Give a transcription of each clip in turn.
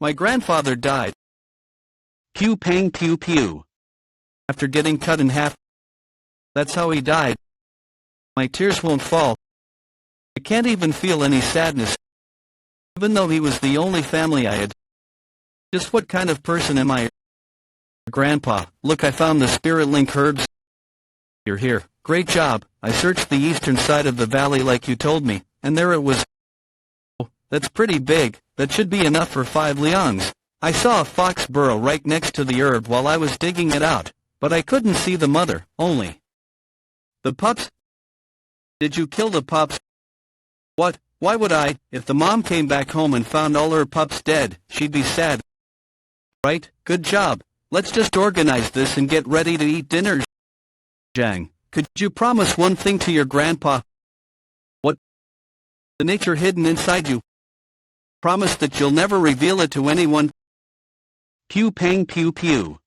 My grandfather died. Pew pang pew pew. After getting cut in half. That's how he died. My tears won't fall. I can't even feel any sadness. Even though he was the only family I had. Just what kind of person am I? Grandpa, look, I found the spirit link herbs. You're here. Great job. I searched the eastern side of the valley like you told me, and there it was. Oh, that's pretty big. That should be enough for 5 liangs. I saw a fox burrow right next to the herb while I was digging it out, but I couldn't see the mother, only the pups. Did you kill the pups? What? Why would I? If the mom came back home and found all her pups dead, she'd be sad. Right? Good job. Let's just organize this and get ready to eat dinner. Zhang, could you promise one thing to your grandpa? What? The nature hidden inside you. Promise that you'll never reveal it to anyone. Pew pang pew pew.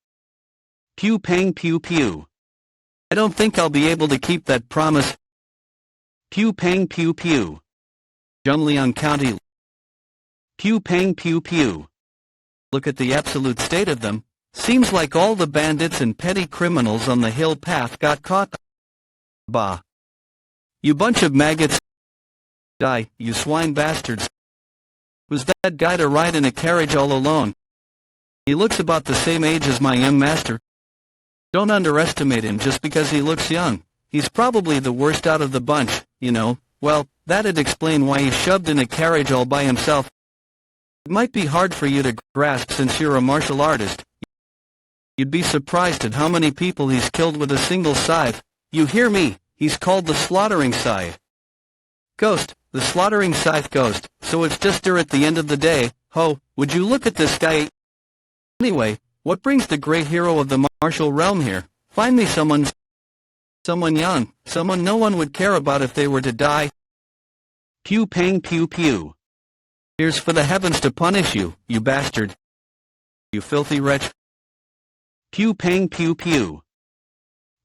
Pew pang pew pew. I don't think I'll be able to keep that promise. Pew pang pew pew. Zhongliang County. Pew pang pew pew. Look at the absolute state of them. Seems like all the bandits and petty criminals on the hill path got caught. Bah. You bunch of maggots. Die, you swine bastards. Was that guy to ride in a carriage all alone? He looks about the same age as my young master. Don't underestimate him just because he looks young. He's probably the worst out of the bunch, you know. Well, that'd explain why he's shoved in a carriage all by himself. It might be hard for you to grasp since you're a martial artist. You'd be surprised at how many people he's killed with a single scythe. You hear me? He's called the slaughtering scythe. Ghost, the slaughtering scythe ghost, so it's just her at the end of the day. Ho, would you look at this guy? Anyway, what brings the great hero of the martial realm here? Find me someone young, someone no one would care about if they were to die. Pew pang pew pew. Here's for the heavens to punish you, you bastard. You filthy wretch. Pew pang pew pew.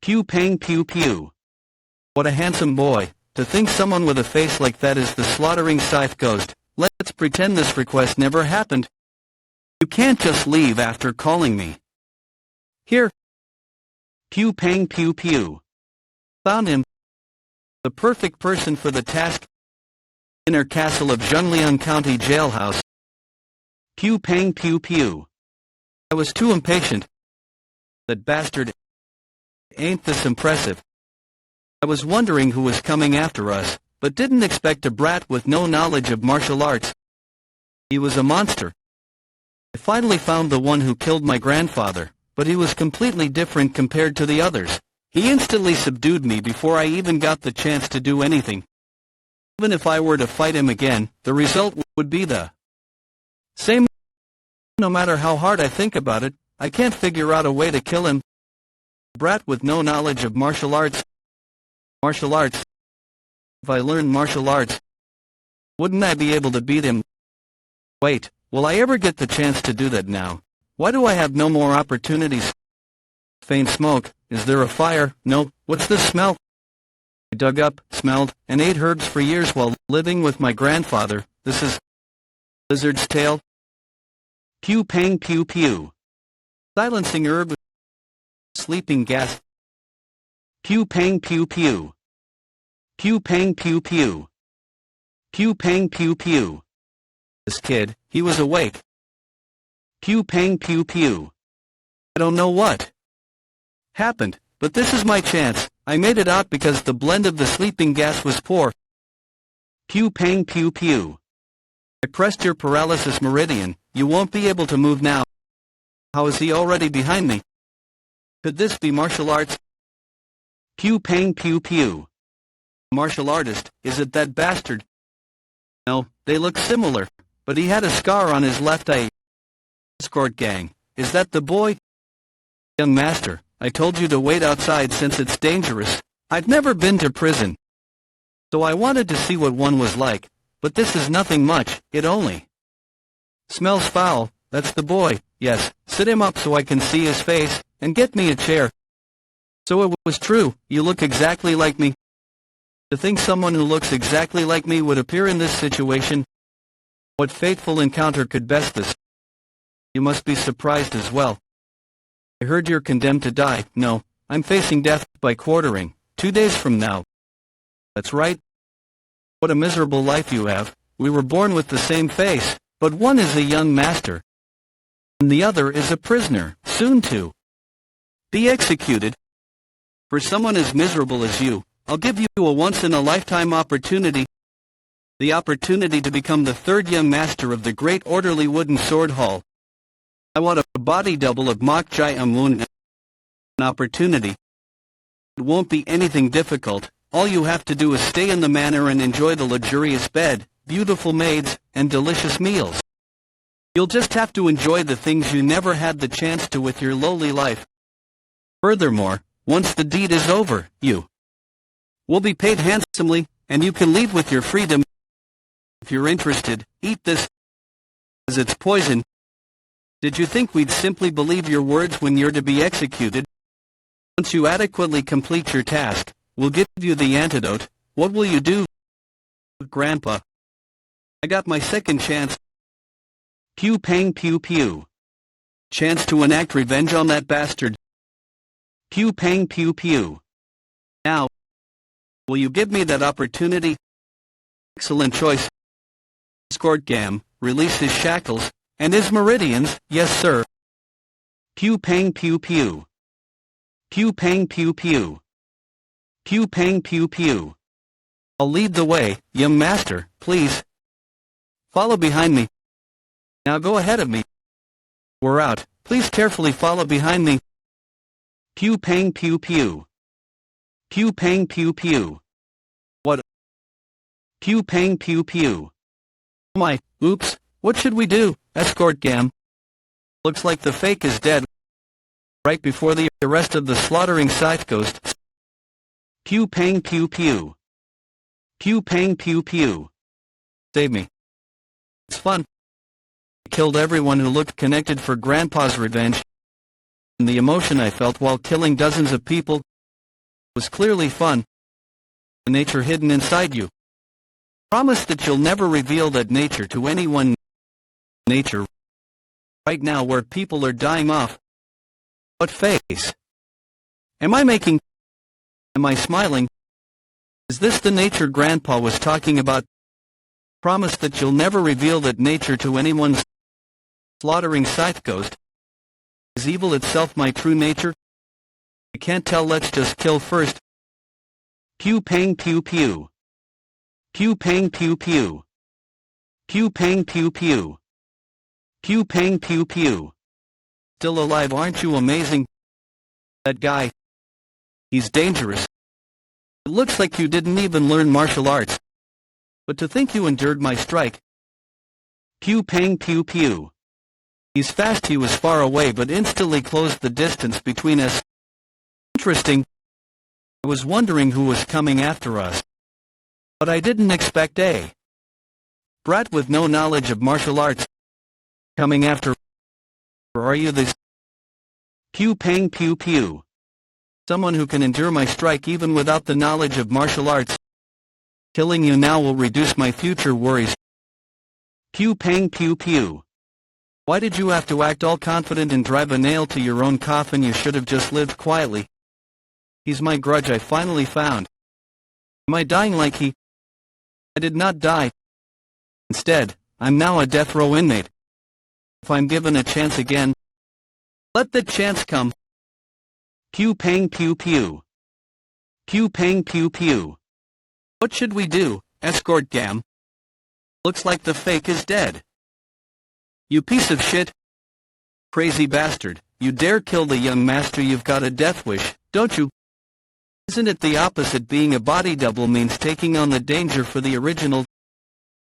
Pew pang pew pew. What a handsome boy. To think someone with a face like that is the slaughtering scythe ghost. Let's pretend this request never happened. You can't just leave after calling me. Here. Pew pang pew pew. Found him. The perfect person for the task. Inner castle of Zhongliang County jailhouse. Pew pang pew pew. I was too impatient. That bastard. Ain't this impressive? I was wondering who was coming after us, but didn't expect a brat with no knowledge of martial arts. He was a monster. I finally found the one who killed my grandfather, but he was completely different compared to the others. He instantly subdued me before I even got the chance to do anything. Even if I were to fight him again, the result would be the same. No matter how hard I think about it, I can't figure out a way to kill him. Brat with no knowledge of martial arts. Martial arts. If I learned martial arts, wouldn't I be able to beat him? Wait, will I ever get the chance to do that now? Why do I have no more opportunities? Faint smoke. Is there a fire? No. What's this smell? I dug up, smelled, and ate herbs for years while living with my grandfather. This is lizard's tail. Pew pang pew pew. Silencing herb. Sleeping gas. Pew pang pew pew. Pew pang pew pew. Pew pang pew pew. This kid, he was awake. Pew pang pew pew. I don't know what happened, but this is my chance. I made it out because the blend of the sleeping gas was poor. Pew pang pew pew. I pressed your paralysis meridian. You won't be able to move now. How is he already behind me? Could this be martial arts? Pew pang pew pew. Martial artist, is it that bastard? No, they look similar, but he had a scar on his left eye. Escort gang, is that the boy? Young master, I told you to wait outside since it's dangerous. I've never been to prison, so I wanted to see what one was like, but this is nothing much, it only smells foul. That's the boy. Yes, sit him up so I can see his face, and get me a chair. So it was true, you look exactly like me. To think someone who looks exactly like me would appear in this situation. What fateful encounter could best this? You must be surprised as well. I heard you're condemned to die. No, I'm facing death by quartering, 2 days from now. That's right. What a miserable life you have. We were born with the same face, but one is a young master, and the other is a prisoner, soon to be executed. For someone as miserable as you, I'll give you a once-in-a-lifetime opportunity. The opportunity to become the third young master of the great orderly wooden sword hall. I want a body double of Mok Jai Amun. An opportunity. It won't be anything difficult. All you have to do is stay in the manor and enjoy the luxurious bed, beautiful maids, and delicious meals. You'll just have to enjoy the things you never had the chance to with your lowly life. Furthermore, once the deed is over, you will be paid handsomely, and you can leave with your freedom. If you're interested, eat this, as it's poison. Did you think we'd simply believe your words when you're to be executed? Once you adequately complete your task, we'll give you the antidote. What will you do, Grandpa? I got my second chance. Pew pang pew pew. Chance to enact revenge on that bastard. Pew pang pew pew. Now, will you give me that opportunity? Excellent choice. Escort Gam, release his shackles, and his meridians, yes sir. Pew pang pew pew. Pew pang pew pew. Pew pang pew pew. I'll lead the way, young master, please. Follow behind me. Now go ahead of me. We're out, please carefully follow behind me. Pew pang pew pew. Pew pang pew pew. What? Pew pang pew pew. Oh my, oops, what should we do, Escort Gam? Looks like the fake is dead. Right before the arrest of the slaughtering scythe ghost. Pew pang pew pew. Pew pang pew pew. Save me. It's fun. I killed everyone who looked connected for Grandpa's revenge. And the emotion I felt while killing dozens of people was clearly fun. The nature hidden inside you. Promise that you'll never reveal that nature to anyone. Nature. Right now where people are dying off. What face? Am I making? Am I smiling? Is this the nature Grandpa was talking about? Promise that you'll never reveal that nature to anyone. Slaughtering scythe ghost. Is evil itself my true nature? I can't tell, let's just kill first. Pew pang pew pew. Pew pang pew pew. Pew pang pew pew. Pew pang pew pew. Still alive, aren't you amazing? That guy. He's dangerous. It looks like you didn't even learn martial arts. But to think you endured my strike. Pew pang pew pew. He's fast. He was far away but instantly closed the distance between us. Interesting. I was wondering who was coming after us. But I didn't expect a brat with no knowledge of martial arts coming after. Or are you this? Pew pang pew pew. Someone who can endure my strike even without the knowledge of martial arts. Killing you now will reduce my future worries. Pew pang pew pew. Why did you have to act all confident and drive a nail to your own coffin? You should have just lived quietly. He's my grudge I finally found. Am I dying like he? I did not die. Instead, I'm now a death row inmate. If I'm given a chance again, let the chance come. Pew pang pew pew. Pew pang pew pew. What should we do, Escort Gam? Looks like the fake is dead. You piece of shit. Crazy bastard, you dare kill the young master? You've got a death wish, don't you? Isn't it the opposite? Being a body double means taking on the danger for the original.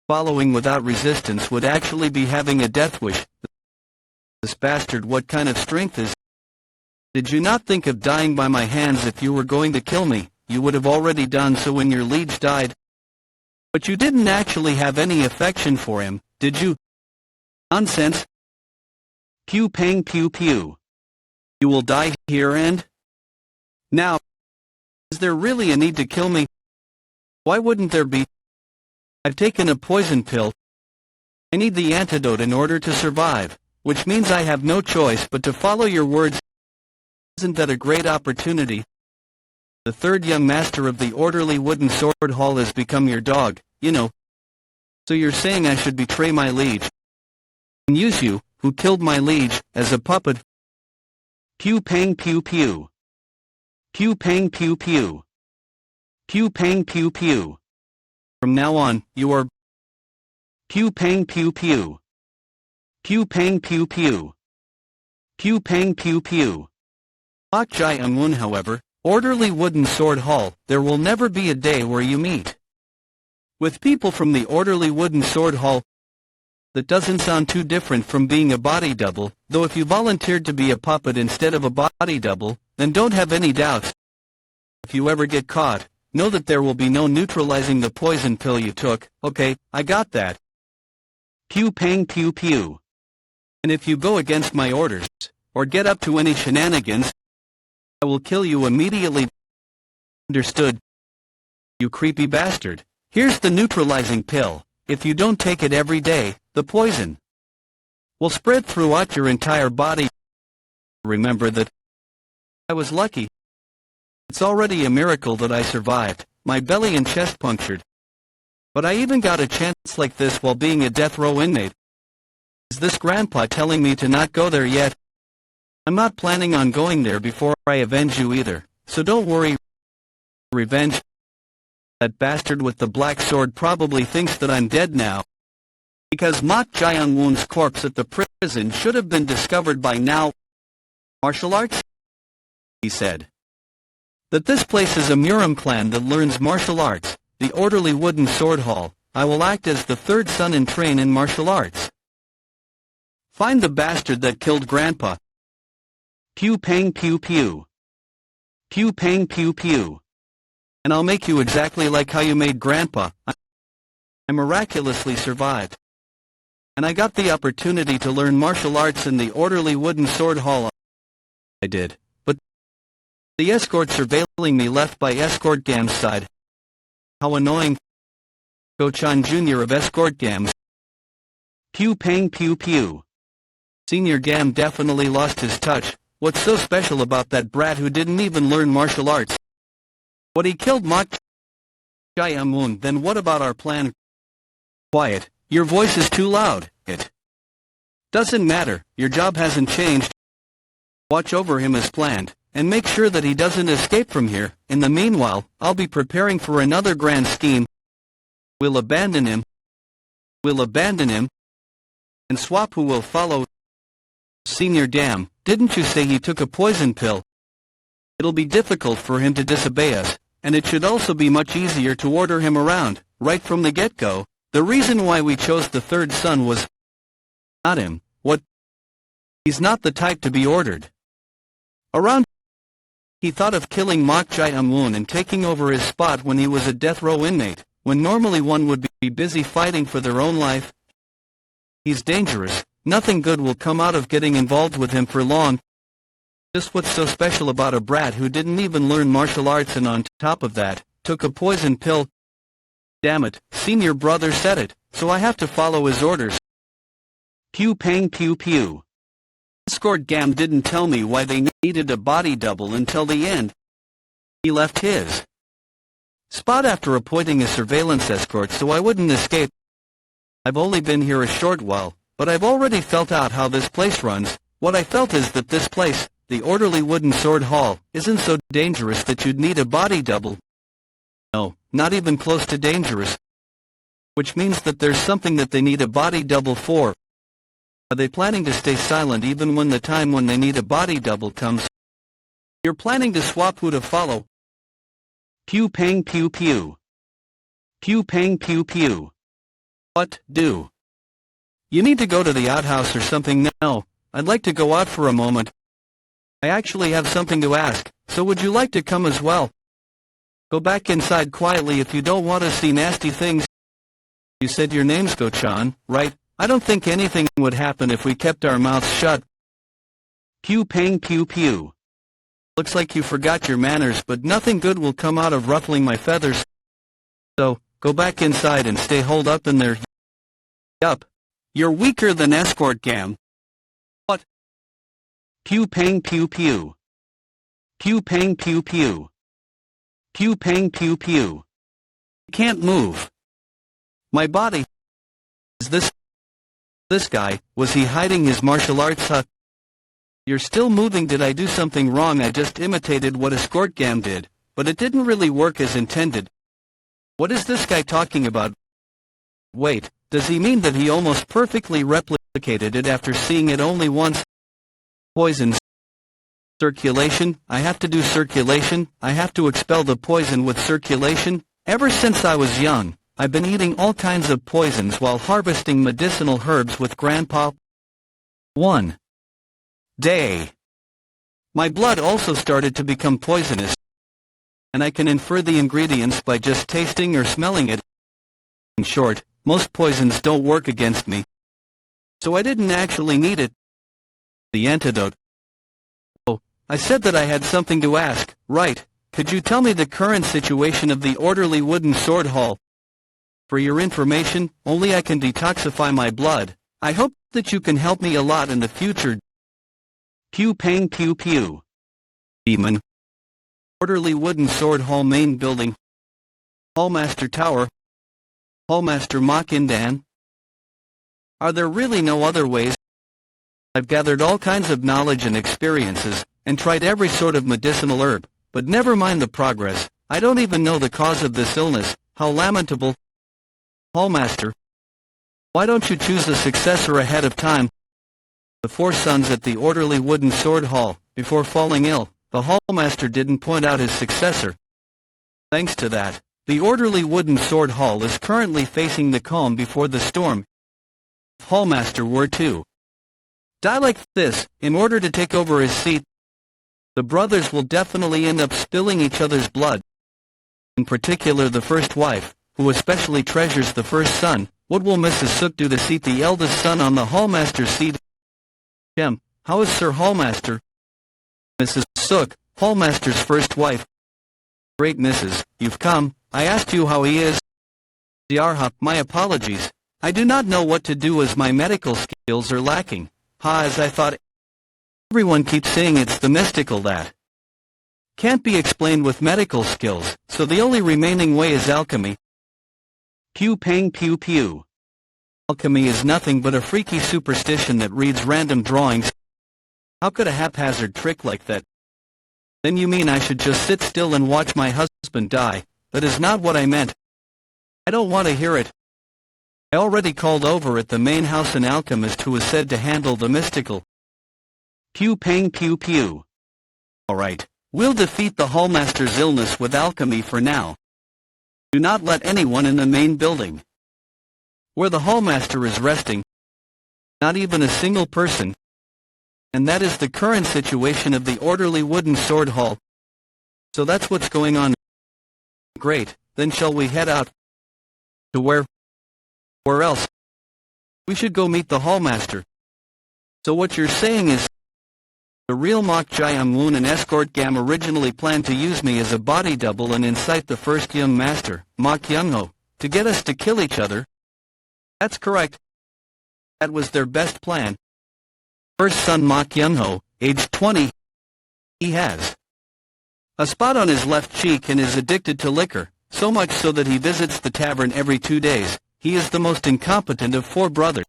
Following without resistance would actually be having a death wish. This bastard, what kind of strength is? Did you not think of dying by my hands? If you were going to kill me, you would have already done so when your liege died. But you didn't actually have any affection for him, did you? Nonsense. Pew pang pew pew. You will die here and now. Is there really a need to kill me? Why wouldn't there be? I've taken a poison pill. I need the antidote in order to survive. which means I have no choice but to follow your words. Isn't that a great opportunity? The third young master of the orderly wooden sword hall has become your dog, you know. So you're saying I should betray my liege and use you, who killed my liege, as a puppet? Pew pang pew pew. Pew pang pew pew. Pew pang pew pew. From now on, you are pew pang pew pew. Pew pang pew pew. Pew pang pew pew. Bok Jae-un, however, orderly wooden sword hall, there will never be a day where you meet with people from the orderly wooden sword hall. That doesn't sound too different from being a body double, though if you volunteered to be a puppet instead of a body double, then don't have any doubts. If you ever get caught, know that there will be no neutralizing the poison pill you took. Okay, I got that. Pew pang pew pew. And if you go against my orders, or get up to any shenanigans, I will kill you immediately. Understood? You creepy bastard. Here's the neutralizing pill. If you don't take it every day, the poison will spread throughout your entire body. Remember that I was lucky. It's already a miracle that I survived, my belly and chest punctured. But I even got a chance like this while being a death row inmate. Is this Grandpa telling me to not go there yet? I'm not planning on going there before I avenge you either, so don't worry. Revenge? That bastard with the black sword probably thinks that I'm dead now, because Bok Jae-un's corpse at the prison should have been discovered by now. Martial arts? He said. That this place is a Murim clan that learns martial arts, the orderly wooden sword hall. I will act as the third son and train in martial arts. Find the bastard that killed Grandpa. Pew pang pew pew. Pew pang pew pew. And I'll make you exactly like how you made Grandpa. I miraculously survived. And I got the opportunity to learn martial arts in the orderly wooden sword hall. I did, but the escort surveilling me left by Escort Gam's side. How annoying. Go-chan Jr. of Escort Gams. Pew pang pew pew. Senior Gam definitely lost his touch. What's so special about that brat who didn't even learn martial arts? What, he killed Bok Jae-un? Then what about our plan? Quiet, your voice is too loud. It doesn't matter, your job hasn't changed. Watch over him as planned, and make sure that he doesn't escape from here. In the meanwhile, I'll be preparing for another grand scheme. We'll abandon him. And swap who will follow. Senior Dam, didn't you say he took a poison pill? It'll be difficult for him to disobey us, and it should also be much easier to order him around, right from the get-go. The reason why we chose the third son was not him. What? He's not the type to be ordered around. He thought of killing Bok Jae-un and taking over his spot when he was a death row inmate, when normally one would be busy fighting for their own life. He's dangerous. Nothing good will come out of getting involved with him for long. Just what's so special about a brat who didn't even learn martial arts and on top of that, took a poison pill? Damn it, senior brother said it, so I have to follow his orders. Pew pang pew pew. Escort Gam didn't tell me why they needed a body double until the end. He left his spot after appointing a surveillance escort so I wouldn't escape. I've only been here a short while, but I've already felt out how this place runs. What I felt is that this place, the orderly wooden sword hall, isn't so dangerous that you'd need a body double. No, not even close to dangerous. Which means that there's something that they need a body double for. Are they planning to stay silent even when the time when they need a body double comes? You're planning to swap who to follow. Pew pang pew pew. Pew pang pew pew. What do? You need to go to the outhouse or something? No, I'd like to go out for a moment. I actually have something to ask, so would you like to come as well? Go back inside quietly if you don't want to see nasty things. You said your name's Go-chan, right? I don't think anything would happen if we kept our mouths shut. Pew pang pew pew. Looks like you forgot your manners, but nothing good will come out of ruffling my feathers. So, go back inside and stay holed up in there. Yup. You're weaker than Escort Gam. What? Pew pang pew pew. Pew pang pew pew. Pew pang pew pew. Can't move. My body. Is this guy, was he hiding his martial arts? You're still moving. Did I do something wrong? I just imitated what Escort Gam did, but it didn't really work as intended. What is this guy talking about? Wait, does he mean that he almost perfectly replicated it after seeing it only once? Poison. Circulation, I have to do circulation, I have to expel the poison with circulation. Ever since I was young, I've been eating all kinds of poisons while harvesting medicinal herbs with Grandpa. 1 day. My blood also started to become poisonous, and I can infer the ingredients by just tasting or smelling it. In short, most poisons don't work against me, so I didn't actually need it. The antidote. Oh, I said that I had something to ask, right? Could you tell me the current situation of the orderly wooden sword hall? For your information, only I can detoxify my blood. I hope that you can help me a lot in the future. Pew pang pew pew. Demon. Orderly wooden sword hall main building. Hallmaster Tower. Hallmaster Makindan. Are there really no other ways? I've gathered all kinds of knowledge and experiences, and tried every sort of medicinal herb, but never mind the progress. I don't even know the cause of this illness. How lamentable. Hallmaster. Why don't you choose a successor ahead of time? The 4 sons at the orderly wooden sword hall, before falling ill, the hallmaster didn't point out his successor. Thanks to that, the orderly wooden sword hall is currently facing the calm before the storm. If hallmaster were to die like this, in order to take over his seat, the brothers will definitely end up spilling each other's blood. In particular the first wife, who especially treasures the first son. What will Mrs. Seok do to seat the eldest son on the hallmaster's seat? How is Sir Hallmaster? Mrs. Seok, Hallmaster's first wife. Great Mrs., you've come. I asked you how he is. Diarha, my apologies. I do not know what to do as my medical skills are lacking. As I thought. Everyone keeps saying it's the mystical that can't be explained with medical skills, so the only remaining way is alchemy. Pew pang pew pew. Alchemy is nothing but a freaky superstition that reads random drawings. How could a haphazard trick like that? Then you mean I should just sit still and watch my husband die? That is not what I meant. I don't want to hear it. I already called over at the main house an alchemist who is said to handle the mystical. Pew pang pew pew. Alright, we'll defeat the hallmaster's illness with alchemy for now. Do not let anyone in the main building where the hallmaster is resting. Not even a single person. And that is the current situation of the orderly wooden sword hall. So that's what's going on. Great, then shall we head out? To where? Where else? We should go meet the hallmaster. So what you're saying is, the real Mok Jae-woon and Escort Gam originally planned to use me as a body double and incite the first young master, Mok Young-ho, to get us to kill each other? That's correct. That was their best plan. First son Mok Young-ho, aged 20. He has a spot on his left cheek and is addicted to liquor, so much so that he visits the tavern every 2 days. He is the most incompetent of 4 brothers,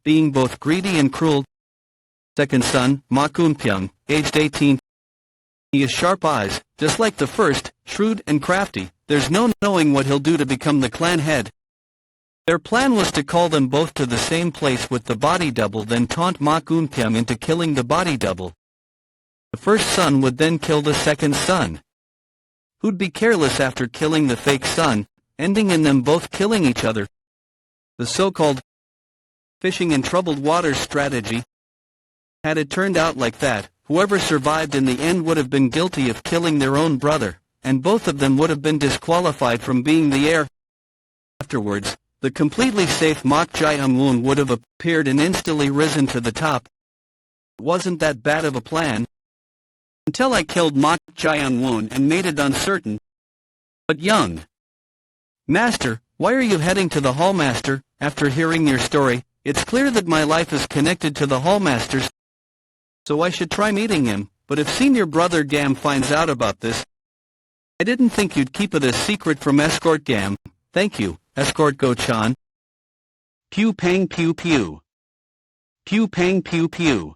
being both greedy and cruel. Second son, Mok Eun-pyong, aged 18. He has sharp eyes, just like the first, shrewd and crafty. There's no knowing what he'll do to become the clan head. Their plan was to call them both to the same place with the body double, then taunt Mok Eun-pyong into killing the body double. The first son would then kill the second son, who'd be careless after killing the fake son, ending in them both killing each other. The so-called fishing in troubled waters strategy. Had it turned out like that, whoever survived in the end would have been guilty of killing their own brother, and both of them would have been disqualified from being the heir. Afterwards, the completely safe Mok Jae-woon would have appeared and instantly risen to the top. It wasn't that bad of a plan, until I killed Mok Jae-woon and made it uncertain. But young master, why are you heading to the hallmaster? After hearing your story, it's clear that my life is connected to the hallmaster's. so I should try meeting him, but if Senior Brother Gam finds out about this, I didn't think you'd keep it a secret from Escort Gam. Thank you, Escort Go-chan. Pew pang pew pew. Pew pang pew pew.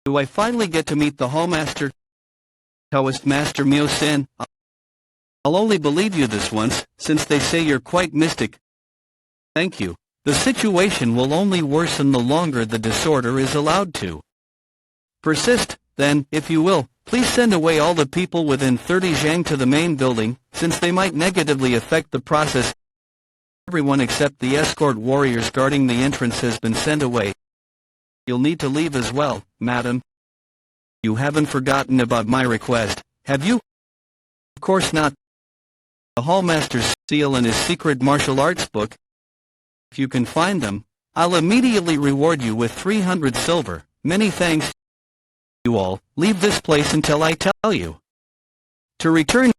Do I finally get to meet the hallmaster? Taoist Master Myo-san? I'll only believe you this once, since they say you're quite mystic. Thank you. The situation will only worsen the longer the disorder is allowed to persist. Then, if you will, please send away all the people within 30 zhang to the main building, since they might negatively affect the process. Everyone except the escort warriors guarding the entrance has been sent away. You'll need to leave as well, madam. You haven't forgotten about my request, have you? Of course not. The hallmaster's seal and his secret martial arts book. If you can find them, I'll immediately reward you with 300 silver. Many thanks. You all, leave this place until I tell you to return.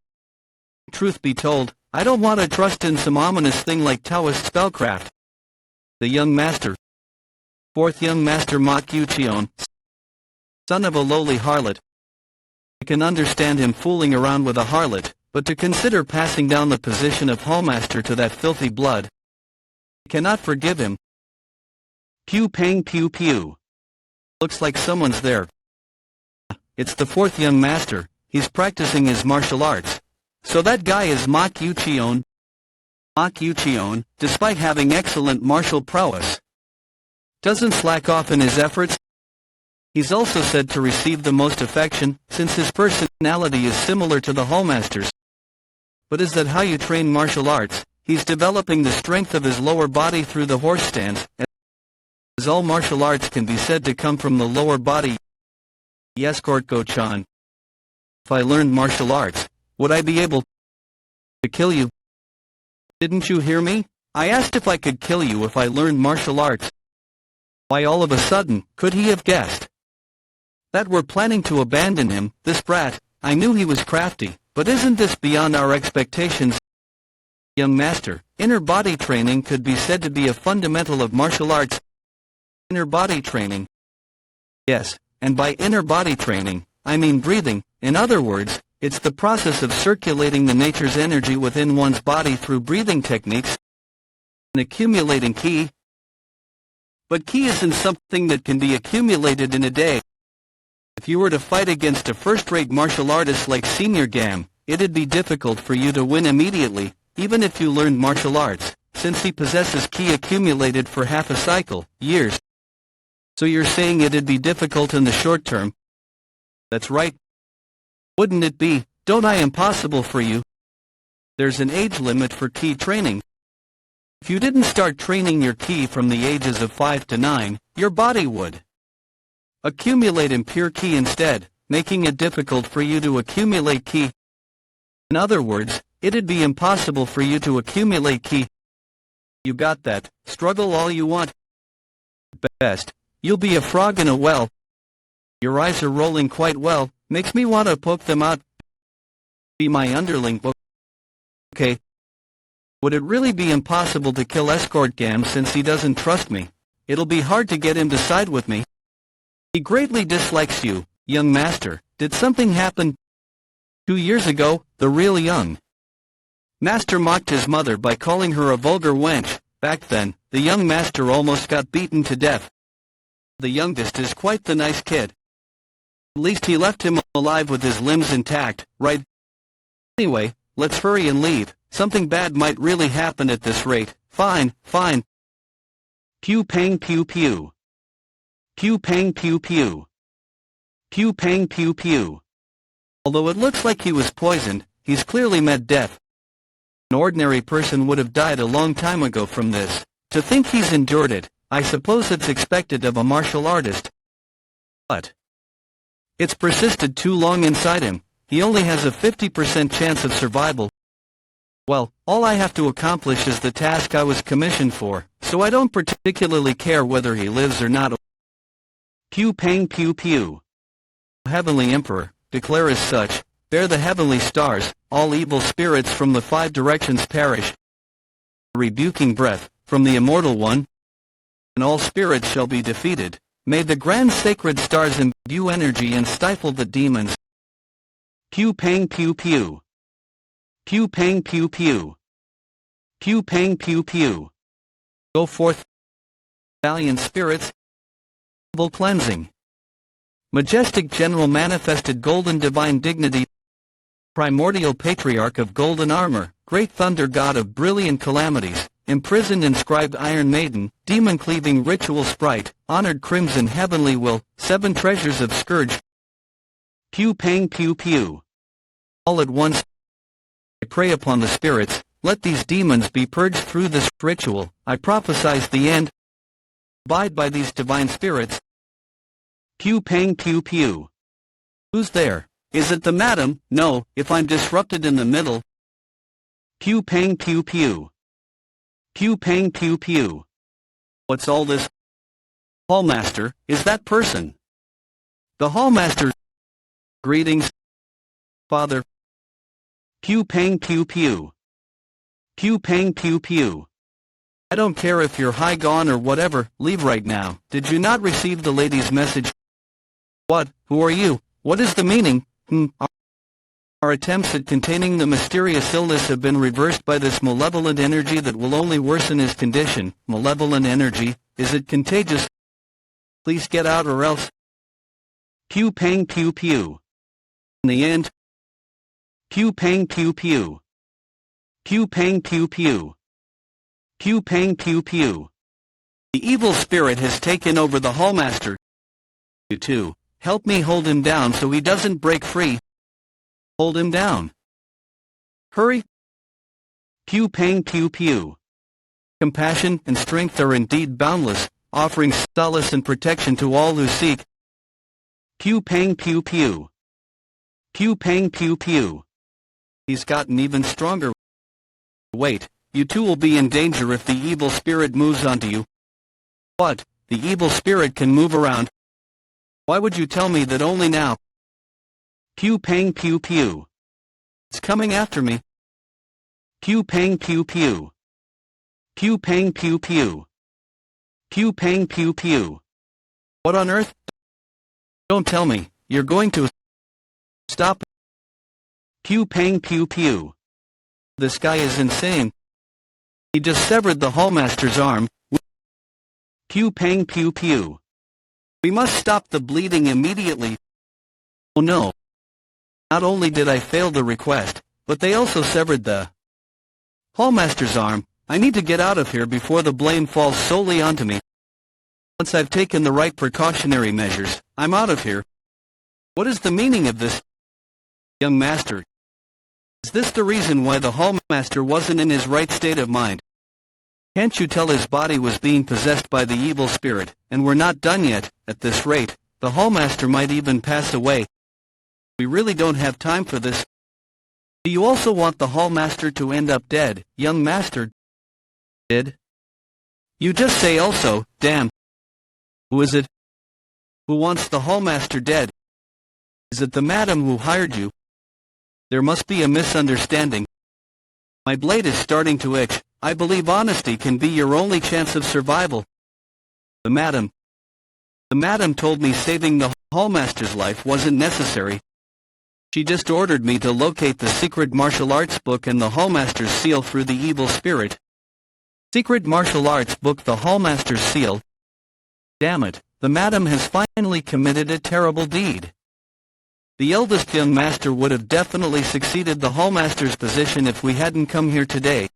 Truth be told, I don't want to trust in some ominous thing like Taoist spellcraft. The young master, fourth young master Mok Yuchion, son of a lowly harlot. I can understand him fooling around with a harlot, but to consider passing down the position of hallmaster to that filthy blood, I cannot forgive him. Pew pang pew pew. Looks like someone's there. It's the fourth young master. He's practicing his martial arts. So that guy is Mok Yuchion. Mok Yuchion, despite having excellent martial prowess, doesn't slack off in his efforts. He's also said to receive the most affection, since his personality is similar to the hallmaster's. But is that how you train martial arts? He's developing the strength of his lower body through the horse stance, as all martial arts can be said to come from the lower body. Escort Go-chan. If I learned martial arts, would I be able to kill you? Didn't you hear me? I asked if I could kill you if I learned martial arts. Why all of a sudden, could he have guessed that we're planning to abandon him, this brat? I knew he was crafty, but isn't this beyond our expectations? Young master, inner body training could be said to be a fundamental of martial arts. Inner body training. Yes. And by inner body training, I mean breathing. In other words, it's the process of circulating the nature's energy within one's body through breathing techniques and accumulating ki. But ki isn't something that can be accumulated in a day. If you were to fight against a first-rate martial artist like Senior Gam, it'd be difficult for you to win immediately, even if you learned martial arts, since he possesses ki accumulated for half a cycle, years. So you're saying it'd be difficult in the short term? That's right. Wouldn't it be, don't I impossible for you? There's an age limit for ki training. If you didn't start training your ki from the ages of 5 to 9, your body would accumulate impure ki instead, making it difficult for you to accumulate ki. In other words, it'd be impossible for you to accumulate ki. You got that? Struggle all you want. Best. You'll be a frog in a well. Your eyes are rolling quite well, makes me want to poke them out. Be my underling. Okay. Would it really be impossible to kill Escort Gam since he doesn't trust me? It'll be hard to get him to side with me. He greatly dislikes you, young master. Did something happen 2 years ago? The real young master mocked his mother by calling her a vulgar wench. Back then, the young master almost got beaten to death. The youngest is quite the nice kid. At least he left him alive with his limbs intact, right? Anyway, let's hurry and leave. Something bad might really happen at this rate. Fine, fine. Pew pang pew pew. Pew pang pew pew. Pew pang pew pew. Although it looks like he was poisoned, he's clearly met death. An ordinary person would have died a long time ago from this. To think he's endured it, I suppose it's expected of a martial artist. But it's persisted too long inside him. He only has a 50% chance of survival. Well, all I have to accomplish is the task I was commissioned for, so I don't particularly care whether he lives or not. Pew pang pew pew. Heavenly Emperor, declare as such, bear the heavenly stars, all evil spirits from the 5 directions perish. A rebuking breath, from the Immortal One, and all spirits shall be defeated. May the grand sacred stars imbue energy and stifle the demons. Pew pang pew pew. Pew pang pew pew. Pew pang pew pew. Go forth, valiant spirits. Evil cleansing. Majestic general manifested golden divine dignity. Primordial patriarch of golden armor, great thunder god of brilliant calamities, imprisoned inscribed iron maiden, demon-cleaving ritual sprite, honored crimson heavenly will, 7 treasures of scourge. Pew pang pew pew. All at once, I pray upon the spirits, let these demons be purged through this ritual, I prophesize the end. Abide by these divine spirits. Pew pang pew pew. Who's there? Is it the madam? No, if I'm disrupted in the middle. Pew pang pew pew. Pew pang pew pew. What's all this? Hallmaster, is that person? The hallmaster. Greetings, Father. Pew pang pew pew. Pew pang pew pew. I don't care if you're high gone or whatever, leave right now. Did you not receive the lady's message? What? Who are you? What is the meaning? Our attempts at containing the mysterious illness have been reversed by this malevolent energy that will only worsen his condition. Malevolent energy, is it contagious? Please get out or else. Pew pang pew pew. In the end. Pew pang pew pew. Pew pang pew pew. Pew pang pew pew. The evil spirit has taken over the hallmaster. You too. Help me hold him down so he doesn't break free. Hold him down. Hurry. Pew pang pew pew. Compassion and strength are indeed boundless, offering solace and protection to all who seek. Pew pang pew pew. Pew pang pew pew. He's gotten even stronger. Wait, you too will be in danger if the evil spirit moves onto you. What? The evil spirit can move around? Why would you tell me that only now? Pew pang pew pew. It's coming after me. Pew pang pew pew. Pew pang pew pew. Pew pang pew pew. What on earth? Don't tell me, you're going to stop. Pew pang pew pew. This guy is insane. He just severed the hallmaster's arm. Pew pang pew pew. We must stop the bleeding immediately. Oh no. Not only did I fail the request, but they also severed the hallmaster's arm. I need to get out of here before the blame falls solely onto me. Once I've taken the right precautionary measures, I'm out of here. What is the meaning of this? Young master. Is this the reason why the hallmaster wasn't in his right state of mind? Can't you tell his body was being possessed by the evil spirit, and we're not done yet? At this rate, the hallmaster might even pass away. We really don't have time for this. Do you also want the hallmaster to end up dead, young master? Dead? You just say also, damn. Who is it? Who wants the hallmaster dead? Is it the madam who hired you? There must be a misunderstanding. My blade is starting to itch. I believe honesty can be your only chance of survival. The madam told me saving the hallmaster's life wasn't necessary. She just ordered me to locate the secret martial arts book and the hallmaster's seal through the evil spirit. Secret martial arts book, the hallmaster's seal. Damn it, the madam has finally committed a terrible deed. The eldest young master would have definitely succeeded the hallmaster's position if we hadn't come here today.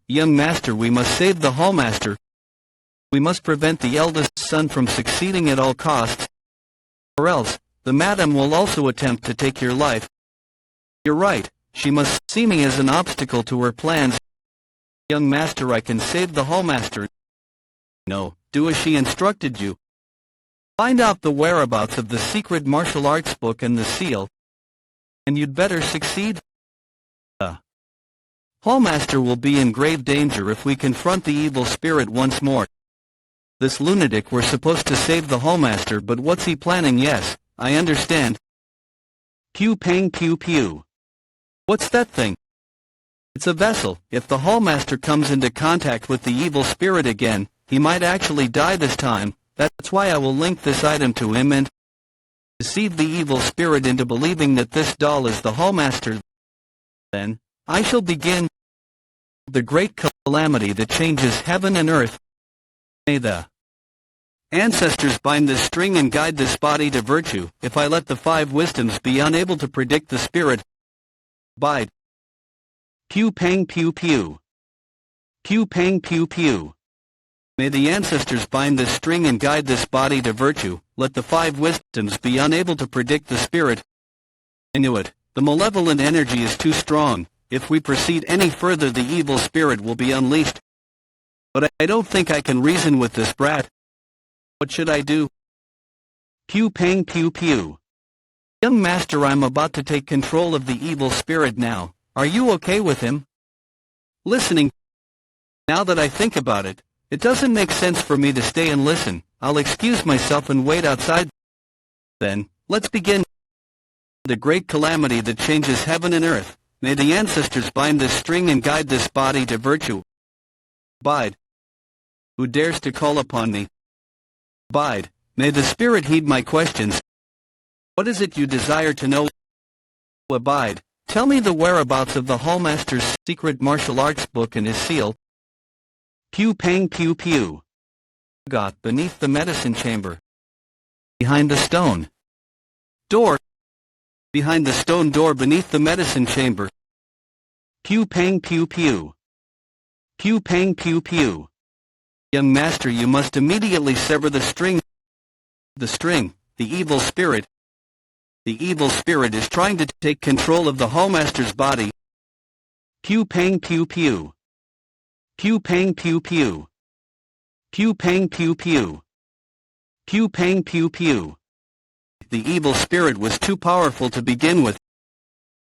Young master, we must save the hallmaster. We must prevent the eldest son from succeeding at all costs. Or else, the madam will also attempt to take your life. You're right, she must see me as an obstacle to her plans. Young master, I can save the hallmaster. No, do as she instructed you. Find out the whereabouts of the secret martial arts book and the seal. And you'd better succeed. Hallmaster will be in grave danger if we confront the evil spirit once more. This lunatic, we're supposed to save the hallmaster, but what's he planning? Yes, I understand. Pew pang pew pew. What's that thing? It's a vessel. If the hallmaster comes into contact with the evil spirit again, he might actually die this time. that's why I will link this item to him and deceive the evil spirit into believing that this doll is the hallmaster. Then, I shall begin the great calamity that changes heaven and earth. May the ancestors bind this string and guide this body to virtue. If I let the 5 wisdoms be unable to predict the spirit, abide. Pew pang pew pew. Pew pang pew pew. May the ancestors bind this string and guide this body to virtue. Let the 5 wisdoms be unable to predict the spirit. I knew it. The malevolent energy is too strong. If we proceed any further, the evil spirit will be unleashed. But I don't think I can reason with this brat. What should I do? Pew pang pew pew. Young master, I'm about to take control of the evil spirit now. Are you okay with him? Listening. Now that I think about it, it doesn't make sense for me to stay and listen. I'll excuse myself and wait outside. Then, let's begin. The great calamity that changes heaven and earth. May the ancestors bind this string and guide this body to virtue. Abide. Who dares to call upon me? Abide. May the spirit heed my questions. What is it you desire to know? Abide. Tell me the whereabouts of the hallmaster's secret martial arts book and his seal. Pew pang pew pew. Got beneath the medicine chamber. Behind the stone door. Behind the stone door beneath the medicine chamber. Pew pang pew pew. Pew pang pew pew. Young master, you must immediately sever the string. The string, the evil spirit. The evil spirit is trying to take control of the hallmaster's body. Pew pang pew pew. Pew pang pew pew. Pew pang pew pew. Pew pang pew pew. The evil spirit was too powerful to begin with.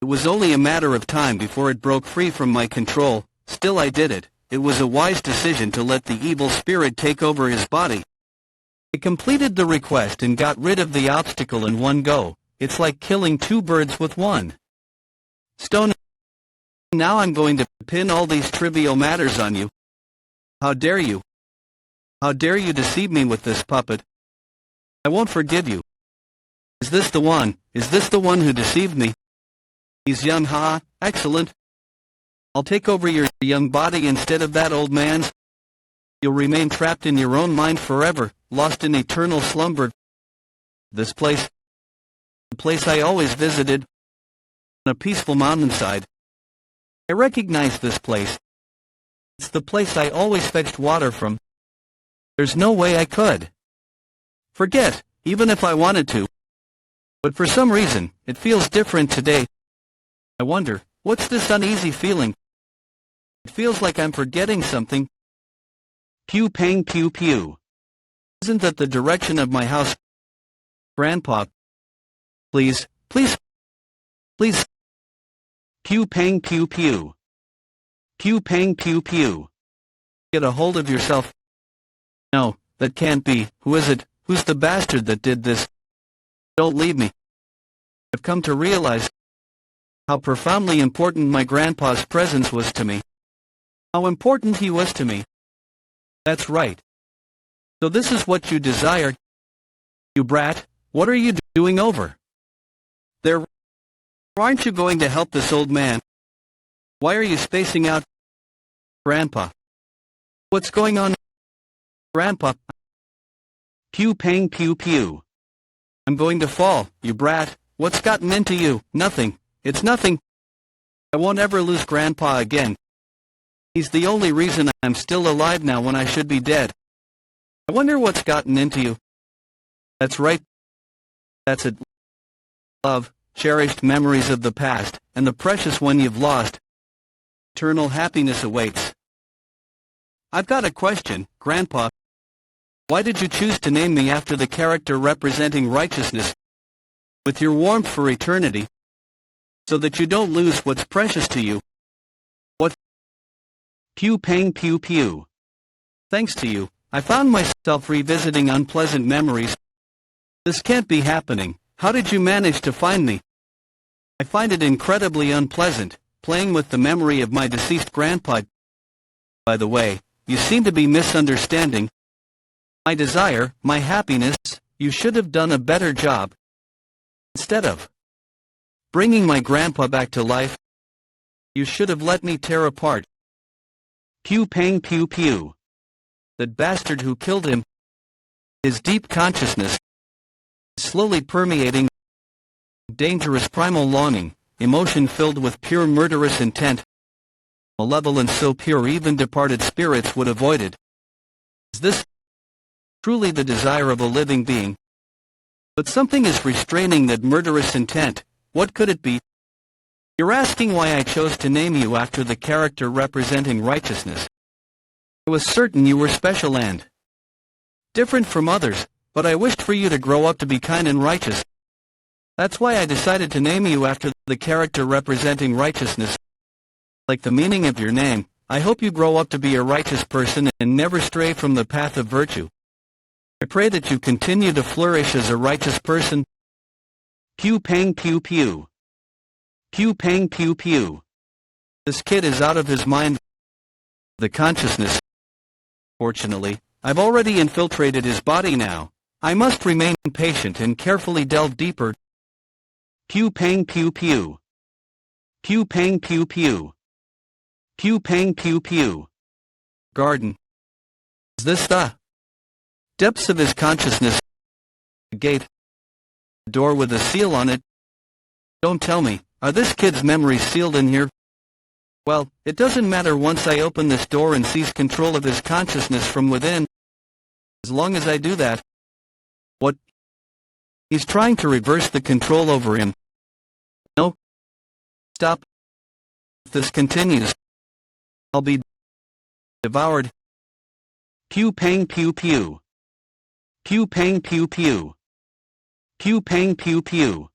It was only a matter of time before it broke free from my control. Still, I did it. It was a wise decision to let the evil spirit take over his body. I completed the request and got rid of the obstacle in one go. It's like killing 2 birds with 1 stone. Now I'm going to pin all these trivial matters on you. How dare you? How dare you deceive me with this puppet? I won't forgive you. Is this the one? Is this the one who deceived me? He's young, ha? Excellent. I'll take over your young body instead of that old man's. You'll remain trapped in your own mind forever, lost in eternal slumber. This place, the place I always visited, on a peaceful mountainside. I recognize this place. It's the place I always fetched water from. There's no way I could forget, even if I wanted to. But for some reason, it feels different today. I wonder, what's this uneasy feeling? It feels like I'm forgetting something. Pew pang pew pew. Isn't that the direction of my house? Grandpa. Please, please, please. Pew pang pew pew. Pew pang pew pew. Get a hold of yourself. No, that can't be. Who is it? Who's the bastard that did this? Don't leave me. I've come to realize how profoundly important my grandpa's presence was to me. How important he was to me. That's right. So this is what you desire? You brat, what are you doing over there? Aren't you going to help this old man? Why are you spacing out? Grandpa. What's going on? Grandpa. Pew pang pew pew. I'm going to fall, you brat. What's gotten into you? Nothing. It's nothing. I won't ever lose Grandpa again. He's the only reason I'm still alive now when I should be dead. I wonder what's gotten into you. That's right. That's it. Love, cherished memories of the past, and the precious one you've lost. Eternal happiness awaits. I've got a question, Grandpa. Why did you choose to name me after the character representing righteousness, with your warmth for eternity, so that you don't lose what's precious to you? What? Pew pang pew pew. Thanks to you, I found myself revisiting unpleasant memories. This can't be happening. How did you manage to find me? I find it incredibly unpleasant, playing with the memory of my deceased grandpa. By the way, you seem to be misunderstanding. my desire, my happiness, you should have done a better job. Instead of bringing my grandpa back to life, you should have let me tear apart. Pew pang pew pew. That bastard who killed him. His deep consciousness, slowly permeating, dangerous primal longing, emotion filled with pure murderous intent, malevolence so pure even departed spirits would avoid it. Is this truly the desire of a living being? But something is restraining that murderous intent. What could it be? You're asking why I chose to name you after the character representing righteousness. I was certain you were special and different from others, but I wished for you to grow up to be kind and righteous. That's why I decided to name you after the character representing righteousness. Like the meaning of your name, I hope you grow up to be a righteous person and never stray from the path of virtue. I pray that you continue to flourish as a righteous person. Pew pang pew pew. Pew pang pew pew. This kid is out of his mind. The consciousness. Fortunately, I've already infiltrated his body now. I must remain patient and carefully delve deeper. Pew pang pew pew. Pew pang pew pew. Pew pang pew pew. Garden. Is this the depths of his consciousness? A gate. A door with a seal on it. Don't tell me, are this kid's memories sealed in here? Well, it doesn't matter once I open this door and seize control of his consciousness from within. As long as I do that. What? He's trying to reverse the control over him. No. Stop. If this continues, I'll be devoured. Pew pang pew pew. Pew pang pew pew. Pew pang pew pew.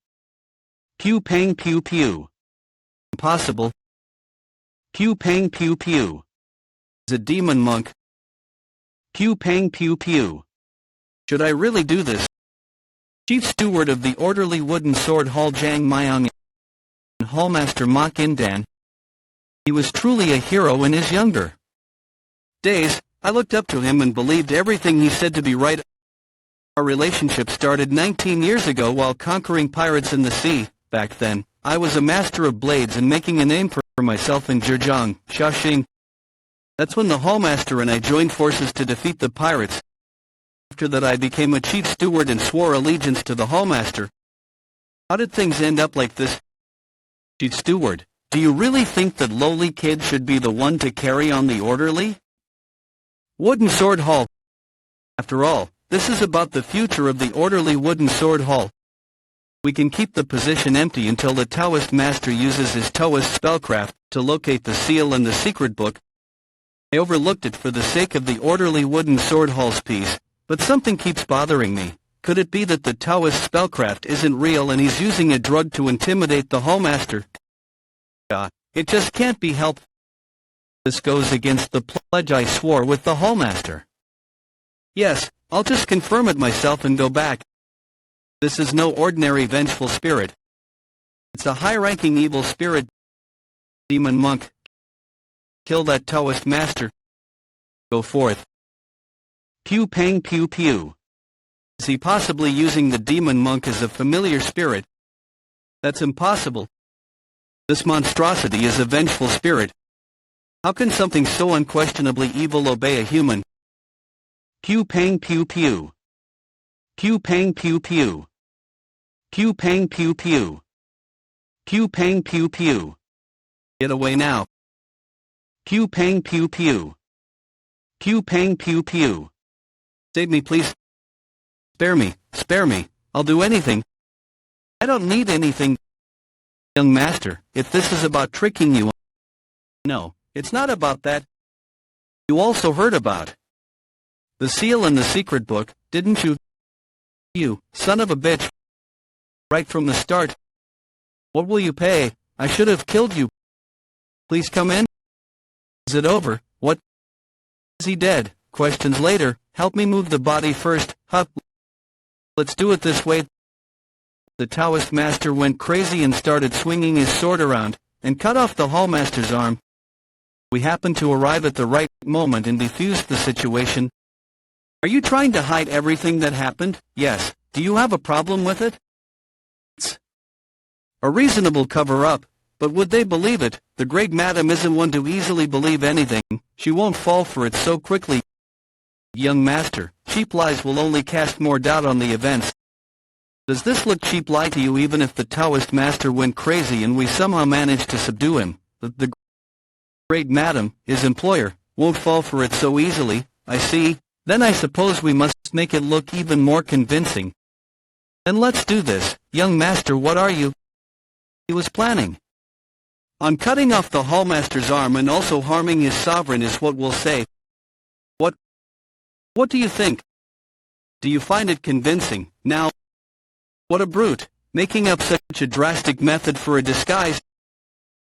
Pew pang pew pew. Impossible. Pew pang pew pew. Is a demon monk. Pew pang pew pew. Should I really do this? Chief Steward of the orderly wooden sword Hall Jang Myung and Hallmaster Mok Indan. He was truly a hero in his younger days. I looked up to him and believed everything he said to be right. Our relationship started 19 years ago while conquering pirates in the sea. Back then, I was a master of blades and making a name for myself in Zhejiang, Shaoxing. That's when the Hallmaster and I joined forces to defeat the pirates. After that I became a chief steward and swore allegiance to the Hallmaster. How did things end up like this? Chief Steward, do you really think that lowly kid should be the one to carry on the orderly wooden sword hall? After all, this is about the future of the orderly wooden sword hall. We can keep the position empty until the Taoist master uses his Taoist spellcraft to locate the seal and the secret book. I overlooked it for the sake of the orderly wooden sword hall's peace, but something keeps bothering me. Could it be that the Taoist spellcraft isn't real and he's using a drug to intimidate the Hallmaster? It just can't be helped. This goes against the pledge I swore with the Hallmaster. Yes, I'll just confirm it myself and go back. This is no ordinary vengeful spirit. It's a high-ranking evil spirit. Demon monk. Kill that Taoist master. Go forth. Pew pang pew pew. Is he possibly using the demon monk as a familiar spirit? That's impossible. This monstrosity is a vengeful spirit. How can something so unquestionably evil obey a human? Pew pang pew pew. Pew pang pew pew. Pew pang pew pew. Pew pang pew pew. Get away now. Pew pang pew pew. Pew pang pew pew. Save me, please. Spare me, I'll do anything. I don't need anything. Young master, if this is about tricking you... No, it's not about that. You also heard about the seal and the secret book, didn't you? You, son of a bitch. Right from the start. What will you pay? I should have killed you. Please come in. Is it over? What? Is he dead? Questions later. Help me move the body first. Hup. Let's do it this way. The Taoist master went crazy and started swinging his sword around, and cut off the Hallmaster's arm. We happened to arrive at the right moment and defused the situation. Are you trying to hide everything that happened? Yes. Do you have a problem with it? It's a reasonable cover-up, but would they believe it? The great madam isn't one to easily believe anything. She won't fall for it so quickly. Young master, cheap lies will only cast more doubt on the events. Does this look cheap lie to you? Even if the Taoist master went crazy and we somehow managed to subdue him, the great madam, his employer, won't fall for it so easily. I see. Then I suppose we must make it look even more convincing. Then let's do this. Young master, what are you? He was planning on cutting off the hallmaster's arm and also harming his sovereign is what we'll say. What do you think? Do you find it convincing? Now, what a brute, making up such a drastic method for a disguise,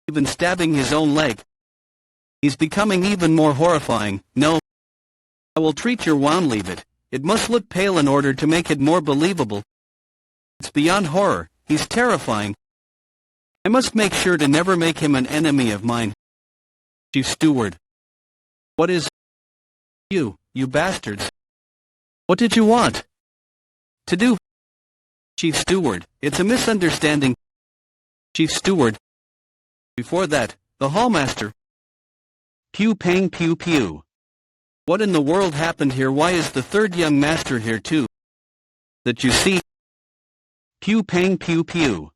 even stabbing his own leg. He's becoming even more horrifying. No, I will treat your wound. Leave it. It must look pale in order to make it more believable. It's beyond horror. He's terrifying. I must make sure to never make him an enemy of mine. Chief Steward. What is you bastards? What did you want to do? Chief Steward, it's a misunderstanding. Chief Steward. Before that, the hallmaster. Pew pang pew pew. What in the world happened here? Why is the third young master here too? That you see. Pew pang pew pew.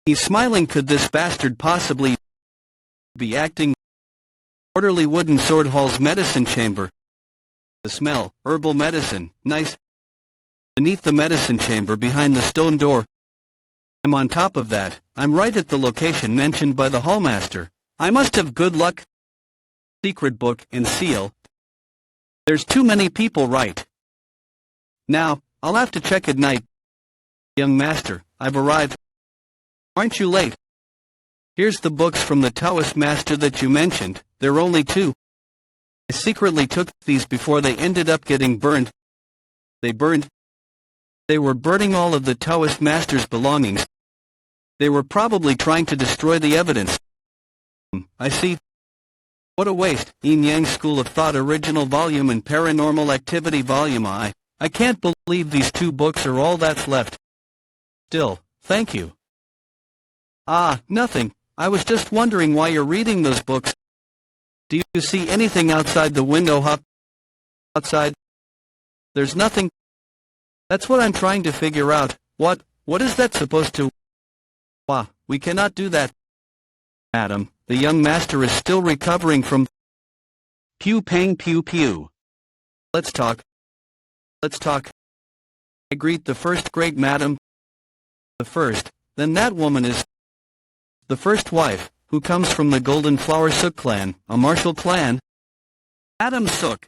He's smiling. Could this bastard possibly be acting? Orderly wooden sword hall's medicine chamber. The smell, herbal medicine, nice. Beneath the medicine chamber behind the stone door. I'm on top of that. I'm right at the location mentioned by the hallmaster. I must have good luck. Secret book and seal. There's too many people right now. I'll have to check at night. Young master, I've arrived. Aren't you late? Here's the books from the Taoist master that you mentioned. There are only 2. I secretly took these before they ended up getting burned. They were burning all of the Taoist master's belongings. They were probably trying to destroy the evidence. I see. What a waste. Yin Yang School of Thought original volume and Paranormal Activity volume. I can't believe these 2 books are all that's left. Still, thank you. Ah, nothing. I was just wondering why you're reading those books. Do you see anything outside the window? Hop outside. There's nothing. That's what I'm trying to figure out. What is that supposed to? Wah, we cannot do that. Madam, the young master is still recovering from. Pew pang pew pew. Let's talk. I greet the first great madam. The first, then that woman is the first wife, who comes from the Golden Flower Seok clan, a martial clan. Madam Seok.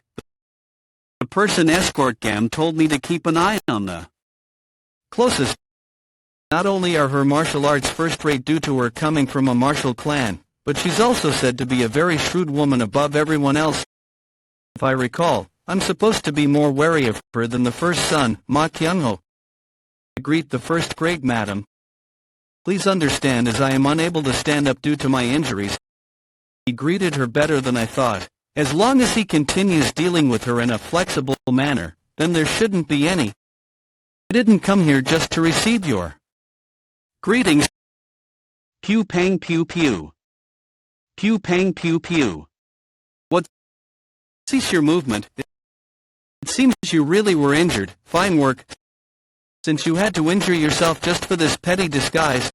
The person escort gam told me to keep an eye on the closest. Not only are her martial arts first-rate due to her coming from a martial clan, but she's also said to be a very shrewd woman above everyone else. If I recall, I'm supposed to be more wary of her than the first son, Ma Kyung-ho. I greet the first great madam. Please understand as I am unable to stand up due to my injuries. He greeted her better than I thought. As long as he continues dealing with her in a flexible manner, then there shouldn't be any. I didn't come here just to receive your greetings. Pew pang pew pew. Pew pang pew pew. What? Cease your movement. It seems you really were injured. Fine work. Since you had to injure yourself just for this petty disguise.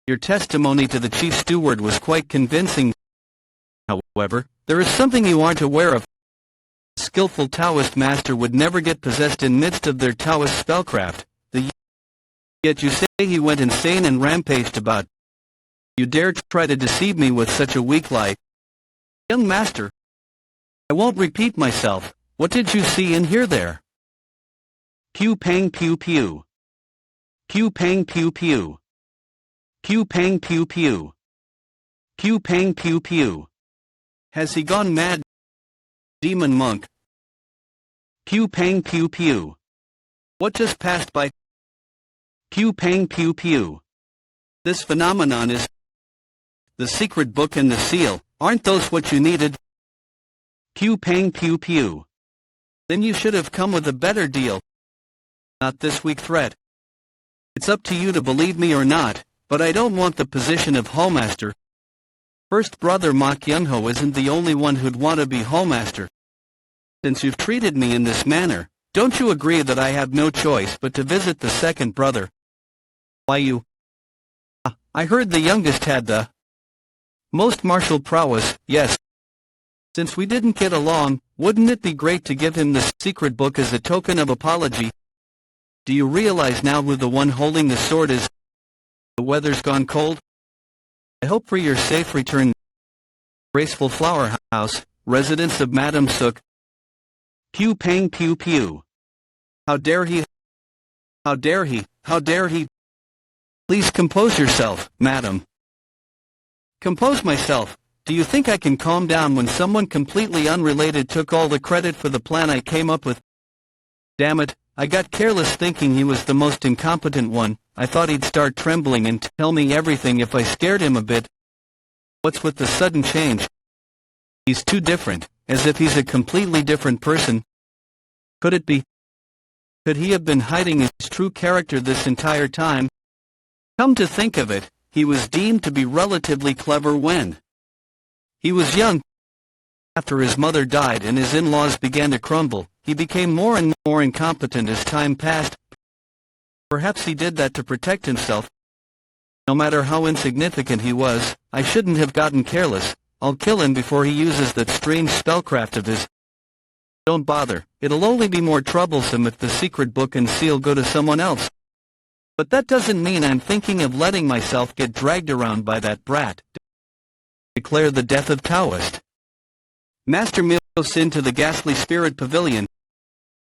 Your testimony to the chief steward was quite convincing. However, there is something you aren't aware of. A skillful Taoist master would never get possessed in midst of their Taoist spellcraft. Yet you say he went insane and rampaged about. You dare try to deceive me with such a weak lie. Young master, I won't repeat myself. What did you see and hear there? Pew pang pew pew. Pew pang pew pew. Pew pang pew pew. Pew pang pew pew. Has he gone mad? Demon monk. Pew pang pew pew. What just passed by? Pew pang pew pew. This phenomenon is the secret book and the seal. Aren't those what you needed? Pew pang pew pew. Then you should have come with a better deal. Not this weak threat. It's up to you to believe me or not, but I don't want the position of hallmaster. First brother Mok Youngho isn't the only one who'd want to be hallmaster. Since you've treated me in this manner, don't you agree that I have no choice but to visit the second brother? Why you? I heard the youngest had the most martial prowess, yes. Since we didn't get along, wouldn't it be great to give him the secret book as a token of apology? Do you realize now who the one holding the sword is? The weather's gone cold. I hope for your safe return. Graceful Flower House, residence of Madam Seok. Pew pang pew pew. How dare he? How dare he? How dare he? Please compose yourself, madam. Compose myself. Do you think I can calm down when someone completely unrelated took all the credit for the plan I came up with? Damn it, I got careless thinking he was the most incompetent one. I thought he'd start trembling and tell me everything if I scared him a bit. What's with the sudden change? He's too different, as if he's a completely different person. Could it be? Could he have been hiding his true character this entire time? Come to think of it, he was deemed to be relatively clever when he was young. After his mother died and his in-laws began to crumble, he became more and more incompetent as time passed. Perhaps he did that to protect himself. No matter how insignificant he was, I shouldn't have gotten careless. I'll kill him before he uses that strange spellcraft of his. Don't bother, it'll only be more troublesome if the secret book and seal go to someone else. But that doesn't mean I'm thinking of letting myself get dragged around by that brat. Declare the death of Taoist. Master Myst into the Ghastly Spirit Pavilion.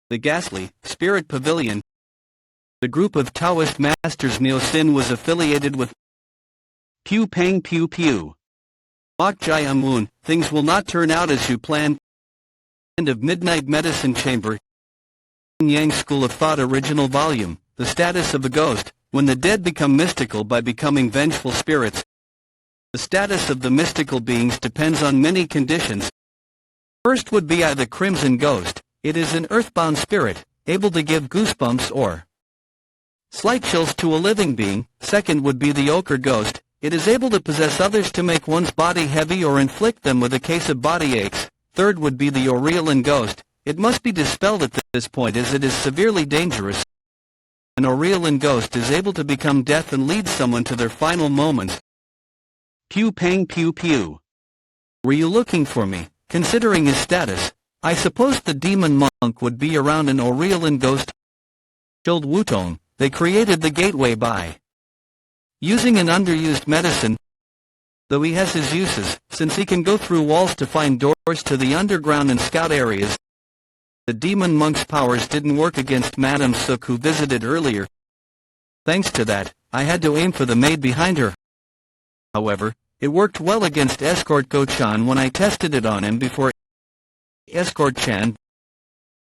The Ghastly Spirit Pavilion. The group of Taoist masters Myst was affiliated with. Pew pang pew pew. Mok Jai-Amun, things will not turn out as you planned. End of Midnight Medicine Chamber. Yang School of Thought Original Volume. The status of the ghost, when the dead become mystical by becoming vengeful spirits. The status of the mystical beings depends on many conditions. First would be the Crimson Ghost. It is an earthbound spirit, able to give goosebumps or slight chills to a living being. Second would be the Ochre Ghost. It is able to possess others to make one's body heavy or inflict them with a case of body aches. Third would be the Aurelian Ghost. It must be dispelled at this point as it is severely dangerous. An Aurelian ghost is able to become death and lead someone to their final moments. Pew pang pew pew. Were you looking for me? Considering his status, I suppose the demon monk would be around an Aurelian ghost. Chilled Wutong, they created the gateway by using an underused medicine. Though he has his uses, since he can go through walls to find doors to the underground and scout areas. The demon monk's powers didn't work against Madam Seok, who visited earlier. Thanks to that, I had to aim for the maid behind her. However, it worked well against Escort Go-chan when I tested it on him before. Escort-chan.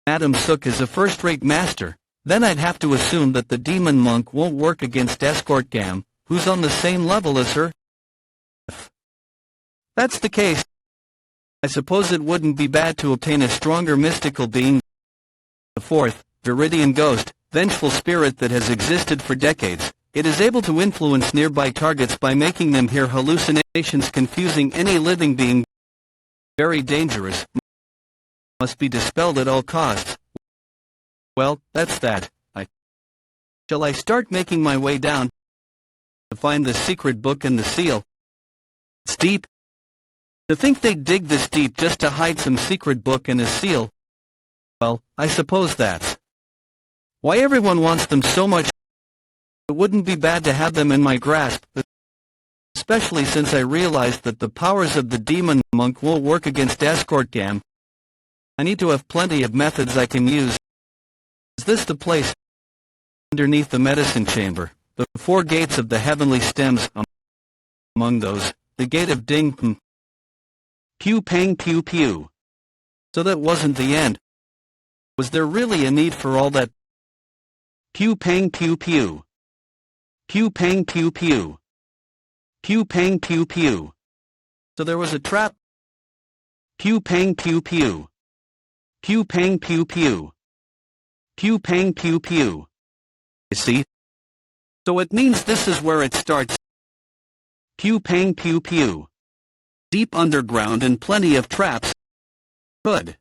Madam Seok is a first-rate master. Then I'd have to assume that the demon monk won't work against Escort Gam, who's on the same level as her. If that's the case, I suppose it wouldn't be bad to obtain a stronger mystical being. The fourth, Viridian Ghost, vengeful spirit that has existed for decades. It is able to influence nearby targets by making them hear hallucinations, confusing any living being. Very dangerous. Must be dispelled at all costs. Well, that's that. Shall I start making my way down to find the secret book and the seal? It's deep. To think they'd dig this deep just to hide some secret book and a seal. Well, I suppose that's why everyone wants them so much. It wouldn't be bad to have them in my grasp, especially since I realized that the powers of the demon monk won't work against Escort Gam. I need to have plenty of methods I can use. Is this the place? Underneath the medicine chamber, the 4 gates of the heavenly stems. Among those, the gate of Ding. Pew pang pew pew. So that wasn't the end. Was there really a need for all that? Pew pang pew pew. Pew pang pew pew. Pew pang pew pew. So there was a trap? Pew pang pew pew. Pew pang pew pew. Pew pang pew pew. You see? So it means this is where it starts. Pew pang pew pew. Deep underground and plenty of traps. Good.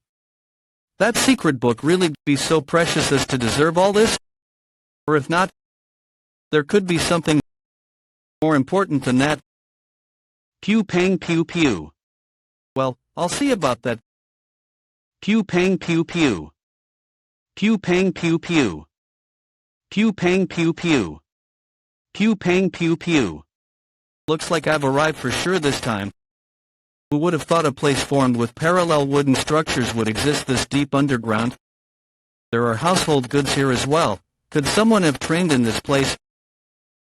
That secret book really be so precious as to deserve all this? Or if not, there could be something more important than that. Pew pang pew pew. Well, I'll see about that. Pew pang pew pew. Pew pang pew pew. Pew pang pew pew. Pew pang pew pew. Looks like I've arrived for sure this time. Who would have thought a place formed with parallel wooden structures would exist this deep underground? There are household goods here as well. Could someone have trained in this place?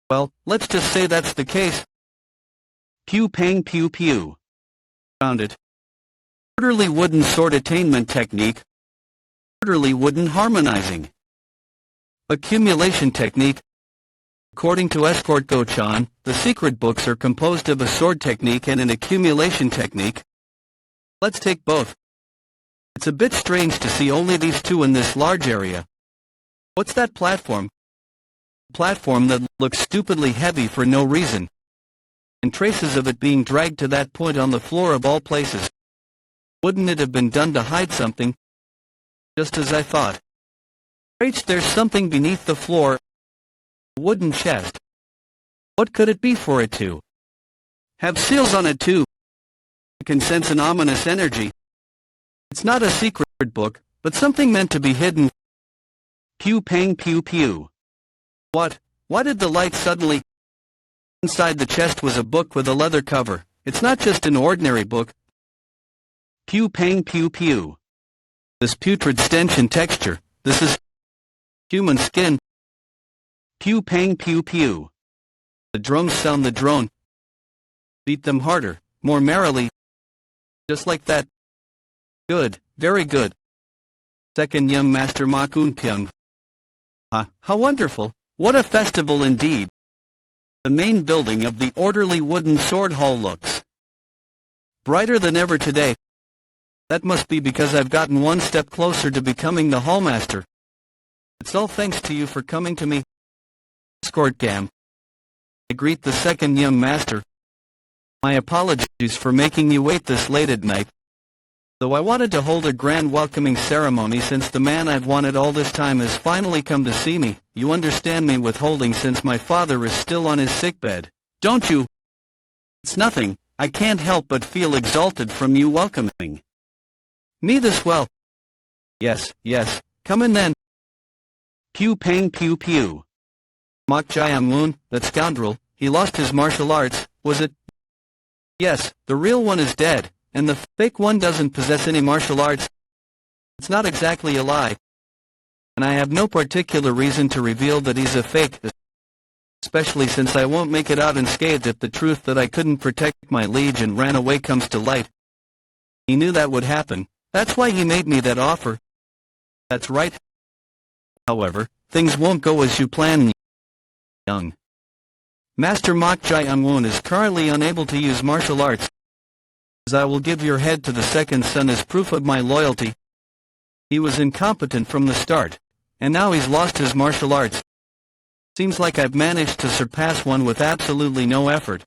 Well, let's just say that's the case. Pew pang pew pew. Found it. Orderly wooden sword attainment technique. Orderly wooden harmonizing. Accumulation technique. According to Escort Go-chan, the secret books are composed of a sword technique and an accumulation technique. Let's take both. It's a bit strange to see only these two in this large area. What's that platform? Platform that looks stupidly heavy for no reason. And traces of it being dragged to that point on the floor of all places. Wouldn't it have been done to hide something? Just as I thought. There's something beneath the floor. Wooden chest. What could it be for it to have seals on it too? I can sense an ominous energy. It's not a secret book, but something meant to be hidden. Pew pang pew pew. What? Why did the light suddenly? Inside the chest was a book with a leather cover. It's not just an ordinary book. Pew pang pew pew. This putrid stench and texture. This is human skin. Pew pang pew pew. The drums sound the drone. Beat them harder, more merrily. Just like that. Good, very good. Second young master Makun Pyung. How wonderful. What a festival indeed. The main building of the orderly wooden sword hall looks brighter than ever today. That must be because I've gotten one step closer to becoming the hallmaster. It's all thanks to you for coming to me. Escort Gam. I greet the second young master. My apologies for making you wait this late at night. Though I wanted to hold a grand welcoming ceremony since the man I've wanted all this time has finally come to see me, you understand me withholding since my father is still on his sickbed, don't you? It's nothing, I can't help but feel exalted from you welcoming me this well. Yes, come in then. Pew pang pew pew. Mok Jae-moon, that scoundrel, he lost his martial arts, was it? Yes, the real one is dead, and the fake one doesn't possess any martial arts. It's not exactly a lie. And I have no particular reason to reveal that he's a fake, especially since I won't make it out unscathed if the truth that I couldn't protect my liege and ran away comes to light. He knew that would happen, that's why he made me that offer. That's right. However, things won't go as you plan. Young Master Mok Jae-moon is currently unable to use martial arts. As I will give your head to the second son as proof of my loyalty. He was incompetent from the start, and now he's lost his martial arts. Seems like I've managed to surpass one with absolutely no effort.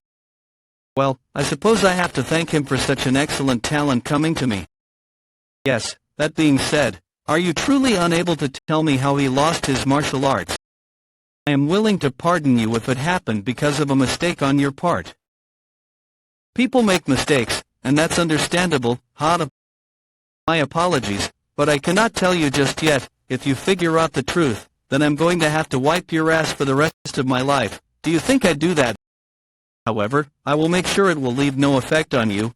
Well, I suppose I have to thank him for such an excellent talent coming to me. Yes, that being said, are you truly unable to tell me how he lost his martial arts? I am willing to pardon you if it happened because of a mistake on your part. People make mistakes, and that's understandable, My apologies, but I cannot tell you just yet. If you figure out the truth, then I'm going to have to wipe your ass for the rest of my life. Do you think I'd do that? However, I will make sure it will leave no effect on you,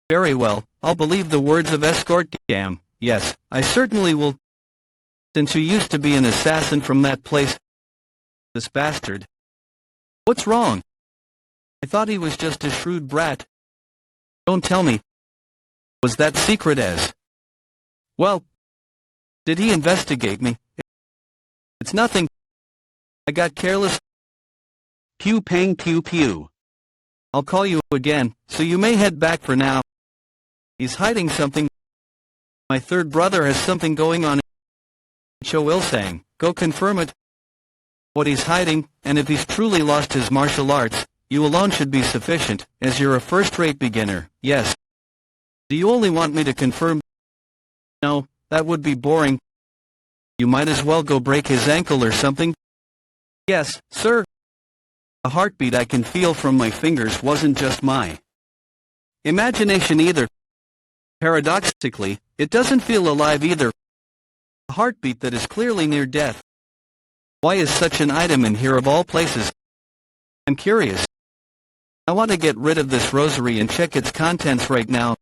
Very well, I'll believe the words of Escort Gam. Yes, I certainly will. Since you used to be an assassin from that place. This bastard. What's wrong? I thought he was just a shrewd brat. Don't tell me. Was that secret as? Well, did he investigate me? It's nothing. I got careless. Pew pang pew pew. I'll call you again, so you may head back for now. He's hiding something. My third brother has something going on. Cho Il-sang, go confirm it. What he's hiding, and if he's truly lost his martial arts, you alone should be sufficient, as you're a first-rate beginner, yes. Do you only want me to confirm? No, that would be boring. You might as well go break his ankle or something. Yes, sir. The heartbeat I can feel from my fingers wasn't just my imagination either. Paradoxically, it doesn't feel alive either. A heartbeat that is clearly near death. Why is such an item in here of all places? I'm curious. I want to get rid of this rosary and check its contents right now.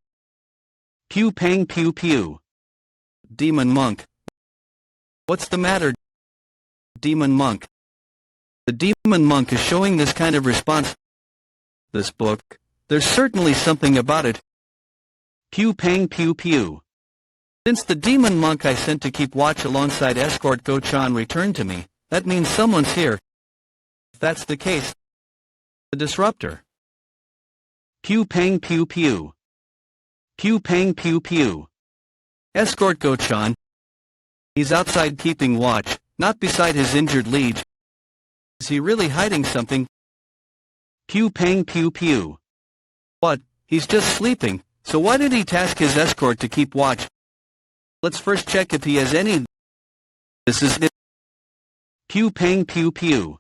Pew pang pew pew. Demon monk. What's the matter? Demon monk. The demon monk is showing this kind of response. This book, there's certainly something about it. Pew pang pew pew. Since the demon monk I sent to keep watch alongside escort Go-chan returned to me, that means someone's here. If that's the case, the disruptor. Pew pang pew pew. Pew pang pew pew. Escort Go-chan. He's outside keeping watch, not beside his injured liege. Is he really hiding something? Pew pang pew pew. What? He's just sleeping, so why did he task his escort to keep watch? Let's first check if he has any. This is it. Pew pang pew pew.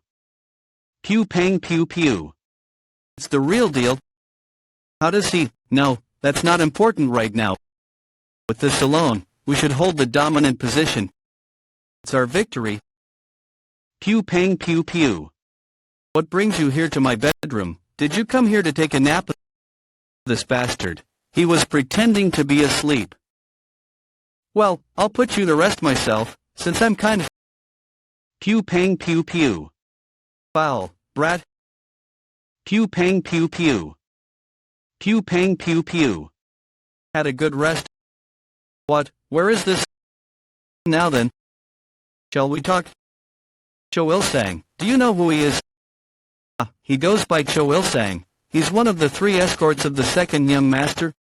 Pew pang pew pew. It's the real deal. How does he? No, that's not important right now. With this alone, we should hold the dominant position. It's our victory. Pew pang pew pew. What brings you here to my bedroom? Did you come here to take a nap? This bastard. He was pretending to be asleep. Well, I'll put you to rest myself, since I'm kind of... Pew pang pew pew. Foul, brat. Pew pang pew pew. Pew pang pew pew. Had a good rest? What, where is this? Now then. Shall we talk? Cho Il-sang, do you know who he is? He goes by Cho Il-sang. He's one of the 3 escorts of the second young master.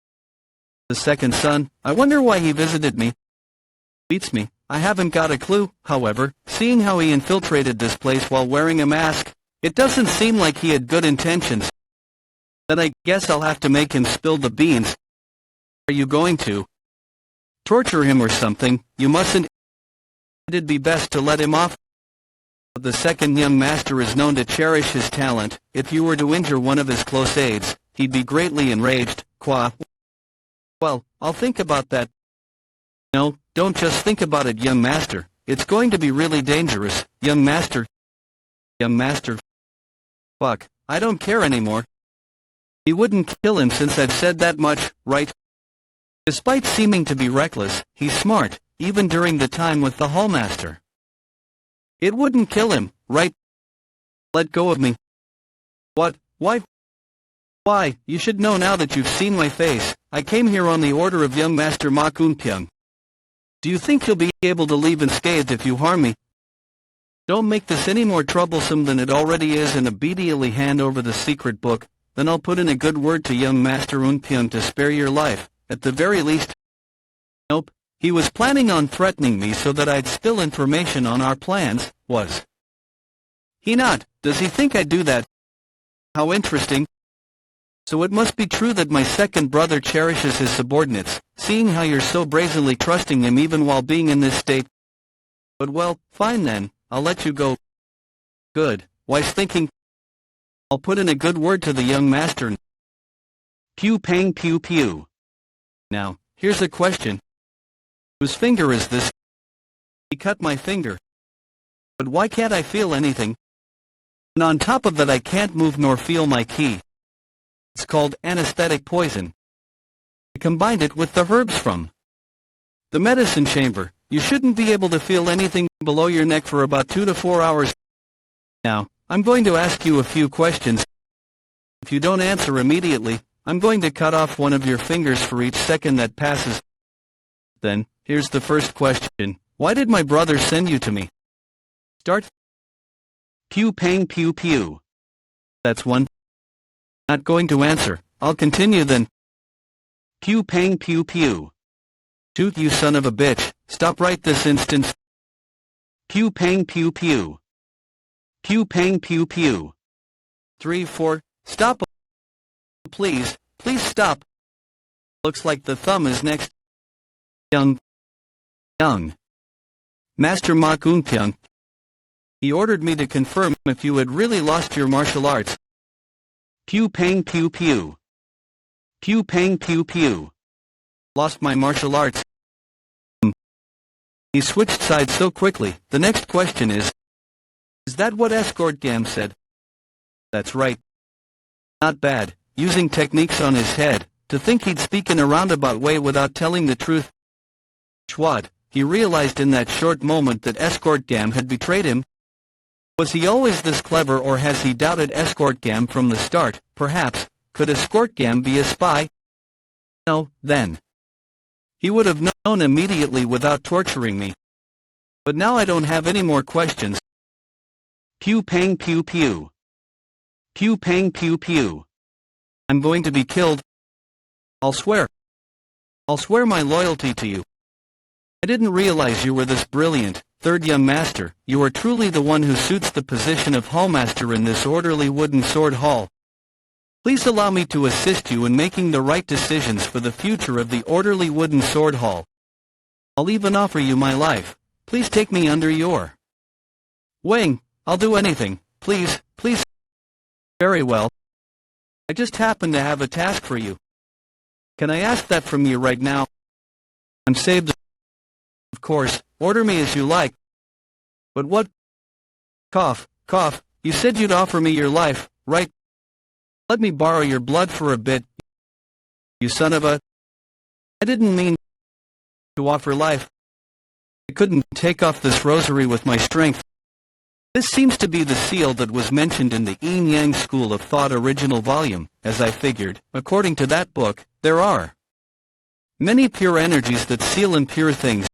The second son. I wonder why he visited me. Beats me. I haven't got a clue, however, seeing how he infiltrated this place while wearing a mask. It doesn't seem like he had good intentions. Then I guess I'll have to make him spill the beans. Are you going to torture him or something? You mustn't. It'd be best to let him off. The second young master is known to cherish his talent. If you were to injure one of his close aides, he'd be greatly enraged. Qua. Well, I'll think about that. No, don't just think about it, young master. It's going to be really dangerous, young master. Young master. Fuck, I don't care anymore. He wouldn't kill him since I've said that much, right? Despite seeming to be reckless, he's smart, even during the time with the hallmaster. It wouldn't kill him, right? Let go of me. What? Why? Why, you should know now that you've seen my face. I came here on the order of young Master Ma Kun-pyung. Do you think you'll be able to leave unscathed if you harm me? Don't make this any more troublesome than it already is and immediately hand over the secret book, then I'll put in a good word to young Master Un-pyung to spare your life, at the very least. Nope, he was planning on threatening me so that I'd spill information on our plans, was he not? Does he think I'd do that? How interesting. So it must be true that my second brother cherishes his subordinates, seeing how you're so brazenly trusting him even while being in this state. But well, fine then, I'll let you go. Good, wise thinking. I'll put in a good word to the young master. Pew pang pew pew. Now, here's a question. Whose finger is this? He cut my finger. But why can't I feel anything? And on top of that I can't move nor feel my ki. It's called anesthetic poison. I combined it with the herbs from the medicine chamber. You shouldn't be able to feel anything below your neck for about 2 to 4 hours. Now, I'm going to ask you a few questions. If you don't answer immediately, I'm going to cut off one of your fingers for each second that passes. Then, here's the first question. Why did my brother send you to me? Start. Pew pang pew pew. That's one. Not going to answer. I'll continue then. Pew pang pew pew. Shoot, you son of a bitch, stop right this instant. Pew pang pew pew. Pew pang pew pew. 3 4, stop. Please, please stop. Looks like the thumb is next. Young. Master Ma Kunpyeong. He ordered me to confirm if you had really lost your martial arts. Pew pang pew pew. Pew pang pew pew. Lost my martial arts. He switched sides so quickly. The next question is that what Escort Gam said? That's right. Not bad, using techniques on his head, to think he'd speak in a roundabout way without telling the truth. What? He realized in that short moment that Escort Gam had betrayed him. Was he always this clever, or has he doubted Escort Gam from the start? Perhaps. Could Escort Gam be a spy? No, then. He would have known immediately without torturing me. But now I don't have any more questions. Pew pang pew pew. Pew pang pew pew. I'm going to be killed. I'll swear. I'll swear my loyalty to you. I didn't realize you were this brilliant, third young master. You are truly the one who suits the position of hallmaster in this orderly wooden sword hall. Please allow me to assist you in making the right decisions for the future of the orderly wooden sword hall. I'll even offer you my life. Please take me under your wing. I'll do anything. Please, please. Very well. I just happen to have a task for you. Can I ask that from you right now? I'm saved. Of course, order me as you like. But what? Cough, cough. You said you'd offer me your life, right? Let me borrow your blood for a bit. You son of a... I didn't mean to offer life. I couldn't take off this rosary with my strength. This seems to be the seal that was mentioned in the Yin Yang School of Thought original volume, as I figured. According to that book, there are many pure energies that seal impure things.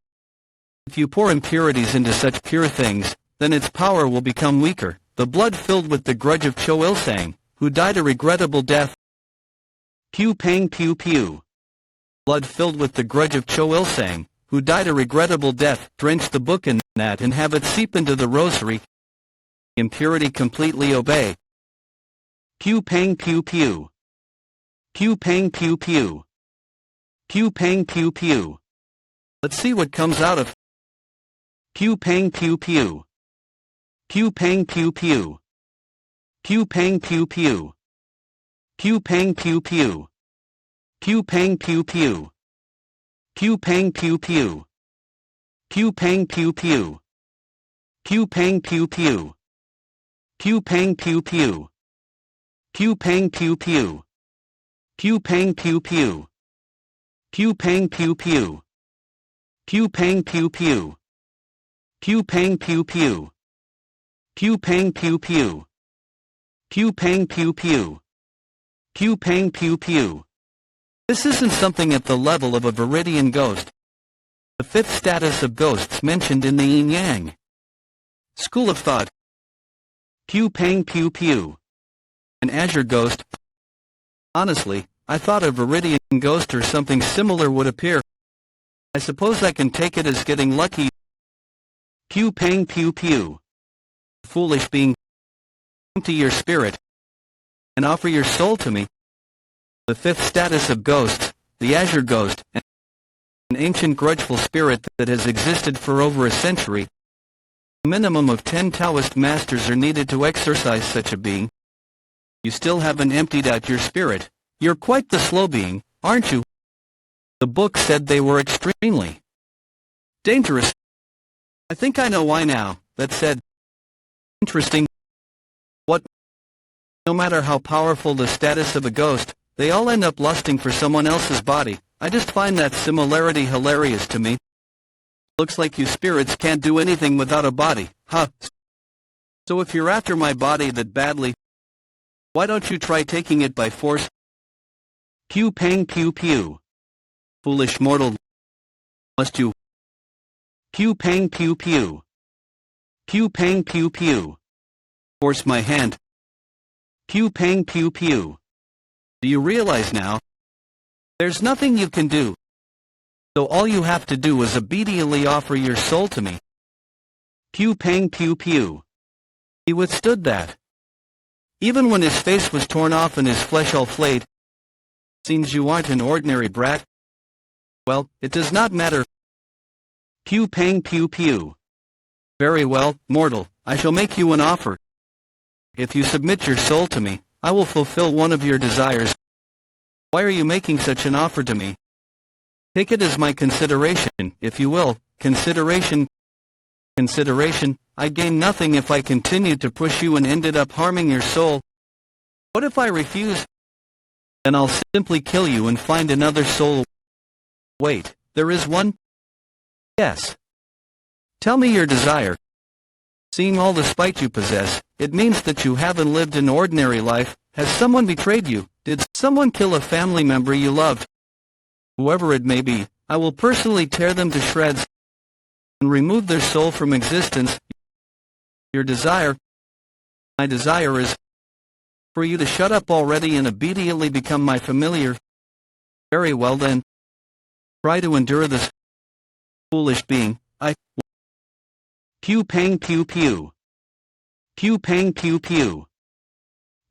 If you pour impurities into such pure things, then its power will become weaker. The blood filled with the grudge of Cho Il-sang, who died a regrettable death. Pew pang pew pew. Blood filled with the grudge of Cho Il-sang, who died a regrettable death. Drench the book in that and have it seep into the rosary. Impurity completely obey. Pew pang pew pew. Pew pang pew pew. Pew pang pew pew. Let's see what comes out of pew pang pew pew. Pew pang pew pew. Pew pang pew pew. Pew pang pew pew. Pew pang pew pew. Pew pang pew pew. Pew pang pew pew. Pew pang pew pew. Pew pang pew pew. Pew pang pew pew. Pew pang pew pew. Pew pang pew pew. Pew pang pew pew. Pew pang pew pew. Pew pang pew pew. Pew pang pew pew. Pew pang pew pew. This isn't something at the level of a Viridian ghost. The fifth status of ghosts mentioned in the Yin Yang School of Thought. Pew pang pew pew. An azure ghost. Honestly, I thought a Viridian ghost or something similar would appear. I suppose I can take it as getting lucky. Pew pang pew pew. Foolish being. Empty your spirit and offer your soul to me. The fifth status of ghosts, the azure ghost, an ancient grudgeful spirit that has existed for over a century. A minimum of 10 Taoist masters are needed to exorcise such a being. You still haven't emptied out your spirit. You're quite the slow being, aren't you? The book said they were extremely dangerous. I think I know why now. That said, interesting. What? No matter how powerful the status of a ghost, they all end up lusting for someone else's body. I just find that similarity hilarious to me. Looks like you spirits can't do anything without a body, huh? So if you're after my body that badly, why don't you try taking it by force? Pew pang pew pew. Foolish mortal. Must you? Pew pang pew pew. Pew pang pew pew. Force my hand. Pew pang pew pew. Do you realize now? There's nothing you can do. So all you have to do is obediently offer your soul to me. Pew pang pew pew. He withstood that. Even when his face was torn off and his flesh all flayed. Seems you aren't an ordinary brat. Well, it does not matter. Pew pang pew pew. Very well, mortal, I shall make you an offer. If you submit your soul to me, I will fulfill one of your desires. Why are you making such an offer to me? Take it as my consideration, if you will. Consideration. Consideration. I gain nothing if I continued to push you and ended up harming your soul. What if I refuse? Then I'll simply kill you and find another soul. Wait, there is one? Yes. Tell me your desire. Seeing all the spite you possess, it means that you haven't lived an ordinary life. Has someone betrayed you? Did someone kill a family member you loved? Whoever it may be, I will personally tear them to shreds and remove their soul from existence. Your desire? My desire is for you to shut up already and obediently become my familiar. Very well then. Try to endure this foolish being. Pew pang pew pew. Pew pang pew pew.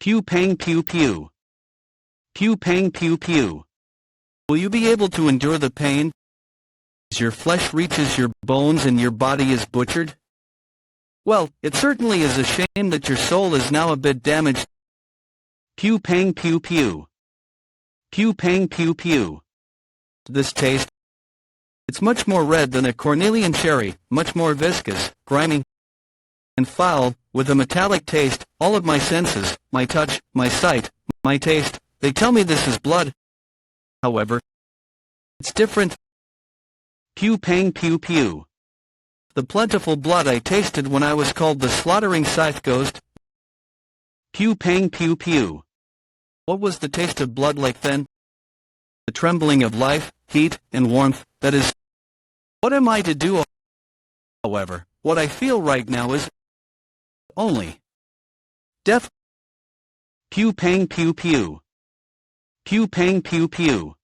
Pew pang pew pew. Pew pang pew pew. Will you be able to endure the pain as your flesh reaches your bones and your body is butchered? Well, it certainly is a shame that your soul is now a bit damaged. Pew pang pew pew. Pew pang pew pew. This taste, it's much more red than a cornelian cherry, much more viscous, grimy, and foul, with a metallic taste. All of my senses, my touch, my sight, my taste, they tell me this is blood. However, it's different. Pew pang pew pew. The plentiful blood I tasted when I was called the slaughtering scythe ghost. Pew pang pew pew. What was the taste of blood like then? The trembling of life, heat, and warmth, that is. What am I to do? However, what I feel right now is only death. Pew pang pew pew. Pew pang pew pew.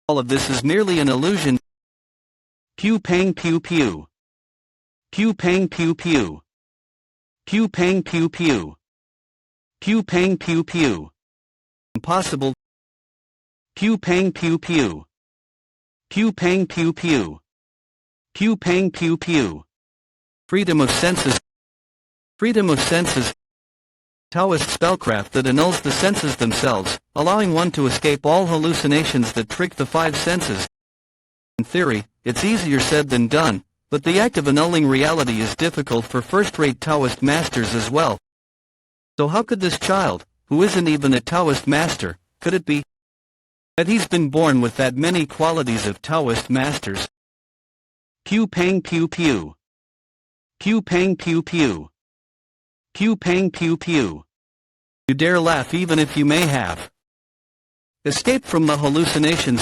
All of this is merely an illusion. Pew pang pew pew. Pew pang pew pew. Pew pang pew pew. Pew pang pew pew. Impossible. Pew pang pew pew. Pew pang pew pew. Pew pang pew pew. Freedom of senses. Freedom of senses. Taoist spellcraft that annuls the senses themselves, allowing one to escape all hallucinations that trick the five senses. In theory, it's easier said than done, but the act of annulling reality is difficult for first-rate Taoist masters as well. So how could this child, who isn't even a Taoist master, could it be that he's been born with that many qualities of Taoist masters? Pew pang pew pew. Pew pang pew pew. Pew pang pew pew. You dare laugh even if you may have escaped from the hallucinations.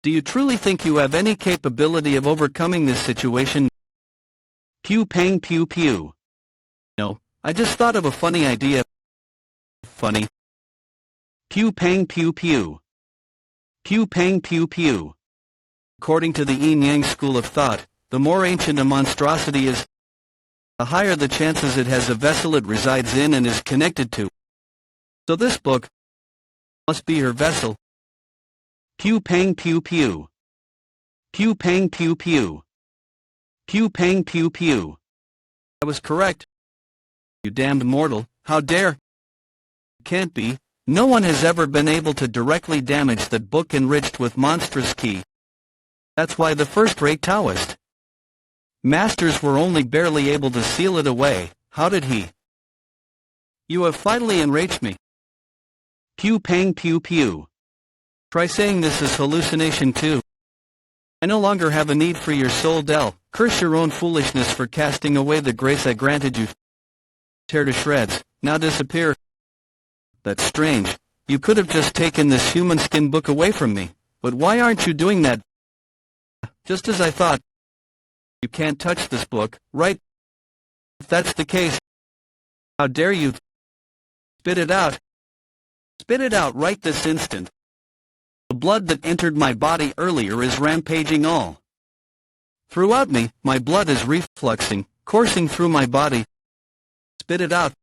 Do you truly think you have any capability of overcoming this situation? Pew pang pew pew. No, I just thought of a funny idea. Funny. Pew pang pew pew. Pew pang pew pew. According to the yin-yang school of thought, the more ancient a monstrosity is, the higher the chances it has a vessel it resides in and is connected to. So this book must be her vessel. Pew pang pew pew. Pew pang pew pew. Pew pang pew pew. I was correct. You damned mortal, how dare? Can't be. No one has ever been able to directly damage that book enriched with monstrous key. That's why the first-rate Taoist masters were only barely able to seal it away. How did he? You have finally enraged me. Pew pang pew pew. Try saying this is hallucination too. I no longer have a need for your soul, Del. Curse your own foolishness for casting away the grace I granted you. Tear to shreds, now disappear. That's strange. You could have just taken this human skin book away from me, but why aren't you doing that? Just as I thought. You can't touch this book, right? If that's the case, how dare you? Spit it out. Spit it out right this instant. The blood that entered my body earlier is rampaging all throughout me. My blood is refluxing, coursing through my body. Spit it out.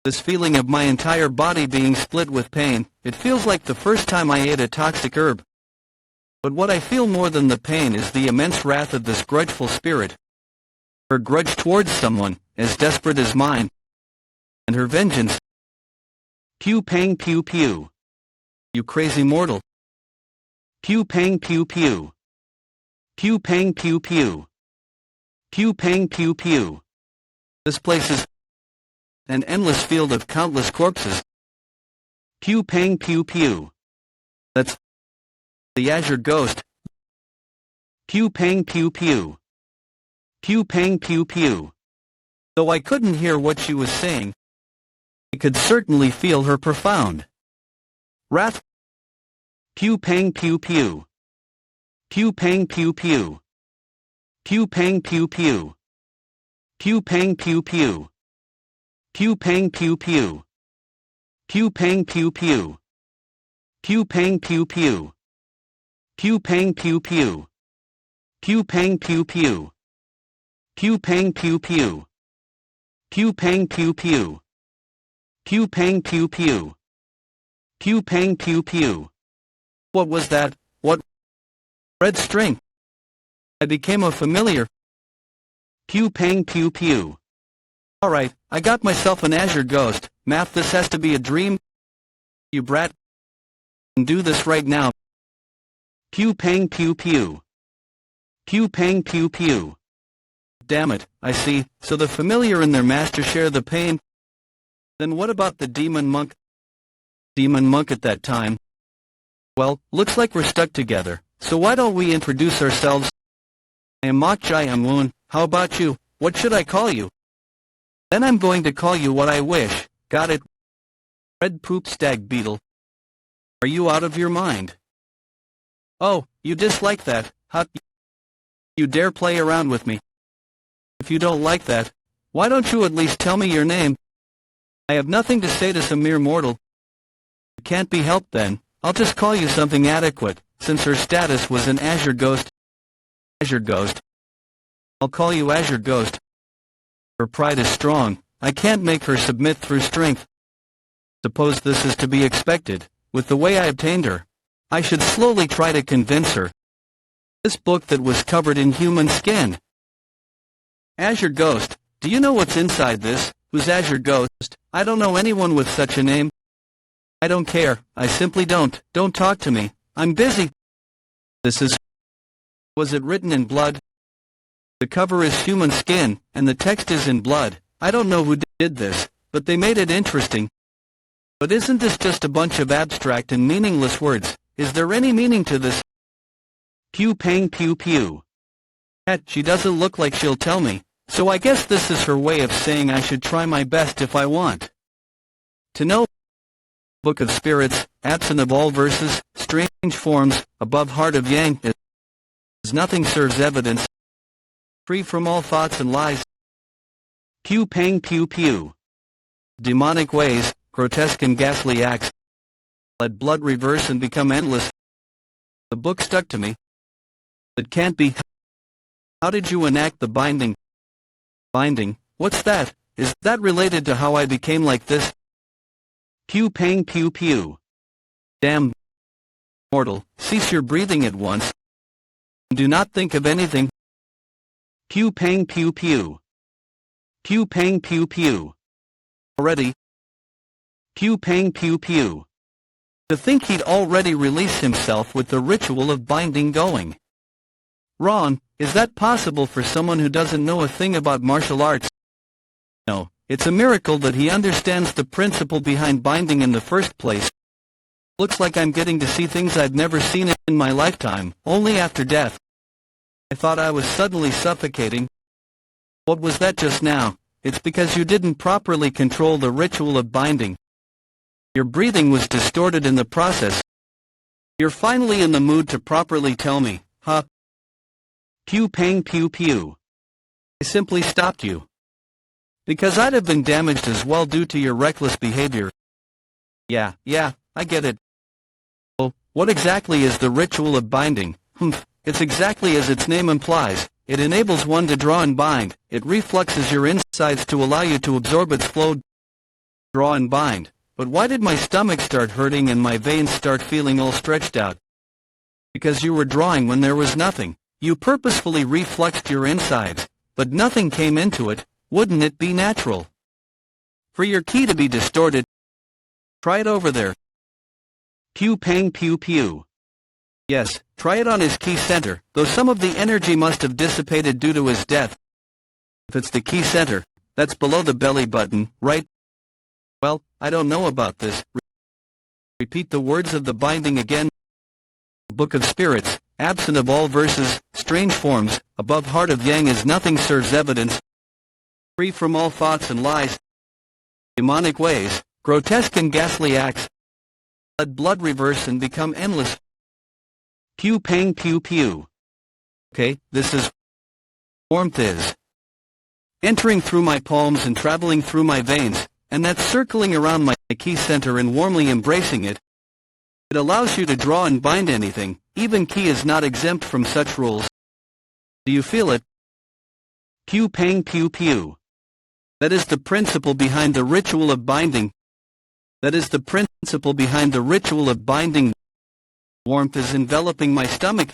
This feeling of my entire body being split with pain, it feels like the first time I ate a toxic herb. But what I feel more than the pain is the immense wrath of this grudgeful spirit. Her grudge towards someone, as desperate as mine. And her vengeance. Pew pang pew pew. You crazy mortal. Pew pang pew pew. Pew pang pew pew. Pew pang pew pew. This place is an endless field of countless corpses. Pew pang pew pew. That's the Azure Ghost. Pew pang pew pew. Pew pang pew pew. Though I couldn't hear what she was saying, I could certainly feel her profound wrath. Pew pang pew pew. Pew pang pew pew. Pew pang pew pew. Pew pang pew pew. Pew pang pew pew. Pew pang pew pew. Pew pang pew pew. Pew pang pew pew. Pew pang pew pew. Pew pang pew pew. Pew pang pew pew. Pew pang pew pew. Pew pang pew pew. What was that? What? Red string. I became a familiar. Pew pang pew pew. Alright, I got myself an Azure Ghost. Math, this has to be a dream. You brat. And do this right now. Pew pang pew pew. Pew pang pew pew. Damn it, I see, so the familiar and their master share the pain. Then what about the demon monk? Demon monk at that time. Well, looks like we're stuck together, so why don't we introduce ourselves? I am Mok Jai Amun, how about you? What should I call you? Then I'm going to call you what I wish, got it? Red poop stag beetle. Are you out of your mind? Oh, you dislike that, huh? You dare play around with me. If you don't like that, why don't you at least tell me your name? I have nothing to say to some mere mortal. It can't be helped then, I'll just call you something adequate, since her status was an Azure Ghost. Azure Ghost. I'll call you Azure Ghost. Her pride is strong, I can't make her submit through strength. Suppose this is to be expected, with the way I obtained her. I should slowly try to convince her. This book that was covered in human skin. Azure Ghost, do you know what's inside this? Who's Azure Ghost? I don't know anyone with such a name. I don't care, I simply don't. Don't talk to me, I'm busy. This is... Was it written in blood? The cover is human skin, and the text is in blood. I don't know who did this, but they made it interesting. But isn't this just a bunch of abstract and meaningless words? Is there any meaning to this? Pew pang pew pew. She doesn't look like she'll tell me, so I guess this is her way of saying I should try my best if I want to know. Book of Spirits, absent of all verses, strange forms, above heart of Yang, as nothing serves evidence, free from all thoughts and lies. Pew pang pew pew. Demonic ways, grotesque and ghastly acts. Let blood reverse and become endless. The book stuck to me. It can't be. How did you enact the binding? Binding? What's that? Is that related to how I became like this? Pew pang pew pew. Damn. Mortal, cease your breathing at once. Do not think of anything. Pew pang pew pew. Pew pang pew pew. Already. Pew pang pew pew. To think he'd already released himself with the ritual of binding going. Ron, is that possible for someone who doesn't know a thing about martial arts? No, it's a miracle that he understands the principle behind binding in the first place. Looks like I'm getting to see things I've never seen in my lifetime, only after death. I thought I was suddenly suffocating. What was that just now? It's because you didn't properly control the ritual of binding. Your breathing was distorted in the process. You're finally in the mood to properly tell me, huh? Pew pang pew pew. I simply stopped you. Because I'd have been damaged as well due to your reckless behavior. Yeah, I get it. Oh, What exactly is the ritual of binding? It's exactly as its name implies. It enables one to draw and bind. It refluxes your insides to allow you to absorb its flow. Draw and bind. But why did my stomach start hurting and my veins start feeling all stretched out? Because you were drawing when there was nothing. You purposefully refluxed your insides, but nothing came into it. Wouldn't it be natural for your ki to be distorted? Try it over there. Pew pang pew pew. Yes, try it on his ki center, though some of the energy must have dissipated due to his death. If it's the ki center, that's below the belly button, right? Well, I don't know about this. Repeat the words of the binding again. Book of Spirits, absent of all verses, strange forms, above heart of yang is nothing serves evidence. Free from all thoughts and lies, demonic ways, grotesque and ghastly acts. Let blood reverse and become endless. Pew pang pew pew. Okay, this is warmth is. Entering through my palms and traveling through my veins, and that's circling around my ki center and warmly embracing it. It allows you to draw and bind anything, even ki is not exempt from such rules. Do you feel it? Pew pang pew pew. That is the principle behind the ritual of binding. That is the principle behind the ritual of binding. Warmth is enveloping my stomach.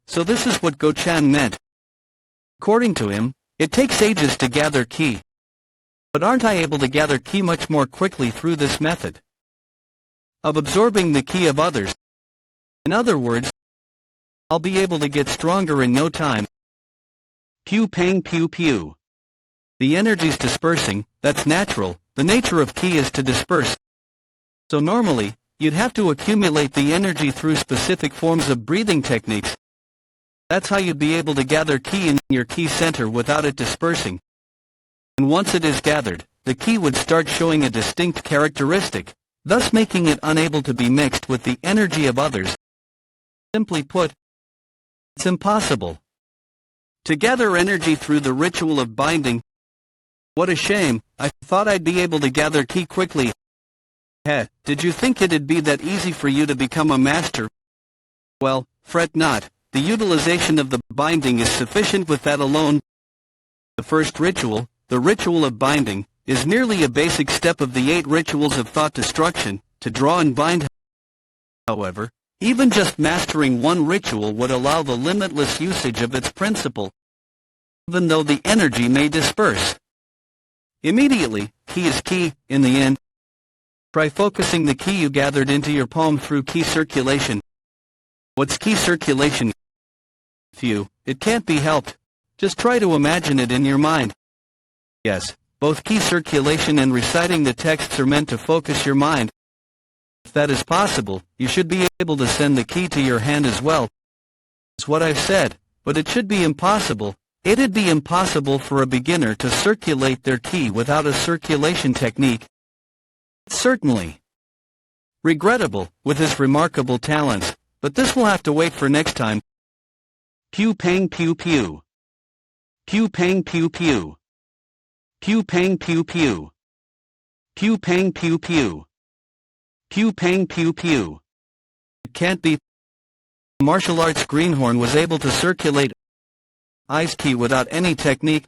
So this is what Go-chan meant. According to him, it takes ages to gather ki. But aren't I able to gather ki much more quickly through this method of absorbing the ki of others? In other words, I'll be able to get stronger in no time. Pew pang pew pew. The energy's dispersing, that's natural. The nature of ki is to disperse. So normally, you'd have to accumulate the energy through specific forms of breathing techniques. That's how you'd be able to gather ki in your ki center without it dispersing. And once it is gathered, the ki would start showing a distinct characteristic, thus making it unable to be mixed with the energy of others. Simply put, it's impossible to gather energy through the ritual of binding. What a shame, I thought I'd be able to gather ki quickly. Did you think it'd be that easy for you to become a master? Well, fret not, the utilization of the binding is sufficient with that alone. The first ritual, the ritual of binding, is merely a basic step of the 8 rituals of thought destruction, to draw and bind. However, even just mastering one ritual would allow the limitless usage of its principle, even though the energy may disperse. Immediately, ki is ki, in the end. Try focusing the ki you gathered into your palm through ki circulation. What's ki circulation? It can't be helped. Just try to imagine it in your mind. Yes, both ki circulation and reciting the texts are meant to focus your mind. If that is possible, you should be able to send the ki to your hand as well. It's what I've said, but it should be impossible. It'd be impossible for a beginner to circulate their ki without a circulation technique. Certainly regrettable, with his remarkable talents, but this will have to wait for next time. Pew pang pew pew. Pew pang pew pew. Pew pang pew pew. Pew pang pew pew. Pew pang pew pew. It can't be. Martial arts greenhorn was able to circulate ice ki without any technique.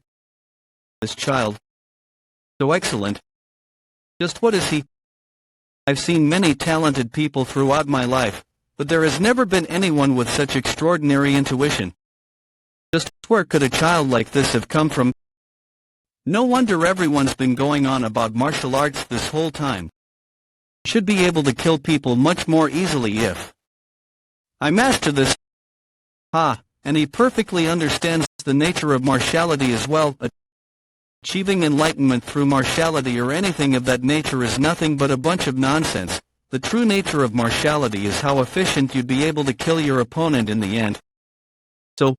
This child, so excellent. Just what is he? I've seen many talented people throughout my life, but there has never been anyone with such extraordinary intuition. Just where could a child like this have come from? No wonder everyone's been going on about martial arts this whole time. Should be able to kill people much more easily if I master this. And he perfectly understands the nature of martiality as well. Achieving enlightenment through martiality or anything of that nature is nothing but a bunch of nonsense. The true nature of martiality is how efficient you'd be able to kill your opponent in the end. So,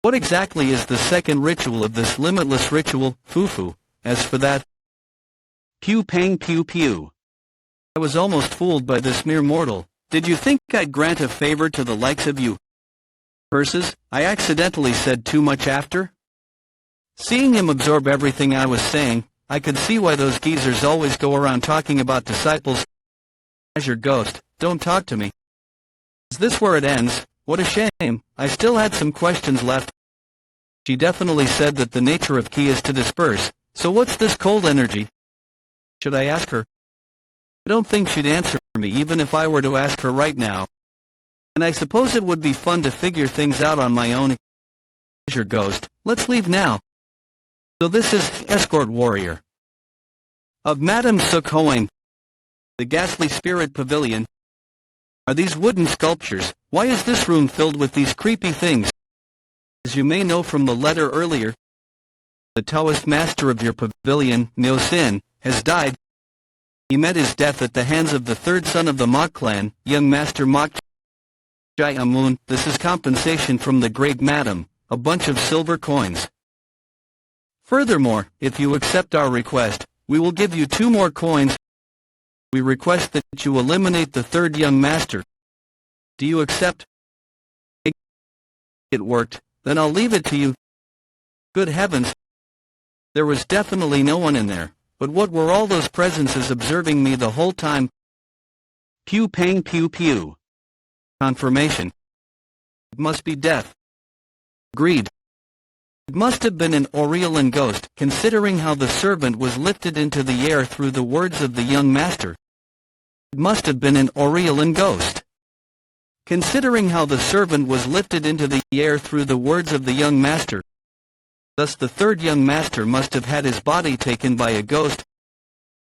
what exactly is the second ritual of this limitless ritual, fufu? As for that, pew pang pew pew. I was almost fooled by this mere mortal. Did you think I'd grant a favor to the likes of you? Versus, I accidentally said too much after? Seeing him absorb everything I was saying, I could see why those geezers always go around talking about disciples as your ghost. don't talk to me. Is this where it ends? What a shame. I still had some questions left. She definitely said that the nature of ki is to disperse, so what's this cold energy? Should I ask her? I don't think she'd answer me even if I were to ask her right now. And I suppose it would be fun to figure things out on my own. Your ghost, let's leave now. So this is Escort Warrior of Madam Seok, the ghastly spirit pavilion. Are these wooden sculptures? Why is this room filled with these creepy things? As you may know from the letter earlier, the Taoist master of your pavilion, Myst, has died. He met his death at the hands of the third son of the Mok clan, young Master Mok Jae-amun. This is compensation from the great madam, a bunch of silver coins. Furthermore, if you accept our request, we will give you 2 more coins. We request that you eliminate the third young master. Do you accept? It worked, then I'll leave it to you. Good heavens! There was definitely no one in there, but what were all those presences observing me the whole time? Pew pang pew pew. Confirmation. It must be death. Agreed. It must have been an Aurelian ghost, considering how the servant was lifted into the air through the words of the young master. It must have been an Aurelian ghost. Considering how the servant was lifted into the air through the words of the young master. Thus the third young master must have had his body taken by a ghost.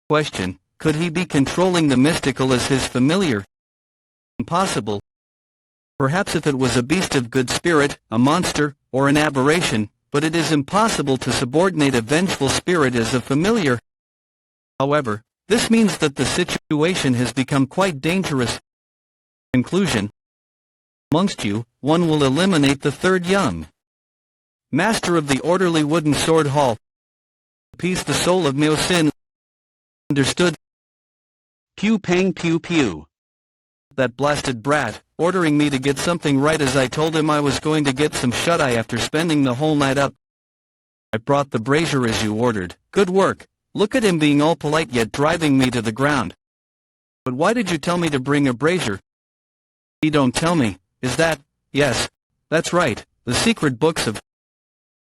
Question: could he be controlling the mystical as his familiar? Impossible. Perhaps if it was a beast of good spirit, a monster, or an aberration, but it is impossible to subordinate a vengeful spirit as a familiar. However, this means that the situation has become quite dangerous. Conclusion: amongst you, one will eliminate the third young master of the orderly wooden sword hall. Appease the soul of Myst. Understood? Pew pang pew pew. That blasted brat, ordering me to get something right as I told him I was going to get some shut-eye after spending the whole night up. I brought the brazier as you ordered. Good work. Look at him being all polite yet driving me to the ground. But why did you tell me to bring a brazier? He don't tell me. Is that? Yes. That's right. The secret books of...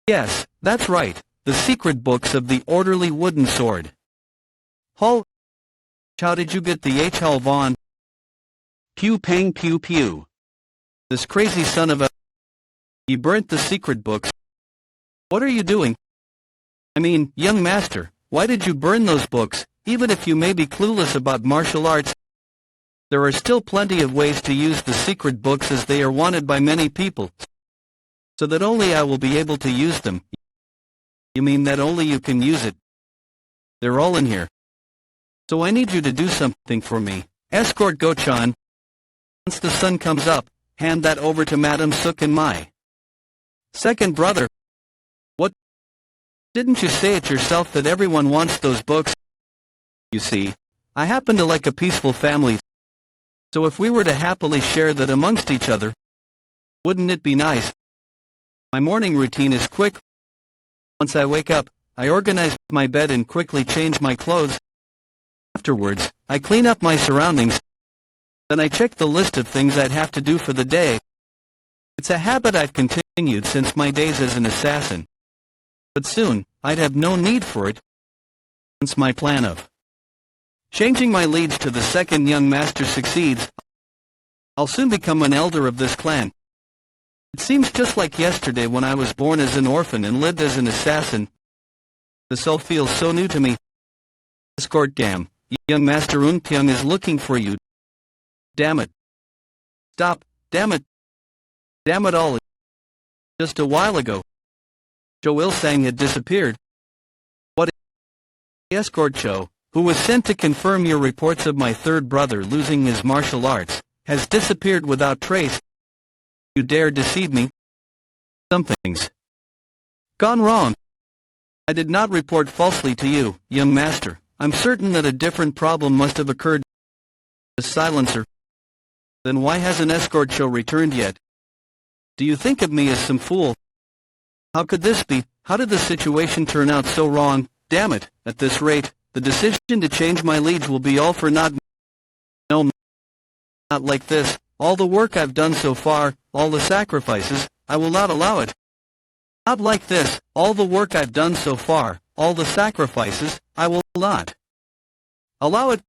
Yes, that's right. The secret books of the orderly wooden sword. Hall? How did you get the Hall Vaughn? Pew pang pew pew. This crazy son of a... He burnt the secret books. What are you doing? I mean, young master, why did you burn those books, even if you may be clueless about martial arts? There are still plenty of ways to use the secret books as they are wanted by many people, so that only I will be able to use them. You mean that only you can use it? They're all in here. So I need you to do something for me. Escort Go-chan. Once the sun comes up, hand that over to Madam Seok and my second brother. What? Didn't you say it yourself that everyone wants those books? You see, I happen to like a peaceful family, so if we were to happily share that amongst each other, wouldn't it be nice? My morning routine is quick. Once I wake up, I organize my bed and quickly change my clothes. Afterwards, I clean up my surroundings. Then I check the list of things I'd have to do for the day. It's a habit I've continued since my days as an assassin. But soon, I'd have no need for it. Once my plan of changing my liege to the second young master succeeds, I'll soon become an elder of this clan. It seems just like yesterday when I was born as an orphan and lived as an assassin. This all feels so new to me. Escort Gam, young Master Unpyeong is looking for you. Damn it. Stop, damn it. Damn it all. Just a while ago, Jo Il-sang had disappeared. What? Escort Cho, who was sent to confirm your reports of my third brother losing his martial arts, has disappeared without trace. You dare deceive me? Something's gone wrong. I did not report falsely to you, young master. I'm certain that a different problem must have occurred. The silencer. Then why hasn't Escort Cho returned yet? Do you think of me as some fool? How could this be? How did the situation turn out so wrong? Damn it, at this rate, the decision to change my liege will be all for naught. No, Not like this. All the work I've done so far, all the sacrifices, I will not allow it. Not like this. All the work I've done so far, all the sacrifices, I will not allow it.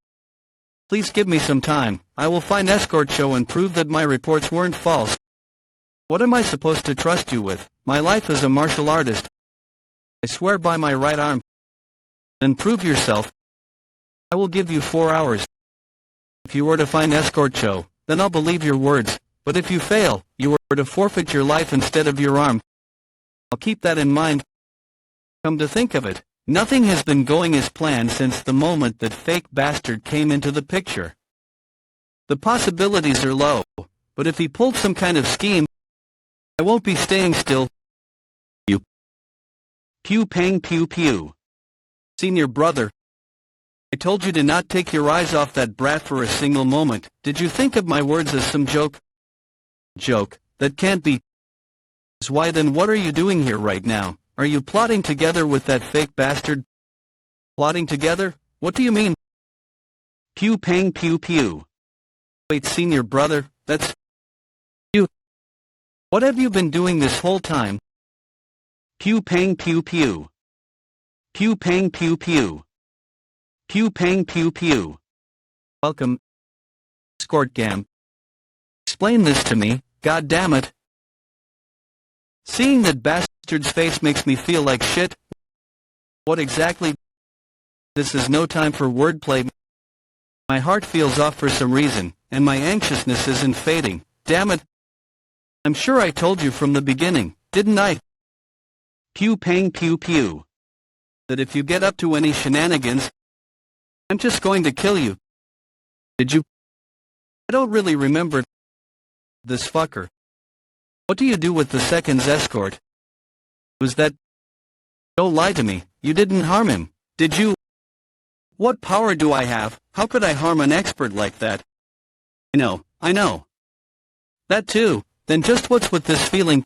Please give me some time. I will find escort show and prove that my reports weren't false. What am I supposed to trust you with? My life as a martial artist. I swear by my right arm. Then prove yourself. I will give you 4 hours. If you were to find escort show, then I'll believe your words. But if you fail, you were to forfeit your life instead of your arm. I'll keep that in mind. Come to think of it, nothing has been going as planned since the moment that fake bastard came into the picture. The possibilities are low, but if he pulled some kind of scheme, I won't be staying still. You. Pew pang pew pew. Senior brother. I told you to not take your eyes off that brat for a single moment. Did you think of my words as some joke? Joke, that can't be. Why then what are you doing here right now? Are you plotting together with that fake bastard? Plotting together? What do you mean? Pew pang pew pew. Wait, senior brother, that's you. What have you been doing this whole time? Pew pang pew pew. Pew pang pew pew. Pew pang pew pew. Welcome. Escort gam. Explain this to me, god damn it. Seeing that bastard's face makes me feel like shit. What exactly? This is no time for wordplay. My heart feels off for some reason, and my anxiousness isn't fading. Damn it. I'm sure I told you from the beginning, didn't I? Pew pang pew pew. That if you get up to any shenanigans, I'm just going to kill you. Did you? I don't really remember this fucker. What do you do with the second's escort? Was that? Don't lie to me, you didn't harm him, did you? What power do I have? How could I harm an expert like that? I know. That too, then just what's with this feeling?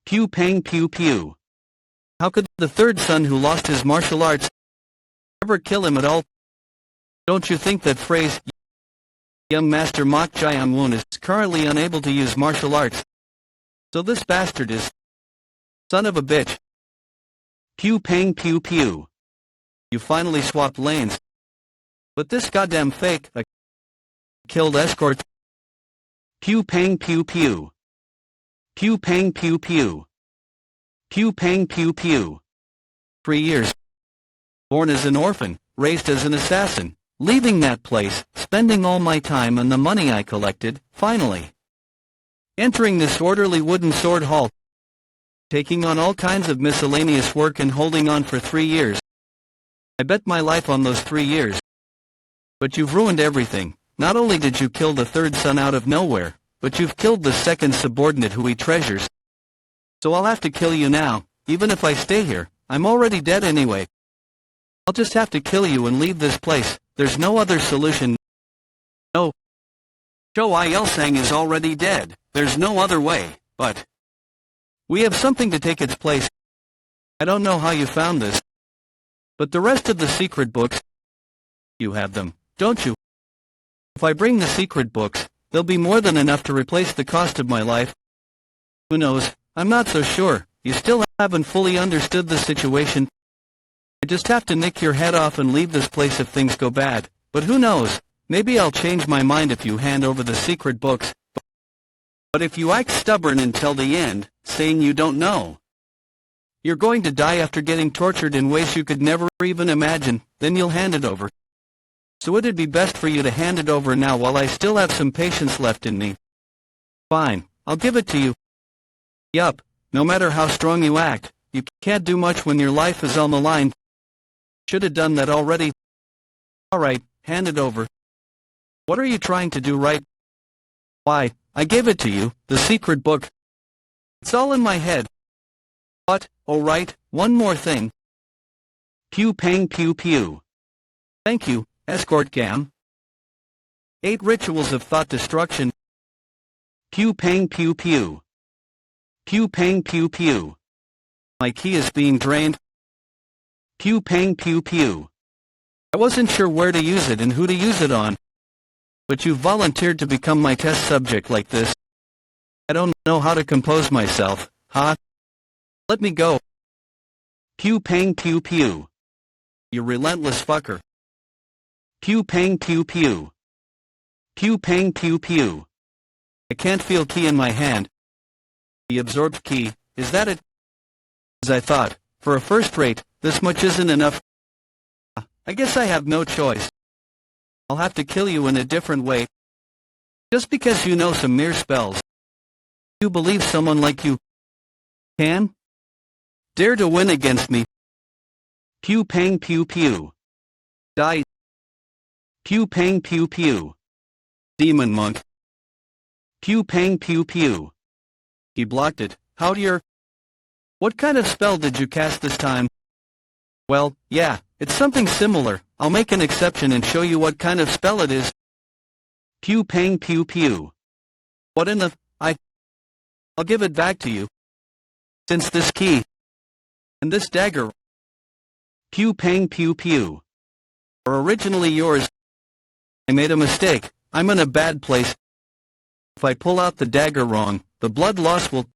Pew pang pew pew. How could the third son who lost his martial arts ever kill him at all? Don't you think that phrase, young master Mok Jae-woon is currently unable to use martial arts? So this bastard is son of a bitch. Pew pang pew pew. You finally swapped lanes. But this goddamn fake, killed escort. Pew pang pew pew. Pew pang pew pew. Pew pang pew pew. 3 years. Born as an orphan, raised as an assassin, leaving that place, spending all my time and the money I collected, finally entering this orderly wooden sword hall, taking on all kinds of miscellaneous work and holding on for 3 years. I bet my life on those 3 years. But you've ruined everything. Not only did you kill the third son out of nowhere, but you've killed the second subordinate who he treasures. So I'll have to kill you now, even if I stay here. I'm already dead anyway. I'll just have to kill you and leave this place. There's no other solution. No. Cho Il-sang is already dead. There's no other way, but we have something to take its place. I don't know how you found this, but the rest of the secret books, you have them, don't you? If I bring the secret books, they'll be more than enough to replace the cost of my life. Who knows? I'm not so sure. You still haven't fully understood the situation. I just have to nick your head off and leave this place if things go bad. But who knows? Maybe I'll change my mind if you hand over the secret books. But if you act stubborn until the end, saying you don't know, you're going to die after getting tortured in ways you could never even imagine, then you'll hand it over. So it'd be best for you to hand it over now while I still have some patience left in me. Fine, I'll give it to you. Yup, no matter how strong you act, you can't do much when your life is on the line. Should have done that already. Alright, hand it over. What are you trying to do, right? Why, I gave it to you, the secret book. It's all in my head. But, alright, one more thing. Pew pang pew pew. Thank you, escort gam. 8 rituals of thought destruction. Pew pang pew pew. Pew pang pew pew. My key is being drained. Pew pang pew pew. I wasn't sure where to use it and who to use it on. But you volunteered to become my test subject like this. I don't know how to compose myself, huh? Let me go. Pew pang pew pew. You relentless fucker. Pew pang pew pew. Pew pang pew pew. I can't feel key in my hand. The absorbed key, is that it? As I thought, for a first rate, this much isn't enough. I guess I have no choice. I'll have to kill you in a different way. Just because you know some mere spells. You believe someone like you can? Dare to win against me. Pew pang pew pew. Die. Pew pang pew pew. Demon monk. Pew pang pew pew. He blocked it. How'd your... What kind of spell did you cast this time? Well, yeah, it's something similar. I'll make an exception and show you what kind of spell it is. Pew pang pew pew. What in the... I'll give it back to you. Since this key... and this dagger... Pew pang pew pew. Are originally yours. I made a mistake. I'm in a bad place. If I pull out the dagger wrong, the blood loss will...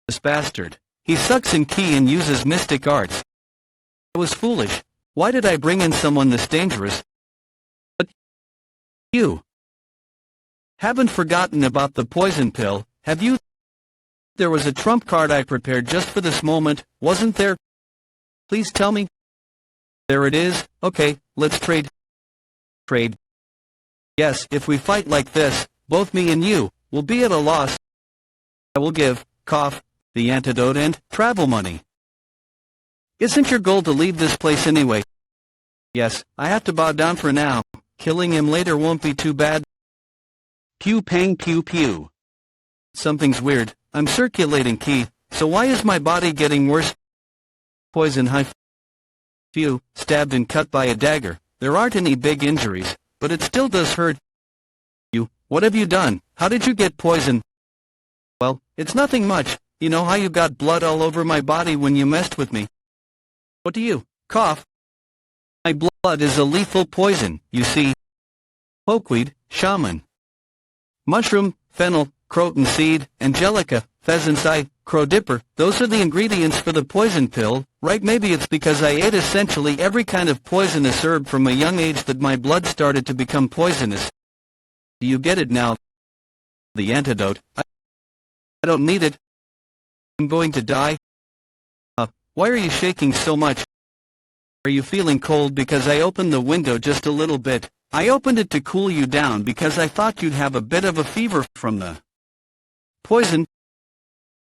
This bastard. He sucks in key and uses mystic arts. I was foolish. Why did I bring in someone this dangerous? But... you... haven't forgotten about the poison pill, have you? There was a trump card I prepared just for this moment, wasn't there? Please tell me. There it is. Okay, let's trade. Trade. Yes, if we fight like this, both me and you will be at a loss. I will give, cough, the antidote and travel money. Isn't your goal to leave this place anyway? Yes, I have to bow down for now. Killing him later won't be too bad. Pew pang pew pew. Something's weird. I'm circulating key, so why is my body getting worse? Poison high. Phew, stabbed and cut by a dagger. There aren't any big injuries, but it still does hurt. You, what have you done? How did you get poison? Well, it's nothing much. You know how you got blood all over my body when you messed with me? What do you, cough? My blood is a lethal poison, you see. Pokeweed, shaman. Mushroom, fennel, croton seed, angelica, pheasant's eye, crow dipper, those are the ingredients for the poison pill, right? Maybe it's because I ate essentially every kind of poisonous herb from a young age that my blood started to become poisonous. Do you get it now? The antidote. I don't need it. I'm going to die. Why are you shaking so much? Are you feeling cold? Because I opened the window just a little bit. I opened it to cool you down because I thought you'd have a bit of a fever from the poison.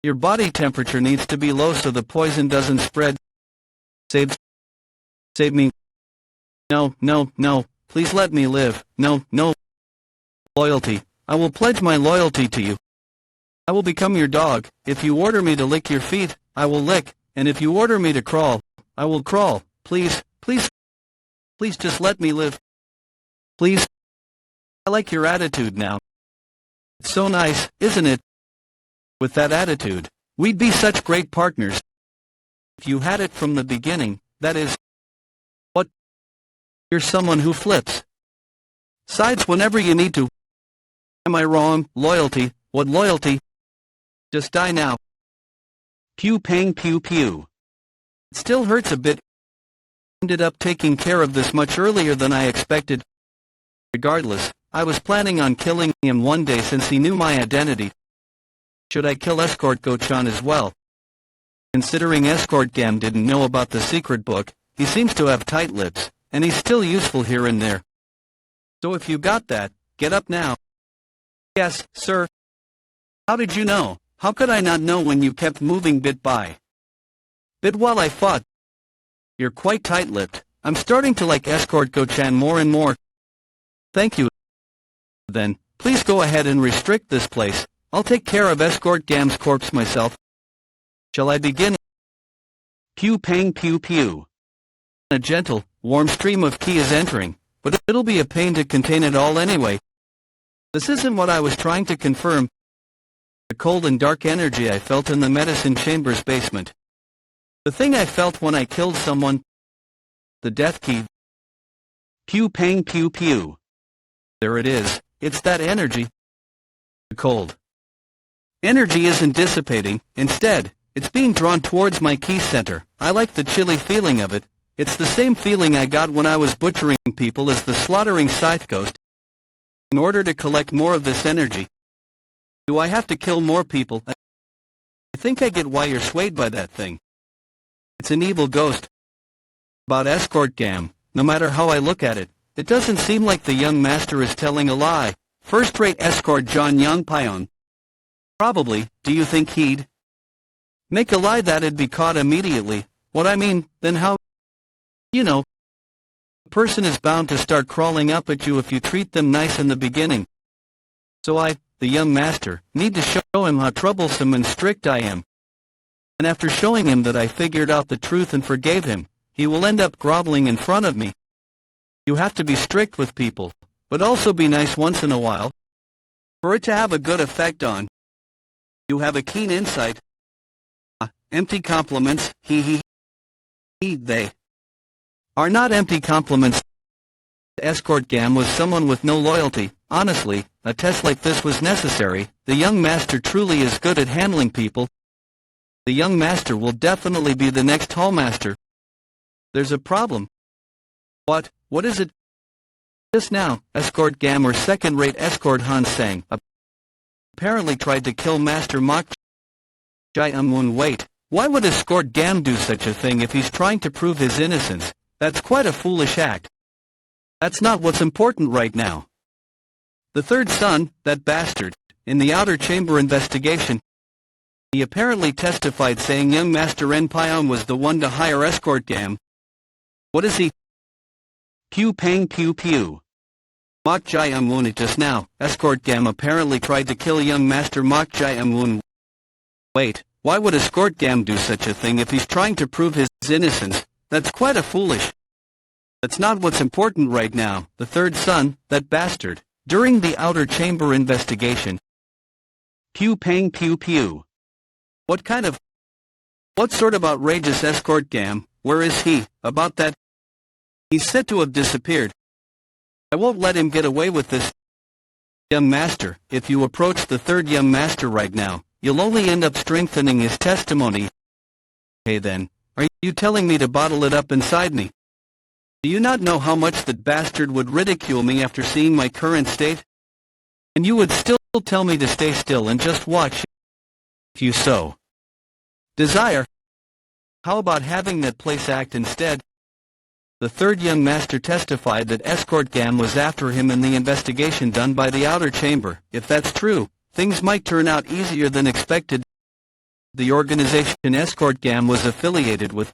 Your body temperature needs to be low so the poison doesn't spread. Save me. No, no, no. Please let me live. No, no. Loyalty. I will pledge my loyalty to you. I will become your dog. If you order me to lick your feet, I will lick. And if you order me to crawl, I will crawl. Please, please, please just let me live. Please. I like your attitude now. It's so nice, isn't it? With that attitude, we'd be such great partners. If you had it from the beginning, that is... What? You're someone who flips sides whenever you need to. Am I wrong? Loyalty? What loyalty? Just die now. Pew pang pew pew. It still hurts a bit. Ended up taking care of this much earlier than I expected. Regardless, I was planning on killing him one day since he knew my identity. Should I kill Escort Go-chan as well? Considering Escort Gam didn't know about the secret book, he seems to have tight lips, and he's still useful here and there. So if you got that, get up now. Yes, sir. How did you know? How could I not know when you kept moving bit by bit while I fought? You're quite tight-lipped. I'm starting to like Escort Go-chan more and more. Thank you. Then, please go ahead and restrict this place. I'll take care of Escort Gam's corpse myself. Shall I begin? Pew pang pew pew. A gentle, warm stream of ki is entering, but it'll be a pain to contain it all anyway. This isn't what I was trying to confirm. The cold and dark energy I felt in the medicine chamber's basement. The thing I felt when I killed someone. The death key. Pew pang pew pew. There it is, it's that energy. The cold energy isn't dissipating, instead, it's being drawn towards my key center. I like the chilly feeling of it. It's the same feeling I got when I was butchering people as the slaughtering scythe ghost. In order to collect more of this energy, do I have to kill more people? I think I get why you're swayed by that thing. It's an evil ghost. About escort gam, no matter how I look at it, it doesn't seem like the young master is telling a lie. First-rate escort John Young Pion. Probably, do you think he'd make a lie that'd be caught immediately? What I mean, then how? You know, a person is bound to start crawling up at you if you treat them nice in the beginning. So I, the young master, need to show him how troublesome and strict I am. And after showing him that I figured out the truth and forgave him, he will end up groveling in front of me. You have to be strict with people, but also be nice once in a while. For it to have a good effect on you, have a keen insight. Empty compliments, they are not empty compliments. Escort gam was someone with no loyalty. Honestly, a test like this was necessary. The young master truly is good at handling people. The young master will definitely be the next hallmaster. There's a problem. What is it? Just now, escort gam or second-rate escort Han Sang apparently tried to kill Master Mok Jae-un. Wait, why would escort gam do such a thing if he's trying to prove his innocence? That's quite a foolish act. That's not what's important right now. The third son, that bastard, in the outer chamber investigation, he apparently testified saying young Master En Pion was the one to hire escort gam. What is he? Pew pang pew pew. Mok Jae-un it just now. Escort gam apparently tried to kill young Master Mok Jae-un. Wait, why would escort gam do such a thing if he's trying to prove his innocence? That's quite a foolish. That's not what's important right now. The third son, that bastard, during the outer chamber investigation. Pew pang pew pew. What sort of outrageous escort gam? Where is he? About that? He's said to have disappeared. I won't let him get away with this. Young master, if you approach the third young master right now, you'll only end up strengthening his testimony. Hey then, are you telling me to bottle it up inside me? Do you not know how much that bastard would ridicule me after seeing my current state? And you would still tell me to stay still and just watch, if you so desire. How about having that place act instead? The third young master testified that escort gam was after him in the investigation done by the outer chamber. If that's true, things might turn out easier than expected. The organization escort gam was affiliated with,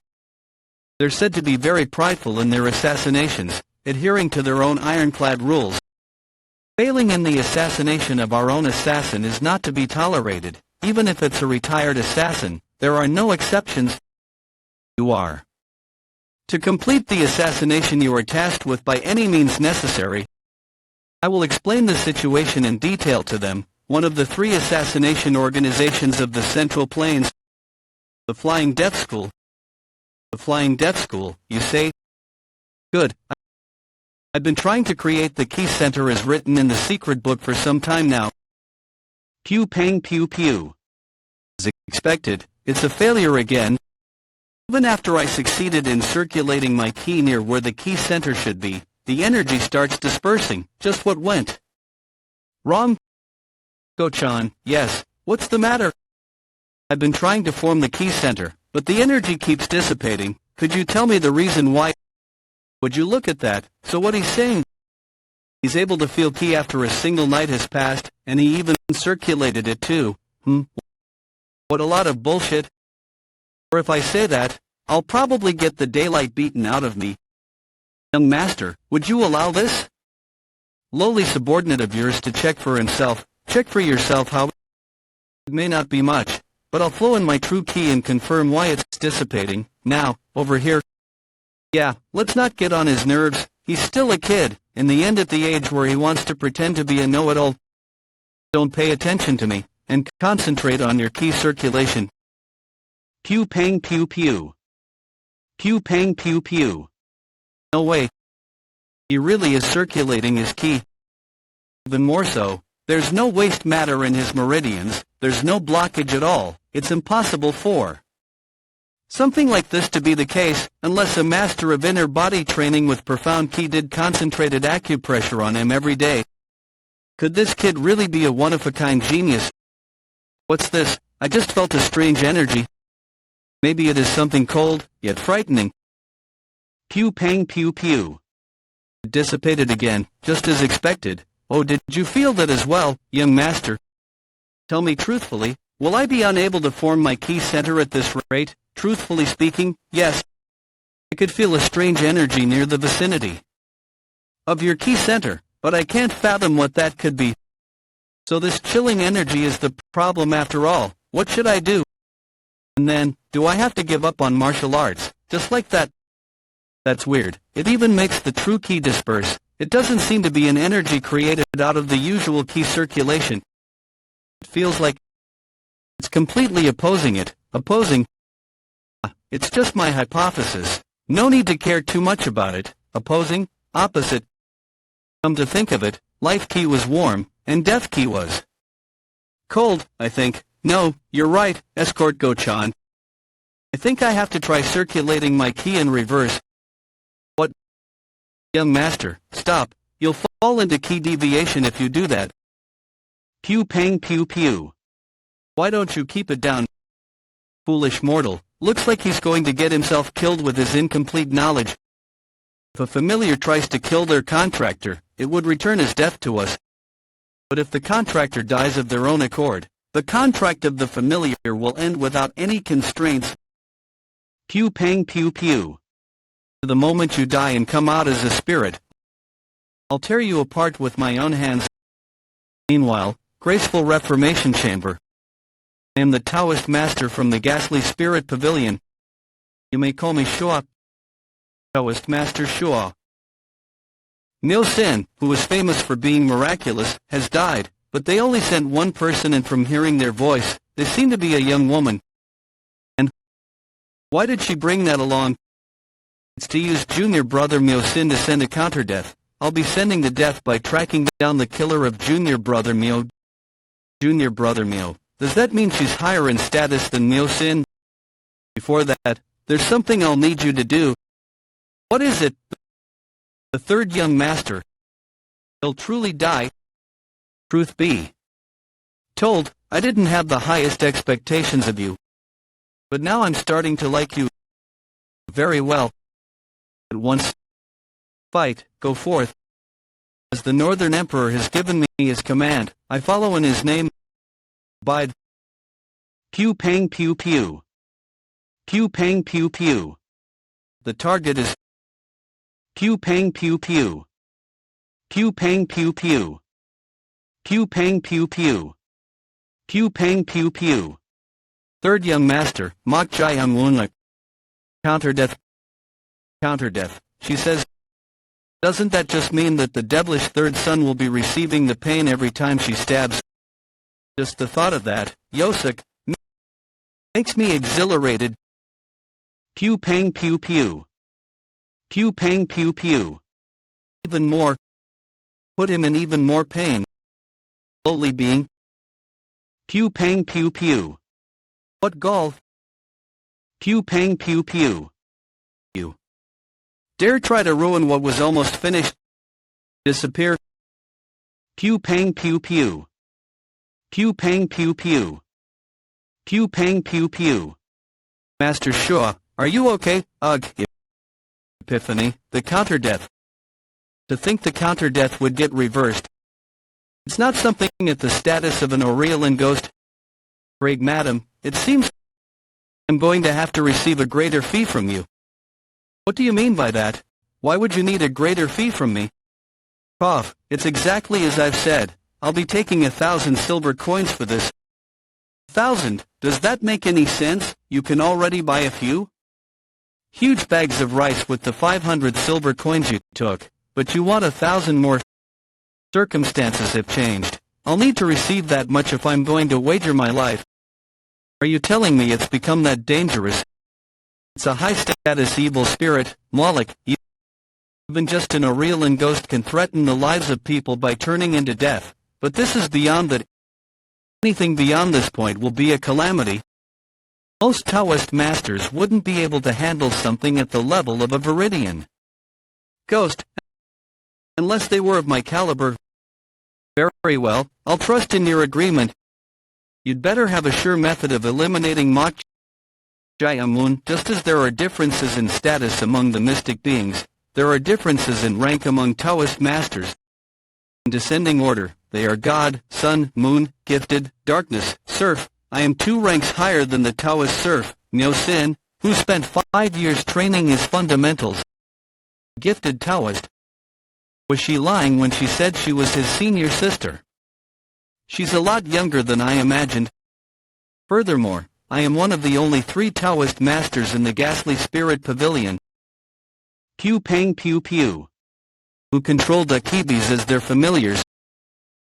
they're said to be very prideful in their assassinations, adhering to their own ironclad rules. Failing in the assassination of our own assassin is not to be tolerated, even if it's a retired assassin. There are no exceptions. You are to complete the assassination you are tasked with by any means necessary. I will explain the situation in detail to them. One of the 3 assassination organizations of the Central Plains. The Flying Death School. The Flying Death School, you say? Good. I've been trying to create the key center as written in the secret book for some time now. Pew pang pew pew. As expected, it's a failure again. Even after I succeeded in circulating my key near where the key center should be, the energy starts dispersing. Just what went wrong? Go-chan, yes, what's the matter? I've been trying to form the key center, but the energy keeps dissipating. Could you tell me the reason why? Would you look at that? So what he's saying? He's able to feel key after a single night has passed, and he even circulated it too. What a lot of bullshit. Or if I say that, I'll probably get the daylight beaten out of me. Young master, would you allow this? Lowly subordinate of yours to check for himself. Check for yourself how. It may not be much, but I'll flow in my true key and confirm why it's dissipating. Now, over here. Yeah, let's not get on his nerves. He's still a kid, in the end at the age where he wants to pretend to be a know-it-all. Don't pay attention to me, and concentrate on your key circulation. Pew pang pew pew. Pew pang pew pew. No way. He really is circulating his key. Even more so, there's no waste matter in his meridians, there's no blockage at all, it's impossible for something like this to be the case, unless a master of inner body training with profound ki did concentrated acupressure on him every day. Could this kid really be a one-of-a-kind genius? What's this? I just felt a strange energy. Maybe it is something cold, yet frightening. Pew pang pew pew. It dissipated again, just as expected. Oh, did you feel that as well, young master? Tell me truthfully, will I be unable to form my ki center at this rate? Truthfully speaking, yes. I could feel a strange energy near the vicinity of your ki center, but I can't fathom what that could be. So this chilling energy is the problem after all. What should I do? And then, do I have to give up on martial arts, just like that? That's weird. It even makes the true ki disperse. It doesn't seem to be an energy created out of the usual ki circulation. It feels like it's completely opposing it. Opposing? It's just my hypothesis. No need to care too much about it. Opposing? Opposite. Come to think of it, life ki was warm, and death ki was cold, I think. No, you're right, Escort Go-chan. I think I have to try circulating my ki in reverse. What? Young master, stop. You'll fall into ki deviation if you do that. Pew pang pew pew. Why don't you keep it down? Foolish mortal, looks like he's going to get himself killed with his incomplete knowledge. If a familiar tries to kill their contractor, it would return his death to us. But if the contractor dies of their own accord, the contract of the familiar will end without any constraints. Pew pang pew pew. The moment you die and come out as a spirit, I'll tear you apart with my own hands. Meanwhile, graceful Reformation Chamber. I am the Taoist master from the ghastly spirit pavilion. You may call me Shua. Taoist master Shua. Myo Sin, who was famous for being miraculous, has died, but they only sent one person, and from hearing their voice, they seem to be a young woman. And why did she bring that along? It's to use junior brother Myo Sin to send a counter-death. I'll be sending the death by tracking down the killer of junior brother Myo. Junior brother Myo. Does that mean she's higher in status than Myo Sin? Before that, there's something I'll need you to do. What is it? The third young master. He'll truly die. Truth be told, I didn't have the highest expectations of you. But now I'm starting to like you very well. At once, fight, go forth. As the Northern Emperor has given me his command, I follow in his name. Abide. Pew pang pew pew. Pew pang pew pew. The target is pew pang pew pew. Pew pang pew pew. Pew pang pew pew. Pew pang pew pew. Third young master, Mok Jai Young Wunlek. Counter-death. Counter-death, she says. Doesn't that just mean that the devilish third son will be receiving the pain every time she stabs? Just the thought of that, Yosek, makes me exhilarated. Pew pang pew pew. Pew pang pew pew. Even more. Put him in even more pain. Slowly being. Pew pang pew pew. What gall? Pew pang pew pew. You dare try to ruin what was almost finished? Disappear. Pew pang pew pew. Pew pang pew pew. Pew pang pew pew. Master Shaw, are you okay? Ugh. Epiphany, the counter-death. To think the counter-death would get reversed. It's not something at the status of an Aurelian ghost. Greg, madam, it seems I'm going to have to receive a greater fee from you. What do you mean by that? Why would you need a greater fee from me? Prof, it's exactly as I've said. I'll be taking 1,000 silver coins for this. 1,000? Does that make any sense? You can already buy a few? Huge bags of rice with the 500 silver coins you took, but you want 1,000 more. Circumstances have changed. I'll need to receive that much if I'm going to wager my life. Are you telling me it's become that dangerous? It's a high-status evil spirit, Moloch. Even just in a real and ghost can threaten the lives of people by turning into death, but this is beyond that. Anything beyond this point will be a calamity. Most Taoist masters wouldn't be able to handle something at the level of a Viridian ghost, unless they were of my caliber. Very well, I'll trust in your agreement. You'd better have a sure method of eliminating Mok Jayamun. Just as there are differences in status among the mystic beings, there are differences in rank among Taoist masters. In descending order, they are God, Sun, Moon, Gifted, Darkness, Serf. I am 2 ranks higher than the Taoist serf, Myo Sin, who spent 5 years training his fundamentals. Gifted Taoist. Was she lying when she said she was his senior sister? She's a lot younger than I imagined. Furthermore, I am one of the only 3 Taoist masters in the ghastly spirit pavilion. Pew Pang Pew Pew. Who control the Kibis as their familiars.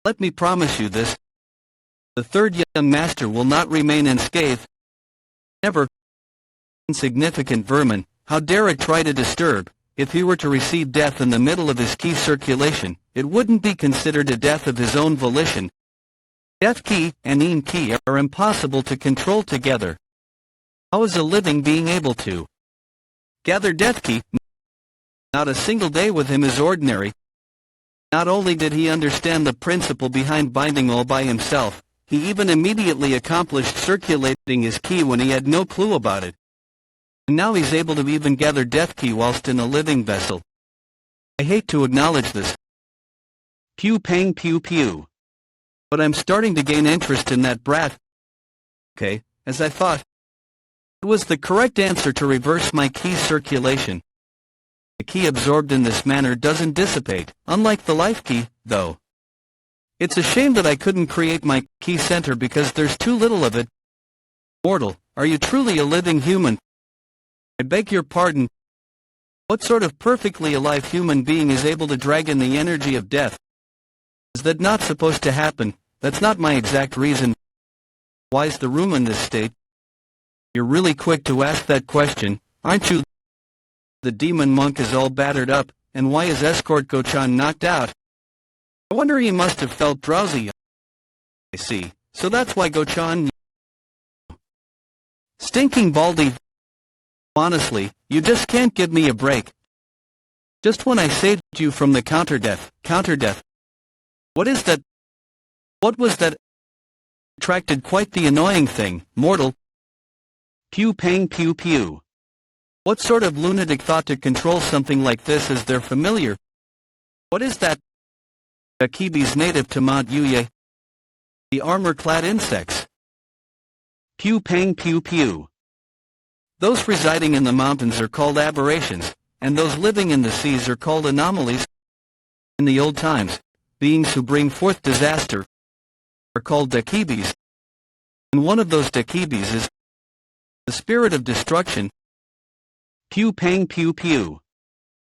Let me promise you this. The 3rd young master will not remain unscathed. Never. Insignificant vermin, how dare it try to disturb? If he were to receive death in the middle of his ki circulation, it wouldn't be considered a death of his own volition. Death ki and in ki are impossible to control together. How is a living being able to gather death ki? Not a single day with him is ordinary. Not only did he understand the principle behind binding all by himself, he even immediately accomplished circulating his ki when he had no clue about it. And now he's able to even gather death ki whilst in a living vessel. I hate to acknowledge this. Pew Pang Pew Pew. But I'm starting to gain interest in that brat. Okay, as I thought. It was the correct answer to reverse my ki circulation. The ki absorbed in this manner doesn't dissipate, unlike the life ki, though. It's a shame that I couldn't create my ki center because there's too little of it. Mortal, are you truly a living human? I beg your pardon. What sort of perfectly alive human being is able to drag in the energy of death? Is that not supposed to happen? That's not my exact reason. Why is the room in this state? You're really quick to ask that question, aren't you? The demon monk is all battered up, and why is Escort Go-chan knocked out? I wonder he must have felt drowsy. I see, so that's why Go-chan... Stinking Baldy. Honestly, you just can't give me a break. Just when I saved you from the counter-death. What is that? What was that? Attracted quite the annoying thing, mortal. Pew Pang Pew Pew. What sort of lunatic thought to control something like this as their familiar? What is that? Akibis native to Mount Yuye. The armor-clad insects. Pew Pang Pew Pew. Those residing in the mountains are called aberrations, and those living in the seas are called anomalies. In the old times, beings who bring forth disaster are called dakibis. And one of those dakibis is the spirit of destruction. Pew Pang Pew Pew.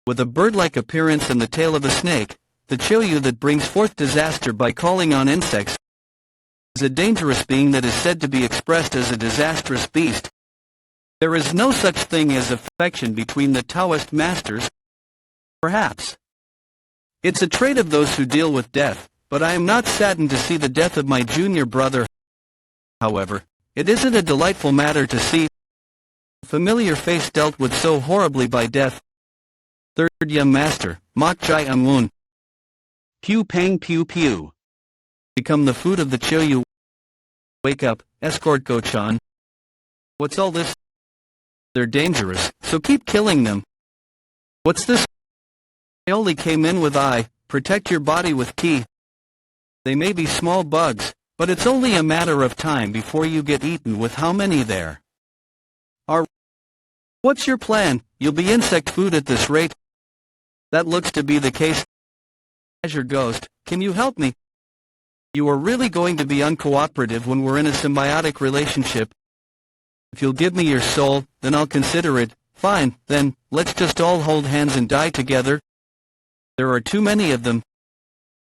With a bird-like appearance and the tail of a snake, the Choyu that brings forth disaster by calling on insects is a dangerous being that is said to be expressed as a disastrous beast. There is no such thing as affection between the Taoist masters. Perhaps. It's a trait of those who deal with death, but I am not saddened to see the death of my junior brother. However, it isn't a delightful matter to see a familiar face dealt with so horribly by death. 3rd young master, Mok Jai Amun. Pew Pang Pew Pew. Become the food of the Choyu. Wake up, Escort Go-chan. What's all this? They're dangerous, so keep killing them. What's this? I only came in with I, protect your body with ki. They may be small bugs, but it's only a matter of time before you get eaten with how many there are. What's your plan? You'll be insect food at this rate. That looks to be the case. Azure Ghost, can you help me? You are really going to be uncooperative when we're in a symbiotic relationship. If you'll give me your soul, then I'll consider it. Fine, then, let's just all hold hands and die together. There are too many of them.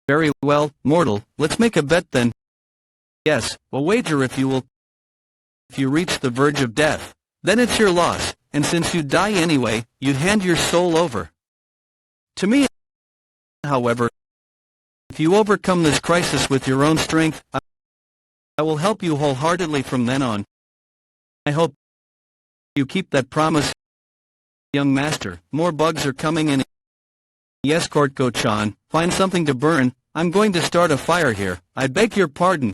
Very well, mortal, let's make a bet then. Yes, a wager if you will. If you reach the verge of death, then it's your loss, and since you'd die anyway, you'd hand your soul over. To me, however, if you overcome this crisis with your own strength, I will help you wholeheartedly from then on. I hope you keep that promise, young master. More bugs are coming in. Yes, Court-go-chan, find something to burn. I'm going to start a fire here. I beg your pardon.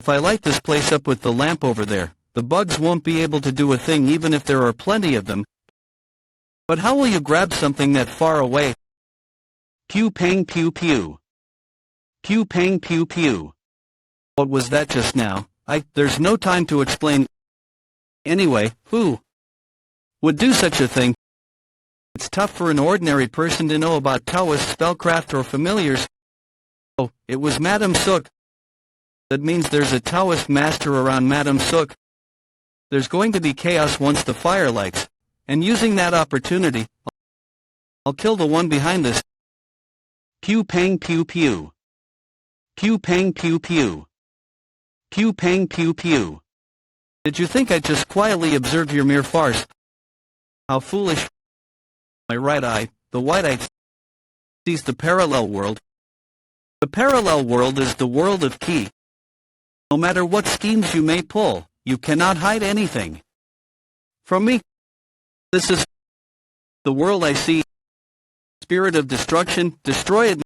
If I light this place up with the lamp over there, the bugs won't be able to do a thing even if there are plenty of them. But how will you grab something that far away? Pew pang pew pew. Pew pang pew pew. What was that just now? There's no time to explain. Anyway, who would do such a thing? It's tough for an ordinary person to know about Taoist spellcraft or familiars. Oh, it was Madam Seok. That means there's a Taoist master around Madam Seok. There's going to be chaos once the fire lights, and using that opportunity, I'll kill the one behind this. Pew pang pew pew. Pew pang pew pew. Pew pang pew pew. Did you think I'd just quietly observe your mere farce? How foolish. My right eye, the white eye, sees the parallel world. The parallel world is the world of Ki. No matter what schemes you may pull, you cannot hide anything from me. This is the world I see. Spirit of destruction, destroy it.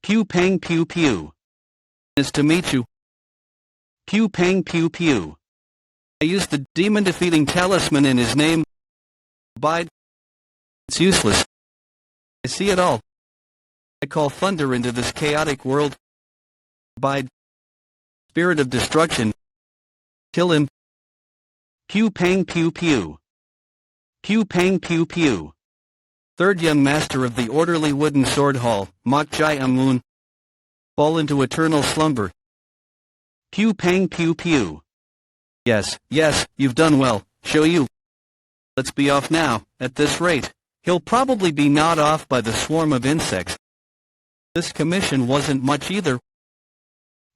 Pew pang pew pew. Nice to meet you. Pew pang pew pew. I used the demon-defeating talisman in his name. Abide. It's useless. I see it all. I call thunder into this chaotic world. Abide. Spirit of destruction. Kill him. Pew pang pew pew. Pew pang pew pew. Third young master of the orderly wooden sword hall, Mok Jai Amun. Fall into eternal slumber. Pew pang pew pew. Yes, you've done well. Show you. Let's be off now. At this rate, he'll probably be gnawed off by the swarm of insects. This commission wasn't much either.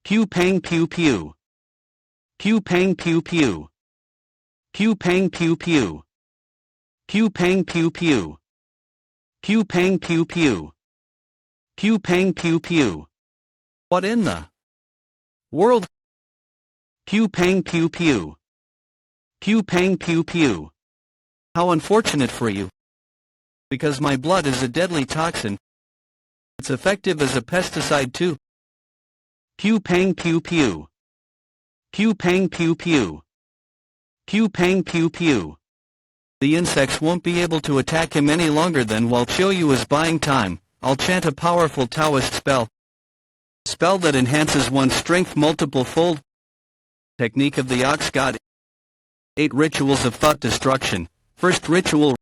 Pew pang pew pew. Pew pang pew pew. Pew pang pew pew. Pew pang pew pew. Pew pang pew pew. Pew pang pew pew. What in the world? Pew pang pew pew. Pew pang pew pew. How unfortunate for you. Because my blood is a deadly toxin. It's effective as a pesticide too. Pew pang pew pew. Pew pang pew pew. Pew pang pew pew. The insects won't be able to attack him any longer. Then while Choyu is buying time, I'll chant a powerful Taoist spell. Spell that enhances one's strength multiple-fold. Technique of the Ox God. 8 rituals of thought destruction. First ritual.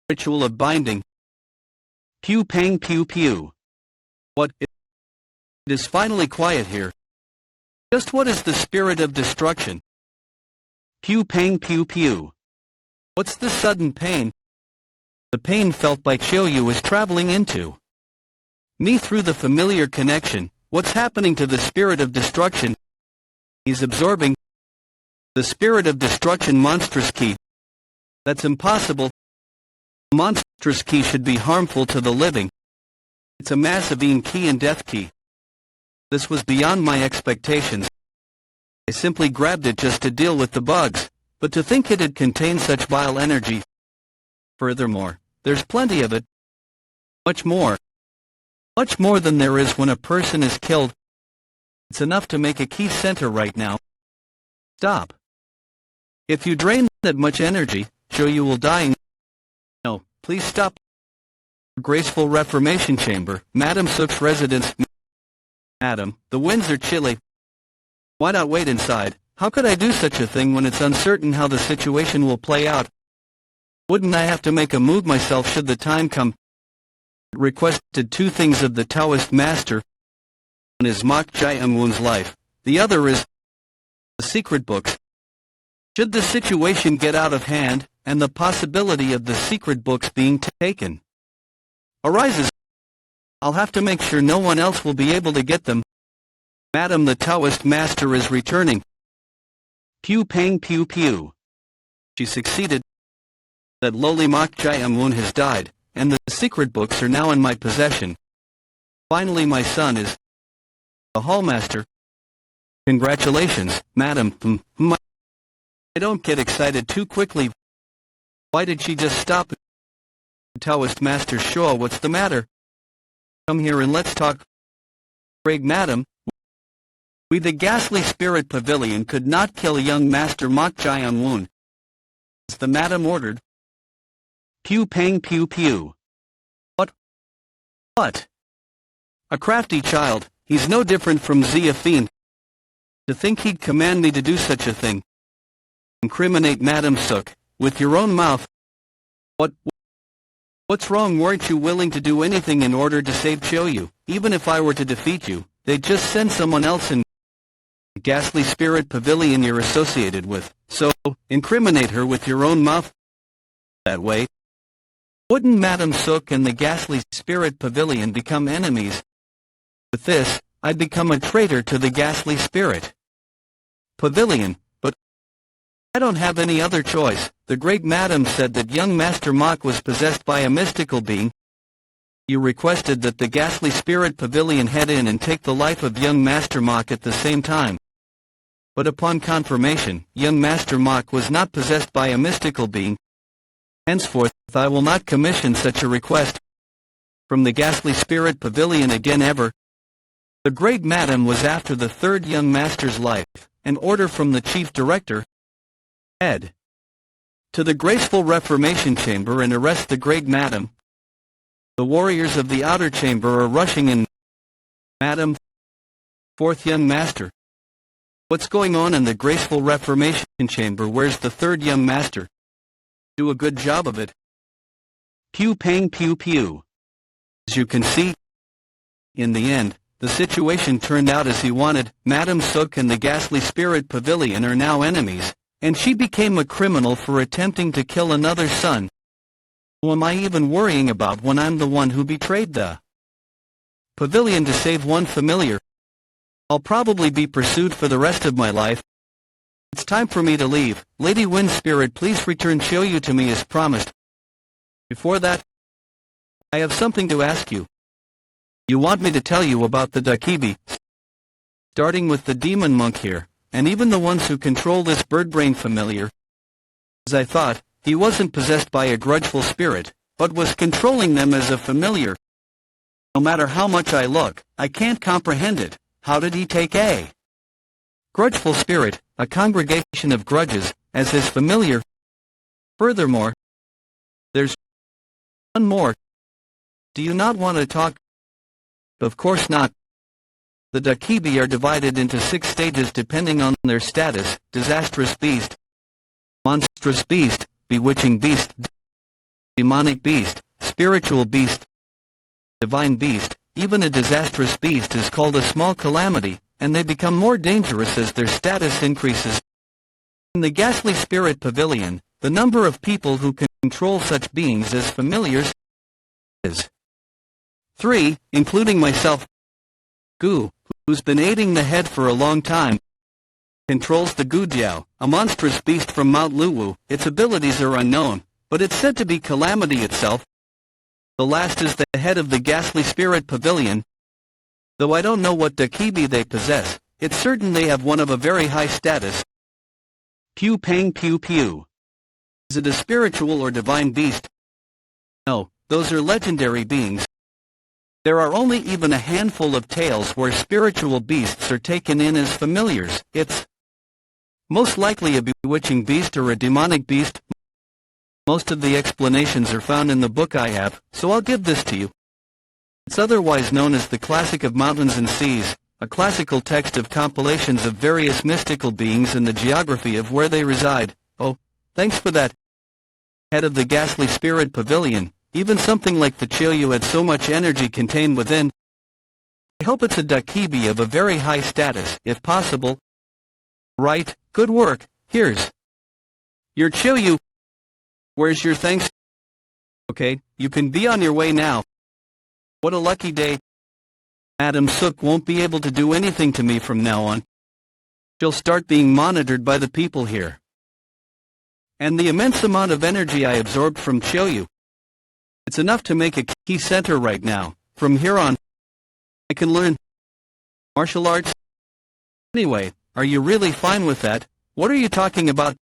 Ritual of binding. Pew pang pew pew. What? It is finally quiet here. Just what is the spirit of destruction? Pew pang pew pew. What's the sudden pain? The pain felt by Choyu is traveling into me through the familiar connection. What's happening to the spirit of destruction? He's absorbing the spirit of destruction. Monstrous Ki. That's impossible. Monstrous Ki should be harmful to the living. It's a massive Ki and death Ki. This was beyond my expectations. I simply grabbed it just to deal with the bugs, but to think it'd contain such vile energy. Furthermore, there's plenty of it. Much more. Much more than there is when a person is killed. It's enough to make a Ki center right now. Stop. If you drain that much energy, you will die. No, please stop. Graceful Reformation Chamber, Madam Seok's residence. Madam, the winds are chilly. Why not wait inside? How could I do such a thing when it's uncertain how the situation will play out? Wouldn't I have to make a move myself should the time come? Requested 2 things of the Taoist master. One is Mok Jai Amun's life. The other is the secret books. Should the situation get out of hand, and the possibility of the secret books being taken arises, I'll have to make sure no one else will be able to get them. Madam, the Taoist master is returning. Pew pang pew pew. She succeeded. That lowly Mok Jai Amun has died, and the secret books are now in my possession. Finally my son is a hallmaster. Congratulations, Madam. I don't get excited too quickly. Why did she just stop? Taoist Master Shaw, what's the matter? Come here and let's talk. Craig, Madam. We the ghastly spirit pavilion could not kill young Master Mok Jian Woon. As the Madam ordered. Pew pang pew pew. What? What? A crafty child, he's no different from Zia Fiend. To think he'd command me to do such a thing. Incriminate Madam Seok, with your own mouth. What's wrong? Weren't you willing to do anything in order to save Choyu? Even if I were to defeat you, they'd just send someone else in the ghastly spirit pavilion you're associated with. So, incriminate her with your own mouth. That way, wouldn't Madam Seok and the ghastly spirit pavilion become enemies? With this, I'd become a traitor to the ghastly spirit pavilion, but I don't have any other choice. The great Madam said that young Master Mok was possessed by a mystical being. You requested that the ghastly spirit pavilion head in and take the life of young Master Mok at the same time. But upon confirmation, young Master Mok was not possessed by a mystical being. Henceforth, I will not commission such a request from the ghastly spirit pavilion again ever. The great Madam was after the third young master's life, an order from the chief director, head to the graceful reformation chamber and arrest the great Madam. The warriors of the outer chamber are rushing in. Madam, fourth young master. What's going on in the graceful reformation chamber? Where's the third young master? Do a good job of it. Pew pang pew pew. As you can see, in the end, the situation turned out as he wanted. Madam Seok and the ghastly spirit pavilion are now enemies, and she became a criminal for attempting to kill another son. Who am I even worrying about when I'm the one who betrayed the pavilion to save one familiar? I'll probably be pursued for the rest of my life. It's time for me to leave. Lady Wind Spirit, please return Choyu to me as promised. Before that, I have something to ask you. You want me to tell you about the Dakibi, starting with the demon monk here, and even the ones who control this birdbrain familiar. As I thought, he wasn't possessed by a grudgeful spirit, but was controlling them as a familiar. No matter how much I look, I can't comprehend it. How did he take a grudgeful spirit, a congregation of grudges, as his familiar? Furthermore, there's one more. Do you not want to talk? Of course not. The Dakibi are divided into 6 stages depending on their status: disastrous beast, monstrous beast, bewitching beast, demonic beast, spiritual beast, divine beast. Even a disastrous beast is called a small calamity, and they become more dangerous as their status increases. In the ghastly spirit pavilion, the number of people who can control such beings as familiars is 3, including myself. Gu, who's been aiding the head for a long time, controls the Gujiao, a monstrous beast from Mount Luwu. Its abilities are unknown, but it's said to be calamity itself. The last is the head of the ghastly spirit pavilion. Though I don't know what Dakibi they possess, it's certain they have one of a very high status. Pew pang pew pew. Is it a spiritual or divine beast? No, those are legendary beings. There are only even a handful of tales where spiritual beasts are taken in as familiars. It's most likely a bewitching beast or a demonic beast. Most of the explanations are found in the book I have, so I'll give this to you. It's otherwise known as the Classic of Mountains and Seas, a classical text of compilations of various mystical beings and the geography of where they reside. Oh, thanks for that. Head of the ghastly spirit pavilion. Even something like the Choyu had so much energy contained within. I hope it's a Dakibi of a very high status, if possible. Right, good work. Here's your Choyu. Where's your thanks? Okay, you can be on your way now. What a lucky day. Madam Seok won't be able to do anything to me from now on. She'll start being monitored by the people here. And the immense amount of energy I absorbed from Choyu. It's enough to make a key center right now. From here on, I can learn martial arts. Anyway, are you really fine with that? What are you talking about?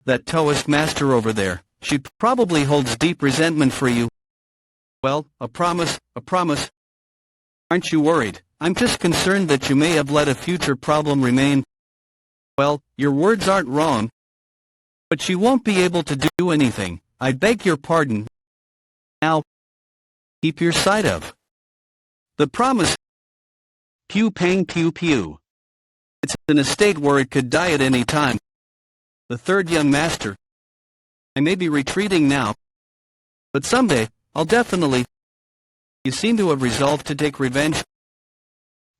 That Taoist master over there, she probably holds deep resentment for you. Well, a promise, a promise. Aren't you worried? I'm just concerned that you may have let a future problem remain. Well, your words aren't wrong. But she won't be able to do anything. I beg your pardon. Now, keep your side of the promise. Pew pang pew pew. It's in a state where it could die at any time. The third young master. I may be retreating now, but someday, I'll definitely. You seem to have resolved to take revenge.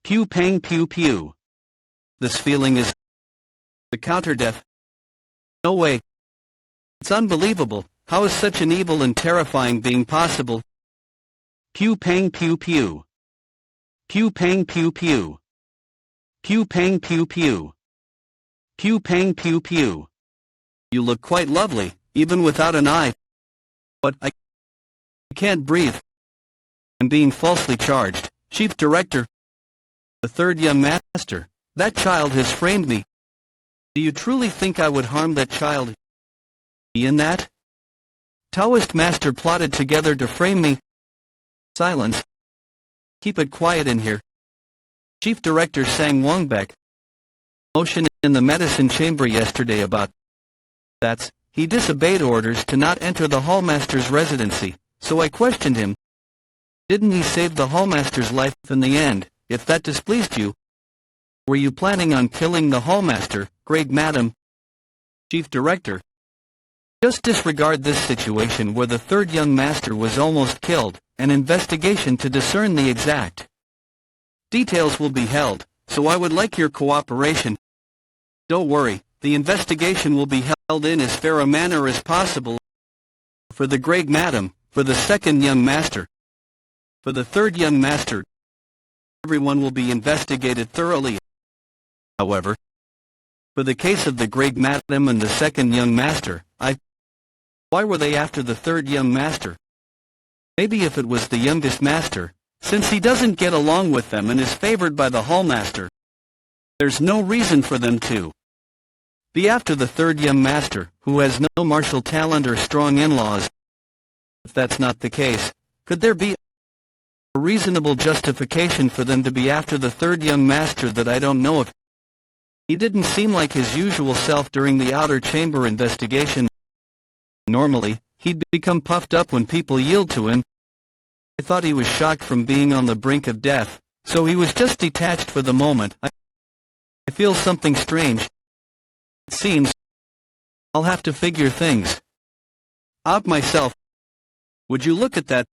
Pew pang pew pew. This feeling is the counter-death. No way. It's unbelievable. How is such an evil and terrifying being possible? Pew pang pew pew. Pew pang pew pew. Pew pang pew pew. Pew pang pew pew. You look quite lovely, even without an eye. But I can't breathe. I'm being falsely charged. Chief Director. The third young master. That child has framed me. Do you truly think I would harm that child? In that? Taoist master plotted together to frame me. Silence. Keep it quiet in here. Chief Director Sang Wongbek. Motion in the medicine chamber yesterday about that. He disobeyed orders to not enter the hallmaster's residency, so I questioned him. Didn't he save the hallmaster's life in the end, if that displeased you? Were you planning on killing the hallmaster, great madam? Chief Director. Just disregard this situation where the third young master was almost killed. An investigation to discern the exact details will be held, so I would like your cooperation. Don't worry, the investigation will be held in as fair a manner as possible. For the great madam, for the second young master, for the third young master, everyone will be investigated thoroughly. However, for the case of the great madam and the second young master, why were they after the third young master? Maybe if it was the youngest master, since he doesn't get along with them and is favored by the hallmaster, there's no reason for them to be after the third young master, who has no martial talent or strong in-laws. If that's not the case, could there be a reasonable justification for them to be after the third young master that I don't know of? He didn't seem like his usual self during the outer chamber investigation. Normally, he'd become puffed up when people yield to him. I thought he was shocked from being on the brink of death, so he was just detached for the moment. I feel something strange. It seems I'll have to figure things out myself. Would you look at that?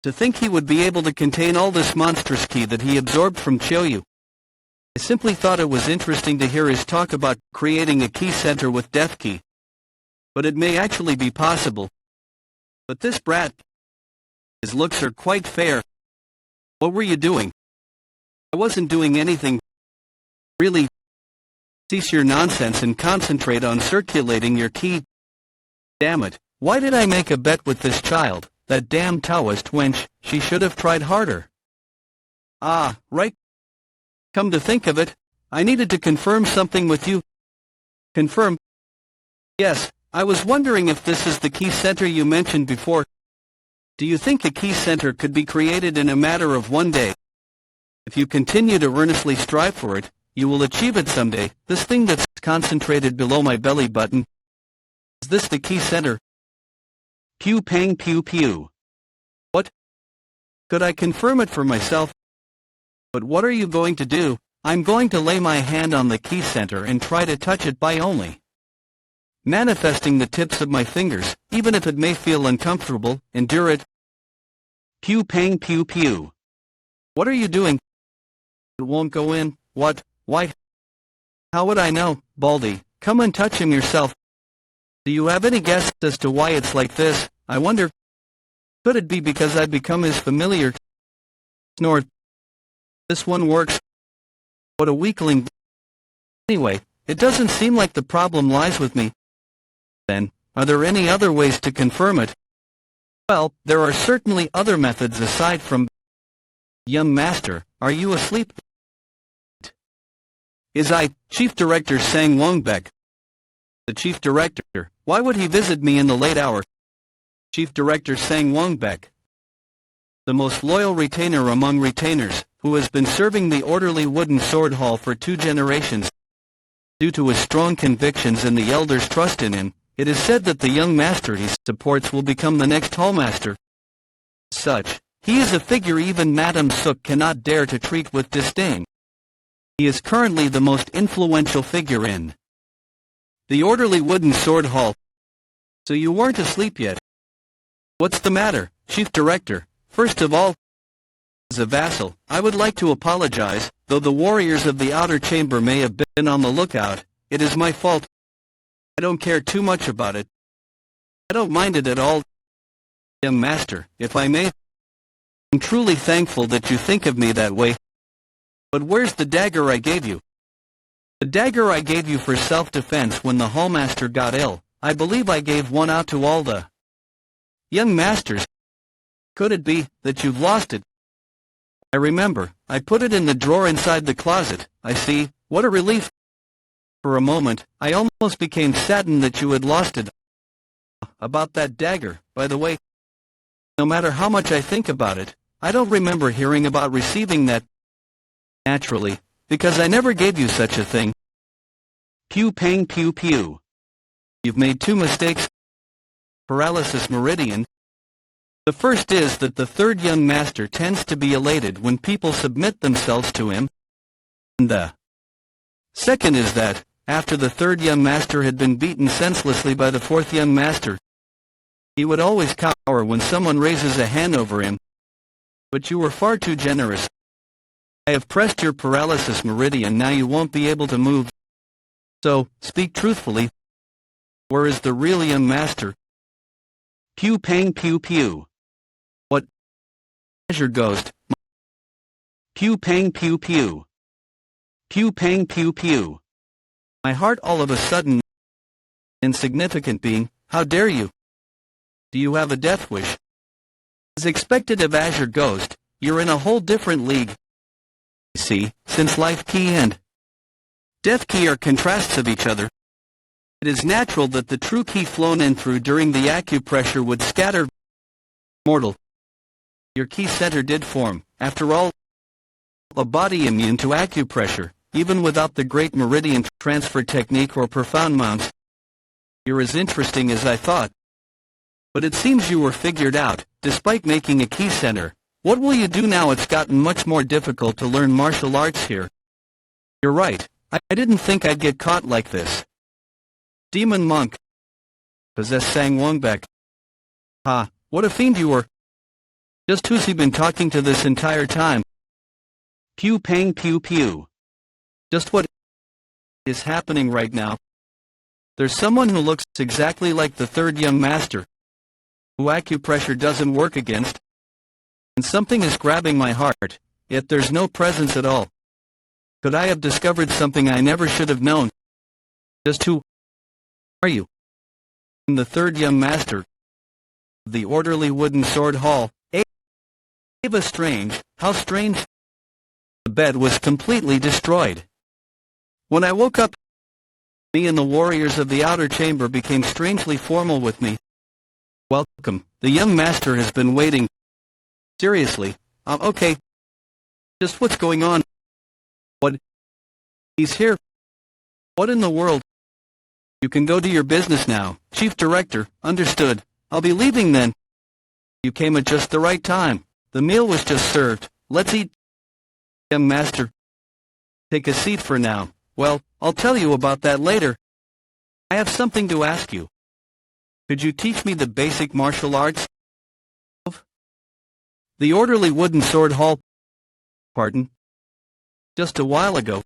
To think he would be able to contain all this monstrous ki that he absorbed from Choyu. I simply thought it was interesting to hear his talk about creating a ki center with death ki. But it may actually be possible. But this brat, his looks are quite fair. What were you doing? I wasn't doing anything. Really? Cease your nonsense and concentrate on circulating your ki. Damn it, why did I make a bet with this child, that damn Taoist wench? She should have tried harder. Ah, right. Come to think of it, I needed to confirm something with you. Confirm? Yes. I was wondering if this is the key center you mentioned before. Do you think a key center could be created in a matter of one day? If you continue to earnestly strive for it, you will achieve it someday. This thing that's concentrated below my belly button. Is this the key center? Pew pang pew pew. What? Could I confirm it for myself? But what are you going to do? I'm going to lay my hand on the key center and try to touch it by only manifesting the tips of my fingers, even if it may feel uncomfortable. Endure it. Pew pang pew pew. What are you doing? It won't go in. What? Why? How would I know? Baldy, come and touch him yourself. Do you have any guess as to why it's like this? I wonder. Could it be because I've become his familiar? Snort. This one works. What a weakling. Anyway, it doesn't seem like the problem lies with me. Then, are there any other ways to confirm it? Well, there are certainly other methods aside from... Young Master, are you asleep? Is I, Chief Director Sang Wongbek? The Chief Director, why would he visit me in the late hour? Chief Director Sang Wongbek, the most loyal retainer among retainers, who has been serving the orderly wooden sword hall for 2 generations. Due to his strong convictions and the elders' trust in him, it is said that the young master he supports will become the next hallmaster. Such, he is a figure even Madam Seok cannot dare to treat with disdain. He is currently the most influential figure in the orderly wooden sword hall. So you weren't asleep yet? What's the matter, Chief Director? First of all, as a vassal, I would like to apologize, though the warriors of the outer chamber may have been on the lookout. It is my fault. I don't care too much about it. I don't mind it at all. Young Master, if I may, I'm truly thankful that you think of me that way. But where's the dagger I gave you? The dagger I gave you for self-defense when the hallmaster got ill. I believe I gave one out to all the young masters. Could it be that you've lost it? I remember, I put it in the drawer inside the closet. I see, what a relief. For a moment, I almost became saddened that you had lost it. About that dagger, by the way, no matter how much I think about it, I don't remember hearing about receiving that. Naturally, because I never gave you such a thing. Pew pang pew pew. You've made 2 mistakes. Paralysis Meridian. The first is that the third young master tends to be elated when people submit themselves to him. And the second is that, after the third young master had been beaten senselessly by the fourth young master, he would always cower when someone raises a hand over him. But you were far too generous. I have pressed your paralysis meridian, now you won't be able to move. So, speak truthfully. Where is the real young master? Pew pang pew pew. What? Azure Ghost. Pew pang pew pew. Pew pang pew pew. My heart all of a sudden. Insignificant being, how dare you? Do you have a death wish? As expected of Azure Ghost, you're in a whole different league. See, since life key and death key are contrasts of each other, it is natural that the true key flown in through during the acupressure would scatter. Mortal. Your key center did form, after all, a body immune to acupressure, even without the great meridian transfer technique or profound mounts. You're as interesting as I thought. But it seems you were figured out, despite making a key center. What will you do now? It's gotten much more difficult to learn martial arts here. You're right, I didn't think I'd get caught like this. Demon monk. Possess Sang Wongbek. Ha, what a fiend you were. Just who's he been talking to this entire time? Pew pang pew pew. Just what is happening right now? There's someone who looks exactly like the third young master, who acupressure doesn't work against, and something is grabbing my heart, yet there's no presence at all. Could I have discovered something I never should have known? Just who are you? I'm the third young master, the orderly wooden sword hall. Ava Strange, how strange. The bed was completely destroyed. When I woke up, me and the warriors of the outer chamber became strangely formal with me. Welcome, the young master has been waiting. Seriously, okay. Just what's going on? What? He's here. What in the world? You can go to your business now, Chief Director, understood. I'll be leaving then. You came at just the right time. The meal was just served. Let's eat. Young master. Take a seat for now. Well, I'll tell you about that later. I have something to ask you. Could you teach me the basic martial arts? The orderly wooden sword hall. Pardon? Just a while ago.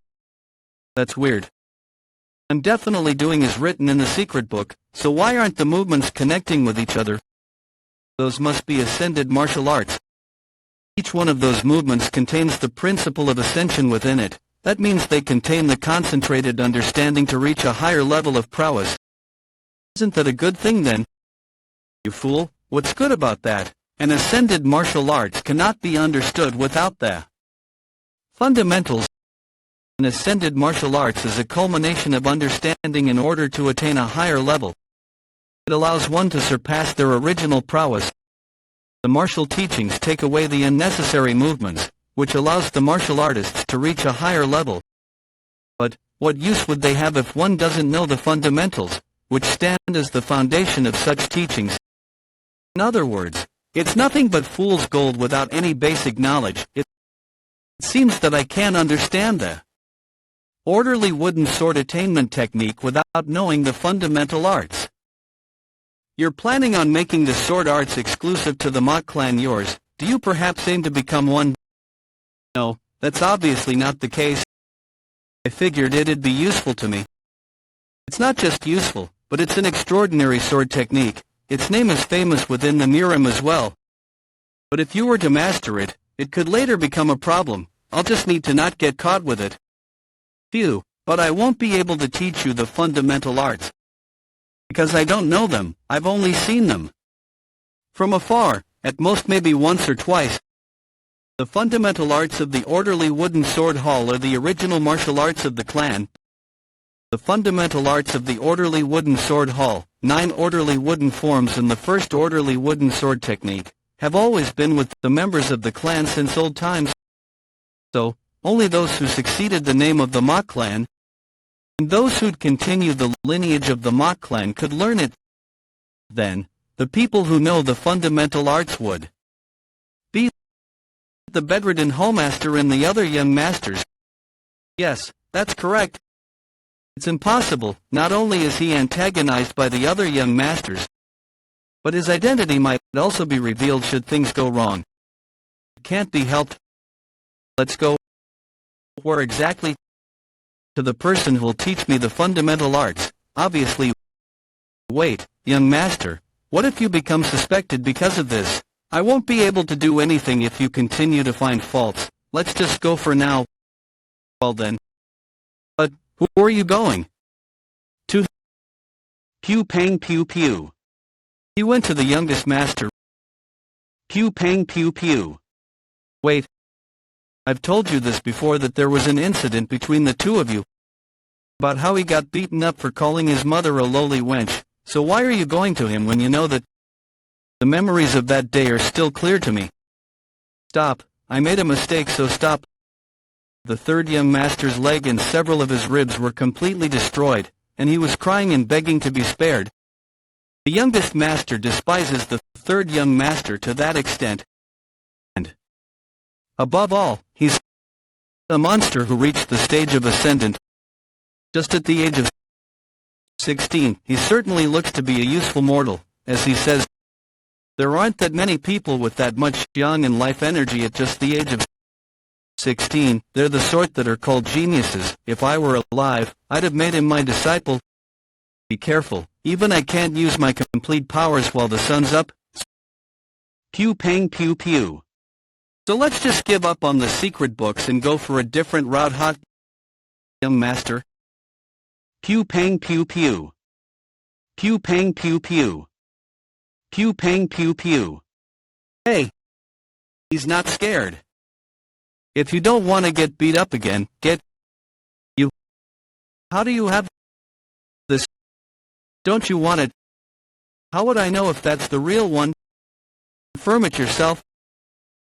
That's weird. I'm definitely doing as written in the secret book, so why aren't the movements connecting with each other? Those must be ascended martial arts. Each one of those movements contains the principle of ascension within it. That means they contain the concentrated understanding to reach a higher level of prowess. Isn't that a good thing then? You fool, what's good about that? An ascended martial arts cannot be understood without the fundamentals. An ascended martial arts is a culmination of understanding in order to attain a higher level. It allows one to surpass their original prowess. The martial teachings take away the unnecessary movements, which allows the martial artists to reach a higher level. But what use would they have if one doesn't know the fundamentals, which stand as the foundation of such teachings? In other words, it's nothing but fool's gold without any basic knowledge. It seems that I can't understand the orderly wooden sword attainment technique without knowing the fundamental arts. You're planning on making the sword arts exclusive to the Mott clan yours. Do you perhaps aim to become one? No, that's obviously not the case. I figured it'd be useful to me. It's not just useful, but it's an extraordinary sword technique. Its name is famous within the Mayhem as well. But if you were to master it, it could later become a problem. I'll just need to not get caught with it. Phew, but I won't be able to teach you the fundamental arts. Because I don't know them, I've only seen them from afar, at most maybe once or twice. The fundamental arts of the orderly wooden sword hall are the original martial arts of the clan. The fundamental arts of the orderly wooden sword hall, 9 orderly wooden forms and the first orderly wooden sword technique, have always been with the members of the clan since old times. So, only those who succeeded the name of the Mott clan, and those who'd continue the lineage of the Mott clan could learn it. Then, the people who know the fundamental arts would be the bedridden hallmaster and the other young masters. Yes, that's correct. It's impossible. Not only is he antagonized by the other young masters, but his identity might also be revealed should things go wrong. It can't be helped. Let's go. Where exactly? To the person who'll teach me the fundamental arts, obviously. Wait, young master, what if you become suspected because of this? I won't be able to do anything if you continue to find faults. Let's just go for now. Well then. But, who are you going to? Pew pang pew pew. He went to the youngest master. Pew pang pew pew. Wait. I've told you this before that there was an incident between the two of you. About how he got beaten up for calling his mother a lowly wench, so why are you going to him when you know that the memories of that day are still clear to me? Stop, I made a mistake, so stop. The third young master's leg and several of his ribs were completely destroyed, and he was crying and begging to be spared. The youngest master despises the third young master to that extent. And above all, he's a monster who reached the stage of Ascendant just at the age of 16. He certainly looks to be a useful mortal, as he says. There aren't that many people with that much young and life energy at just the age of 16. They're the sort that are called geniuses. If I were alive, I'd have made him my disciple. Be careful, even I can't use my complete powers while the sun's up. Pew pang pew pew. So let's just give up on the secret books and go for a different route, hot young master. Pew pang pew pew. Pew pang pew pew. Pew pang pew pew. Hey! He's not scared. If you don't want to get beat up again, get you. How do you have this? Don't you want it? How would I know if that's the real one? Confirm it yourself.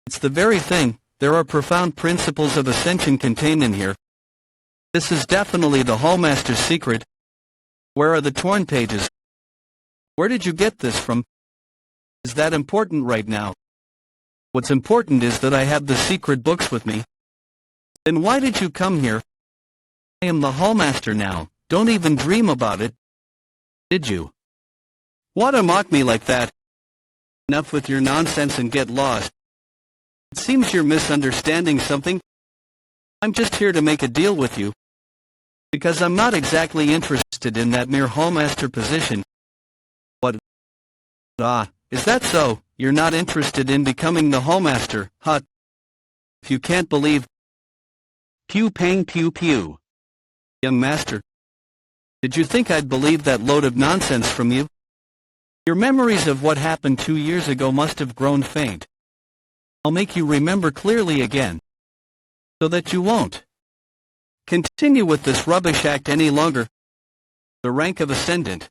It's the very thing. There are profound principles of Ascension contained in here. This is definitely the hallmaster's secret. Where are the torn pages? Where did you get this from? Is that important right now? What's important is that I have the secret books with me. Then why did you come here? I am the hallmaster now. Don't even dream about it. Did you? Want to mock me like that? Enough with your nonsense and get lost. It seems you're misunderstanding something. I'm just here to make a deal with you. Because I'm not exactly interested in that mere hallmaster position. What? Ah, is that so? You're not interested in becoming the hallmaster, huh? If you can't believe... Pew pang pew pew. Young master. Did you think I'd believe that load of nonsense from you? Your memories of what happened 2 years ago must have grown faint. I'll make you remember clearly again, so that you won't continue with this rubbish act any longer. The rank of Ascendant,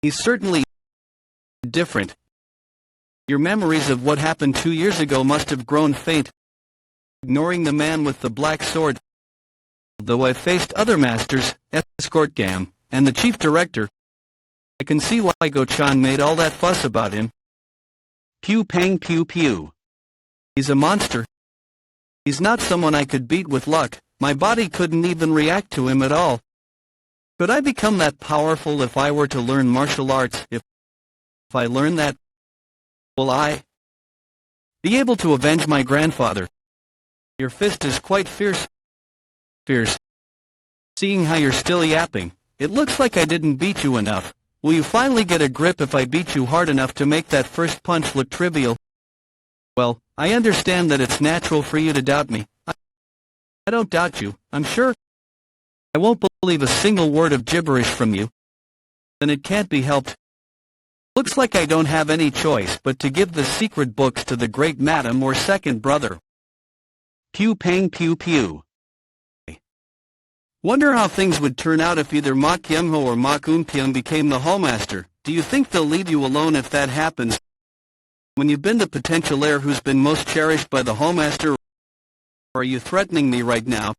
he's certainly different. Your memories of what happened 2 years ago must have grown faint, ignoring the man with the black sword. Though I've faced other masters, Escort Gam, and the chief director, I can see why Go-chan made all that fuss about him. Pew pang pew pew. He's a monster. He's not someone I could beat with luck. My body couldn't even react to him at all. Could I become that powerful if I were to learn martial arts? If I learn that, will I be able to avenge my grandfather? Your fist is quite fierce. Seeing how you're still yapping, it looks like I didn't beat you enough. Will you finally get a grip if I beat you hard enough to make that first punch look trivial? Well, I understand that it's natural for you to doubt me. I don't doubt you, I'm sure. I won't believe a single word of gibberish from you. Then it can't be helped. Looks like I don't have any choice but to give the secret books to the great madam or second brother. Pew pang pew pew. Wonder how things would turn out if either Ma Kyung-ho or Ma Kun-pyung became the hallmaster. Do you think they'll leave you alone if that happens? When you've been the potential heir who's been most cherished by the hallmaster? Or are you threatening me right now?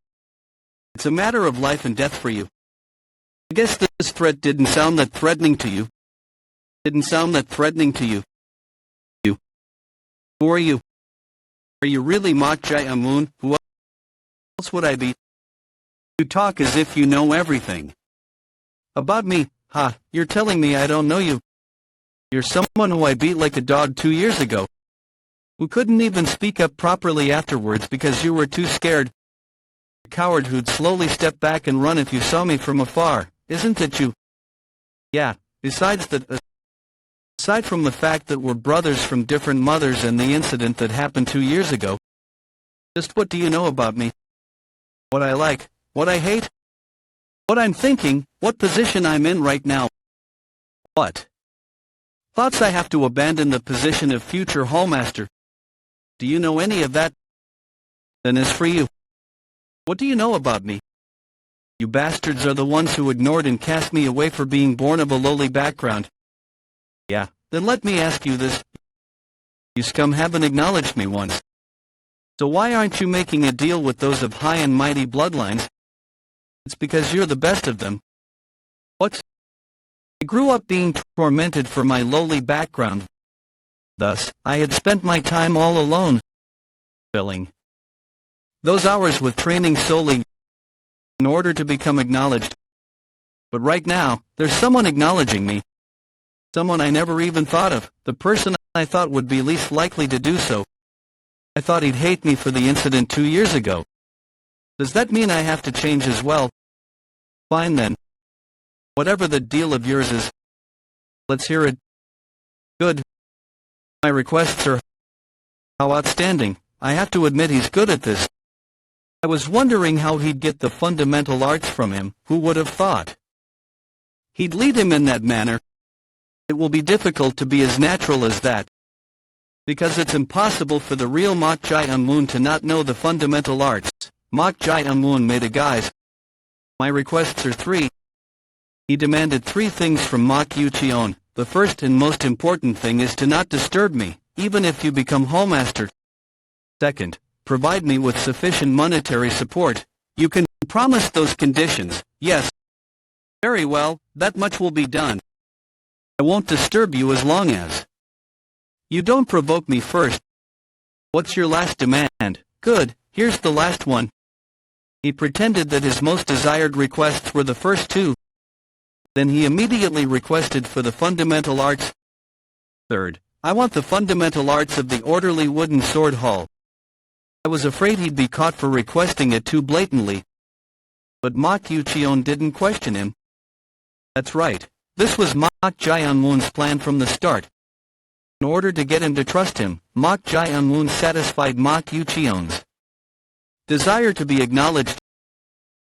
It's a matter of life and death for you. I guess this threat didn't sound that threatening to you. You. Who are you? Are you really Mok Jae-amun? Who else would I be? You talk as if you know everything about me. Ha, you're telling me I don't know you. You're someone who I beat like a dog 2 years ago, who couldn't even speak up properly afterwards because you were too scared. A coward who'd slowly step back and run if you saw me from afar, isn't it you? Yeah, aside from the fact that we're brothers from different mothers and the incident that happened 2 years ago, just what do you know about me? What I like, what I hate, what I'm thinking, what position I'm in right now. What thoughts I have to abandon the position of future hallmaster. Do you know any of that? Then as for you, what do you know about me? You bastards are the ones who ignored and cast me away for being born of a lowly background. Yeah, then let me ask you this. You scum haven't acknowledged me once. So why aren't you making a deal with those of high and mighty bloodlines? It's because you're the best of them. What? I grew up being tormented for my lowly background. Thus, I had spent my time all alone, filling those hours with training solely in order to become acknowledged. But right now, there's someone acknowledging me. Someone I never even thought of, the person I thought would be least likely to do so. I thought he'd hate me for the incident 2 years ago. Does that mean I have to change as well? Fine then. Whatever the deal of yours is, let's hear it. Good. My requests are how outstanding. I have to admit he's good at this. I was wondering how he'd get the fundamental arts from him. Who would have thought he'd lead him in that manner? It will be difficult to be as natural as that, because it's impossible for the real Mok Jae-amun to not know the fundamental arts. Mok Jae-amun made a guise. My requests are 3. He demanded 3 things from Mok Yu-cheon. The first and most important thing is to not disturb me, even if you become hallmaster. Second, provide me with sufficient monetary support. You can promise those conditions, yes. Very well, that much will be done. I won't disturb you as long as you don't provoke me first. What's your last demand? Good, here's the last one. He pretended that his most desired requests were the first 2. Then he immediately requested for the fundamental arts. Third, I want the fundamental arts of the orderly wooden sword hall. I was afraid he'd be caught for requesting it too blatantly. But Mok Yu-cheon didn't question him. That's right, this was Mok Jae-amun's plan from the start. In order to get him to trust him, Mok Jae-amun satisfied Mok Yu-cheon's desire to be acknowledged.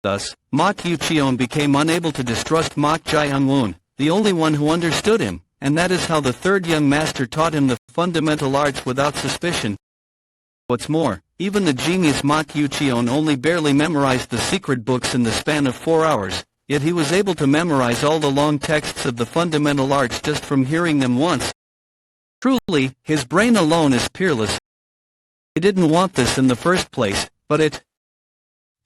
Thus, Mok Yu-cheon became unable to distrust Mok Jae-amun, the only one who understood him. and that is how the third young master taught him the fundamental arts without suspicion. What's more, even the genius Mak Yuchion only barely memorized the secret books in the span of 4 hours, yet he was able to memorize all the long texts of the fundamental arts just from hearing them once. Truly, his brain alone is peerless. I didn't want this in the first place, but it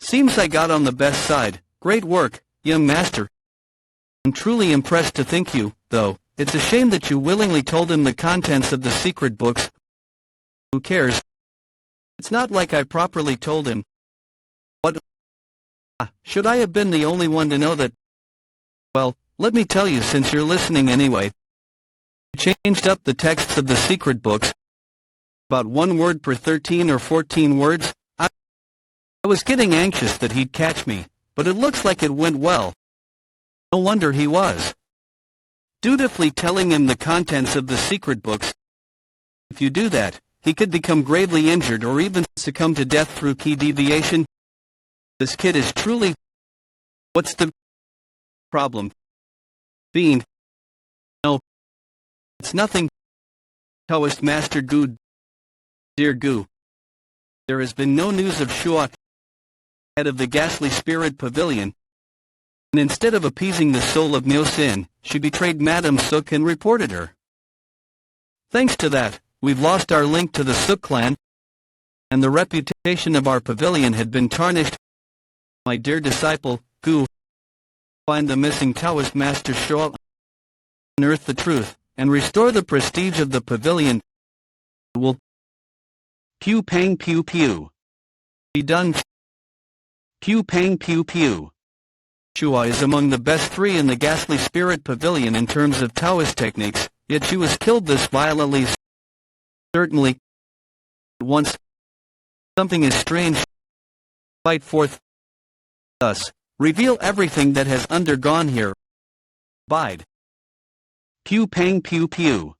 seems I got on the best side. Great work, young master. I'm truly impressed to think you, though, it's a shame that you willingly told him the contents of the secret books. Who cares? It's not like I properly told him. What? Should I have been the only one to know that? Well, let me tell you since you're listening anyway. I changed up the texts of the secret books. About 1 word per 13 or 14 words. I was getting anxious that he'd catch me, but it looks like it went well. No wonder he was dutifully telling him the contents of the secret books. If you do that, he could become gravely injured or even succumb to death through key deviation. This kid is truly... What's the problem? Fiend. No. It's nothing. Taoist Master Gu. Dear Gu. There has been no news of Shuat, head of the ghastly spirit pavilion, and instead of appeasing the soul of Myosin, she betrayed Madam Seok and reported her. Thanks to that, we've lost our link to the Seok clan, and the reputation of our pavilion had been tarnished. My dear disciple, Gu, find the missing Taoist Master Shuat, unearth the truth, and restore the prestige of the pavilion. Will pew pang pew pew. Be done. Pew pang pew pew. Shua is among the best 3 in the ghastly spirit pavilion in terms of Taoist techniques, yet she was killed this violently. Certainly. At once. Something is strange. Fight forth. Thus, reveal everything that has undergone here. Bide. Pew pang pew pew.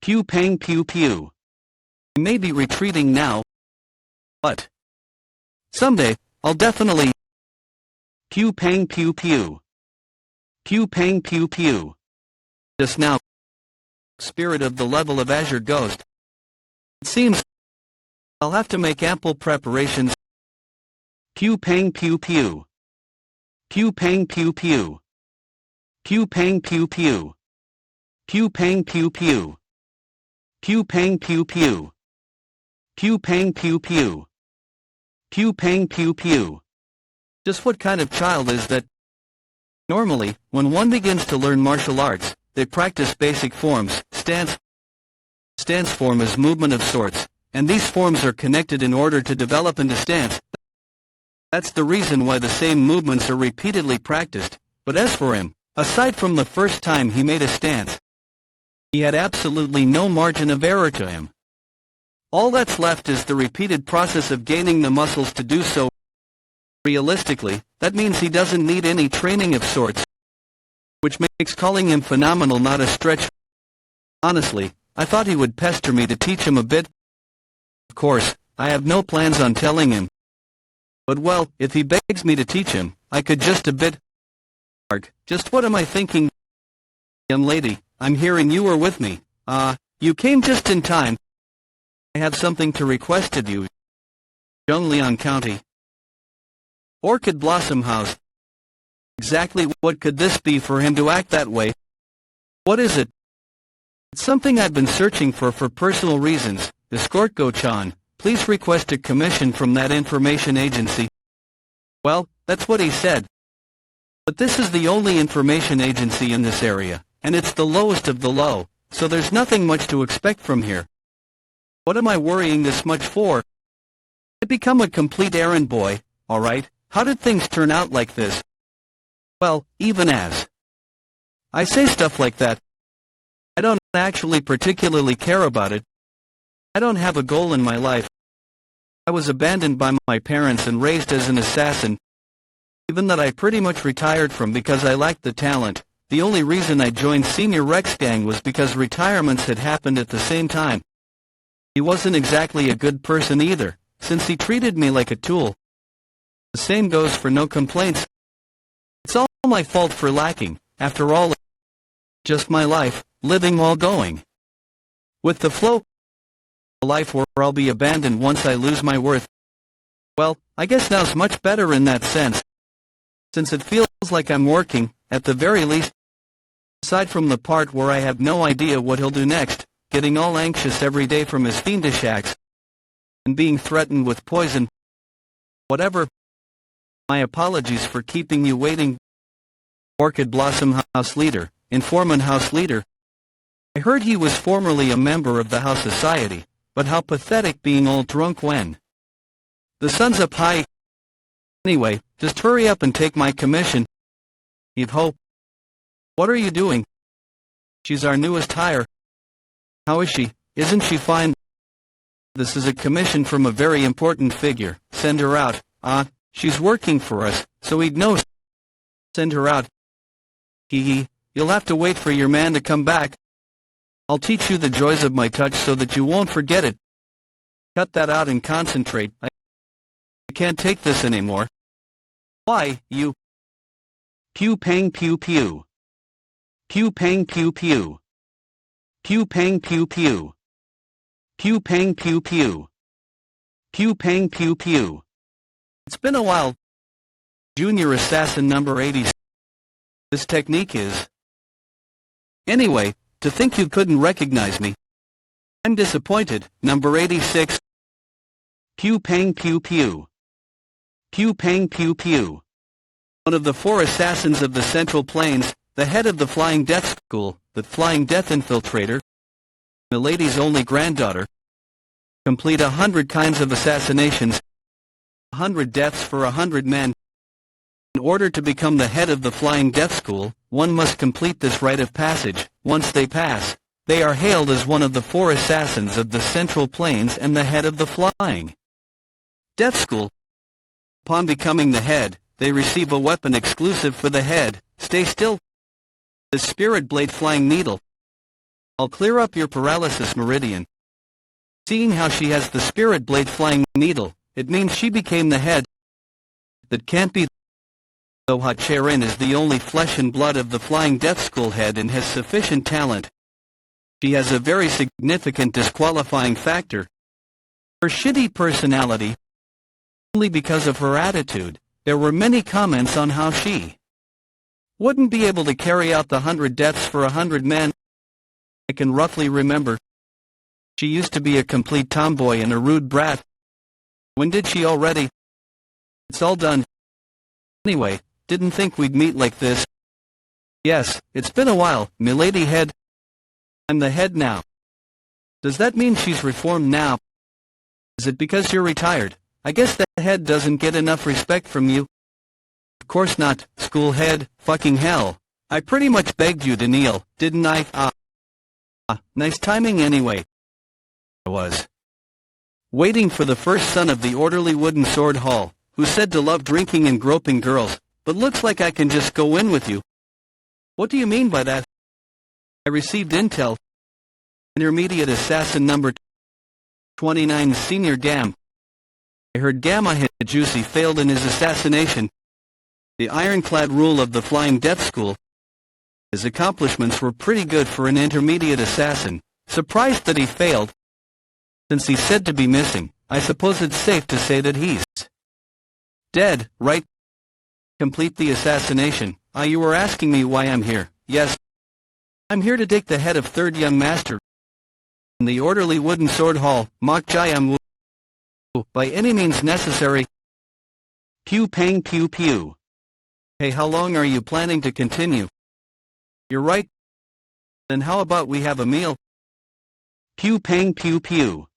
Pew pang pew pew. We may be retreating now, but someday, I'll definitely... Pew pang pew pew. Pew pang pew pew. Just now, spirit of the level of Azure Ghost. It seems I'll have to make ample preparations. Pew pang pew pew. Pew pang pew pew. Pew pang pew pew. Pew pang pew pew. Pew pang pew pew. Pew pang pew pew. Pew pang pew pew. Just what kind of child is that? Normally, when one begins to learn martial arts, they practice basic forms. Stance form is movement of sorts, and these forms are connected in order to develop into stance. That's the reason why the same movements are repeatedly practiced. But as for him, aside from the first time he made a stance, he had absolutely no margin of error to him. All that's left is the repeated process of gaining the muscles to do so. Realistically, that means he doesn't need any training of sorts, which makes calling him phenomenal not a stretch. Honestly, I thought he would pester me to teach him a bit. Of course, I have no plans on telling him. But well, if he begs me to teach him, I could just a bit. Just what am I thinking? Young lady, I'm hearing you were with me. You came just in time. I have something to request of you. Zhongliang County. Orchid Blossom House. Exactly what could this be for him to act that way? What is it? It's something I've been searching for personal reasons. Escort Go-chan, please request a commission from that information agency. Well, that's what he said. But this is the only information agency in this area, and it's the lowest of the low, so there's nothing much to expect from here. What am I worrying this much for? I've become a complete errand boy, alright? How did things turn out like this? Well, even as I say stuff like that, I don't actually particularly care about it. I don't have a goal in my life. I was abandoned by my parents and raised as an assassin. Even that I pretty much retired from because I lacked the talent. The only reason I joined Senior Rex Gang was because retirements had happened at the same time. He wasn't exactly a good person either, since he treated me like a tool. The same goes for no complaints. It's all my fault for lacking, after all. Just my life, living while going with the flow. A life where I'll be abandoned once I lose my worth. Well, I guess now's much better in that sense, since it feels like I'm working, at the very least, aside from the part where I have no idea what he'll do next, getting all anxious every day from his fiendish acts, and being threatened with poison. Whatever. My apologies for keeping you waiting. Orchid Blossom House Leader, Informant House Leader. I heard he was formerly a member of the House Society, but how pathetic being all drunk when the sun's up high. Anyway, just hurry up and take my commission. You've hope. What are you doing? She's our newest hire. How is she? Isn't she fine? This is a commission from a very important figure. Send her out. She's working for us, so he'd know. Send her out. Hee. You'll have to wait for your man to come back. I'll teach you the joys of my touch so that you won't forget it. Cut that out and concentrate. I can't take this anymore. Why, you? Pew pang pew pew. Pew pang pew pew. Pew pang pew pew. Pew pang pew pew. Pew pang pew pew. It's been a while. Junior Assassin number 80. This technique is. Anyway, to think you couldn't recognize me. I'm disappointed. Number 86. Pew pang pew pew. Pew pang pew pew. One of the 4 assassins of the Central Plains, the head of the Flying Death School, the Flying Death Infiltrator, Milady's only granddaughter. Complete 100 kinds of assassinations. 100 deaths for 100 men. In order to become the head of the Flying Death School, one must complete this rite of passage. Once they pass, they are hailed as one of the 4 assassins of the Central Plains and the head of the Flying Death School. Upon becoming the head, they receive a weapon exclusive for the head. Stay still. The Spirit Blade Flying Needle. I'll clear up your paralysis, Meridian. Seeing how she has the Spirit Blade Flying Needle, it means she became the head. That can't be. Though Ha-Cherin is the only flesh and blood of the Flying Death School head and has sufficient talent, she has a very significant disqualifying factor. Her shitty personality. Only because of her attitude, there were many comments on how she wouldn't be able to carry out the 100 deaths for 100 men. I can roughly remember. She used to be a complete tomboy and a rude brat. When did she already? It's all done. Anyway, didn't think we'd meet like this. Yes, it's been a while, Milady Head. I'm the head now. Does that mean she's reformed now? Is it because you're retired? I guess the head doesn't get enough respect from you. Of course not, school head, fucking hell. I pretty much begged you to kneel, didn't I? Nice timing anyway. I was waiting for the first son of the orderly wooden sword hall, who said to love drinking and groping girls, but looks like I can just go in with you. What do you mean by that? I received intel. Intermediate Assassin number 29 Senior Gam. I heard Gamma Juicy failed in his assassination. The ironclad rule of the Flying Death School. His accomplishments were pretty good for an intermediate assassin. Surprised that he failed. Since he's said to be missing, I suppose it's safe to say that he's dead, right? Complete the assassination. You were asking me why I'm here. Yes. I'm here to take the head of 3rd Young Master in the orderly wooden sword hall, Mok Jayam Wu, by any means necessary. Pew pang pew pew. Hey, how long are you planning to continue? You're right. Then how about we have a meal? Pew pang pew pew.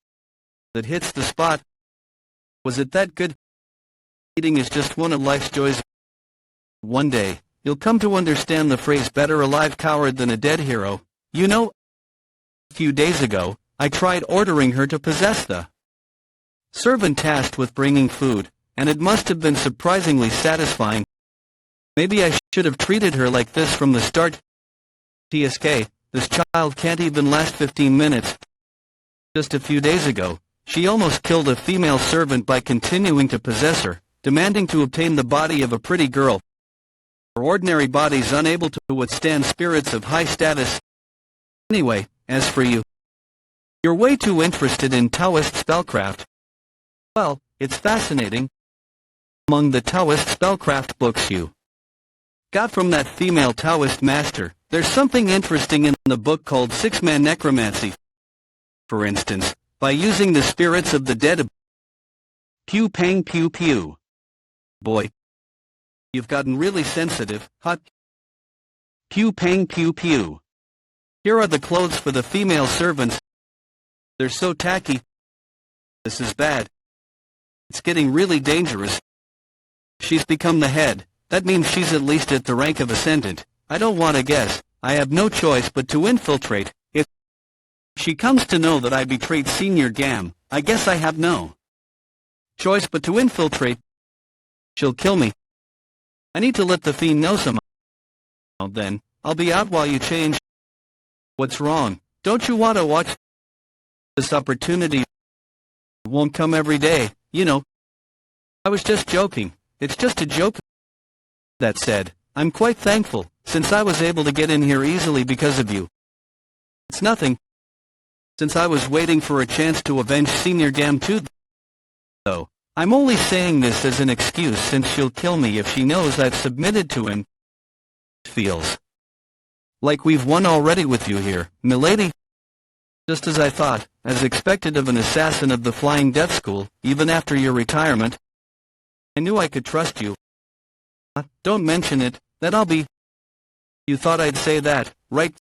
That hits the spot. Was it that good? Eating is just one of life's joys. One day, you'll come to understand the phrase better a live coward than a dead hero. You know, a few days ago, I tried ordering her to possess the servant tasked with bringing food, and it must have been surprisingly satisfying. Maybe I should have treated her like this from the start. TSK, this child can't even last 15 minutes. Just a few days ago, she almost killed a female servant by continuing to possess her, demanding to obtain the body of a pretty girl. ordinary bodies unable to withstand spirits of high status. Anyway, as for you, you're way too interested in Taoist spellcraft. Well, it's fascinating. Among the Taoist spellcraft books you got from that female Taoist master, there's something interesting in the book called Six-Man Necromancy. For instance, by using the spirits of the dead. Pew pang pew pew. Boy, you've gotten really sensitive, hot. Pew pang pew pew. Here are the clothes for the female servants. They're so tacky. This is bad. It's getting really dangerous. She's become the head. That means she's at least at the rank of Ascendant. I don't want to guess. I have no choice but to infiltrate. If she comes to know that I betrayed Senior Gam, I guess I have no choice but to infiltrate. She'll kill me. I need to let the fiend know somehow. Then, I'll be out while you change. What's wrong? Don't you want to watch this opportunity? It won't come every day, you know. I was just joking. It's just a joke. That said, I'm quite thankful, since I was able to get in here easily because of you. It's nothing. Since I was waiting for a chance to avenge Senior Gam too. Though, I'm only saying this as an excuse since she'll kill me if she knows I've submitted to him. It feels like we've won already with you here, milady. Just as I thought, as expected of an assassin of the Flying Death School, even after your retirement. I knew I could trust you. Don't mention it, that I'll be... You thought I'd say that, right?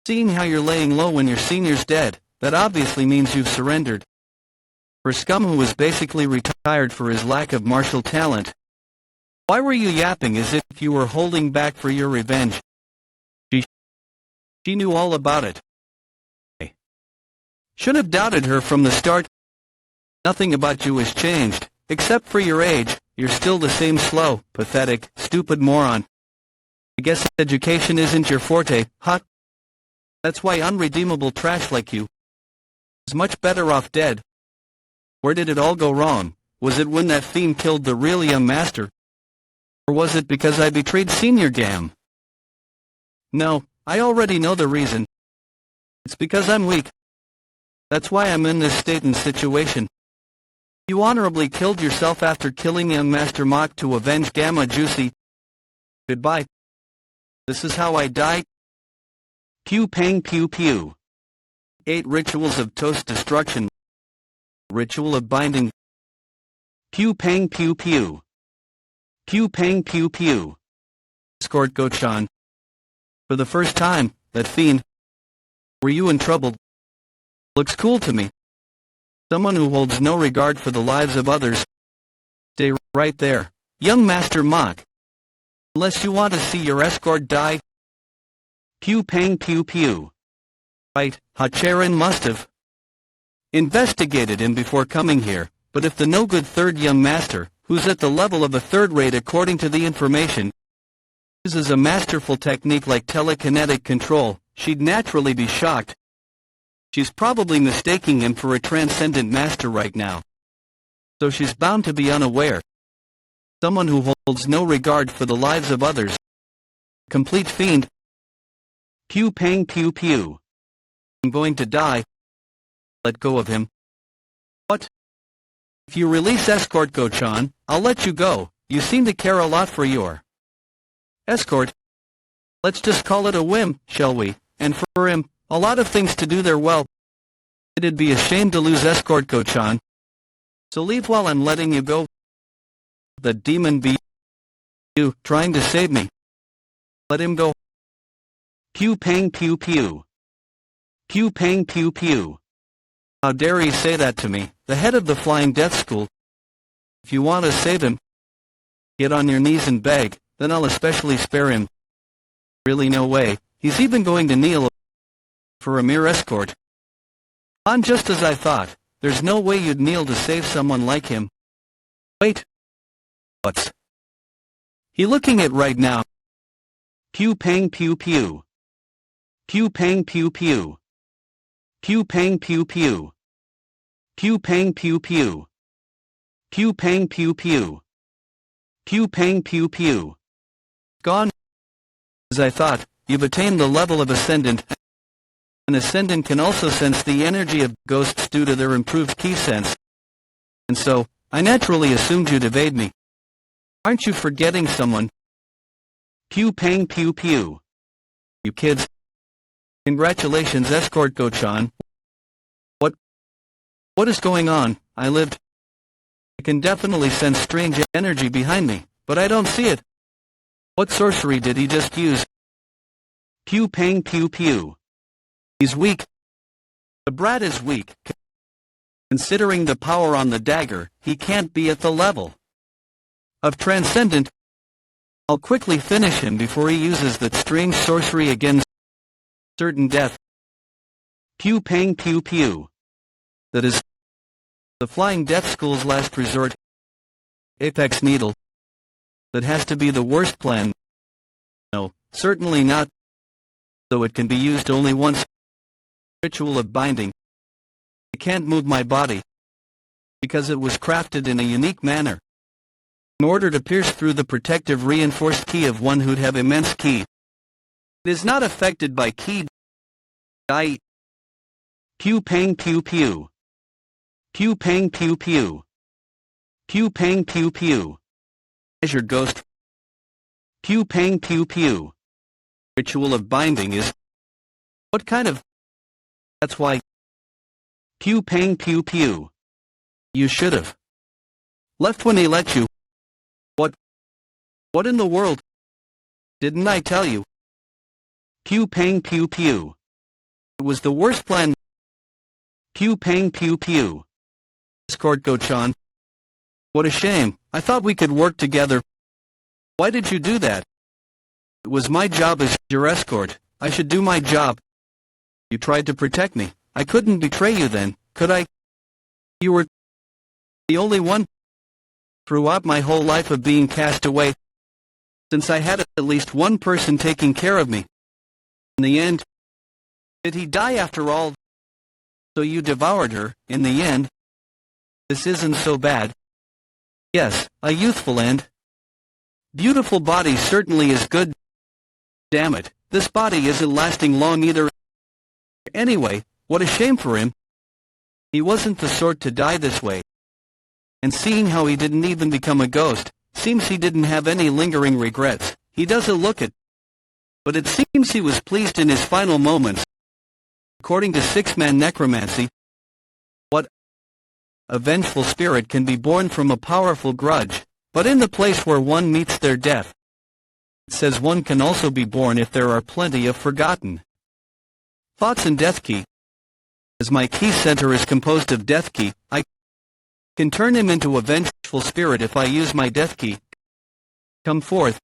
Seeing how you're laying low when your senior's dead, that obviously means you've surrendered. For scum who was basically retired for his lack of martial talent. Why were you yapping as if you were holding back for your revenge? She knew all about it. I should have doubted her from the start. Nothing about you has changed, except for your age. You're still the same slow, pathetic, stupid moron. I guess education isn't your forte, huh? That's why unredeemable trash like you is much better off dead. Where did it all go wrong? Was it when that fiend killed the real young master? Or was it because I betrayed Senior Gam? No, I already know the reason. It's because I'm weak. That's why I'm in this state and situation. You honorably killed yourself after killing young Master Mok to avenge Gamma Juicy. Goodbye. This is how I die. Pew pang pew pew. 8 rituals of toast destruction. Ritual of binding. Pew pang pew pew. Pew pang pew pew. Escort Go-chan. For the first time, that fiend. Were you in trouble? Looks cool to me. Someone who holds no regard for the lives of others. Stay right there, young Master Mok. Unless you want to see your escort die. Pew pang pew pew. Right, Hachirin must have investigated him before coming here, but if the no-good third young master, who's at the level of a third-rate according to the information, uses a masterful technique like telekinetic control, she'd naturally be shocked. She's probably mistaking him for a transcendent master right now. So she's bound to be unaware. Someone who holds no regard for the lives of others. Complete fiend. Pew pang pew pew. I'm going to die. Let go of him. What? If you release Escort Go-chan, I'll let you go. You seem to care a lot for your escort. Let's just call it a whim, shall we? And for him, a lot of things to do there. Well, it'd be a shame to lose Escort Go-chan. So leave while I'm letting you go. The demon be you, trying to save me. Let him go. Pew pang pew pew. Pew pang pew pew. How dare he say that to me, the head of the Flying Death School? If you want to save him, get on your knees and beg, then I'll especially spare him. Really no way, he's even going to kneel for a mere escort. On just as I thought, there's no way you'd kneel to save someone like him. Wait. What's he looking at right now? Pew pang pew pew. Pew pang pew pew. Pew pang pew pew. Pew pang pew pew. Pew pang pew pew. Pew pang pew pew. Gone. As I thought, you've attained the level of Ascendant. An Ascendant can also sense the energy of ghosts due to their improved key sense. And so, I naturally assumed you'd evade me. Aren't you forgetting someone? Pew pang pew pew. You kids. Congratulations, Escort Go-chan. What is going on? I lived. I can definitely sense strange energy behind me, but I don't see it. What sorcery did he just use? Pew pang pew pew. He's weak. The brat is weak. Considering the power on the dagger, he can't be at the level of Transcendent. I'll quickly finish him before he uses that strange sorcery against certain death. Pew pang pew pew. That is the Flying Death School's last resort. Apex Needle. That has to be the worst plan. No, certainly not. Though it can be used only once. Ritual of binding. I can't move my body, because it was crafted in a unique manner, in order to pierce through the protective reinforced ki of one who'd have immense ki. It is not affected by ki. Pew pang pew pew. Pew pang pew pew. Pew pang pew pew. Measured ghost. Pew pang pew pew. Ritual of binding is... What kind of... That's why... Pew pang pew pew. You should've left when he let you. What in the world? Didn't I tell you? Pew pang pew pew. It was the worst plan. Pew pang pew pew. Escort Go-chan. What a shame. I thought we could work together. Why did you do that? It was my job as your escort. I should do my job. You tried to protect me. I couldn't betray you then, could I? You were the only one throughout my whole life of being cast away, since I had at least one person taking care of me. In the end, did he die after all? So you devoured her, in the end? This isn't so bad. Yes, a youthful and beautiful body certainly is good. Damn it, this body isn't lasting long either. Anyway, what a shame for him. He wasn't the sort to die this way. And seeing how he didn't even become a ghost, seems he didn't have any lingering regrets. He doesn't look it. But it seems he was pleased in his final moments. According to six-man necromancy, what a vengeful spirit can be born from a powerful grudge, but in the place where one meets their death. It says one can also be born if there are plenty of forgotten thoughts and death key. As my key center is composed of death key, I can turn him into a vengeful spirit if I use my death key. Come forth.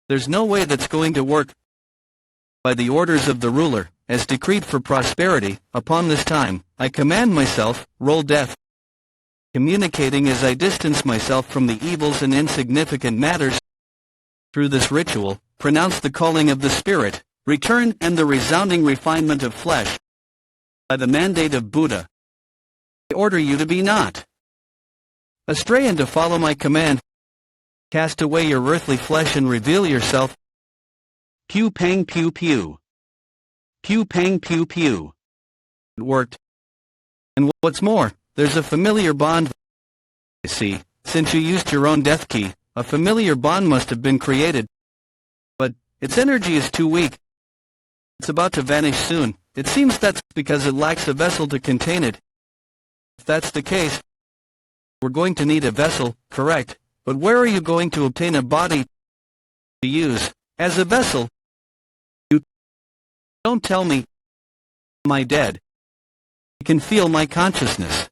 There's no way that's going to work. By the orders of the ruler, as decreed for prosperity, upon this time, I command myself, roll death. Communicating as I distance myself from the evils and insignificant matters. Through this ritual, pronounce the calling of the spirit, return and the resounding refinement of flesh. By the mandate of Buddha, I order you to be not astray and to follow my command. Cast away your earthly flesh and reveal yourself. Pew pang pew pew. Pew pang pew pew. It worked. And what's more, there's a familiar bond. I see, since you used your own death key, a familiar bond must have been created. But its energy is too weak. It's about to vanish soon. It seems that's because it lacks a vessel to contain it. If that's the case, we're going to need a vessel, correct, but where are you going to obtain a body to use as a vessel? You don't tell me. Am I dead? I can feel my consciousness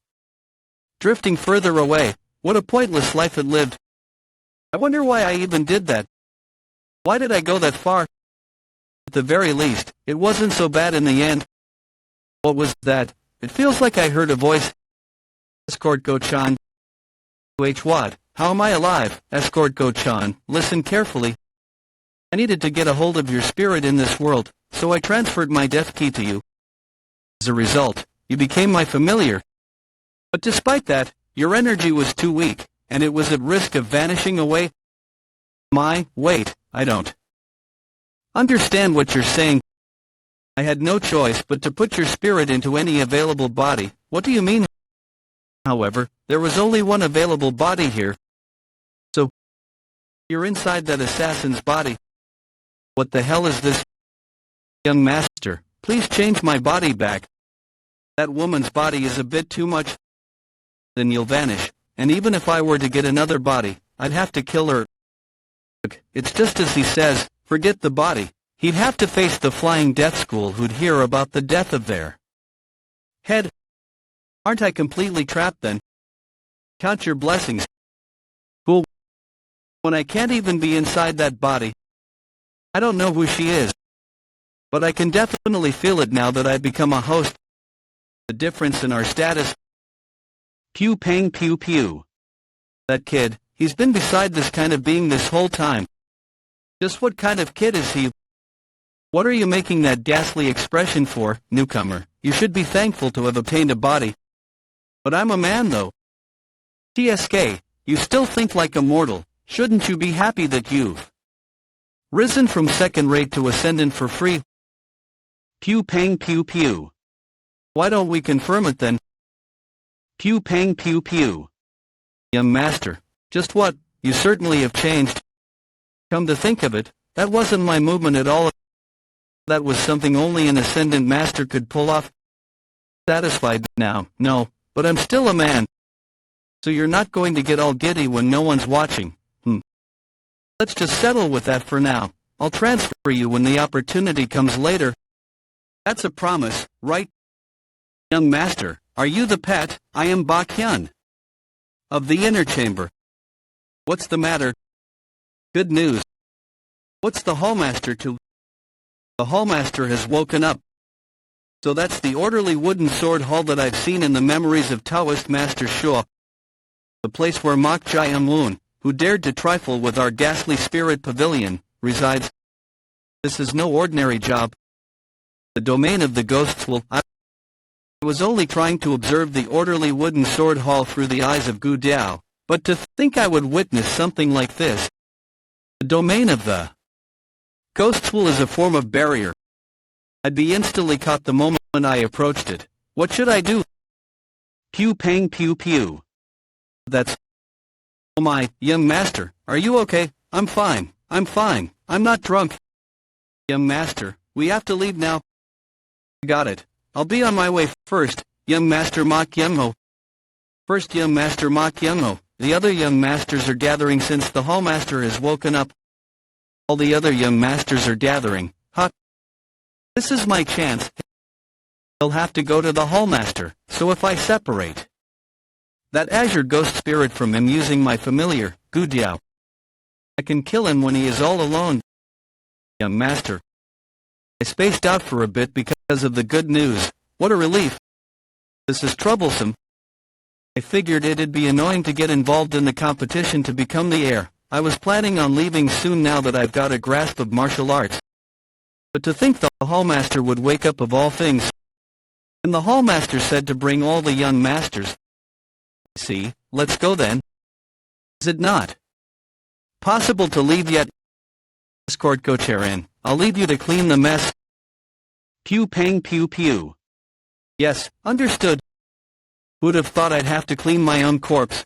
drifting further away. What a pointless life it lived. I wonder why I even did that. Why did I go that far? At the very least, it wasn't so bad in the end. What was that? It feels like I heard a voice. Escort Go-chan. What? How am I alive? Escort Go-chan, listen carefully. I needed to get a hold of your spirit in this world, so I transferred my death key to you. As a result, you became my familiar. But despite that, your energy was too weak, and it was at risk of vanishing away. Wait, I don't understand what you're saying. I had no choice but to put your spirit into any available body. What do you mean? However, there was only one available body here. So, you're inside that assassin's body. What the hell is this? Young master, please change my body back. That woman's body is a bit too much. Then you'll vanish, and even if I were to get another body, I'd have to kill her. Look, it's just as he says, forget the body. He'd have to face the flying death school who'd hear about the death of their head. Aren't I completely trapped then? Count your blessings. Fool. When I can't even be inside that body. I don't know who she is. But I can definitely feel it now that I've become a host. The difference in our status. Pew pang pew pew. That kid, he's been beside this kind of being this whole time. Just what kind of kid is he? What are you making that ghastly expression for, newcomer? You should be thankful to have obtained a body. But I'm a man though. TSK, you still think like a mortal. Shouldn't you be happy that you've risen from second rate to ascendant for free? Pew pang pew pew. Why don't we confirm it then? Pew pang pew pew. Young master, just what? You certainly have changed. Come to think of it, that wasn't my movement at all. That was something only an ascendant master could pull off. Satisfied now, no, but I'm still a man. So you're not going to get all giddy when no one's watching, Let's just settle with that for now. I'll transfer you when the opportunity comes later. That's a promise, right? Young master, are you the pet? I am Baekhyun of the inner chamber. What's the matter? Good news. What's the hallmaster to? The hallmaster has woken up. So that's the orderly wooden sword hall that I've seen in the memories of Taoist Master Shaw. The place where Mok Jae-moon, who dared to trifle with our ghastly spirit pavilion, resides. This is no ordinary job. The domain of the ghosts will... I was only trying to observe the orderly wooden sword hall through the eyes of Gu Diao, but to think I would witness something like this. The domain of the ghosts will is a form of barrier. I'd be instantly caught the moment I approached it. What should I do? Pew pang pew pew. That's... Oh my, young master, are you okay? I'm fine, I'm not drunk. Young master, we have to leave now. Got it. I'll be on my way first, young master Mok Young-ho. First young master Mok Young-ho, the other young masters are gathering since the hallmaster has woken up. All the other young masters are gathering, This is my chance. He'll have to go to the hallmaster, so if I separate that azure ghost spirit from him using my familiar, Gu Diao, I can kill him when he is all alone. Young master. I spaced out for a bit because of the good news. What a relief. This is troublesome. I figured it'd be annoying to get involved in the competition to become the heir. I was planning on leaving soon now that I've got a grasp of martial arts. But to think the hallmaster would wake up of all things. And the hallmaster said to bring all the young masters. See, let's go then. Is it not possible to leave yet? Escort co-chair in. I'll leave you to clean the mess. Pew pang pew pew. Yes, understood. Who'd have thought I'd have to clean my own corpse?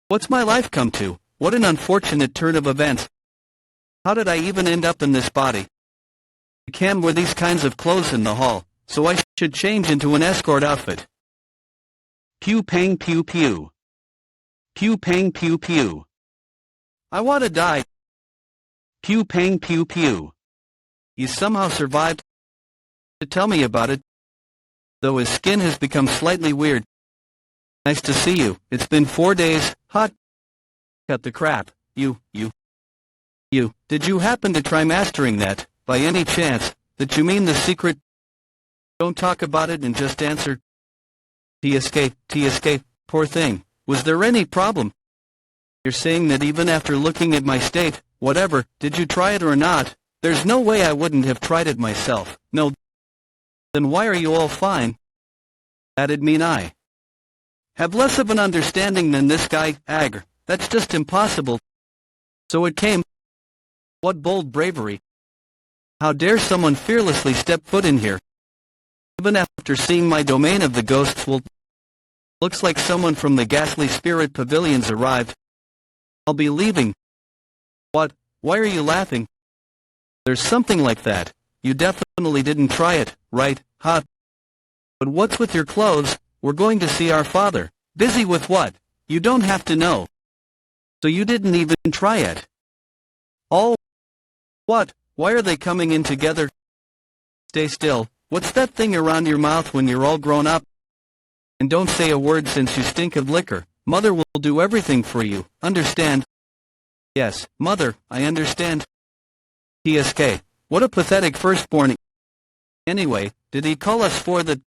What's my life come to? What an unfortunate turn of events. How did I even end up in this body? I can't wear these kinds of clothes in the hall, so I should change into an escort outfit. Pew pang pew pew. Pew pang pew pew. I want to die. Pew pang pew pew. He somehow survived. To tell me about it. Though his skin has become slightly weird. Nice to see you. It's been 4 days. Hot. Cut the crap. You. Did you happen to try mastering that, by any chance, that you mean the secret? Don't talk about it and just answer. TSK, poor thing. Was there any problem? You're saying that even after looking at my state, whatever, did you try it or not? There's no way I wouldn't have tried it myself. No. Then why are you all fine? That'd mean I have less of an understanding than this guy, Agr. That's just impossible. So it came. What bold bravery! How dare someone fearlessly step foot in here? Even after seeing my domain of the ghosts will... Looks like someone from the ghastly spirit pavilions arrived. I'll be leaving. What? Why are you laughing? There's something like that. You definitely didn't try it, right, huh? But what's with your clothes? We're going to see our father. Busy with what? You don't have to know. So you didn't even try it. Oh. What? Why are they coming in together? Stay still. What's that thing around your mouth when you're all grown up? And don't say a word since you stink of liquor. Mother will do everything for you, understand? Yes, Mother, I understand. TSK. What a pathetic firstborn. Anyway, did he call us for the...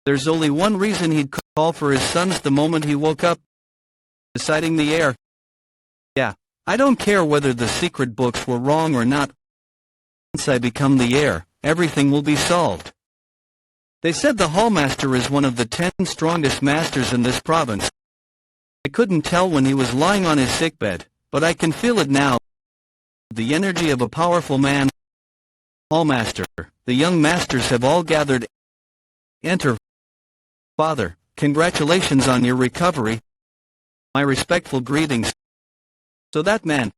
There's only one reason he'd call for his sons the moment he woke up. Deciding the heir. Yeah, I don't care whether the secret books were wrong or not. Once I become the heir, everything will be solved. They said the hallmaster is one of the 10 strongest masters in this province. I couldn't tell when he was lying on his sickbed, but I can feel it now. The energy of a powerful man. Hallmaster, the young masters have all gathered. Enter. Father, congratulations on your recovery. My respectful greetings. So that man.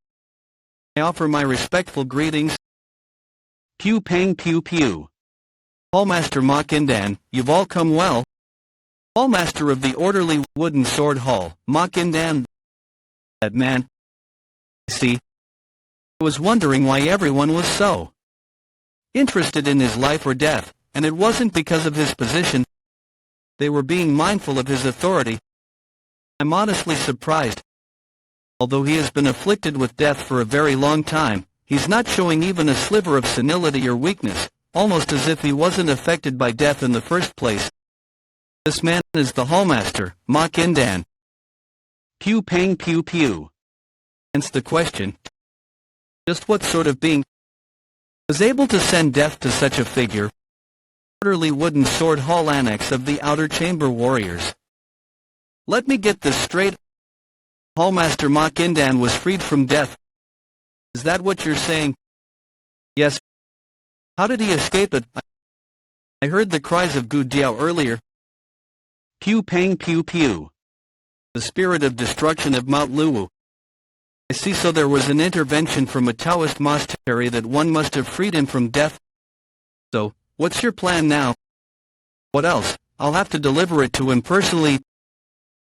I offer my respectful greetings. Pew pang pew pew. Hallmaster Makindan, you've all come well. Hallmaster of the orderly wooden sword hall, Makindan. That man. See? I was wondering why everyone was so interested in his life or death, and it wasn't because of his position. They were being mindful of his authority. I'm honestly surprised. Although he has been afflicted with death for a very long time, he's not showing even a sliver of senility or weakness, almost as if he wasn't affected by death in the first place. This man is the hallmaster, Makindan. Pew pang pew pew. Hence the question. Just what sort of being was able to send death to such a figure? Orderly wooden sword hall annex of the outer chamber warriors. Let me get this straight. Hallmaster Makindan was freed from death. Is that what you're saying? Yes. How did he escape it? I heard the cries of Gu Jiao earlier. Pew pang pew pew. The spirit of destruction of Mount Luwu. I see, so there was an intervention from a Taoist monastery that one must have freed him from death. So, what's your plan now? What else? I'll have to deliver it to him personally.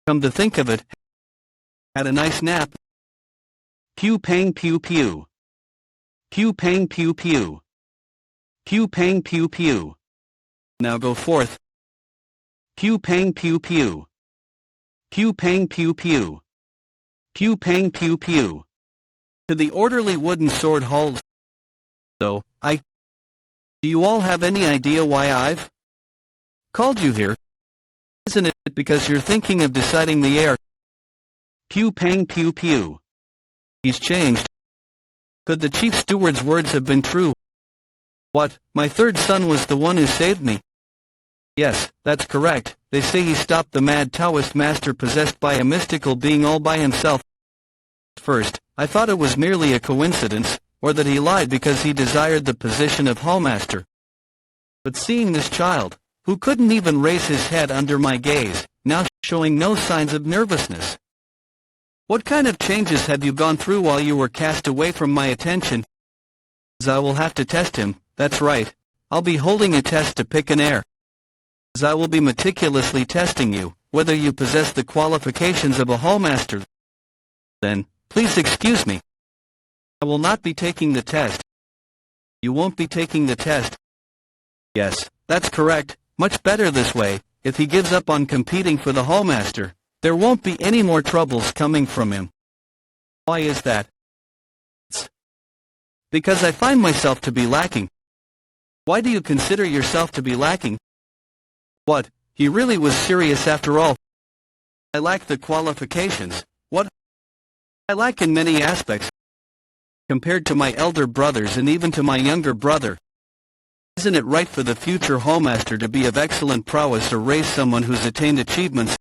Come to think of it. Had a nice nap. Pew pang pew pew. Pew pang pew pew. Pew pang pew pew. Now go forth. Pew pang pew pew. Pew pang pew pew. Pew pang pew pew. To the orderly wooden sword halls. So, do you all have any idea why I've called you here? Isn't it because you're thinking of deciding the heir? Pew pang pew pew. He's changed. Could the chief steward's words have been true? What, my third son was the one who saved me? Yes, that's correct. They say he stopped the mad Taoist master possessed by a mystical being all by himself. First, I thought it was merely a coincidence, or that he lied because he desired the position of hallmaster. But seeing this child, who couldn't even raise his head under my gaze, now showing no signs of nervousness. What kind of changes have you gone through while you were cast away from my attention? I will have to test him, that's right. I'll be holding a test to pick an heir. I will be meticulously testing you, whether you possess the qualifications of a hallmaster. Then, please excuse me. I will not be taking the test. You won't be taking the test? Yes, that's correct. Much better this way. If he gives up on competing for the hallmaster, there won't be any more troubles coming from him. Why is that? It's because I find myself to be lacking. Why do you consider yourself to be lacking? What, he really was serious after all. I lack the qualifications. What? I lack in many aspects. Compared to my elder brothers and even to my younger brother. Isn't it right for the future hallmaster to be of excellent prowess or raise someone who's attained achievements?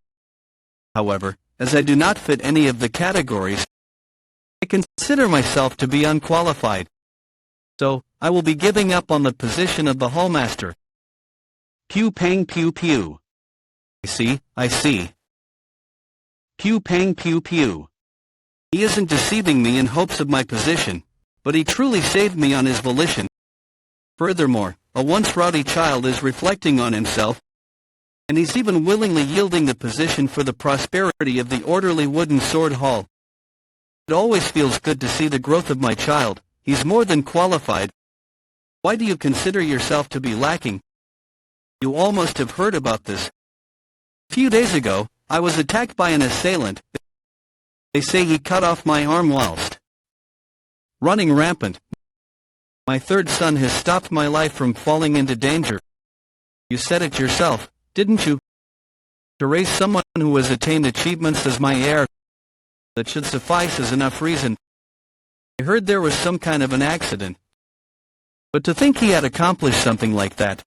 However, as I do not fit any of the categories, I consider myself to be unqualified. So, I will be giving up on the position of the hallmaster. Pew pang pew pew. I see. Pew pang pew pew. He isn't deceiving me in hopes of my position, but he truly saved me on his volition. Furthermore, a once rowdy child is reflecting on himself, and he's even willingly yielding the position for the prosperity of the orderly wooden sword hall. It always feels good to see the growth of my child. He's more than qualified. Why do you consider yourself to be lacking? You all must have heard about this. A few days ago, I was attacked by an assailant. They say he cut off my arm whilst running rampant. My third son has stopped my life from falling into danger. You said it yourself, didn't you? To raise someone who has attained achievements as my heir, that should suffice as enough reason. I heard there was some kind of an accident. But to think he had accomplished something like that.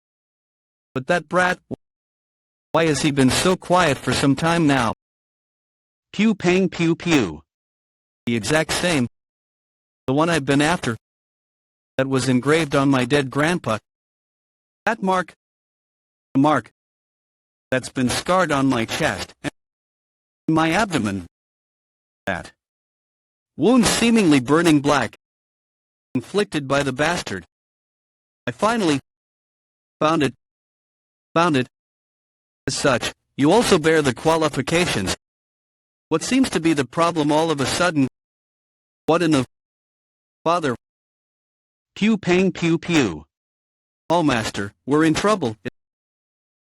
But that brat, why has he been so quiet for some time now? Pew pang pew pew. The exact same. The one I've been after. That was engraved on my dead grandpa. That mark. A mark. That's been scarred on my chest. And my abdomen. That wound seemingly burning black. Inflicted by the bastard. I finally found it. As such, you also bear the qualifications. What seems to be the problem all of a sudden? What in the father? Pew pang pew pew. Hallmaster, we're in trouble.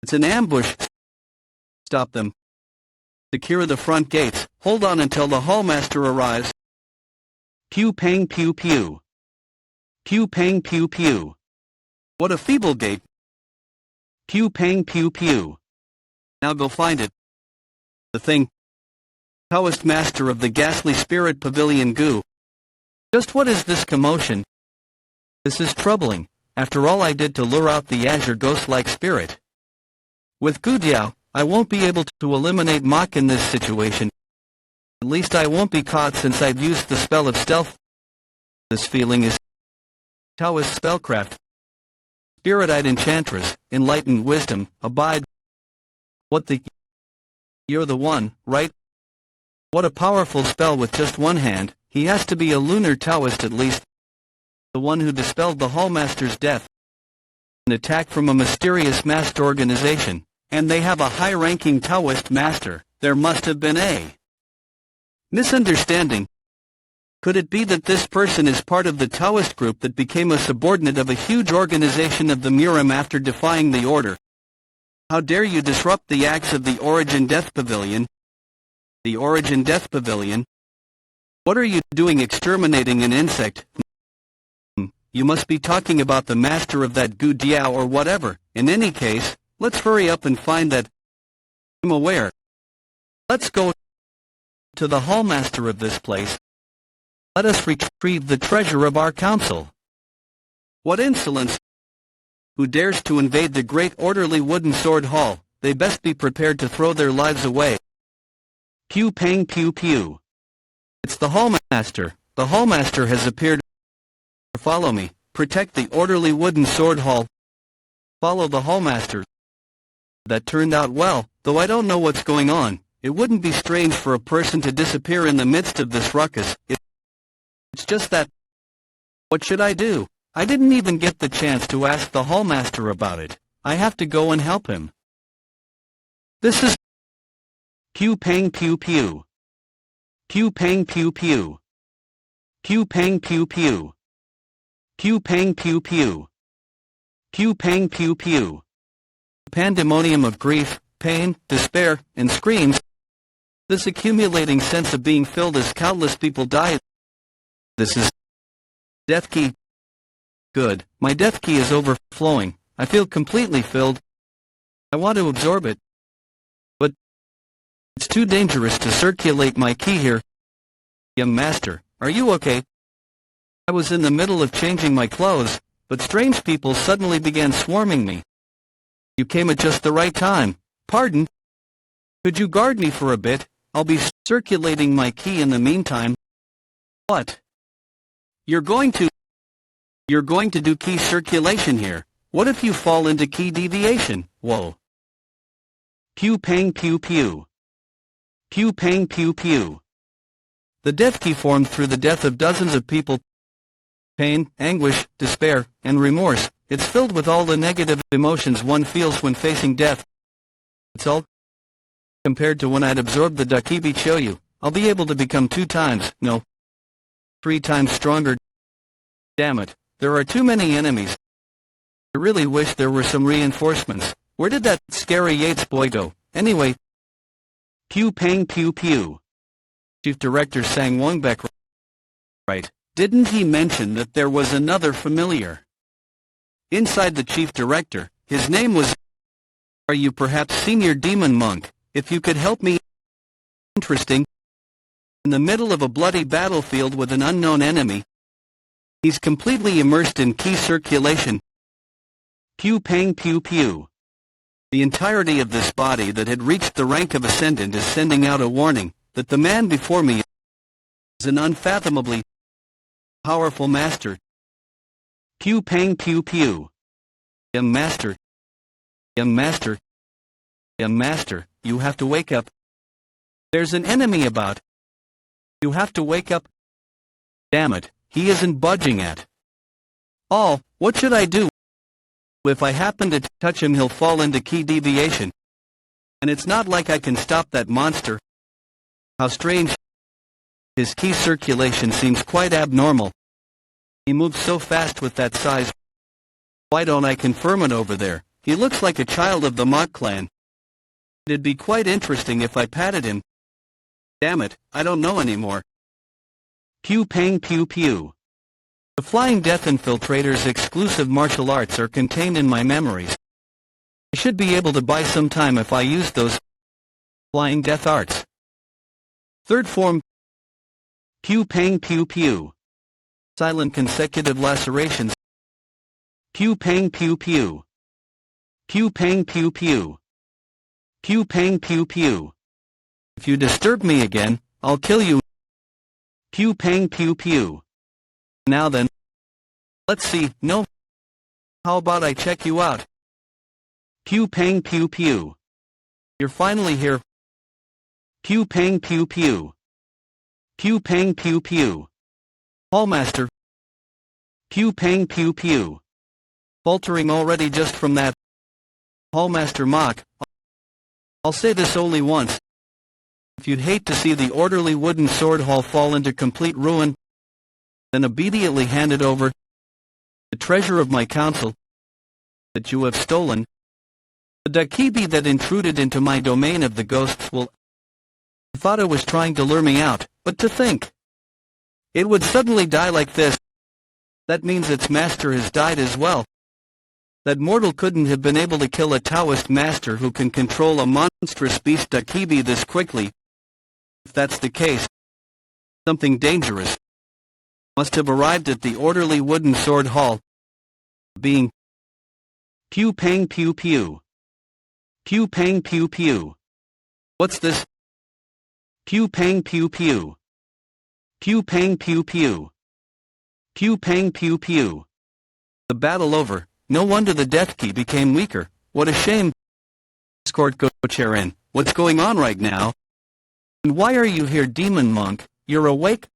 It's an ambush. Stop them. Secure the front gates. Hold on until the hallmaster arrives. Pew pang pew pew. Pew pang pew pew. What a feeble gate. Pew pang pew pew. Now go find it. The thing. Taoist master of the ghastly spirit pavilion goo. Just what is this commotion? This is troubling, after all I did to lure out the azure ghost-like spirit. With Gu Diao, I won't be able to eliminate Mok in this situation. At least I won't be caught since I've used the spell of stealth. This feeling is Taoist spellcraft. Spirit-eyed enchantress, enlightened wisdom, abide. What the... You're the one, right? What a powerful spell with just one hand. He has to be a lunar Taoist at least. The one who dispelled the hallmaster's death. An attack from a mysterious masked organization. And they have a high-ranking Taoist master. There must have been a misunderstanding. Could it be that this person is part of the Taoist group that became a subordinate of a huge organization of the Murim after defying the order? How dare you disrupt the acts of the Origin Death Pavilion? The Origin Death Pavilion? What are you doing exterminating an insect? You must be talking about the master of that Gu Diao or whatever. In any case, let's hurry up and find that. I'm aware. Let's go to the hallmaster of this place. Let us retrieve the treasure of our council. What insolence! Who dares to invade the great orderly wooden sword hall? They best be prepared to throw their lives away. Pew pang pew pew. It's the hallmaster. The hallmaster has appeared. Follow me. Protect the orderly wooden sword hall. Follow the hallmaster. That turned out well, though I don't know what's going on. It wouldn't be strange for a person to disappear in the midst of this ruckus. It's just that... What should I do? I didn't even get the chance to ask the hallmaster about it. I have to go and help him. This is... Pew pang pew pew. Pew pang pew pew. Pew pang pew pew. Pew pang pew pew. Pew pang pew pew. Pandemonium of grief, pain, despair, and screams. This accumulating sense of being filled as countless people die. This is death key. Good, my death key is overflowing. I feel completely filled. I want to absorb it. But it's too dangerous to circulate my key here. Young master, are you okay? I was in the middle of changing my clothes, but strange people suddenly began swarming me. You came at just the right time. Pardon? Could you guard me for a bit? I'll be circulating my key in the meantime. What? You're going to do key circulation here. What if you fall into key deviation? Whoa. Pew pang pew pew. Pew pang pew pew. The death key formed through the death of dozens of people. Pain, anguish, despair, and remorse. It's filled with all the negative emotions one feels when facing death. It's all compared to when I'd absorbed the Dakibi Choyu. I'll be able to become 2 times, no, 3 times stronger. Damn it, there are too many enemies. I really wish there were some reinforcements. Where did that scary Yates boy go, anyway? Pew pang pew pew. Chief Director Sang Wongbek. Right, didn't he mention that there was another familiar inside the Chief Director? His name was... Are you perhaps Senior Demon Monk? If you could help me... Interesting. In the middle of a bloody battlefield with an unknown enemy. He's completely immersed in key circulation. Pew pang pew pew. The entirety of this body that had reached the rank of Ascendant is sending out a warning that the man before me is an unfathomably powerful master. Pew pang pew pew. Young master. Young master. Young master, you have to wake up. There's an enemy about. You have to wake up. Damn it, he isn't budging at all. What should I do? If I happen to touch him, he'll fall into key deviation. And it's not like I can stop that monster. How strange. His key circulation seems quite abnormal. He moves so fast with that size. Why don't I confirm it over there? He looks like a child of the Mok clan. It'd be quite interesting if I patted him. Damn it, I don't know anymore. Pew pang pew pew. The Flying Death Infiltrator's exclusive martial arts are contained in my memories. I should be able to buy some time if I use those Flying Death arts. Third form. Pew pang pew pew. Silent consecutive lacerations. Pew pang pew pew. Pew pang pew pew. Pew pang pew pew. If you disturb me again, I'll kill you. Pew pang pew pew. Now then. Let's see, no. How about I check you out? Pew pang pew pew. You're finally here. Pew pang pew pew. Pew pang pew pew. Hallmaster. Pew pang pew pew. Faltering already just from that. Hallmaster Mok. I'll say this only once. If you'd hate to see the orderly wooden sword hall fall into complete ruin, then immediately hand it over. The treasure of my council that you have stolen. The Dakibi that intruded into my domain of the ghosts will... I thought it was trying to lure me out, but to think it would suddenly die like this. That means its master has died as well. That mortal couldn't have been able to kill a Taoist master who can control a monstrous beast Dakibi this quickly. If that's the case, something dangerous must have arrived at the orderly wooden sword hall. Being pew pang pew pew. Pew pang pew pew. What's this? Pew pang pew pew. Pew pang pew pew. Pew pang pew pew. The battle over. No wonder the death key became weaker. What a shame. Escort Go-Charin, what's going on right now? And why are you here, Demon Monk? You're awake?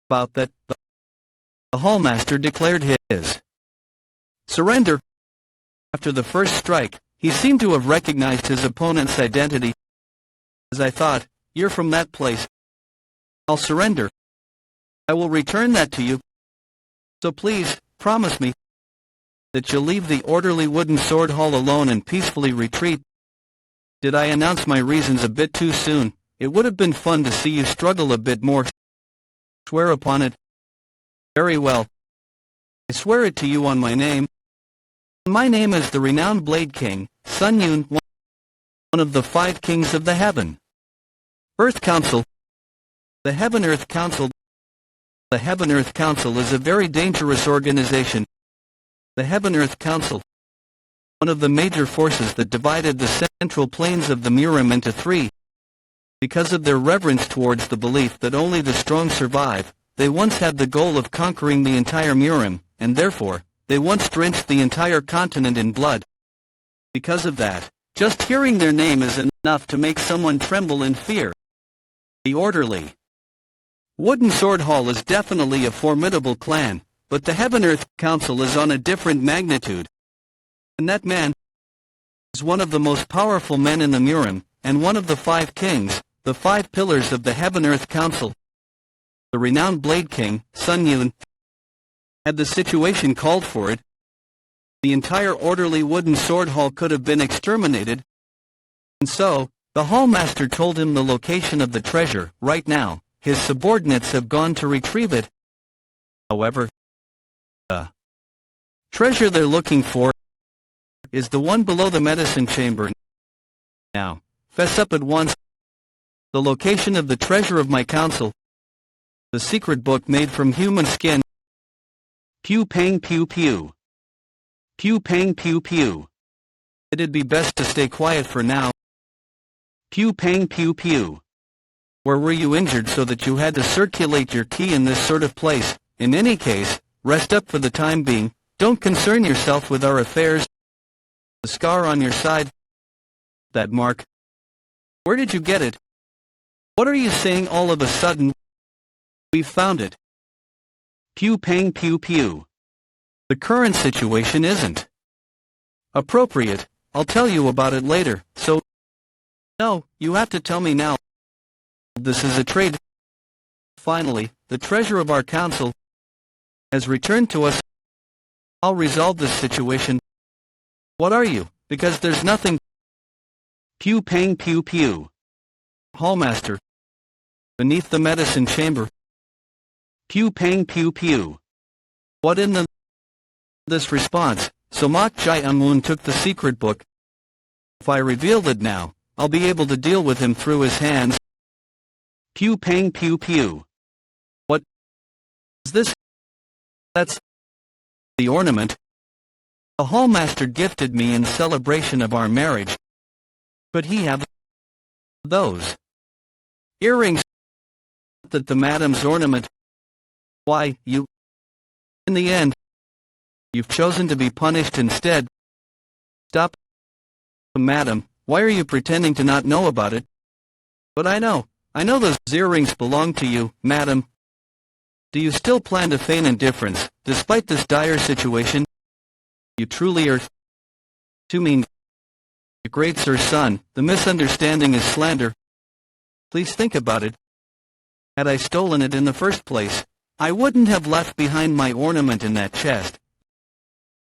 About that, the hallmaster declared his surrender. After the first strike, he seemed to have recognized his opponent's identity. As I thought, you're from that place. I'll surrender. I will return that to you. So please, promise me that you'll leave the orderly wooden sword hall alone and peacefully retreat. Did I announce my reasons a bit too soon? It would have been fun to see you struggle a bit more. Swear upon it. Very well. I swear it to you on my name. My name is the renowned Blade King, Sun Yun, one of the 5 kings of the Heaven Earth Council. The Heaven-Earth Council. The Heaven-Earth Council is a very dangerous organization. The Heaven-Earth Council, one of the major forces that divided the central plains of the Murim into 3. Because of their reverence towards the belief that only the strong survive, they once had the goal of conquering the entire Murim, and therefore, they once drenched the entire continent in blood. Because of that, just hearing their name is enough to make someone tremble in fear. The Orderly. Wooden Sword Hall is definitely a formidable clan, but the Heaven-Earth Council is on a different magnitude. And that man is one of the most powerful men in the Murim, and one of the 5 kings, the 5 pillars of the Heaven-Earth Council. The renowned Blade King, Sun Yun, had the situation called for it, the entire orderly wooden sword hall could have been exterminated. And so, the hallmaster told him the location of the treasure. Right now, his subordinates have gone to retrieve it. However, the treasure they're looking for is the one below the medicine chamber. Now, fess up at once. The location of the treasure of my council. The secret book made from human skin. Pew pang pew pew. Pew pang pew pew. It'd be best to stay quiet for now. Pew pang pew pew. Where were you injured so that you had to circulate your ki in this sort of place? In any case, rest up for the time being. Don't concern yourself with our affairs. The scar on your side. That mark. Where did you get it? What are you saying all of a sudden? We've found it. Pew pang pew pew. The current situation isn't appropriate. I'll tell you about it later, so... No, you have to tell me now. This is a trade. Finally, the treasure of our council has returned to us. I'll resolve this situation. What are you? Because there's nothing... Pew pang pew pew. Hallmaster. Beneath the medicine chamber. Pew pang pew pew. What in the... This response, Somak Jai-un-woon took the secret book. If I reveal it now, I'll be able to deal with him through his hands. Pew pang pew pew. What is this? That's the ornament. A hallmaster gifted me in celebration of our marriage. Could he have those earrings? That the madam's ornament. Why, you... In the end, you've chosen to be punished instead. Stop. Madam, why are you pretending to not know about it? But I know those earrings belong to you, madam. Do you still plan to feign indifference, despite this dire situation? You truly are too mean. Great Sir Sun, the misunderstanding is slander. Please think about it. Had I stolen it in the first place, I wouldn't have left behind my ornament in that chest.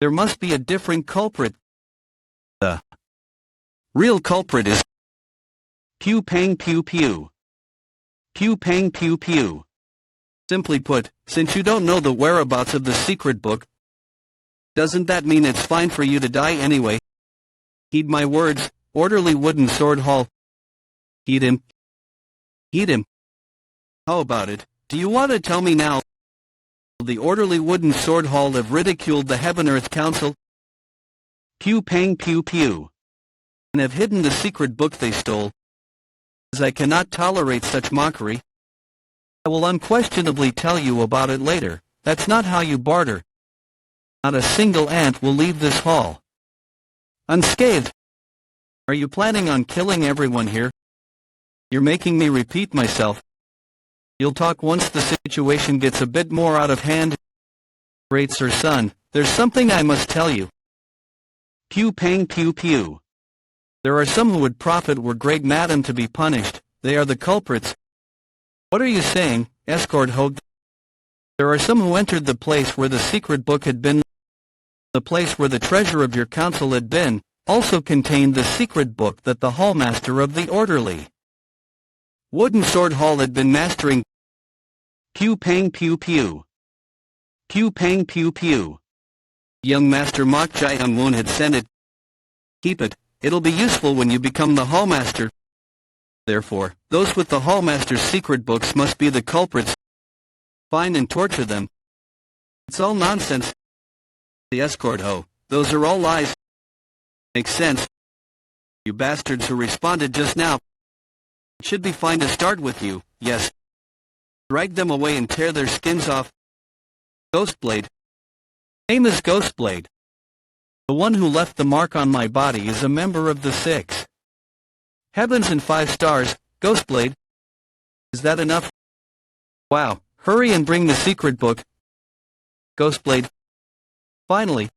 There must be a different culprit. The real culprit is... Pew pang pew pew. Pew pang pew pew. Simply put, since you don't know the whereabouts of the secret book, doesn't that mean it's fine for you to die anyway? Heed my words, orderly wooden sword hall. Heed him. Heed him. How about it? Do you want to tell me now? The orderly wooden sword hall have ridiculed the Heaven-Earth Council. Pew pang pew pew. And have hidden the secret book they stole. As I cannot tolerate such mockery. I will unquestionably tell you about it later. That's not how you barter. Not a single ant will leave this hall unscathed. Are you planning on killing everyone here? You're making me repeat myself. You'll talk once the situation gets a bit more out of hand. Great Sir Sun, there's something I must tell you. Pew pang pew pew. There are some who would profit were Great Madam to be punished. They are the culprits. What are you saying, Escort Hogue? There are some who entered the place where the secret book had been. The place where the treasure of your council had been, also contained the secret book that the hallmaster of the orderly wooden sword hall had been mastering. Pew pang pew pew. Pew pang pew pew. Young Master Mok Jae-un-woon had sent it. Keep it, it'll be useful when you become the hallmaster. Therefore, those with the hallmaster's secret books must be the culprits. Find and torture them. It's all nonsense. The escort ho, those are all lies. Makes sense. You bastards who responded just now. It should be fine to start with you, yes. drag them away and tear their skins off. Ghostblade. Name is Ghostblade. The one who left the mark on my body is a member of the 6 Heavens and 5 stars, Ghostblade. Is that enough? Wow, hurry and bring the secret book. Ghostblade. Finally.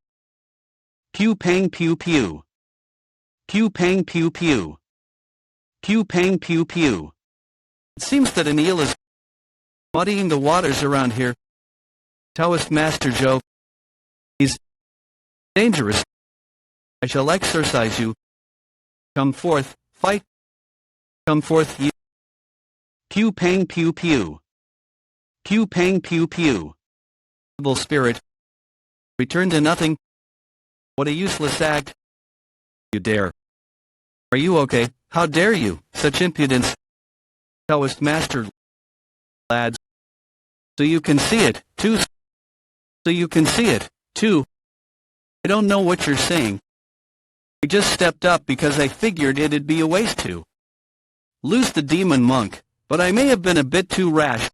Pew pang pew pew. Pew pang pew pew. Pew pang pew pew. It seems that an eel is muddying the waters around here. Taoist Master Joe. He's dangerous. I shall exorcise you. Come forth, fight. Come forth, you. Pew pang pew pew. Pew pang pew pew. Evil spirit. Return to nothing. What a useless act. You dare. Are you okay? How dare you? Such impudence. Taoist Master. Lads. So you can see it, too. So you can see it, too. I don't know what you're saying. I just stepped up because I figured it'd be a waste to lose the demon monk, but I may have been a bit too rash.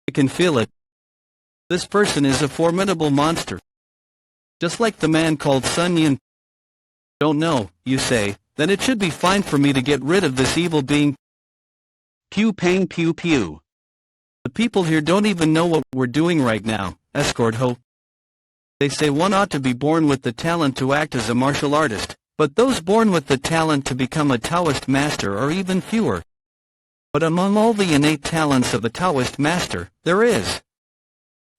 I can feel it. This person is a formidable monster. Just like the man called Sun Yun. Don't know, you say, then it should be fine for me to get rid of this evil being. Pew pang pew pew. The people here don't even know what we're doing right now, escort ho. They say one ought to be born with the talent to act as a martial artist, but those born with the talent to become a Taoist master are even fewer. But among all the innate talents of a Taoist master, there is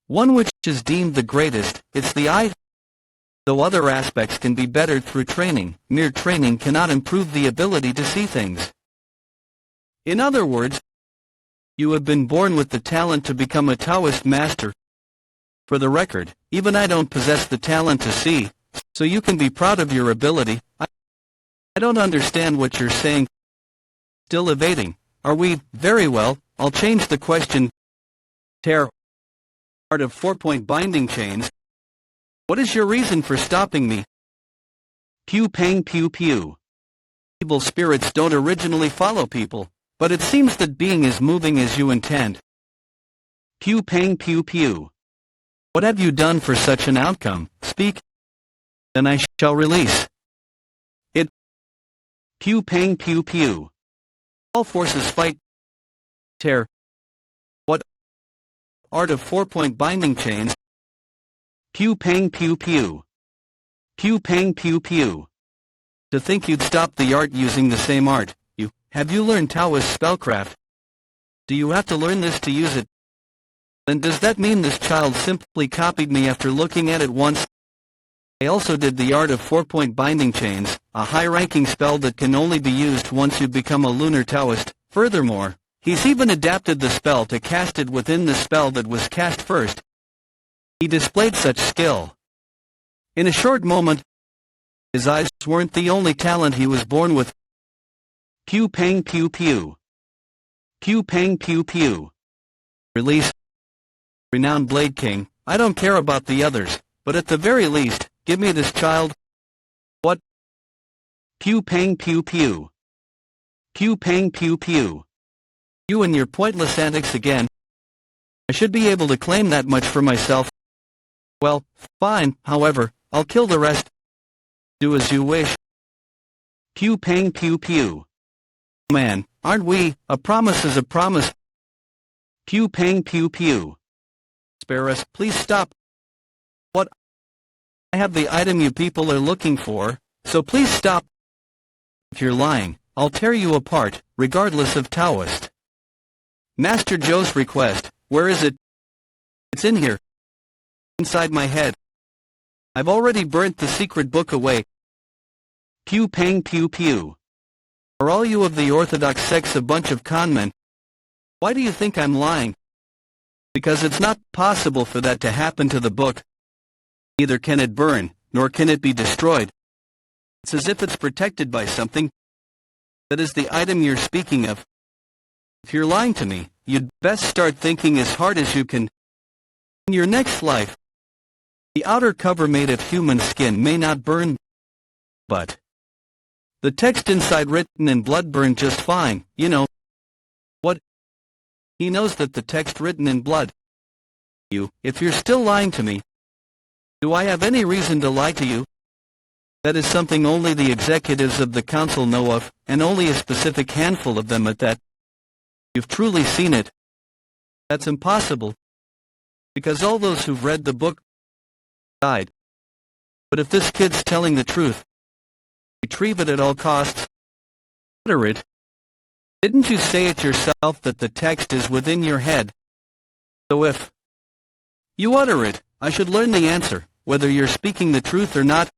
one which is deemed the greatest, it's the eye. Though other aspects can be bettered through training, mere training cannot improve the ability to see things. In other words, you have been born with the talent to become a Taoist master. For the record, even I don't possess the talent to see, so you can be proud of your ability. I don't understand what you're saying. Still evading. Are we? Very well, I'll change the question. Tear. Art of 4-point binding chains. What is your reason for stopping me? Pew pang pew pew. Evil spirits don't originally follow people, but it seems that being is moving as you intend. Pew pang pew pew. What have you done for such an outcome? Speak. Then I shall release it. Pew pang pew pew. All forces fight. Tear. What? Art of 4-point binding chains. Pew pang pew pew. Pew pang pew pew. To think you'd stop the art using the same art. Have you learned Taoist spellcraft? Do you have to learn this to use it? Then does that mean this child simply copied me after looking at it once? I also did the art of 4-point binding chains, a high-ranking spell that can only be used once you become a lunar Taoist. Furthermore, he's even adapted the spell to cast it within the spell that was cast first. He displayed such skill. In a short moment, his eyes weren't the only talent he was born with. Pew pang pew pew. Pew pang pew pew. Release. Renowned Blade King, I don't care about the others, but at the very least, give me this child. What? Pew pang pew pew. Pew pang pew pew. You and your pointless antics again. I should be able to claim that much for myself. Well, fine, however, I'll kill the rest. Do as you wish. Pew pang pew pew. Man, aren't we? A promise is a promise. Pew pang pew pew. Spare us, please stop. What? I have the item you people are looking for, so please stop. If you're lying, I'll tear you apart, regardless of Taoist. Master Joe's request, where is it? It's in here. Inside my head. I've already burnt the secret book away. Pew pang pew pew. Are all you of the Orthodox sects a bunch of conmen? Why do you think I'm lying? Because it's not possible for that to happen to the book. Neither can it burn, nor can it be destroyed. It's as if it's protected by something. That is the item you're speaking of. If you're lying to me, you'd best start thinking as hard as you can. In your next life, the outer cover made of human skin may not burn, but the text inside written in blood burned just fine, you know. What? He knows that the text written in blood. If you're still lying to me, do I have any reason to lie to you? That is something only the executives of the council know of, and only a specific handful of them at that. You've truly seen it. That's impossible. Because all those who've read the book died. But if this kid's telling the truth, retrieve it at all costs. Utter it. Didn't you say it yourself that the text is within your head? So if you utter it, I should learn the answer, whether you're speaking the truth or not.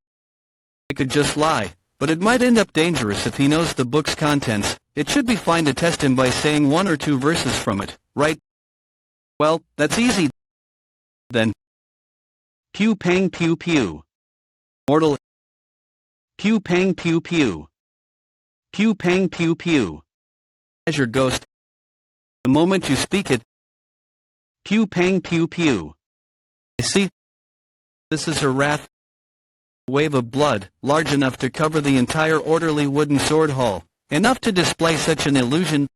I could just lie, but it might end up dangerous if he knows the book's contents. It should be fine to test him by saying 1 or 2 verses from it, right? Well, that's easy. Then. Pew pang pew pew. Mortal. Pew pang pew pew. Pew pang pew pew. As your ghost. The moment you speak it. Pew pang pew pew. I see. This is her wrath. A wave of blood, large enough to cover the entire orderly wooden sword hall, enough to display such an illusion.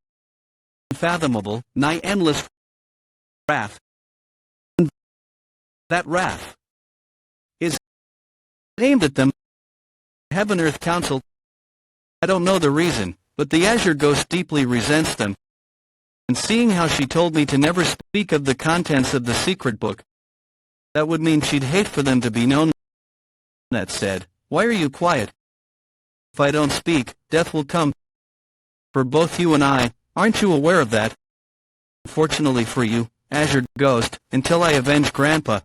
Unfathomable, nigh endless wrath. That wrath is aimed at them. Heaven-Earth Council. I don't know the reason, but the Azure Ghost deeply resents them. And seeing how she told me to never speak of the contents of the secret book, that would mean she'd hate for them to be known. That said, why are you quiet? If I don't speak, death will come. For both you and I, aren't you aware of that? Fortunately for you, Azure Ghost, until I avenge Grandpa,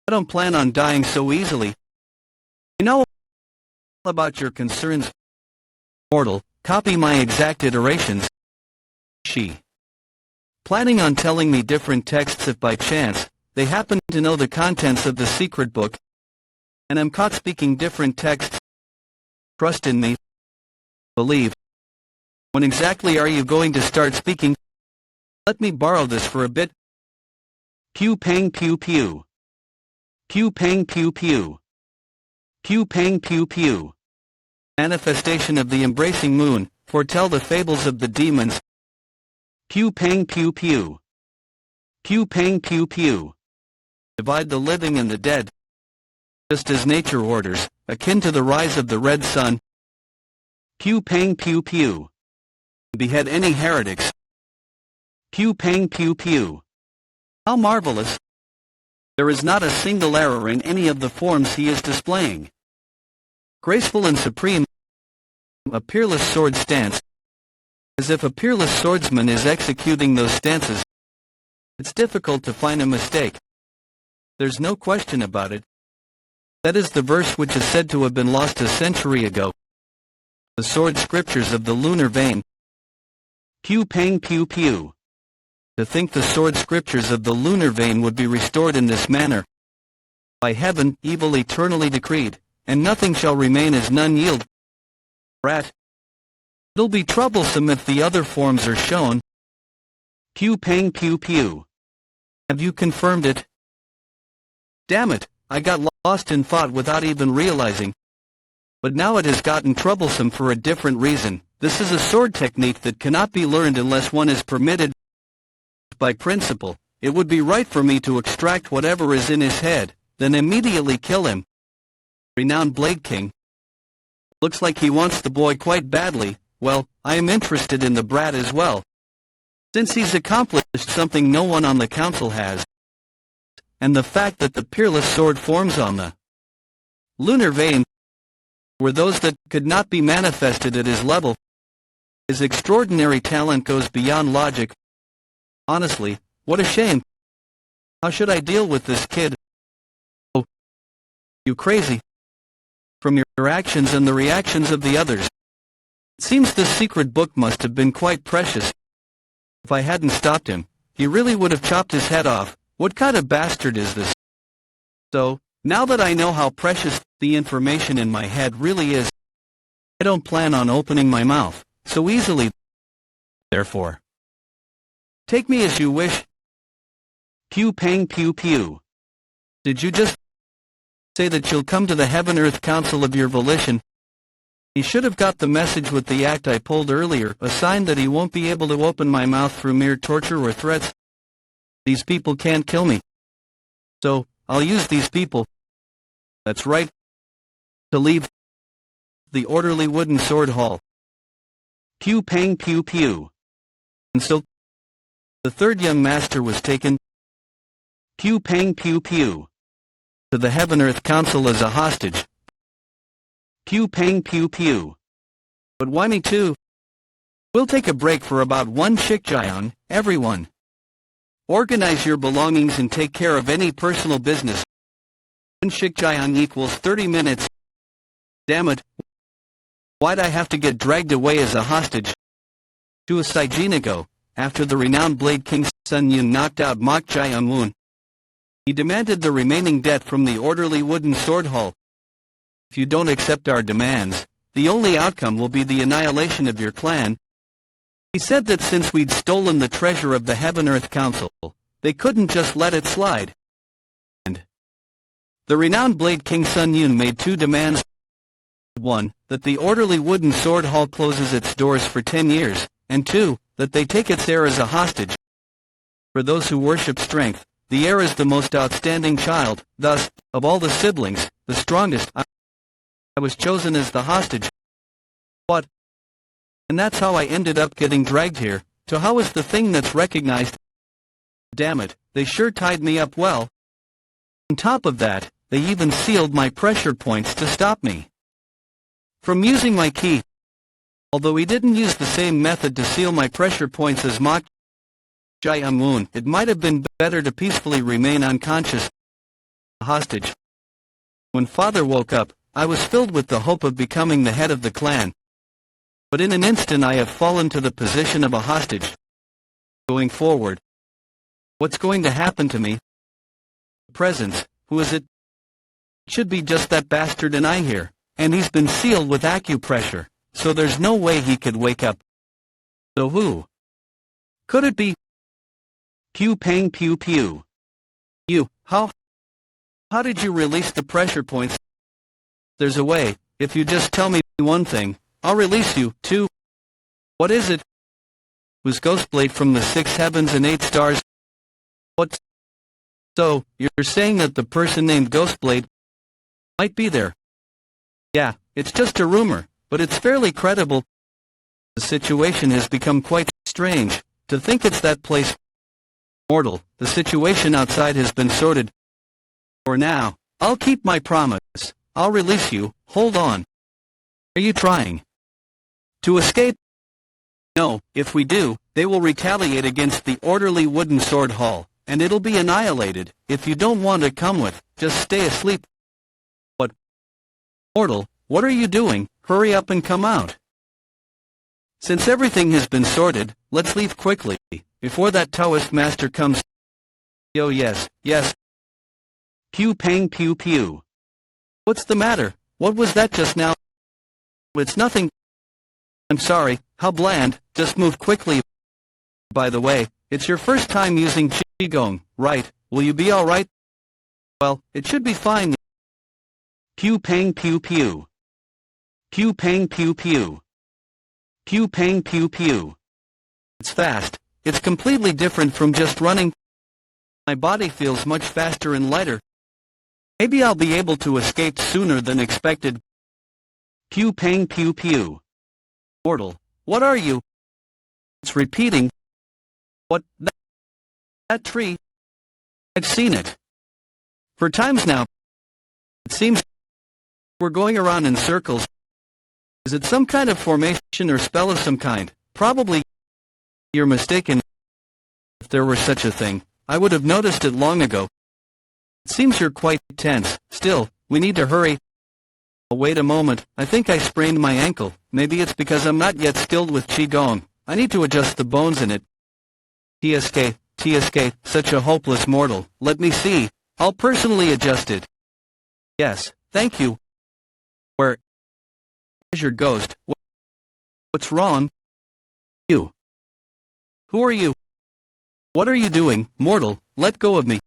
I don't plan on dying so easily. You know about your concerns. Mortal, copy my exact iterations. She. Planning on telling me different texts if by chance, they happen to know the contents of the secret book, and I'm caught speaking different texts. Trust in me. Believe. When exactly are you going to start speaking? Let me borrow this for a bit. Pew pang pew pew. Pew pang pew pew. Pew pang pew pew. Manifestation of the embracing moon, foretell the fables of the demons. Pew pang pew pew. Pew pang pew pew. Divide the living and the dead. Just as nature orders, akin to the rise of the red sun. Pew pang pew pew. Behead any heretics. Pew pang pew pew. How marvelous. There is not a single error in any of the forms he is displaying. Graceful and supreme. A peerless sword stance. As if a peerless swordsman is executing those stances. It's difficult to find a mistake. There's no question about it. That is the verse which is said to have been lost a century ago. The sword scriptures of the lunar vein. Pew pang pew pew. To think the sword scriptures of the lunar vein would be restored in this manner. By heaven, evil eternally decreed, and nothing shall remain as none yield. Rat. It'll be troublesome if the other forms are shown. Pew pang pew pew. Have you confirmed it? Damn it, I got lost in thought without even realizing. But now it has gotten troublesome for a different reason. This is a sword technique that cannot be learned unless one is permitted. By principle, it would be right for me to extract whatever is in his head, then immediately kill him. Renowned Blade King. Looks like he wants the boy quite badly. Well, I am interested in the brat as well. Since he's accomplished something no one on the council has. And the fact that the peerless sword forms on the lunar vein were those that could not be manifested at his level. His extraordinary talent goes beyond logic. Honestly, what a shame. How should I deal with this kid? Oh, you crazy. From your actions and the reactions of the others. It seems this secret book must have been quite precious. If I hadn't stopped him, he really would have chopped his head off. What kind of bastard is this? So, now that I know how precious the information in my head really is, I don't plan on opening my mouth so easily. Therefore, take me as you wish. Pew pang pew pew. Did you just say that you'll come to the Heaven-Earth Council of your volition? He should have got the message with the act I pulled earlier, a sign that he won't be able to open my mouth through mere torture or threats. These people can't kill me. So, I'll use these people. That's right. To leave the orderly wooden sword hall. Pew pang pew pew. And so, the third young master was taken. Pew pang pew pew. To the Heaven-Earth Council as a hostage. Pew pang pew pew. But why me too? We'll take a break for about 1 shikjayong, everyone. Organize your belongings and take care of any personal business. 1 shikjayong equals 30 minutes. Damn it. Why'd I have to get dragged away as a hostage? To a Saijinigo, after the renowned Blade King Sun Yun knocked out Mok Jae-un-woon. He demanded the remaining debt from the orderly wooden sword hall. If you don't accept our demands, the only outcome will be the annihilation of your clan. He said that since we'd stolen the treasure of the Heaven-Earth Council, they couldn't just let it slide. And the renowned Blade King Sun Yun made 2 demands. 1, that the orderly wooden sword hall closes its doors for 10 years, and 2, that they take its heir as a hostage. For those who worship strength, the heir is the most outstanding child, thus, of all the siblings, the strongest. I was chosen as the hostage. What? And that's how I ended up getting dragged here. So how is the thing that's recognized? Damn it, they sure tied me up well. On top of that, they even sealed my pressure points to stop me from using my key. Although he didn't use the same method to seal my pressure points as Mok Jae-un-woon, it might have been better to peacefully remain unconscious, a hostage. When father woke up, I was filled with the hope of becoming the head of the clan. But in an instant I have fallen to the position of a hostage. Going forward, what's going to happen to me? Presence, who is it? It should be just that bastard and I here, and he's been sealed with acupressure, so there's no way he could wake up. So who? Could it be? Pew pang pew pew. You, how did you release the pressure points? There's a way, if you just tell me one thing, I'll release you, too. What is it? Was Ghostblade from the 6 heavens and 8 stars? What? So, you're saying that the person named Ghostblade might be there? Yeah, it's just a rumor, but it's fairly credible. The situation has become quite strange. To think it's that place. Mortal, the situation outside has been sorted. For now, I'll keep my promise. I'll release you, hold on. Are you trying to escape? No, if we do, they will retaliate against the orderly wooden sword hall, and it'll be annihilated. If you don't want to come with, just stay asleep. What? Mortal, what are you doing? Hurry up and come out. Since everything has been sorted, let's leave quickly, before that Taoist master comes. Oh yes, yes. Pew pang pew pew. What's the matter? What was that just now? It's nothing. I'm sorry, how bland, just move quickly. By the way, it's your first time using Qigong, right? Will you be alright? Well, it should be fine. Pew pang pew pew. Pew pang pew pew. Pew pang pew pew. It's fast. It's completely different from just running. My body feels much faster and lighter. Maybe I'll be able to escape sooner than expected. Pew pang pew pew. Mortal, what are you? It's repeating. What? That tree? I've seen it. For times now. It seems we're going around in circles. Is it some kind of formation or spell of some kind? Probably. You're mistaken. If there were such a thing, I would have noticed it long ago. It seems you're quite tense. Still, we need to hurry. Oh, wait a moment, I think I sprained my ankle. Maybe it's because I'm not yet skilled with Qigong. I need to adjust the bones in it. TSK, such a hopeless mortal. Let me see. I'll personally adjust it. Yes, thank you. Where's your ghost? What's wrong? You. Who are you? What are you doing, mortal? Let go of me.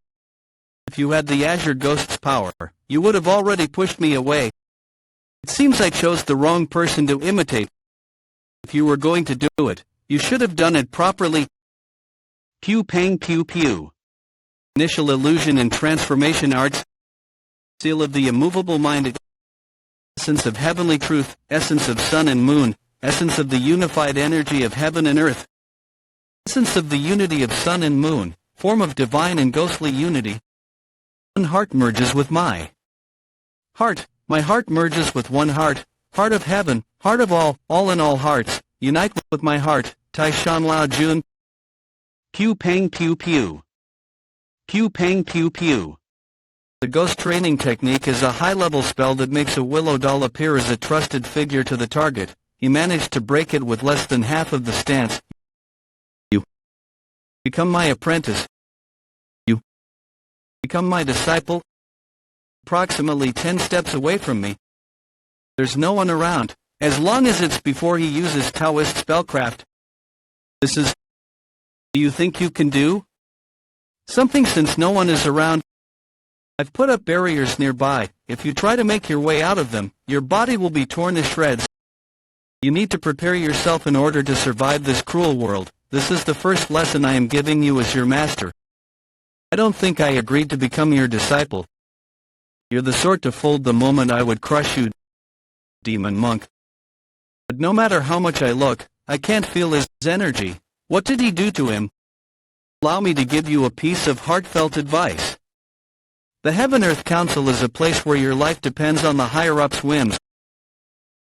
If you had the Azure Ghost's power, you would have already pushed me away. It seems I chose the wrong person to imitate. If you were going to do it, you should have done it properly. Pew pang pew pew. Initial illusion and transformation arts. Seal of the immovable mind. Essence of heavenly truth, essence of sun and moon, essence of the unified energy of heaven and earth. Essence of the unity of sun and moon, form of divine and ghostly unity. One heart merges with my heart. My heart merges with one heart, heart of heaven, heart of all in all hearts, unite with my heart, Tai Shan Lao Jun. Pew pang pew pew. Pew pang pew pew. The ghost training technique is a high-level spell that makes a willow doll appear as a trusted figure to the target. He managed to break it with less than half of the stance. You become my apprentice. You become my disciple. Approximately 10 steps away from me. There's no one around, as long as it's before he uses Taoist spellcraft. This is... Do you think you can do something since no one is around? I've put up barriers nearby. If you try to make your way out of them, your body will be torn to shreds. You need to prepare yourself in order to survive this cruel world. This is the first lesson I am giving you as your master. I don't think I agreed to become your disciple. You're the sort to fold the moment I would crush you, demon monk. But no matter how much I look, I can't feel his energy. What did he do to him? Allow me to give you a piece of heartfelt advice. The Heaven-Earth Council is a place where your life depends on the higher-ups' whims.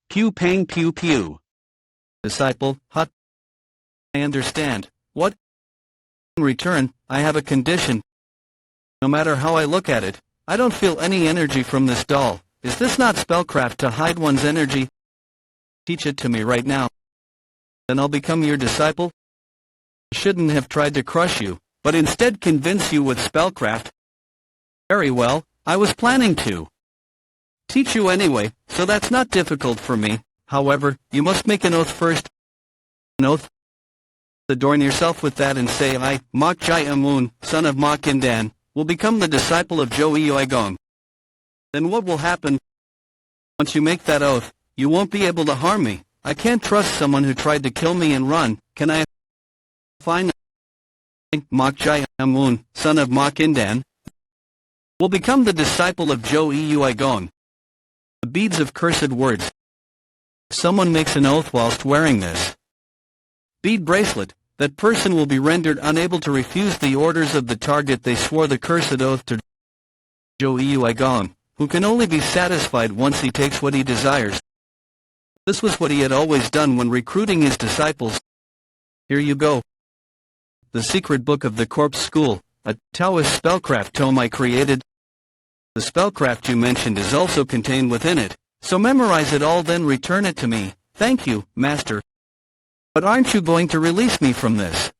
Pew pang pew pew. Disciple, hot. I understand. What? In return, I have a condition. No matter how I look at it, I don't feel any energy from this doll. Is this not spellcraft to hide one's energy? Teach it to me right now. Then I'll become your disciple. I shouldn't have tried to crush you, but instead convince you with spellcraft. Very well, I was planning to teach you anyway, so that's not difficult for me. However, you must make an oath first. An oath? Adorn yourself with that and say I, Mok Jai Amun, son of Mok Indan, will become the disciple of Zhou Yuigong. Then what will happen? Once you make that oath, you won't be able to harm me. I can't trust someone who tried to kill me and run. Can I? Fine. Mok Jai Amun, son of Mok Indan, will become the disciple of Zhou Yuigong. The beads of cursed words. Someone makes an oath whilst wearing this bead bracelet, that person will be rendered unable to refuse the orders of the target they swore the cursed oath to. Zhou Yuigong, who can only be satisfied once he takes what he desires. This was what he had always done when recruiting his disciples. Here you go. The Secret Book of the Corpse School, a Taoist spellcraft tome I created. The spellcraft you mentioned is also contained within it, so memorize it all then return it to me. Thank you, Master. But aren't you going to release me from this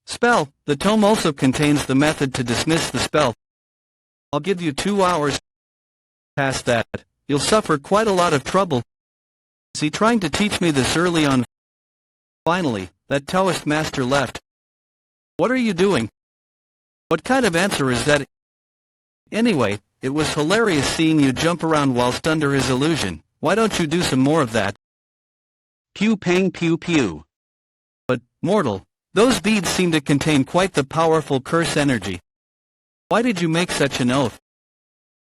spell? The tome also contains the method to dismiss the spell. I'll give you 2 hours. Past that, you'll suffer quite a lot of trouble. Is he trying to teach me this early on? Finally, that Taoist master left. What are you doing? What kind of answer is that? Anyway, it was hilarious seeing you jump around whilst under his illusion. Why don't you do some more of that? Pew pang pew pew. But, mortal, those beads seem to contain quite the powerful curse energy. Why did you make such an oath?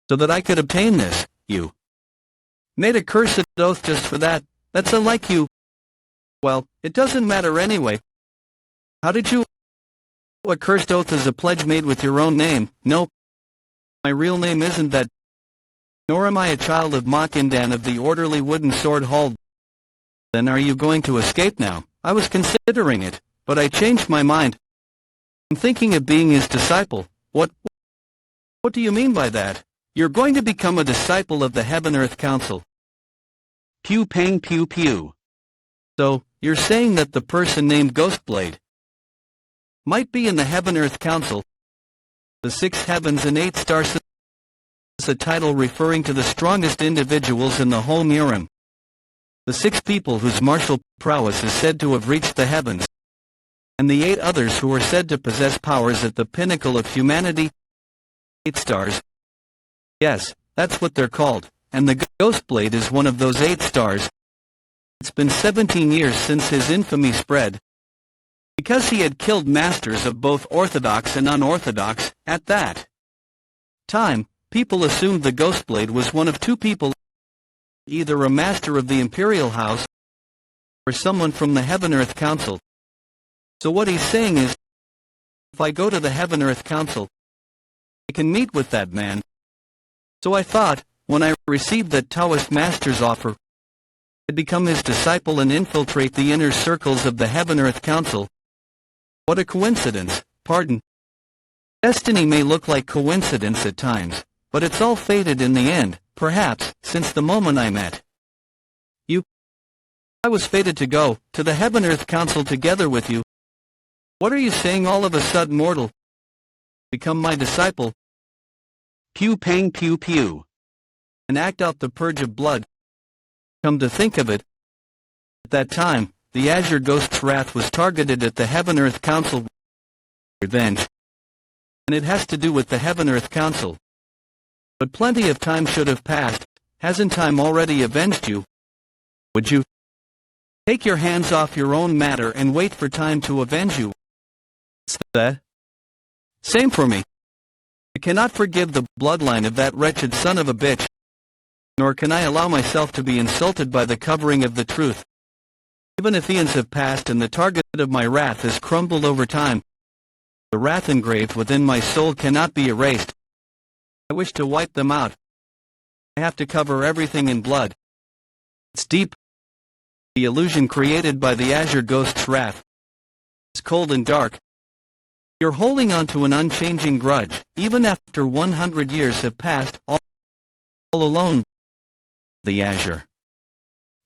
So that I could obtain this. You made a cursed oath just for that. That's unlike you. Well, it doesn't matter anyway. How did you? A cursed oath is a pledge made with your own name. No. My real name isn't that. Nor am I a child of Mok Indan of the orderly wooden sword hall. Then are you going to escape now? I was considering it, but I changed my mind. I'm thinking of being his disciple. What do you mean by that? You're going to become a disciple of the Heaven-Earth Council. Pew pang pew pew. So, you're saying that the person named Ghostblade might be in the Heaven-Earth Council? The 6 heavens and 8 stars is a title referring to the strongest individuals in the whole Murim. The 6 people whose martial prowess is said to have reached the heavens, and the 8 others who are said to possess powers at the pinnacle of humanity. 8 stars. Yes, that's what they're called. and the ghost blade is one of those 8 stars. It's been 17 years since his infamy spread. Because he had killed masters of both orthodox and unorthodox, at that time, people assumed the ghost blade was one of 2 people, either a master of the Imperial House or someone from the Heaven-Earth Council. So what he's saying is, if I go to the Heaven-Earth Council, I can meet with that man. So I thought, when I received that Taoist master's offer, I'd become his disciple and infiltrate the inner circles of the Heaven-Earth Council. What a coincidence, pardon. Destiny may look like coincidence at times, but it's all fated in the end, perhaps, since the moment I met you. I was fated to go to the Heaven-Earth Council together with you. What are you saying all of a sudden, mortal? Become my disciple? Pew pang pew pew. And act out the purge of blood. Come to think of it, at that time, the Azure Ghost's wrath was targeted at the Heaven-Earth Council. Revenge. And it has to do with the Heaven-Earth Council. But plenty of time should have passed. Hasn't time already avenged you? Would you take your hands off your own matter and wait for time to avenge you? It's that. Same for me. I cannot forgive the bloodline of that wretched son of a bitch. Nor can I allow myself to be insulted by the covering of the truth. Even if eons have passed and the target of my wrath has crumbled over time, the wrath engraved within my soul cannot be erased. I wish to wipe them out. I have to cover everything in blood. It's deep. The illusion created by the Azure Ghost's wrath is cold and dark. You're holding on to an unchanging grudge, even after 100 years have passed, all alone. The Azure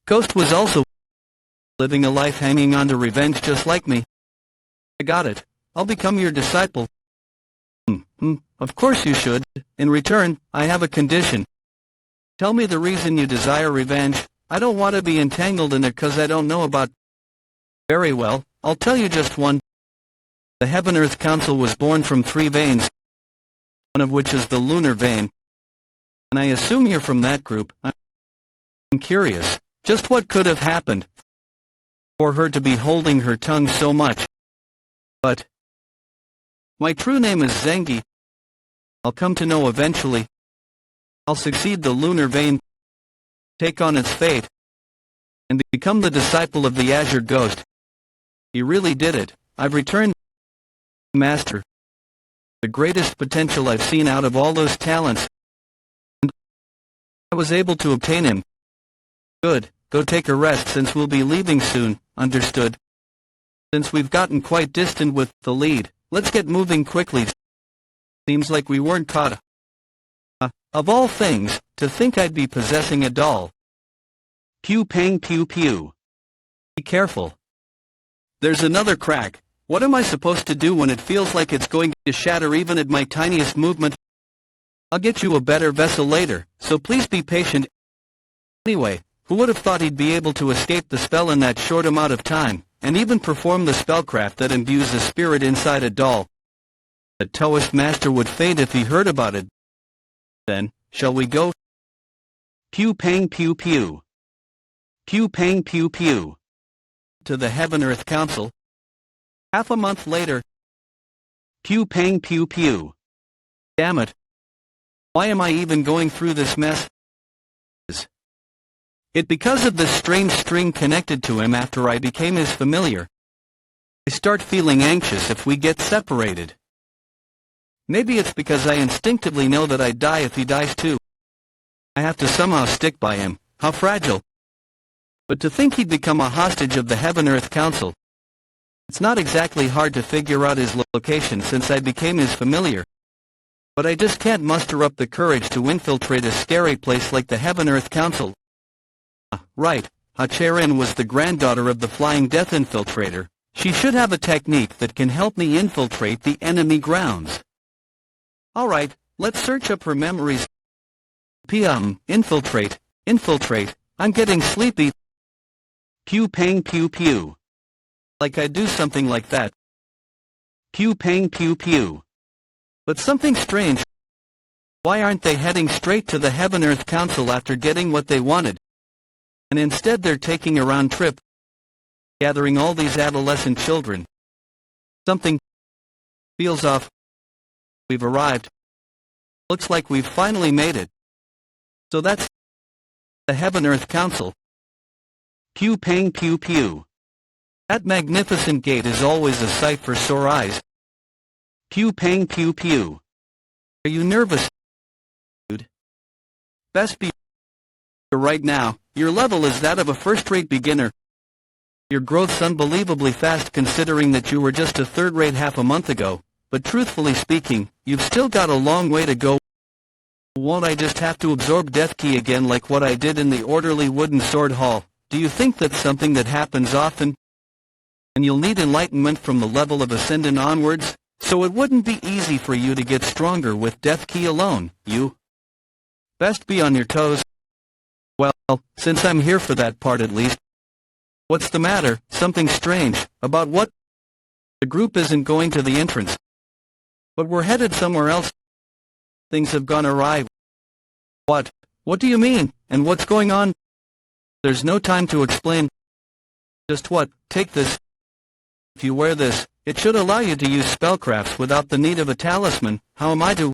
Ghost was also living a life hanging on to revenge just like me. I got it. I'll become your disciple. Of course you should. In return, I have a condition. Tell me the reason you desire revenge. I don't want to be entangled in it because I don't know about. Very well, I'll tell you just one. The Heaven-Earth Council was born from 3 veins, one of which is the lunar vein. And I assume you're from that group. I'm curious, just what could have happened for her to be holding her tongue so much. But my true name is Zengi. I'll come to know eventually. I'll succeed the lunar vein, take on its fate, and become the disciple of the Azure Ghost. He really did it. I've returned, Master. The greatest potential I've seen out of all those talents. And I was able to obtain him. Good. Go take a rest since we'll be leaving soon, understood? Since we've gotten quite distant with the lead, let's get moving quickly. Seems like we weren't caught. Of all things, to think I'd be possessing a doll. Pew pang pew pew. Be careful. There's another crack. What am I supposed to do when it feels like it's going to shatter even at my tiniest movement? I'll get you a better vessel later, so please be patient. Anyway, who would have thought he'd be able to escape the spell in that short amount of time, and even perform the spellcraft that imbues a spirit inside a doll? The Taoist master would faint if he heard about it. Then, shall we go? Pew pang pew pew. Pew pang pew pew. To the Heaven-Earth Council. Half a month later. Pew pang pew pew. Damn it. Why am I even going through this mess? It because of this strange string connected to him after I became his familiar. I start feeling anxious if we get separated. Maybe it's because I instinctively know that I'd die if he dies too. I have to somehow stick by him. How fragile. But to think he'd become a hostage of the Heaven-Earth Council. It's not exactly hard to figure out his location since I became his familiar. But I just can't muster up the courage to infiltrate a scary place like the Heaven-Earth Council. Right, Ha-Cherin was the granddaughter of the Flying Death Infiltrator. She should have a technique that can help me infiltrate the enemy grounds. Alright, let's search up her memories. Infiltrate, I'm getting sleepy. Pew pang pew pew. Like I'd do something like that. Pew pang pew pew. But something strange Why aren't they heading straight to the Heaven-Earth Council after getting what they wanted? And instead they're taking a round trip, gathering all these adolescent children. Something feels off. We've arrived. Looks like we've finally made it. So that's the Heaven-Earth Council. Pew pang pew pew. That magnificent gate is always a sight for sore eyes. Pew pang pew pew. Are you nervous, dude? Best be right now. Your level is that of a first-rate beginner. Your growth's unbelievably fast considering that you were just a third-rate half a month ago, but truthfully speaking, you've still got a long way to go. Won't I just have to absorb Death Key again like what I did in the orderly wooden sword hall? Do you think that's something that happens often? And you'll need enlightenment from the level of Ascendant onwards, so it wouldn't be easy for you to get stronger with Death Key alone, you. Best be on your toes. Well, since I'm here for that part at least. What's the matter? Something strange. About what? The group isn't going to the entrance. But we're headed somewhere else. Things have gone awry. What? What do you mean? And what's going on? There's no time to explain. Just what? Take this. If you wear this, it should allow you to use spellcrafts without the need of a talisman. How am I to?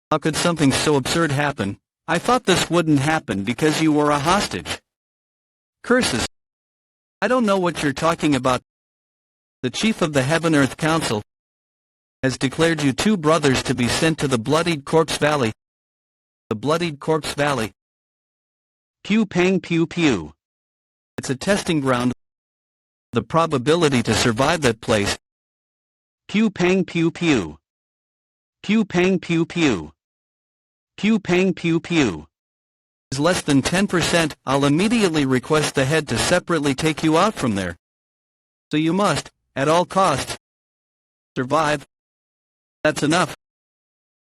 How could something so absurd happen? I thought this wouldn't happen because you were a hostage. Curses. I don't know what you're talking about. The chief of the Heaven-Earth Council has declared you two brothers to be sent to the Bloodied Corpse Valley. The Bloodied Corpse Valley. Pew pang pew pew. It's a testing ground. The probability to survive that place. Pew pang pew pew. Pew pang pew pew. Pew pang pew pew. Is less than 10%, I'll immediately request the head to separately take you out from there. So you must, at all costs, survive. That's enough.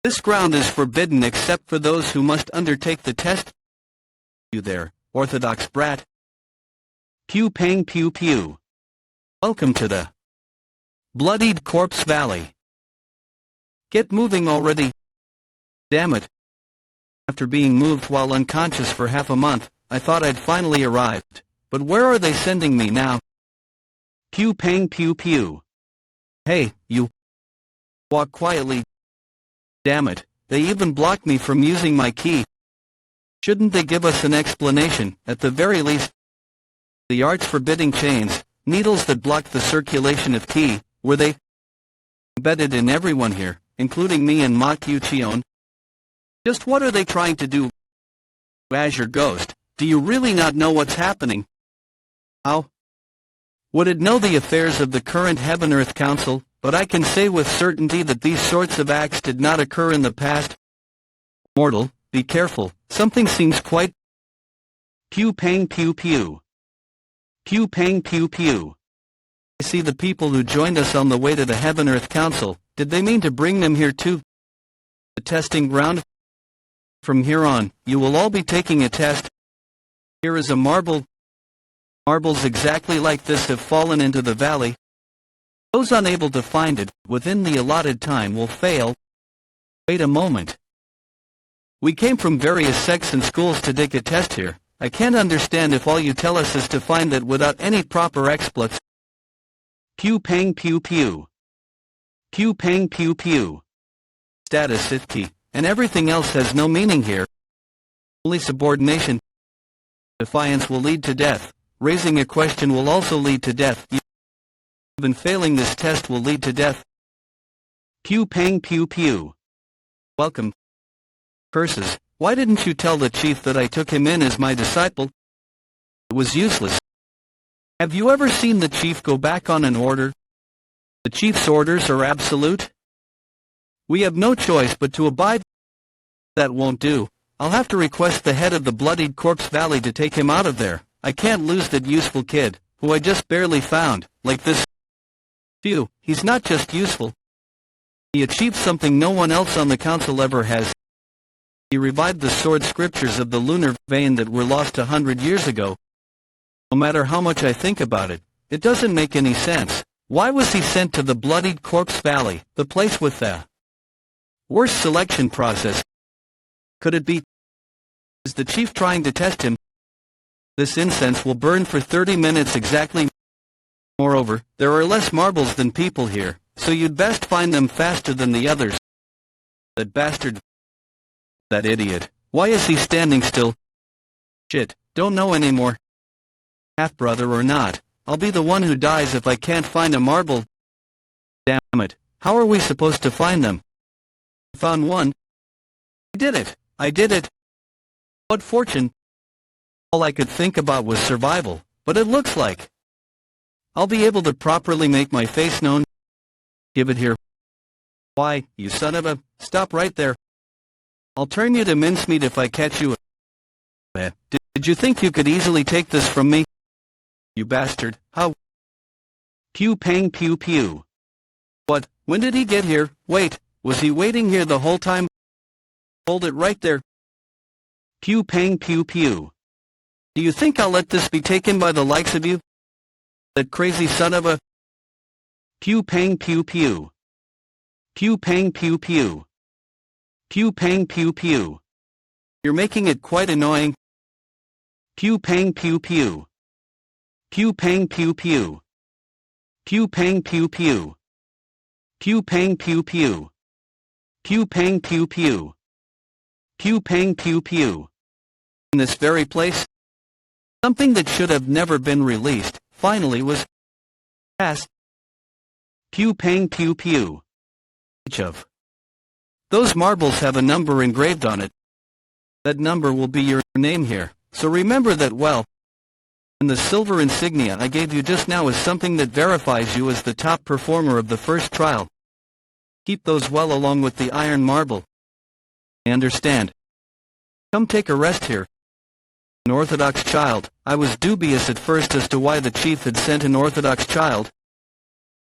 This ground is forbidden except for those who must undertake the test. You there, orthodox brat. Pew pang pew pew. Welcome to the Bloodied Corpse Valley. Get moving already. Damn it. After being moved while unconscious for half a month, I thought I'd finally arrived. But where are they sending me now? Pew pang pew pew. Hey, you. Walk quietly. Damn it, they even blocked me from using my key. Shouldn't they give us an explanation, at the very least? The arts forbidding chains, needles that blocked the circulation of ki, were they embedded in everyone here, including me and Ma Qiuqian? Just what are they trying to do? Azure Ghost, do you really not know what's happening? How? Would it know the affairs of the current Heaven-Earth Council, but I can say with certainty that these sorts of acts did not occur in the past. Mortal, be careful, something seems quite... Pew pang pew pew. Pew pang pew pew. I see the people who joined us on the way to the Heaven-Earth Council. Did they mean to bring them here too? The testing ground? From here on, you will all be taking a test. Here is a marble. Marbles exactly like this have fallen into the valley. Those unable to find it within the allotted time will fail. Wait a moment. We came from various sects and schools to take a test here. I can't understand if all you tell us is to find that without any proper exploits. Pew pang pew pew. Pew pang pew pew. Status 50. And everything else has no meaning here. Only subordination. Defiance will lead to death. Raising a question will also lead to death. Even failing this test will lead to death. Pew pang pew pew. Welcome. Curses, why didn't you tell the chief that I took him in as my disciple? It was useless. Have you ever seen the chief go back on an order? The chief's orders are absolute. We have no choice but to abide. That won't do. I'll have to request the head of the Bloodied Corpse Valley to take him out of there. I can't lose that useful kid, who I just barely found, like this. Phew, he's not just useful. He achieved something no one else on the council ever has. He revived the sword scriptures of the lunar vein that were lost 100 years ago. No matter how much I think about it, it doesn't make any sense. Why was he sent to the Bloodied Corpse Valley, the place with the worst selection process? Could it be? Is the chief trying to test him? This incense will burn for 30 minutes exactly. Moreover, there are less marbles than people here, so you'd best find them faster than the others. That bastard. That idiot. Why is he standing still? Shit, don't know anymore. Half-brother or not, I'll be the one who dies if I can't find a marble. Damn it, how are we supposed to find them? I found one. I did it. I did it. What fortune? All I could think about was survival, but it looks like I'll be able to properly make my face known. Give it here. Why, you son of a... Stop right there. I'll turn you to mincemeat if I catch you. Did you think you could easily take this from me? You bastard, how? Pew pang pew pew. What, when did he get here? Wait, was he waiting here the whole time? Hold it right there. Pew pang pew pew. Do you think I'll let this be taken by the likes of you? That crazy son of a... Pew pang pew pew. Pew pang pew pew. Pew pang pew pew. You're making it quite annoying. Pew pang pew pew. Pew pang pew pew. Pew pang pew pew. Pew pang pew pew. Pew pang pew pew. Pew pang pew pew. In this very place, something that should have never been released, finally was passed. Pew pang pew pew. Each of those marbles have a number engraved on it. That number will be your name here, so remember that well. And the silver insignia I gave you just now is something that verifies you as the top performer of the first trial. Keep those well along with the iron marble. I understand. Come take a rest here. An Orthodox child. I was dubious at first as to why the chief had sent an Orthodox child.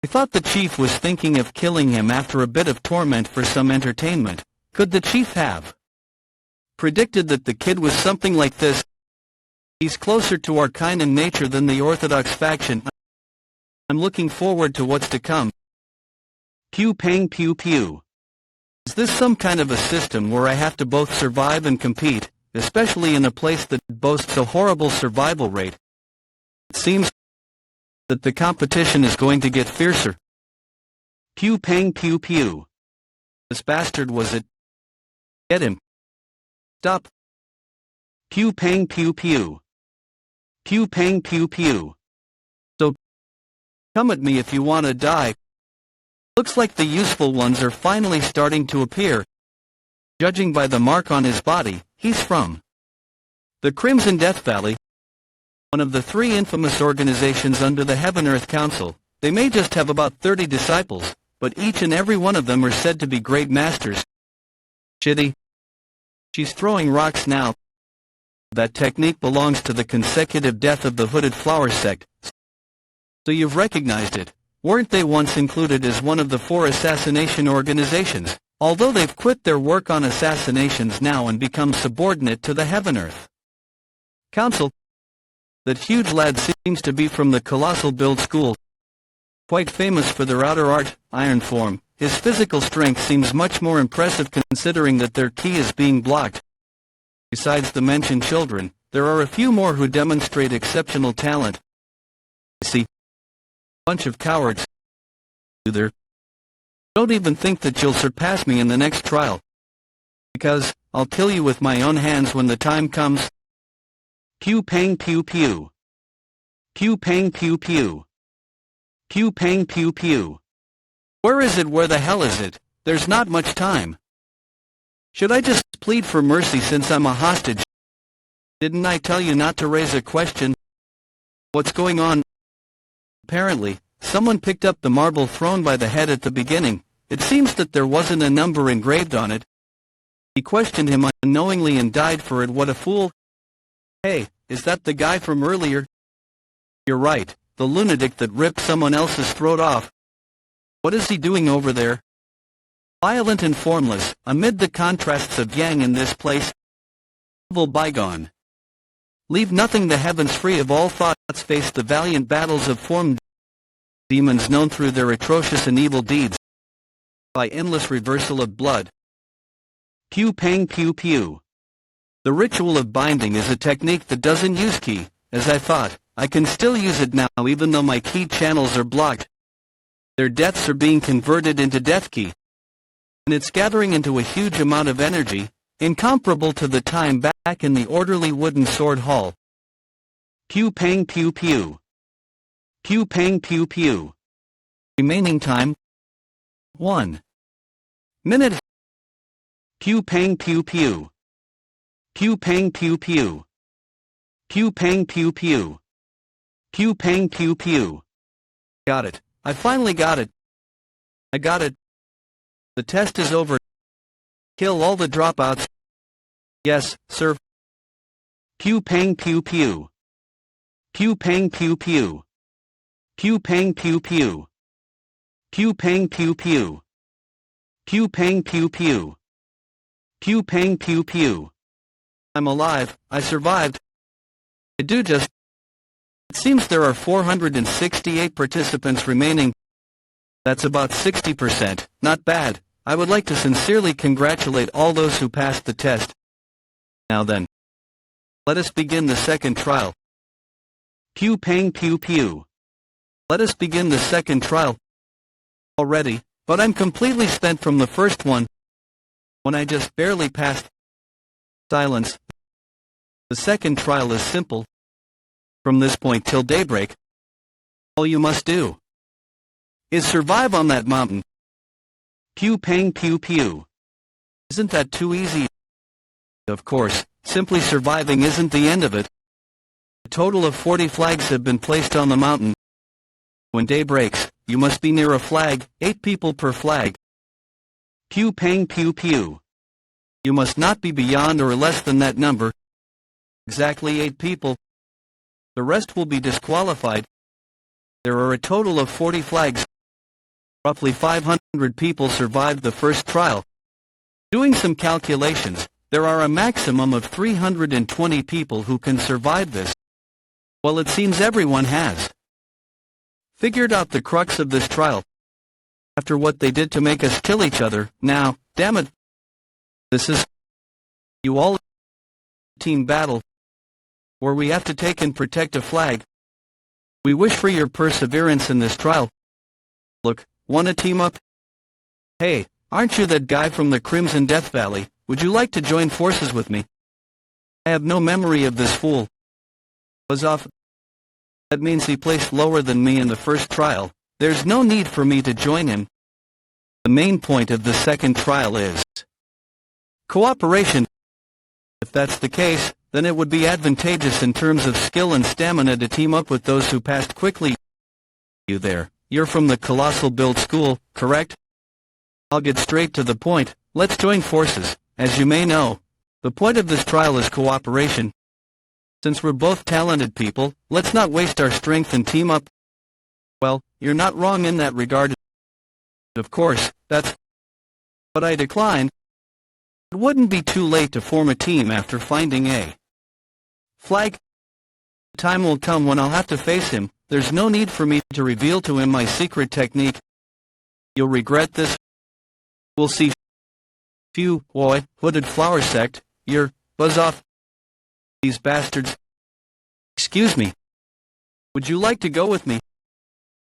I thought the chief was thinking of killing him after a bit of torment for some entertainment. Could the chief have predicted that the kid was something like this? He's closer to our kind and nature than the Orthodox faction. I'm looking forward to what's to come. Pew pang pew pew. Is this some kind of a system where I have to both survive and compete, especially in a place that boasts a horrible survival rate? It seems that the competition is going to get fiercer. Pew pang pew pew. This bastard was it. Get him. Stop. Pew pang pew pew. Pew pang pew pew. So, come at me if you want to die. Looks like the useful ones are finally starting to appear. Judging by the mark on his body, he's from the Crimson Death Valley, one of the 3 infamous organizations under the Heaven-Earth Council. They may just have about 30 disciples, but each and every one of them are said to be great masters. Shitty. She's throwing rocks now. That technique belongs to the consecutive death of the Hooded Flower sect. So you've recognized it. Weren't they once included as one of the 4 assassination organizations, although they've quit their work on assassinations now and become subordinate to the Heaven-Earth Council? That huge lad seems to be from the Colossal Build School. Quite famous for their outer art, iron form. His physical strength seems much more impressive considering that their key is being blocked. Besides the mentioned children, there are a few more who demonstrate exceptional talent. I see. Bunch of cowards. Either. Don't even think that you'll surpass me in the next trial. Because, I'll kill you with my own hands when the time comes. Pew pang pew pew. Pew pang pew pew. Pew pang pew pew. Where is it? Where the hell is it? There's not much time. Should I just plead for mercy since I'm a hostage? Didn't I tell you not to raise a question? What's going on? Apparently, someone picked up the marble thrown by the head at the beginning. It seems that there wasn't a number engraved on it. He questioned him unknowingly and died for it. What a fool. Hey, is that the guy from earlier? You're right, the lunatic that ripped someone else's throat off. What is he doing over there? Violent and formless, amid the contrasts of yang in this place. Evil bygone. Leave nothing the heavens free of all thoughts, face the valiant battles of formed demons known through their atrocious and evil deeds. By endless reversal of blood. Pew pang pew pew. The ritual of binding is a technique that doesn't use ki, as I thought. I can still use it now even though my ki channels are blocked. Their deaths are being converted into death ki. And it's gathering into a huge amount of energy, incomparable to the time back in the orderly wooden sword hall. Pew pang pew pew. Pew pang pew pew. Remaining time 1 minute. Pew pang pew pew. Pew pang pew pew. Pew pang pew pew. Pew pang pew pew. Got it. I finally got it. I got it. The test is over. Kill all the dropouts. Yes, sir. Pew pang pew pew. Pew pang pew pew. Pew pang pew pew. Pew pang pew pew. Pew pang pew pew. Pew pang pew pew. I'm alive. I survived. I do just. It seems there are 468 participants remaining. That's about 60%. Not bad. I would like to sincerely congratulate all those who passed the test. Now then, let us begin the second trial. Pew pang pew pew. Let us begin the second trial. Already, but I'm completely spent from the first one. When I just barely passed. Silence. The second trial is simple. From this point till daybreak, all you must do is survive on that mountain. Pew pang pew pew. Isn't that too easy? Of course, simply surviving isn't the end of it. A total of 40 flags have been placed on the mountain. When day breaks, you must be near a flag, 8 people per flag. Pew pang pew pew. You must not be beyond or less than that number. Exactly 8 people. The rest will be disqualified. There are a total of 40 flags. Roughly 500 people survived the first trial. Doing some calculations, there are a maximum of 320 people who can survive this. Well, it seems everyone has figured out the crux of this trial. After what they did to make us kill each other, now, damn it. This is you all team battle, where we have to take and protect a flag. We wish for your perseverance in this trial. Look, wanna team up? Hey, aren't you that guy from the Crimson Death Valley? Would you like to join forces with me? I have no memory of this fool. Was off. That means he placed lower than me in the first trial. There's no need for me to join him. The main point of the second trial is cooperation. If that's the case, then it would be advantageous in terms of skill and stamina to team up with those who passed quickly. You there, you're from the Colossal Build School, correct? I'll get straight to the point. Let's join forces. As you may know, the point of this trial is cooperation. Since we're both talented people, let's not waste our strength and team up. Well, you're not wrong in that regard. Of course, that's... But I decline. It wouldn't be too late to form a team after finding a flag. The time will come when I'll have to face him. There's no need for me to reveal to him my secret technique. You'll regret this. We'll see. Phew, boy, hooded flower sect, you're buzz off. These bastards. Excuse me. Would you like to go with me?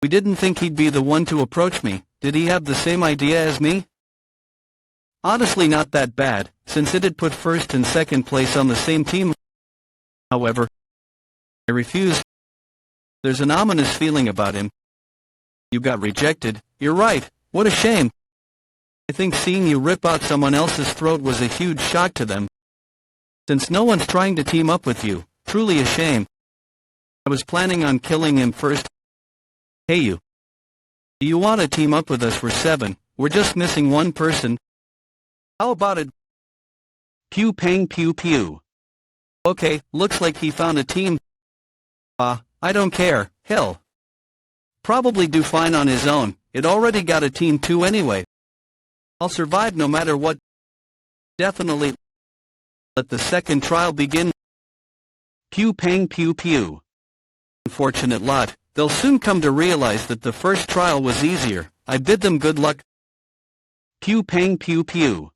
We didn't think he'd be the one to approach me. Did he have the same idea as me? Honestly, not that bad, since it had put first and second place on the same team. However, I refuse. There's an ominous feeling about him. You got rejected. You're right. What a shame. I think seeing you rip out someone else's throat was a huge shock to them. Since no one's trying to team up with you, truly a shame. I was planning on killing him first. Hey you. Do you want to team up with us? We're 7. We're just missing one person. How about it? Pew pang pew pew. Okay, looks like he found a team. I don't care, hell. Probably do fine on his own. It already got a team too anyway. I'll survive no matter what. Definitely. Let the second trial begin. Pew pang pew pew. Unfortunate lot, they'll soon come to realize that the first trial was easier. I bid them good luck. Pew pang pew pew.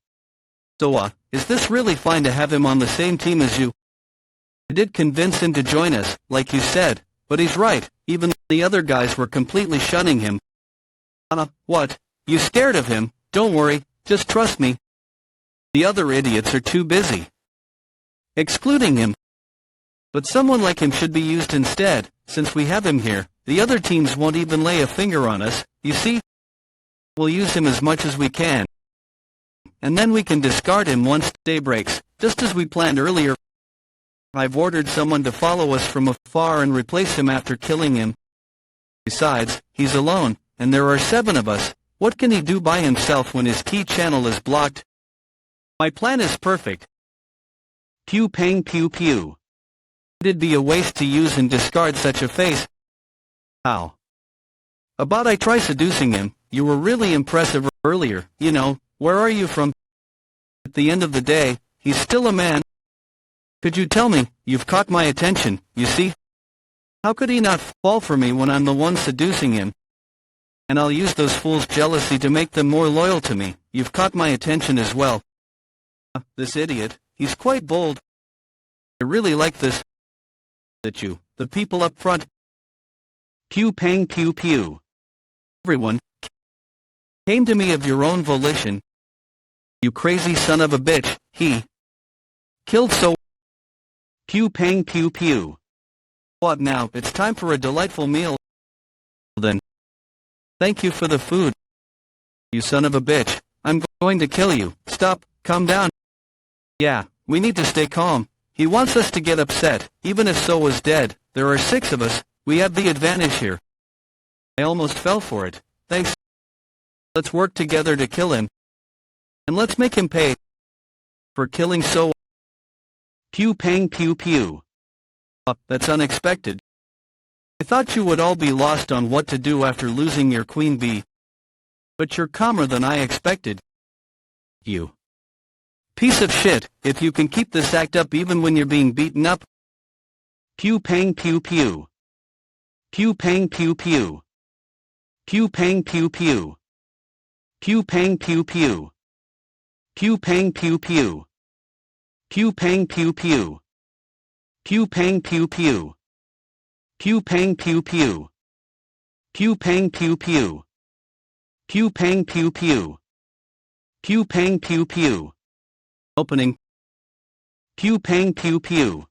So is this really fine to have him on the same team as you? I did convince him to join us, like you said, but he's right, even the other guys were completely shunning him. What? You scared of him? Don't worry, just trust me. The other idiots are too busy excluding him. But someone like him should be used instead, since we have him here. The other teams won't even lay a finger on us, you see? We'll use him as much as we can. And then we can discard him once day breaks, just as we planned earlier. I've ordered someone to follow us from afar and replace him after killing him. Besides, he's alone, and there are 7 of us. What can he do by himself when his key channel is blocked? My plan is perfect. Pew pang pew pew. It'd be a waste to use and discard such a face. How? About I try seducing him. You were really impressive earlier, you know. Where are you from? At the end of the day, he's still a man. Could you tell me? You've caught my attention, you see? How could he not fall for me when I'm the one seducing him? And I'll use those fools' jealousy to make them more loyal to me. You've caught my attention as well. This idiot, he's quite bold. I really like this. That you, the people up front. Pew pang pew pew. Everyone came to me of your own volition. You crazy son of a bitch, he killed so. Pew pang pew pew. What now? It's time for a delightful meal. Then. Thank you for the food. You son of a bitch, I'm going to kill you. Stop, calm down. Yeah, we need to stay calm. He wants us to get upset, even if So was dead. There are 6 of us, we have the advantage here. I almost fell for it. Thanks. Let's work together to kill him. And let's make him pay for killing So. Pew pang pew pew. That's unexpected. I thought you would all be lost on what to do after losing your queen bee. But you're calmer than I expected. You piece of shit, if you can keep this act up even when you're being beaten up. Pew pang pew pew. Pew pang pew pew. Pew pang pew pew. Pew pang pew pew. Pew pang pew pew. Pew pang pew pew. Pew pang pew pew. Pew pang pew pew. Pew pang pew pew. Pew pang pew pew. Pew pang pew pew. Opening. Pew pang pew pew.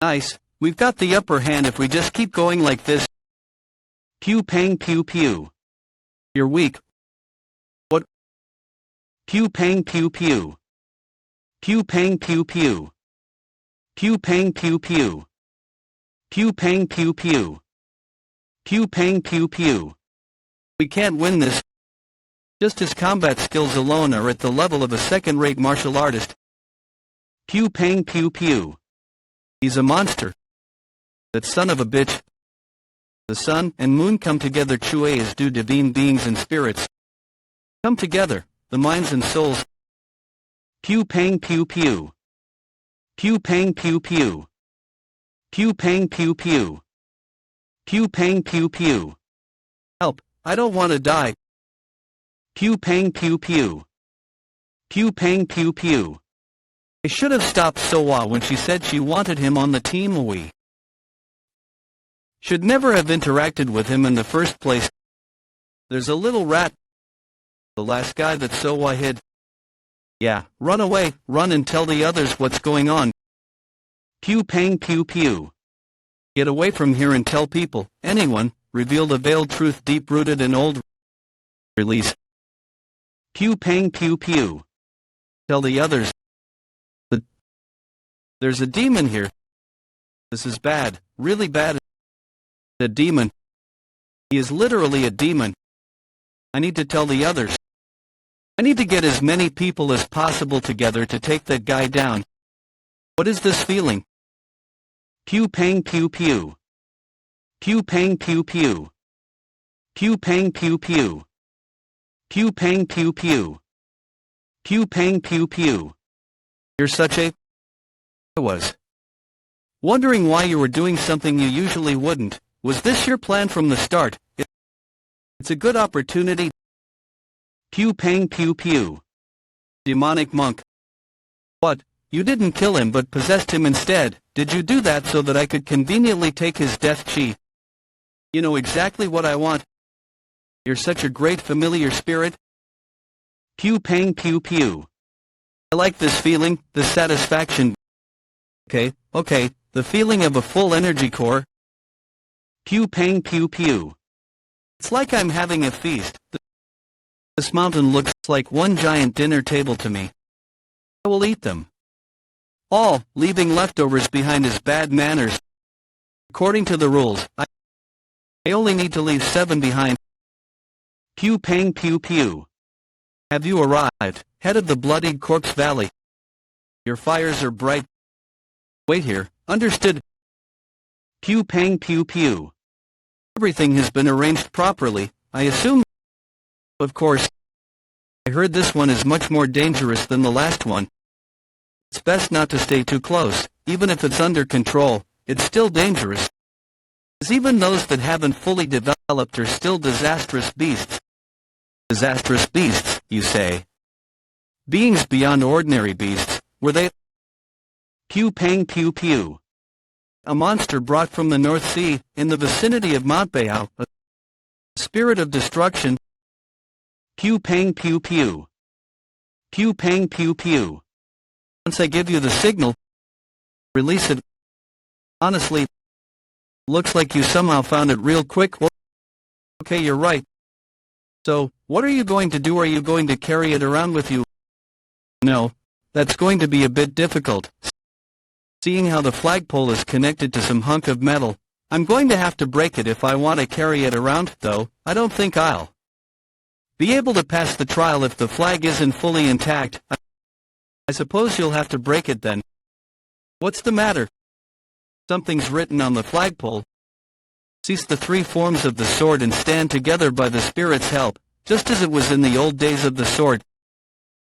Nice, we've got the upper hand if we just keep going like this. Pew pang pew pew. You're weak. What? Pew pang pew pew. Pew pang pew pew. Pew pang pew pew. Pew pang pew pew. Pew pang pew pew. We can't win this. Just his combat skills alone are at the level of a second-rate martial artist. Pew pang pew pew. He's a monster. That son of a bitch. The sun and moon come together. Chue is due divine beings and spirits. Come together, the minds and souls. Pew pang pew pew. Pew pang pew pew. Pew pang pew pew. Pew pang pew pew. Help, I don't want to die. Pew pang pew pew. Pew pang pew pew. I should have stopped Soa when she said she wanted him on the team. We should never have interacted with him in the first place. There's a little rat. The last guy that Soa hid. Yeah, run away, run and tell the others what's going on. Pew pang pew pew. Get away from here and tell people, anyone, reveal the veiled truth deep-rooted in old. Release. Pew pang pew pew. Tell the others. There's a demon here. This is bad, really bad. A demon. He is literally a demon. I need to tell the others. I need to get as many people as possible together to take that guy down. What is this feeling? Pew pang pew pew. Pew pang pew pew. Pew pang pew pew. Pew pang pew pew. Pew pang pew pew. You're such a... I was wondering why you were doing something you usually wouldn't. Was this your plan from the start? It's a good opportunity. Pew pang pew pew. Demonic monk. What? You didn't kill him but possessed him instead. Did you do that so that I could conveniently take his death chi? You know exactly what I want. You're such a great familiar spirit. Pew pang pew pew. I like this feeling, this satisfaction. Okay, the feeling of a full energy core. Pew pang pew pew. It's like I'm having a feast. This mountain looks like one giant dinner table to me. I will eat them all, leaving leftovers behind as bad manners. According to the rules, I only need to leave 7 behind. Pew pang pew pew. Have you arrived, head of the bloodied corpse valley? Your fires are bright. Wait here, understood. Pew pang pew pew. Everything has been arranged properly, I assume. Of course. I heard this one is much more dangerous than the last one. It's best not to stay too close, even if it's under control, it's still dangerous. As even those that haven't fully developed are still disastrous beasts. Disastrous beasts, you say? Beings beyond ordinary beasts, were they? Pew pang pew pew. A monster brought from the North Sea, in the vicinity of Mount Bayou, a spirit of destruction. Pew pang pew pew. Pew pang pew pew. Once I give you the signal, release it. Honestly, looks like you somehow found it real quick. Well, okay, you're right. So, what are you going to do? Are you going to carry it around with you? No, that's going to be a bit difficult. Seeing how the flagpole is connected to some hunk of metal, I'm going to have to break it if I want to carry it around, though. I don't think I'll be able to pass the trial if the flag isn't fully intact. I suppose you'll have to break it then. What's the matter? Something's written on the flagpole. Cease the 3 forms of the sword and stand together by the spirit's help, just as it was in the old days of the sword.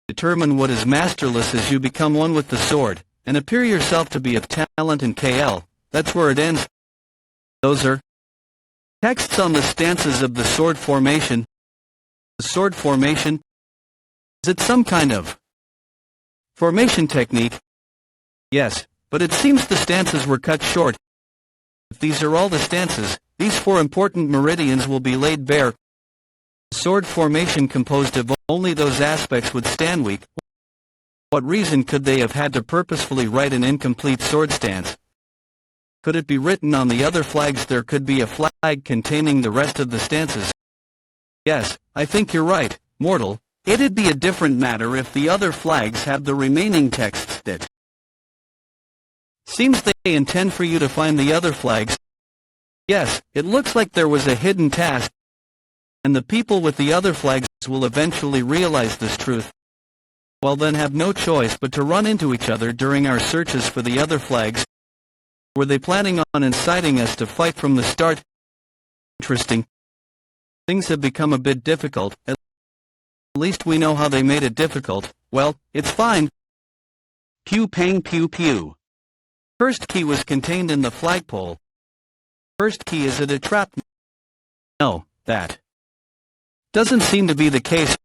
Determine what is masterless as you become one with the sword, and appear yourself to be of talent and KL. That's where it ends. Those are texts on the stances of the sword formation. The sword formation? Is it some kind of formation technique? Yes, but it seems the stances were cut short. If these are all the stances, these 4 important meridians will be laid bare. Sword formation composed of only those aspects would stand weak. What reason could they have had to purposefully write an incomplete sword stance? Could it be written on the other flags? There could be a flag containing the rest of the stances. Yes, I think you're right, mortal. It'd be a different matter if the other flags have the remaining texts that seems they intend for you to find the other flags. Yes, it looks like there was a hidden task, and the people with the other flags will eventually realize this truth. Well, then have no choice but to run into each other during our searches for the other flags. Were they planning on inciting us to fight from the start? Interesting. Things have become a bit difficult. At least we know how they made it difficult. Well, it's fine. Pew pang pew pew. First key was contained in the flagpole. First key, is it a trap? No, that doesn't seem to be the case.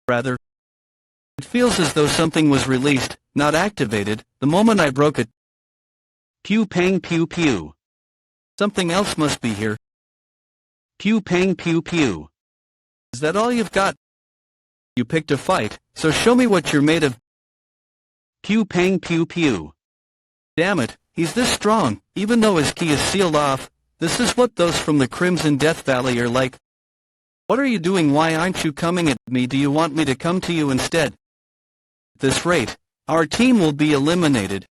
Rather, it feels as though something was released, not activated, the moment I broke it. Pew pang pew pew. Something else must be here. Pew pang pew pew. Is that all you've got? You picked a fight, so show me what you're made of. Pew pang pew pew. Damn it, he's this strong, even though his key is sealed off. This is what those from the Crimson Death Valley are like. What are you doing? Why aren't you coming at me? Do you want me to come to you instead? At this rate, our team will be eliminated.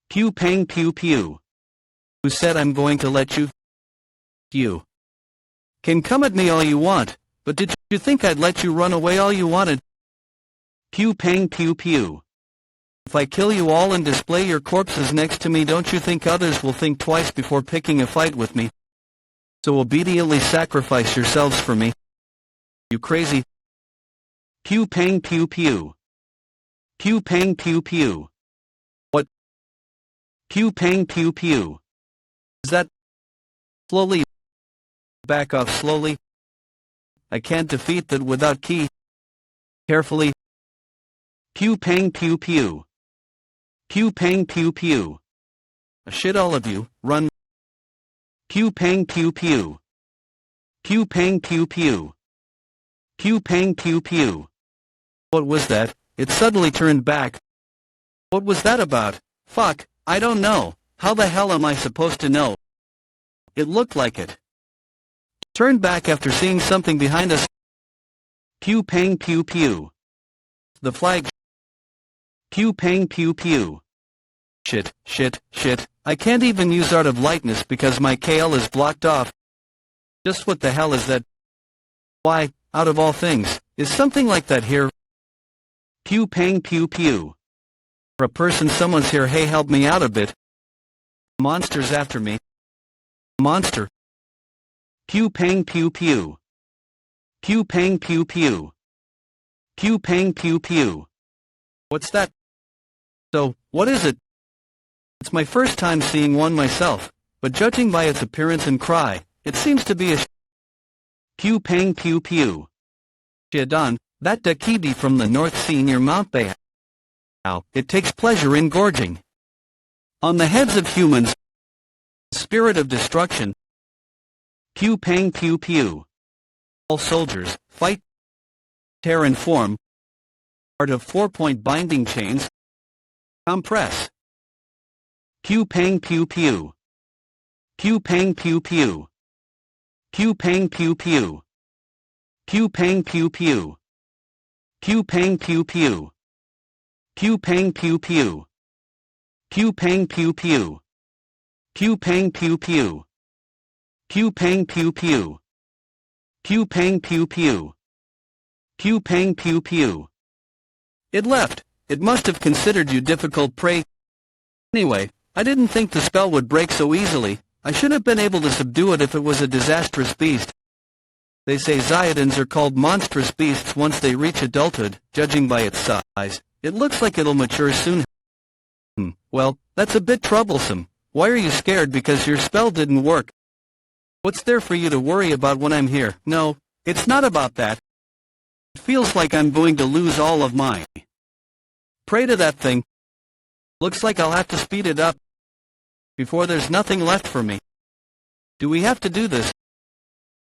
Pew pang pew pew. Who said I'm going to let you? You can come at me all you want, but did you think I'd let you run away all you wanted? Pew pang pew pew. If I kill you all and display your corpses next to me, don't you think others will think twice before picking a fight with me? So obediently sacrifice yourselves for me. You crazy. Pew pang pew pew. Pew pang pew pew. What? Pew pang pew pew. Is that? Slowly. Back off slowly. I can't defeat that without key. Carefully. Pew pang pew pew. Pew pang pew pew. Shit all of you, run. Pew pang pew pew. Pew pang pew pew. Pew pang pew pew. What was that? It suddenly turned back. What was that about? Fuck, I don't know. How the hell am I supposed to know? It looked like it. Turned back after seeing something behind us. Pew pang pew pew. The flag. Pew pang pew pew. Shit, shit, shit. I can't even use Art of Lightness because my KL is blocked off. Just what the hell is that? Why, out of all things, is something like that here? Pew pang pew pew. For a person, someone's here. Hey, help me out a bit. Monster's after me. Monster. Pew pang pew pew. Pew pang pew pew. Pew pang pew pew. What's that? So, what is it? It's my first time seeing one myself, but judging by its appearance and cry, it seems to be a pew pang pew pew. Shadon, that Dakidi from the North Sea near Mount Bay. Now, it takes pleasure in gorging on the heads of humans. Spirit of destruction. Pew pang pew pew. All soldiers, fight. Tear and form. Art of 4-point binding chains. Compress. Pew pang pew pew. Pew pang pew pew. Pew pang pew pew. Pew pang pew pew. Pew pang pew pew. Pew pang pew pew. Pew pang pew pew. Pew pang pew pew. Pew pang pew pew. Pew pang pew pew. Pew pang pew pew. It left. It must have considered you difficult prey. Anyway, I didn't think the spell would break so easily. I should have been able to subdue it if it was a disastrous beast. They say Zayadins are called monstrous beasts once they reach adulthood, judging by its size. It looks like it'll mature soon. Well, that's a bit troublesome. Why are you scared? Because your spell didn't work. What's there for you to worry about when I'm here? No, it's not about that. It feels like I'm going to lose all of mine. Pray to that thing. Looks like I'll have to speed it up before there's nothing left for me. Do we have to do this?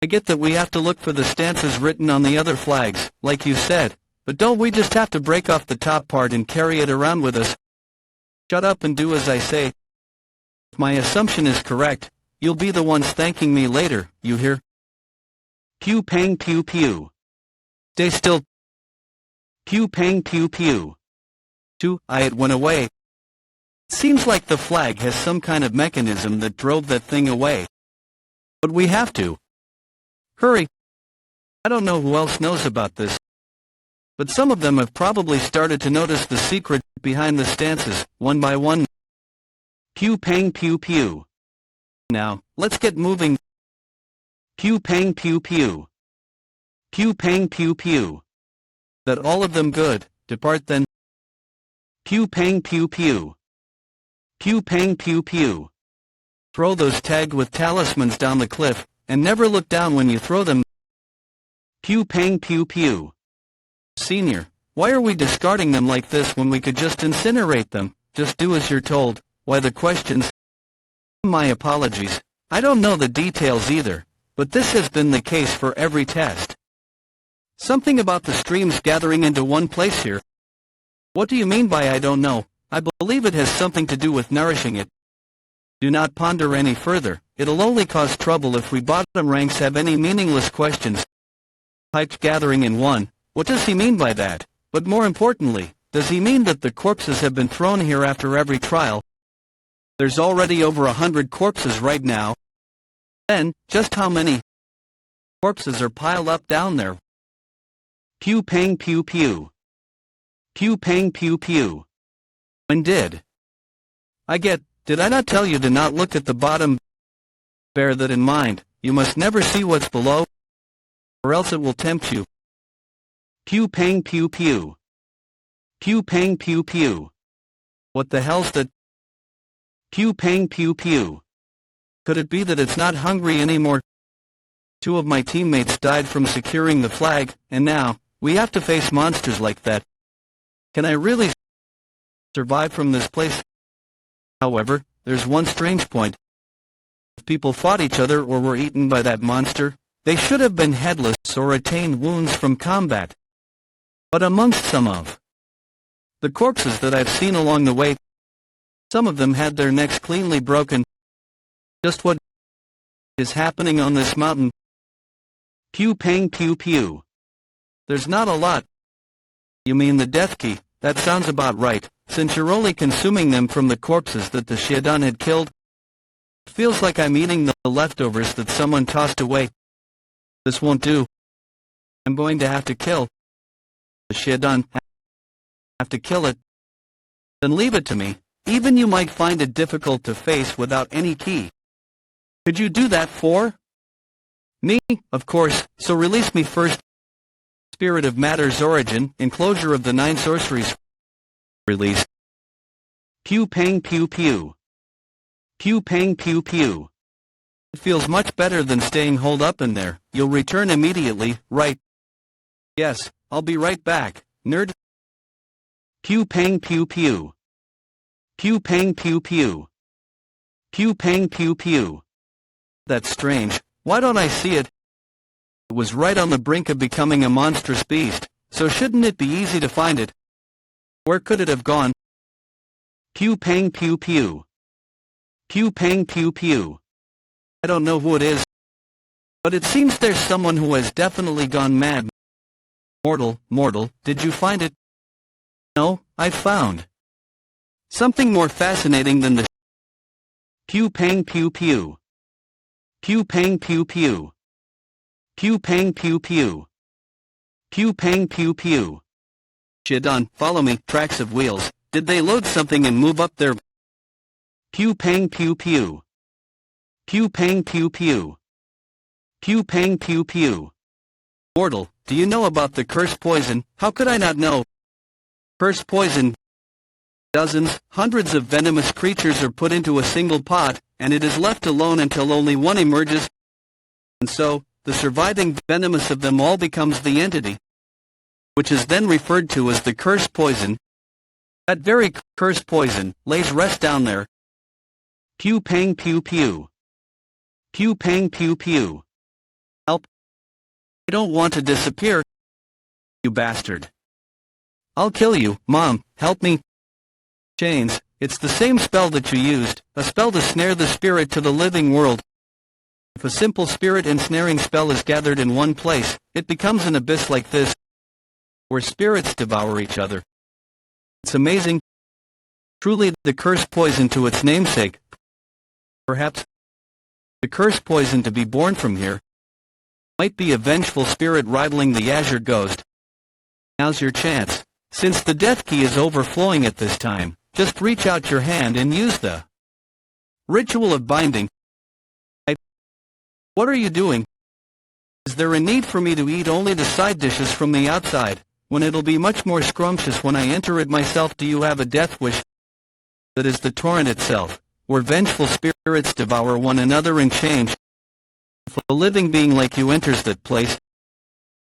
I get that we have to look for the stances written on the other flags, like you said, but don't we just have to break off the top part and carry it around with us? Shut up and do as I say. If my assumption is correct, you'll be the ones thanking me later, you hear? Pew pang pew pew. Stay still. Pew pang pew pew. It went away. It seems like the flag has some kind of mechanism that drove that thing away. But we have to hurry. I don't know who else knows about this, but some of them have probably started to notice the secret behind the stances, one by one. Pew pang pew pew. Now, let's get moving. Pew pang pew pew. Pew pang pew pew. That all of them good, depart then. Pew pang pew pew. Pew pang pew pew. Throw those tagged with talismans down the cliff, and never look down when you throw them. Pew pang pew pew. Senior, why are we discarding them like this when we could just incinerate them? Just do as you're told. Why the questions? My apologies. I don't know the details either, but this has been the case for every test. Something about the streams gathering into one place here. What do you mean by I don't know? I believe it has something to do with nourishing it. Do not ponder any further. It'll only cause trouble if we bottom ranks have any meaningless questions. Pipes gathering in one. What does he mean by that? But more importantly, does he mean that the corpses have been thrown here after every trial? There's already over 100 corpses right now. Then, just how many corpses are piled up down there? Pew pang pew pew. Pew pang pew pew. When did I not tell you to not look at the bottom? Bear that in mind. You must never see what's below, or else it will tempt you. Pew pang pew pew. Pew pang pew pew. What the hell's that? Pew pang pew pew. Could it be that it's not hungry anymore? 2 of my teammates died from securing the flag, and now, we have to face monsters like that. Can I really survive from this place? However, there's one strange point. If people fought each other or were eaten by that monster, they should have been headless or retained wounds from combat. But amongst some of the corpses that I've seen along the way, some of them had their necks cleanly broken. Just what is happening on this mountain? Pew pang pew pew. There's not a lot. You mean the death key? That sounds about right, since you're only consuming them from the corpses that the Shiedan had killed. It feels like I'm eating the leftovers that someone tossed away. This won't do. I'm going to have to kill the Shiedan. Have to kill it. Then leave it to me. Even you might find it difficult to face without any key. Could you do that for me? Of course, so release me first. Spirit of Matter's origin, enclosure of the 9 sorceries. Release. Pew pang pew pew. Pew pang pew pew. It feels much better than staying holed up in there. You'll return immediately, right? Yes, I'll be right back, nerd. Pew pang pew pew. Pew pang pew pew. Pew pang pew pew. That's strange. Why don't I see it? It was right on the brink of becoming a monstrous beast, so shouldn't it be easy to find it? Where could it have gone? Pew pang pew pew. Pew pang pew pew. I don't know who it is, but it seems there's someone who has definitely gone mad. Mortal, did you find it? No, I found something more fascinating than the pew pang pew pew. Pew pang pew pew. Pew pang pew pew. Pew pang pew pew. Shiedan, follow me. Tracks of wheels. Did they load something and move up their pew pang pew pew. Pew pang pew pew. Pew pang pew pew. Mortal, do you know about the curse poison? How could I not know? Curse poison. Dozens, hundreds of venomous creatures are put into a single pot, and it is left alone until only one emerges. And so, the surviving venomous of them all becomes the entity, which is then referred to as the curse poison. That very curse poison lays rest down there. Pew pang pew pew. Pew pang pew pew. Help. I don't want to disappear. You bastard. I'll kill you, Mom, help me. Chains, it's the same spell that you used, a spell to snare the spirit to the living world. If a simple spirit ensnaring spell is gathered in one place, it becomes an abyss like this, where spirits devour each other. It's amazing. Truly the curse poison to its namesake. Perhaps the curse poison to be born from here might be a vengeful spirit rivaling the Azure Ghost. Now's your chance. Since the death key is overflowing at this time, just reach out your hand and use the ritual of binding. What are you doing? Is there a need for me to eat only the side dishes from the outside, when it'll be much more scrumptious when I enter it myself? Do you have a death wish? That is the torrent itself, where vengeful spirits devour one another and change. If a living being like you enters that place,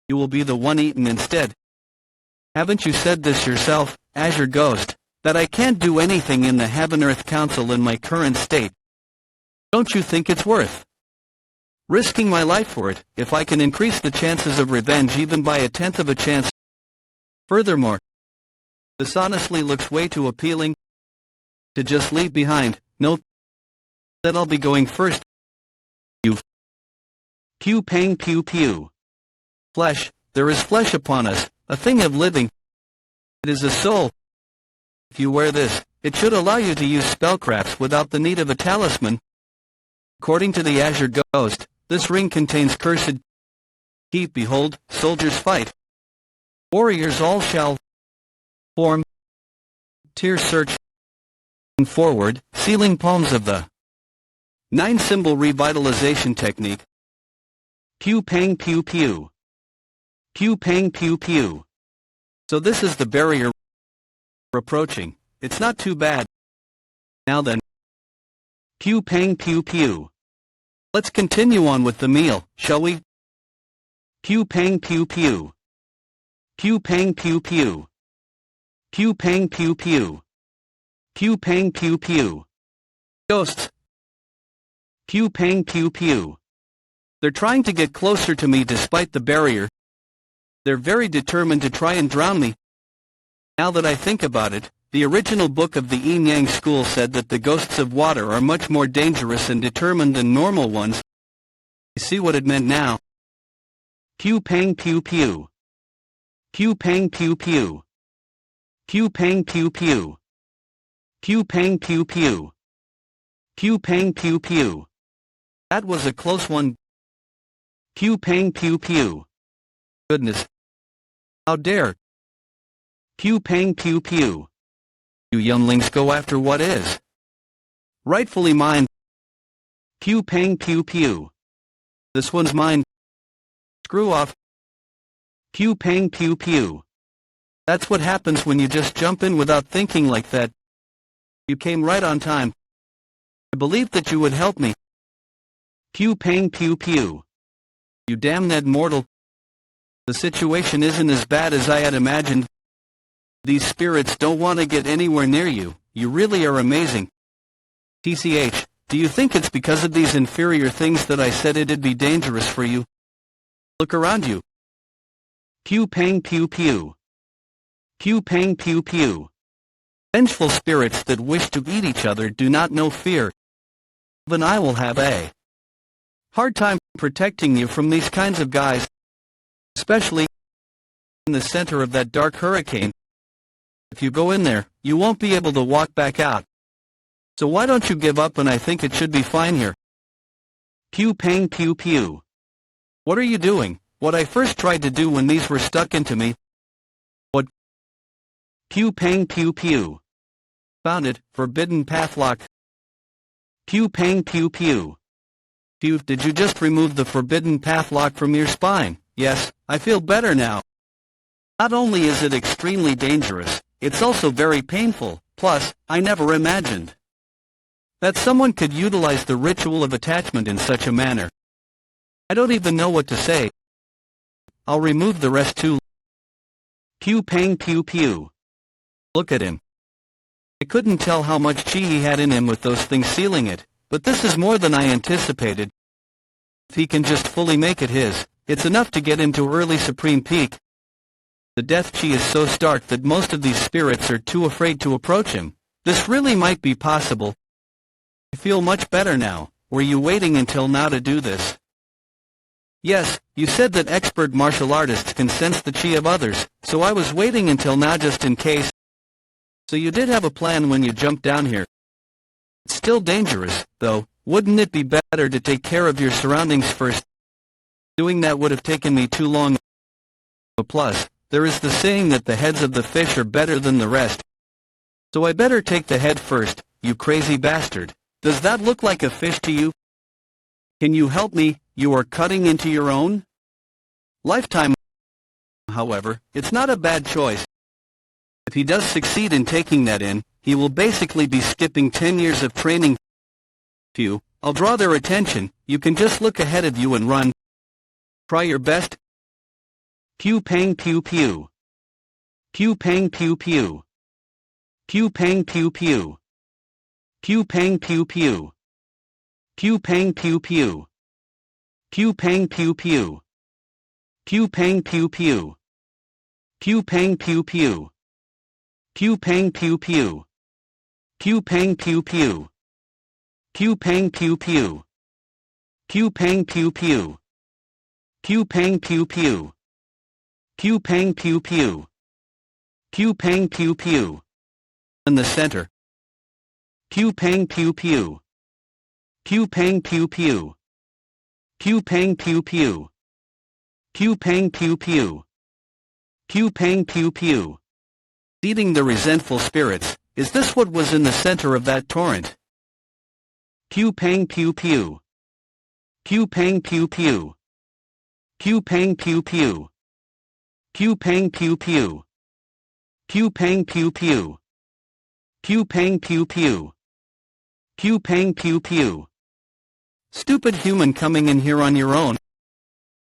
you will be the one eaten instead. Haven't you said this yourself, Azure Ghost, that I can't do anything in the Heaven-Earth Council in my current state? Don't you think it's worth risking my life for it, if I can increase the chances of revenge even by 1/10 of a chance? Furthermore, this honestly looks way too appealing to just leave behind. Note that I'll be going first. You. Pew pang pew pew. Flesh, there is flesh upon us, a thing of living. It is a soul. If you wear this, it should allow you to use spellcrafts without the need of a talisman. According to the Azure Ghost, this ring contains cursed key. Behold, soldiers fight. Warriors all shall form. Tears search forward, sealing palms of the 9-symbol revitalization technique. Pew pang pew pew. Pew pang pew pew. So this is the barrier approaching. It's not too bad. Now then. Pew pang pew pew. Let's continue on with the meal, shall we? Pew pang pew pew. Pew pang pew pew. Pew pang pew pew. Pew pang pew pew. Ghosts. Pew pang pew pew. They're trying to get closer to me despite the barrier. They're very determined to try and drown me. Now that I think about it, the original book of the Yin Yang school said that the ghosts of water are much more dangerous and determined than normal ones. I see what it meant now. Pew pang pew pew. Pew pang pew pew. Pew pang pew pew. Pew pang pew pew. Pew pang pew pew. That was a close one. Pew pang pew pew. Goodness. How dare. Pew pang pew pew. You younglings go after what is rightfully mine. Pew pang pew pew. This one's mine. Screw off. Pew pang pew pew. That's what happens when you just jump in without thinking like that. You came right on time. I believed that you would help me. Pew pang pew pew. You damned mortal. The situation isn't as bad as I had imagined. These spirits don't want to get anywhere near you. You really are amazing. TCH, do you think it's because of these inferior things that I said it'd be dangerous for you? Look around you. Pew pang pew pew. Pew pang pew pew. Vengeful spirits that wish to eat each other do not know fear. Even I will have a hard time protecting you from these kinds of guys, especially in the center of that dark hurricane. If you go in there, you won't be able to walk back out. So why don't you give up, and I think it should be fine here. Pew pang pew pew. What are you doing? What I first tried to do when these were stuck into me. What? Pew pang pew pew. Found it, forbidden path lock. Pew pang pew pew. Pew, did you just remove the forbidden path lock from your spine? Yes, I feel better now. Not only is it extremely dangerous, it's also very painful. Plus, I never imagined that someone could utilize the ritual of attachment in such a manner. I don't even know what to say. I'll remove the rest too. Pew pang pew pew. Look at him. I couldn't tell how much chi he had in him with those things sealing it, but this is more than I anticipated. If he can just fully make it his, it's enough to get him to early supreme peak. The death chi is so stark that most of these spirits are too afraid to approach him. This really might be possible. I feel much better now. Were you waiting until now to do this? Yes, you said that expert martial artists can sense the chi of others, so I was waiting until now just in case. So you did have a plan when you jumped down here. It's still dangerous, though. Wouldn't it be better to take care of your surroundings first? Doing that would have taken me too long. Plus, there is the saying that the heads of the fish are better than the rest. So I better take the head first, you crazy bastard. Does that look like a fish to you? Can you help me? You are cutting into your own lifetime. However, it's not a bad choice. If he does succeed in taking that in, he will basically be skipping 10 years of training. Phew, I'll draw their attention. You can just look ahead of you and run. Try your best. Pew pang pew pew. Pew pang pew pew. Pew pang pew pew. Pew pang pew pew. Pew pang pew pew. Pew pang pew pew. Pew pang pew pew. Pew pang pew pew. Pew pang pew pew. Pew pang pew pew. Pew pang pew pew. Pew pang pew pew. Pew pang pew pew. Pew pang pew pew. Pew pang pew pew. In the center. Pew pang pew pew. Pew pang pew pew. Pew pang pew pew. Pew pang pew pew. Pew pang pew pew. Feeding the resentful spirits, is this what was in the center of that torrent? Pew pang pew pew. Pew pang pew pew. Pew pang pew pew. Pew pang pew pew. Pew pang pew pew. Pew pang pew pew. Pew pang pew pew. Stupid human coming in here on your own.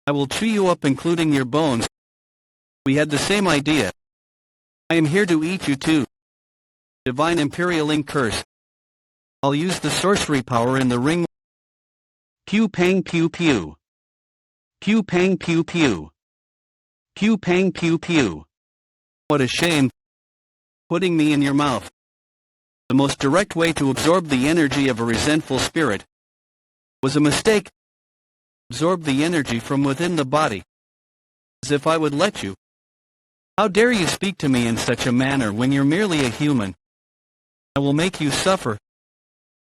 I will chew you up including your bones. We had the same idea. I am here to eat you too. Divine Imperialing curse. I'll use the sorcery power in the ring. Pew pang pew pew. Pew pang pew pew. Pew pang pew pew. What a shame. Putting me in your mouth. The most direct way to absorb the energy of a resentful spirit was a mistake. Absorb the energy from within the body. As if I would let you. How dare you speak to me in such a manner when you're merely a human? I will make you suffer.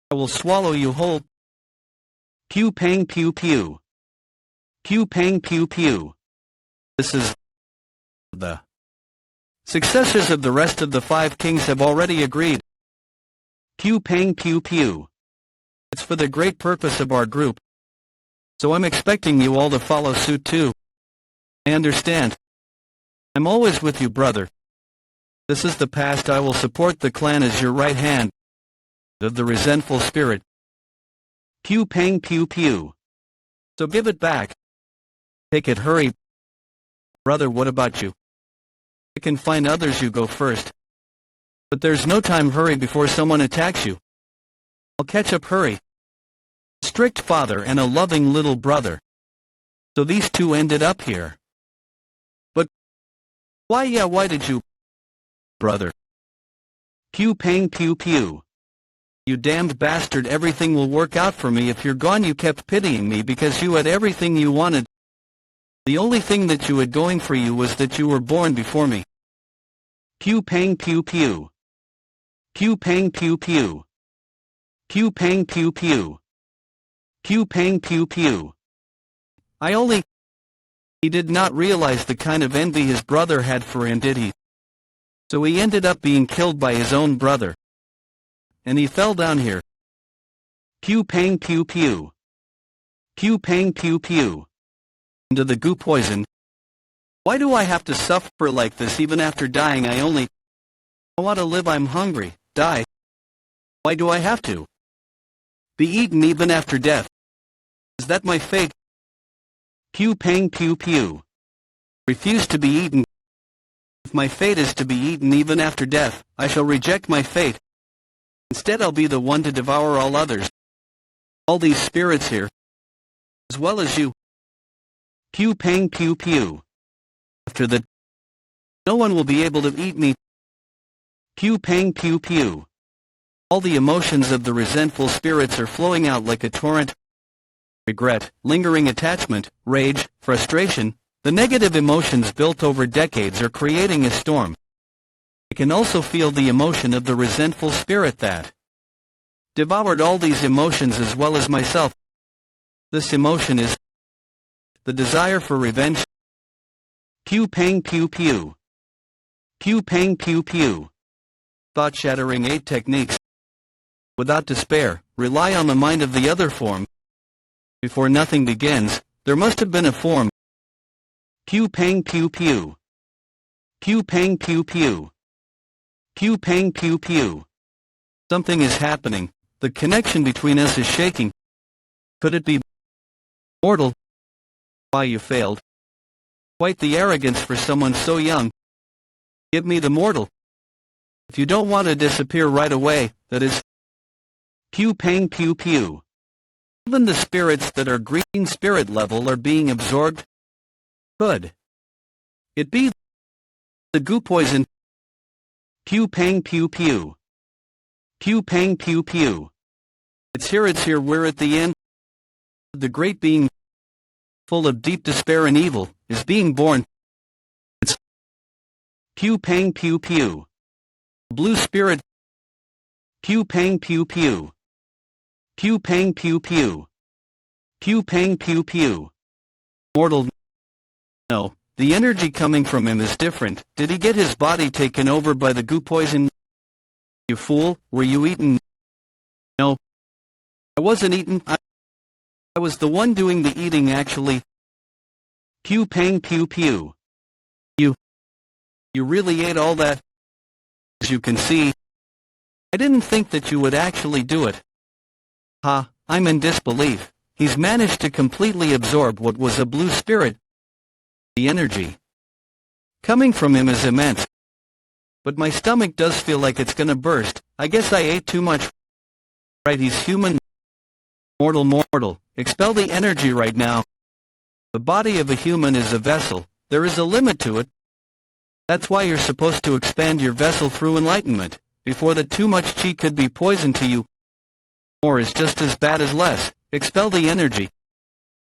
I will swallow you whole. Pew pang pew pew. Pew pang pew pew. This is the successors of the rest of the 5 kings have already agreed. Pew pang pew pew. It's for the great purpose of our group. So I'm expecting you all to follow suit too. I understand. I'm always with you, brother. This is the past. I will support the clan as your right hand of the resentful spirit. Pew pang pew pew. So give it back. Take it, hurry. Brother, what about you? I can find others, you go first. But there's no time, hurry before someone attacks you. I'll catch up, hurry. Strict father and a loving little brother. So these two ended up here. But why did you, brother? Pew pang pew pew. You damned bastard, everything will work out for me if you're gone. You kept pitying me because you had everything you wanted. The only thing that you had going for you was that you were born before me. Pew pang pew pew. Pew pang pew pew. Pew pang pew pew. Pew pang pew pew. He did not realize the kind of envy his brother had for him, did he? So he ended up being killed by his own brother. And he fell down here. Pew pang pew pew. Pew pang pew pew. Into the goo poison. Why do I have to suffer like this even after dying? I want to live. I'm hungry. Die. Why do I have to be eaten even after death? Is that my fate? Pew pang pew pew. Refuse to be eaten. If my fate is to be eaten even after death, I shall reject my fate. Instead, I'll be the one to devour all others. All these spirits here. As well as you. Pew pang pew pew. After that, no one will be able to eat me. Pew pang pew pew. All the emotions of the resentful spirits are flowing out like a torrent. Regret, lingering attachment, rage, frustration, the negative emotions built over decades are creating a storm. I can also feel the emotion of the resentful spirit that devoured all these emotions as well as myself. This emotion is the desire for revenge. Pew pang pew pew. Pew pang pew pew. Thought-shattering 8 techniques. Without despair, rely on the mind of the other form. Before nothing begins, there must have been a form. Pew pang pew pew. Pew pang pew pew. Pew pang pew pew. Something is happening. The connection between us is shaking. Could it be mortal? Why, you failed. Quite the arrogance for someone so young. Give me the mortal. If you don't want to disappear right away, that is. Pew pang pew pew. Even the spirits that are green spirit level are being absorbed. Could it be the goo poison? Pew pang pew pew. Pew pang pew pew. It's here, we're at the end. The great being, full of deep despair and evil, is being born. It's pew pang pew pew. Blue spirit. Pew pang pew pew. Pew pang pew pew. Pew pang pew pew. Mortal. No, the energy coming from him is different. Did he get his body taken over by the goo poison? You fool, were you eaten? No. I wasn't eaten. I was the one doing the eating actually. Pew pang pew pew. You really ate all that? As you can see, I didn't think that you would actually do it. Ha, I'm in disbelief. He's managed to completely absorb what was a blue spirit. The energy coming from him is immense. but my stomach does feel like it's gonna burst. I guess I ate too much. Right, he's human. Mortal. Expel the energy right now. The body of a human is a vessel. There is a limit to it. That's why you're supposed to expand your vessel through enlightenment, before that too much chi could be poison to you. More is just as bad as less. Expel the energy.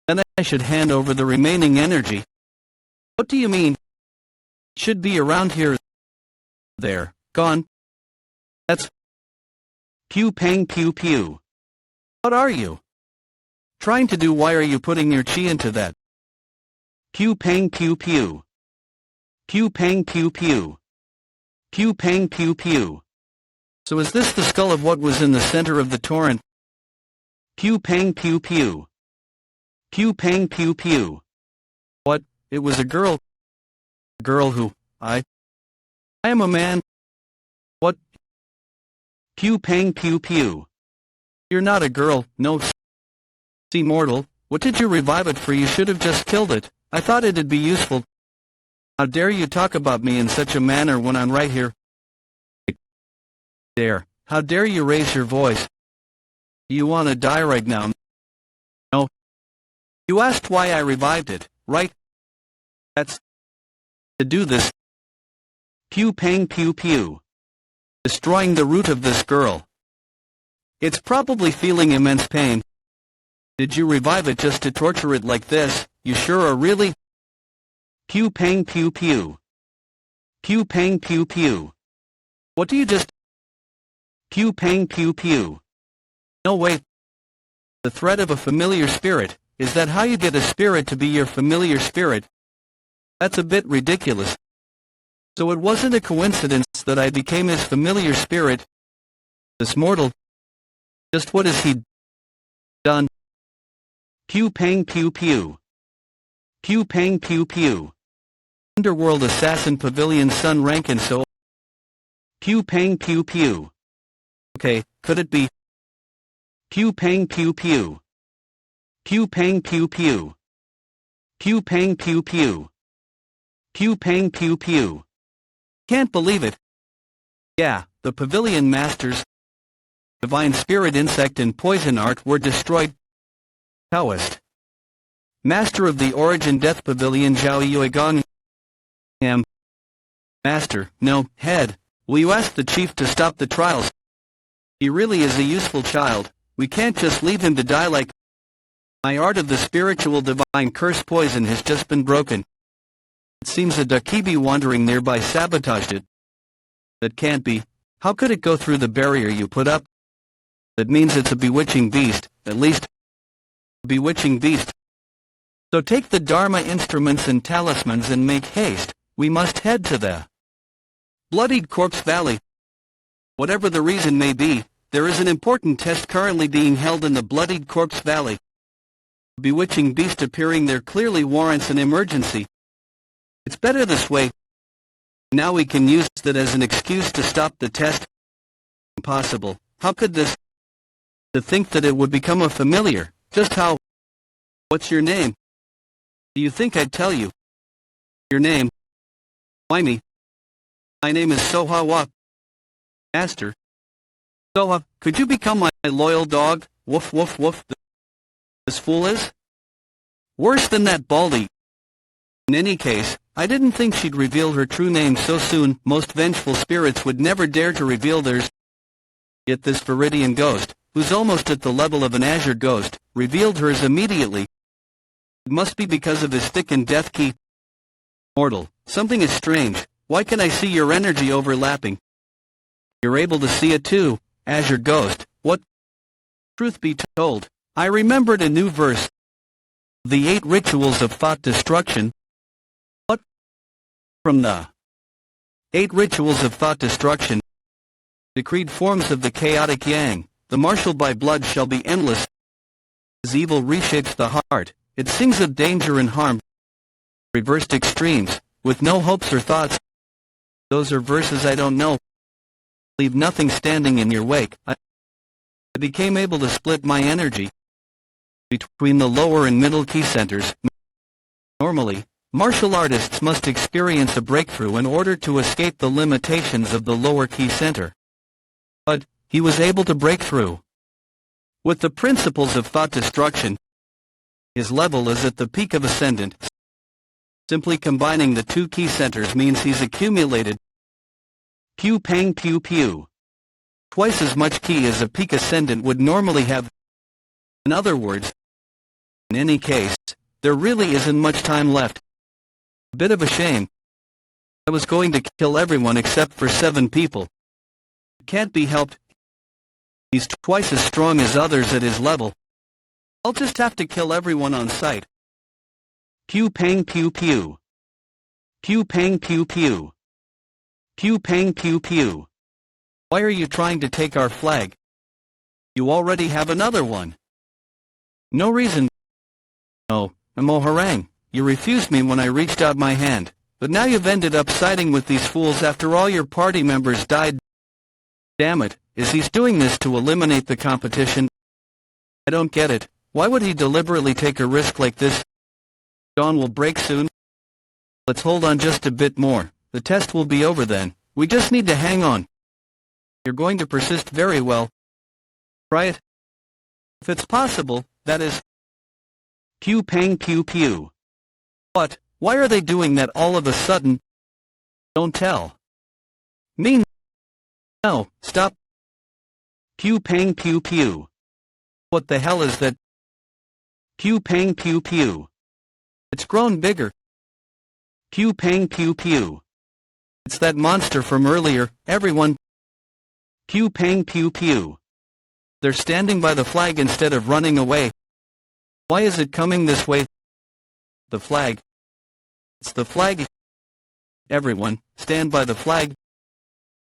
Then I should hand over the remaining energy. What do you mean? Should be around here. There. Gone. That's... Pew pang pew pew. What are you trying to do? Why are you putting your chi into that? Pew pang pew pew. Pew pang pew pew. Pew pang pew pew. So is this the skull of what was in the center of the torrent? Pew pang pew pew. Pew pang pew pew. What? It was a girl. A girl who... I am a man. What? Pew pang pew pew. You're not a girl, no. See, mortal, what did you revive it for? You should have just killed it. I thought it'd be useful. How dare you talk about me in such a manner when I'm right here? Dare. How dare you raise your voice? You want to die right now? No. You asked why I revived it, right? That's... to do this. Pew pang pew pew. Destroying the root of this girl. It's probably feeling immense pain. Did you revive it just to torture it like this? You sure are really? Pew pang pew pew. Pew pang pew pew. What do you just... Pew pang pew pew. No, wait. The threat of a familiar spirit. Is that how you get a spirit to be your familiar spirit? That's a bit ridiculous. So it wasn't a coincidence that I became his familiar spirit. This mortal. Just what has he done? Pew pang pew pew. Pew pang pew pew. Underworld assassin pavilion sun rank and so. Pew pang pew pew. Okay, could it be? Pew pang pew pew. Pew pang pew pew. Pew pang pew pew. Pew pang pew pew. Can't believe it. Yeah, the pavilion masters, divine spirit, insect and poison art were destroyed. Taoist. Master of the origin death pavilion Zhao Yuigong. Master, no, head. Will you ask the chief to stop the trials? He really is a useful child. We can't just leave him to die like... My art of the spiritual divine curse poison has just been broken. It seems a Dakibi wandering nearby sabotaged it. That can't be. How could it go through the barrier you put up? That means it's a bewitching beast, at least. A bewitching beast. So take the Dharma instruments and talismans and make haste. We must head to the Bloodied Corpse Valley. Whatever the reason may be, there is an important test currently being held in the Bloodied Corpse Valley. A bewitching beast appearing there clearly warrants an emergency. It's better this way. Now we can use that as an excuse to stop the test. Impossible. How could this... To think that it would become a familiar. Just how... What's your name? Do you think I'd tell you? Your name? Why me? My name is Soha. Master. Soha, could you become my loyal dog? Woof woof woof. This fool is? Worse than that baldy. In any case, I didn't think she'd reveal her true name so soon. Most vengeful spirits would never dare to reveal theirs. Yet this Viridian ghost, who's almost at the level of an azure ghost, revealed hers immediately. It must be because of his thick and death key. Mortal, something is strange. Why can I see your energy overlapping? You're able to see it too, azure ghost. What? Truth be told, I remembered a new verse. The 8 rituals of thought destruction. What? From the 8 rituals of thought destruction. Decreed forms of the chaotic yang, the martial by blood shall be endless. As evil reshapes the heart, it sings of danger and harm. Reversed extremes, with no hopes or thoughts. Those are verses I don't know. Leave nothing standing in your wake. I became able to split my energy between the lower and middle key centers. Normally, Martial artists must experience a breakthrough in order to escape the limitations of the lower key center. But he was able to break through. With the principles of thought destruction, his level is at the peak of Ascendant. Simply combining the two key centers means he's accumulated Q Pang Pew Pew. Twice as much ki as a peak Ascendant would normally have. In other words, in any case, there really isn't much time left. A bit of a shame. I was going to kill everyone except for 7 people. It can't be helped. He's twice as strong as others at his level. I'll just have to kill everyone on sight. Q Pang Pew Pew. Q Pang Pew Pew. Q Pang Pew Pew. Why are you trying to take our flag? You already have another one. No reason. No, Mo Harang, you refused me when I reached out my hand, but now you've ended up siding with these fools after all your party members died. Damn it, is he doing this to eliminate the competition? I don't get it. Why would he deliberately take a risk like this? Dawn will break soon. Let's hold on just a bit more. The test will be over then. We just need to hang on. You're going to persist very well. Try it. If it's possible, that is. Q Pang Pew Pew. What? Why are they doing that all of a sudden? Don't tell. Me? No, stop. Q Pang Pew Pew. What the hell is that? Q Pang Pew Pew. It's grown bigger. Q Pang Pew Pew. It's that monster from earlier, everyone. Q Pang Pew Pew. They're standing by the flag instead of running away. Why is it coming this way? The flag. It's the flag. Everyone, stand by the flag.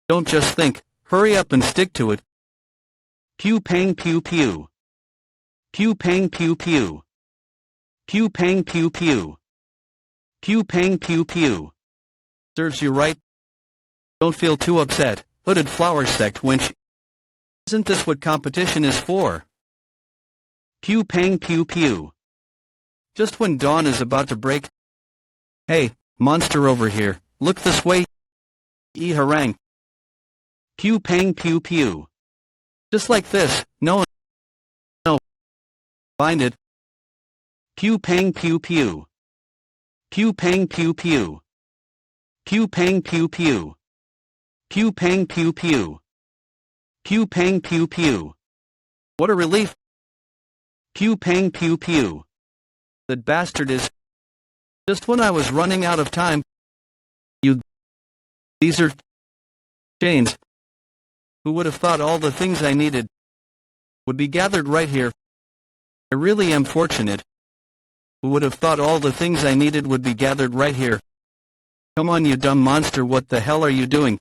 Don't just think, hurry up and stick to it. Q Pang Pew Pew. Q Pang Pew Pew. Q Pang Pew Pew. Q Pang Pew Pew. Serves you right. Don't feel too upset, hooded flower sect wench. Isn't this what competition is for? Q Pang Pew Pew. Just when dawn is about to break. Hey, monster over here, look this way. E Harang. Q Pang Pew Pew. Just like this, no. Find it. Q Pang Pew Pew. Q Pang Pew Pew. Q Pang Pew Pew. Q Pang Pew Pew. Q Pang Pew Pew. What a relief. Q Pang Pew Pew. That bastard is. Just when I was running out of time. These are chains. Who would have thought all the things I needed would be gathered right here? I really am fortunate. Who would have thought all the things I needed would be gathered right here? Come on, you dumb monster, what the hell are you doing?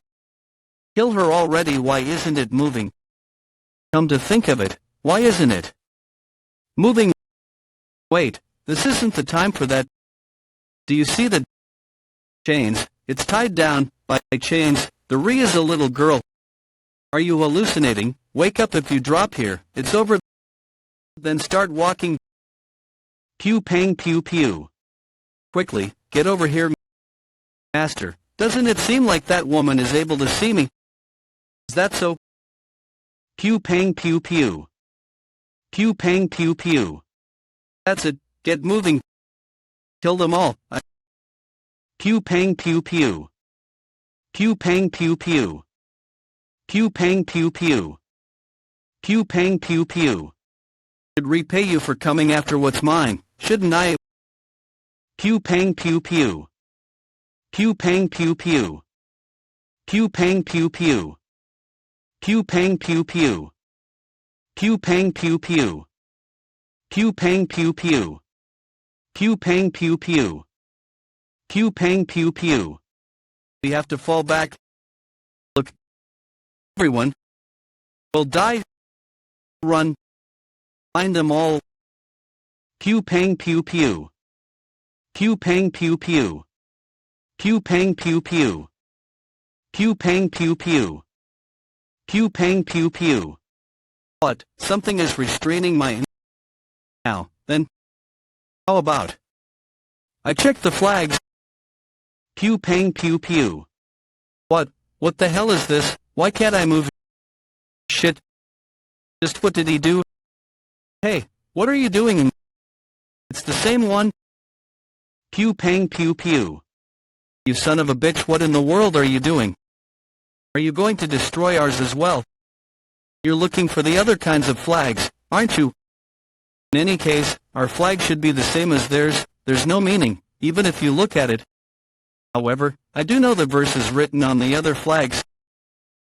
Kill her already, why isn't it moving? Come to think of it, why isn't it moving? Wait, this isn't the time for that. Do you see the chains? It's tied down by chains. The Rhea is a little girl. Are you hallucinating? Wake up if you drop here. It's over. Then start walking. Q Pang Pew Pew. Quickly, get over here. Master, doesn't it seem like that woman is able to see me? Is that so? Q Pang Pew Pew. Q Pang Pew Pew. That's it, get moving. Kill them all. Q Pang Pew Pew. Q Pang Pew Pew. Q Pang Pew Pew. Q Pang Pew Pew. Should repay you for coming after what's mine, shouldn't I? Q Pang Pew Pew. Q Pang Pew Pew. Q Pang Pew Pew. Q Pang Pew Pew. Q Pang Pew Pew. Q Pang Pew Pew. Q Pang Pew Pew. Q Pang Pew Pew. We have to fall back. Look. Everyone will die. Run. Find them all. Q Pang Pew Pew. Q Pang Pew Pew. Q Pang Pew Pew. Q Pang Pew Pew. Q Pang Pew Pew. What? Something is restraining my. Now, then. How about I checked the flags. Pew pang pew pew. What the hell is this? Why can't I move? Shit. Just what did he do? Hey, what are you doing? It's the same one. Pew pang pew pew. You son of a bitch, what in the world are you doing? Are you going to destroy ours as well? You're looking for the other kinds of flags, aren't you? In any case, our flag should be the same as theirs. There's no meaning, even if you look at it. However, I do know the verses written on the other flags.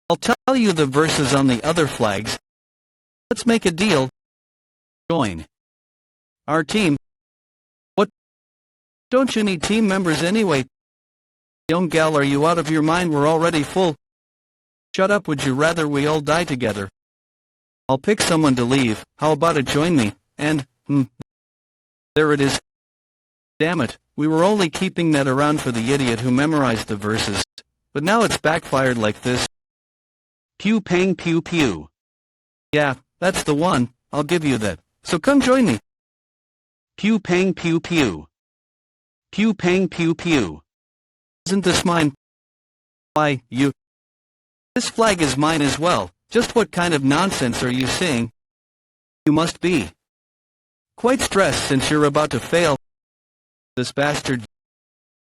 I'll tell you the verses on the other flags. Let's make a deal. Join our team. What? Don't you need team members anyway? Young gal, are you out of your mind? We're already full. Shut up, would you rather we all die together? I'll pick someone to leave. How about it, join me? And, there it is. Damn it, we were only keeping that around for the idiot who memorized the verses. But now it's backfired like this. Pew pang pew pew. Yeah, that's the one, I'll give you that. So come join me. Pew pang pew pew. Pew pang pew pew. Isn't this mine? Why, you... This flag is mine as well. Just what kind of nonsense are you saying? You must be quite stressed since you're about to fail. This bastard,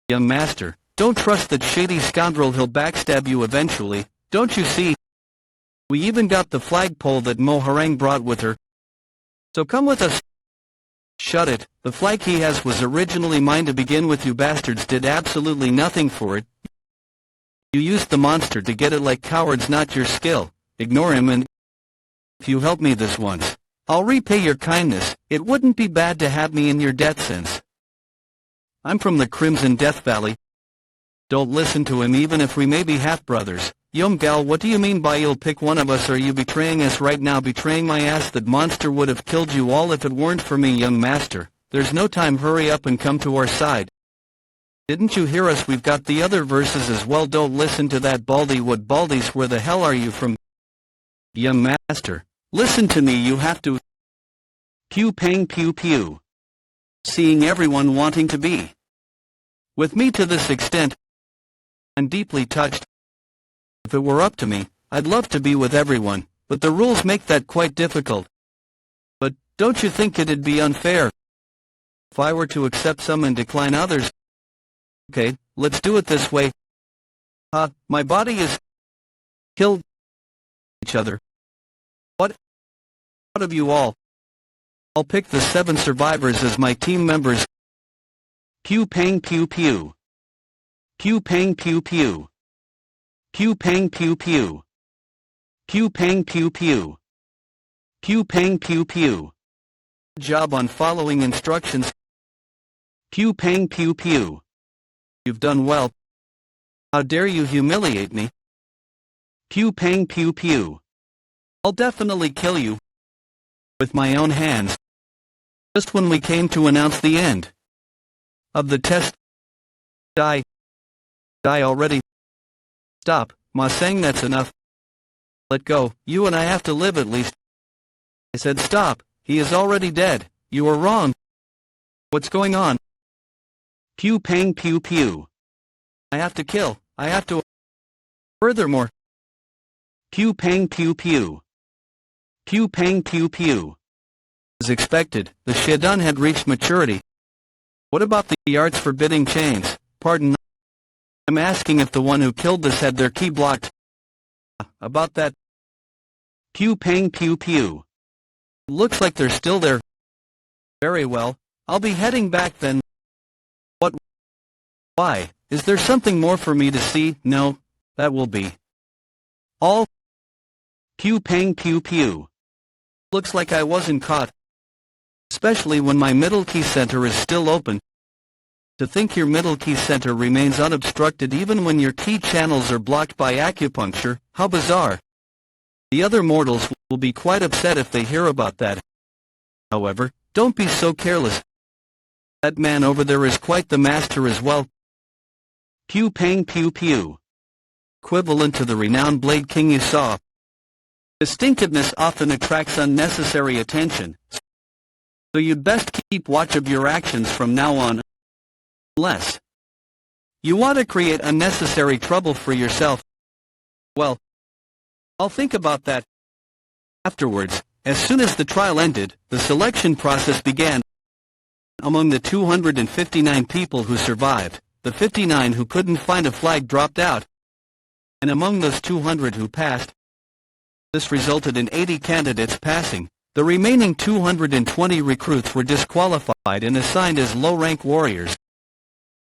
young master, don't trust that shady scoundrel, he'll backstab you eventually, don't you see? We even got the flagpole that Moharang brought with her. So come with us. Shut it, the flag he has was originally mine to begin with. You bastards did absolutely nothing for it. You used the monster to get it like cowards, not your skill. Ignore him, and if you help me this once, I'll repay your kindness. It wouldn't be bad to have me in your debt since I'm from the Crimson Death Valley. Don't listen to him even if we may be half-brothers. Young gal, what do you mean by you'll pick one of us? Are you betraying us right now? Betraying my ass? That monster would have killed you all if it weren't for me, young master. There's no time, hurry up and come to our side. Didn't you hear us? We've got the other verses as well. Don't listen to that baldy. What baldies? Where the hell are you from? Young master, listen to me, you have to... Pew pang pew pew. Seeing everyone wanting to be with me to this extent, I'm deeply touched. If it were up to me, I'd love to be with everyone, but the rules make that quite difficult. But don't you think it'd be unfair if I were to accept some and decline others? Okay, let's do it this way. My body is killed each other. What? Out of you all, I'll pick the 7 survivors as my team members. Pew pang pew pew. Pew pang pew pew. Pew pang pew pew. Pew pang pew pew. Pew pang pew pew. Good job on following instructions. Pew pang pew pew. You've done well. How dare you humiliate me? Pew pang pew pew. I'll definitely kill you with my own hands. Just when we came to announce the end of the test. Die already. Stop, Ma Sang, that's enough. Let go, you and I have to live at least. I said stop, he is already dead. You are wrong. What's going on? Pew pang pew pew. I have to kill, I have to... Furthermore. Pew pang pew pew. Pew pang pew pew. As expected, the Shedun had reached maturity. What about the arts forbidding chains? Pardon, I'm asking if the one who killed this had their key blocked. About that. Pew pang pew pew. Looks like they're still there. Very well, I'll be heading back then. What? Why? Is there something more for me to see? No, that will be all. Pew pang pew pew. Looks like I wasn't caught. Especially when my middle key center is still open. To think your middle key center remains unobstructed even when your key channels are blocked by acupuncture, how bizarre. The other mortals will be quite upset if they hear about that. However, don't be so careless. That man over there is quite the master as well. Pew pang pew pew. Equivalent to the renowned Blade King you saw. Distinctiveness often attracts unnecessary attention, so you'd best keep watch of your actions from now on. less. You want to create unnecessary trouble for yourself? Well, I'll think about that. Afterwards, as soon as the trial ended, the selection process began. Among the 259 people who survived, the 59 who couldn't find a flag dropped out. And among those 200 who passed, this resulted in 80 candidates passing. The remaining 220 recruits were disqualified and assigned as low-rank warriors.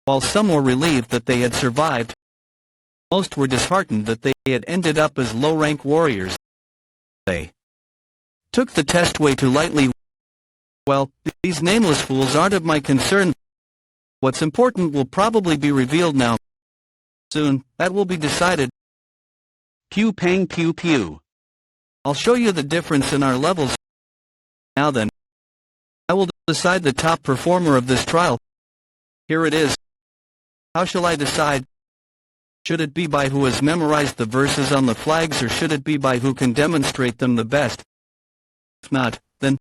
While some were relieved that they had survived, most were disheartened that they had ended up as low-rank warriors. They took the test way too lightly. Well, these nameless fools aren't of my concern. What's important will probably be revealed now. Soon, that will be decided. Pew pang pew pew. I'll show you the difference in our levels. Now then, I will decide the top performer of this trial. Here it is. How shall I decide? Should it be by who has memorized the verses on the flags, or should it be by who can demonstrate them the best? If not, then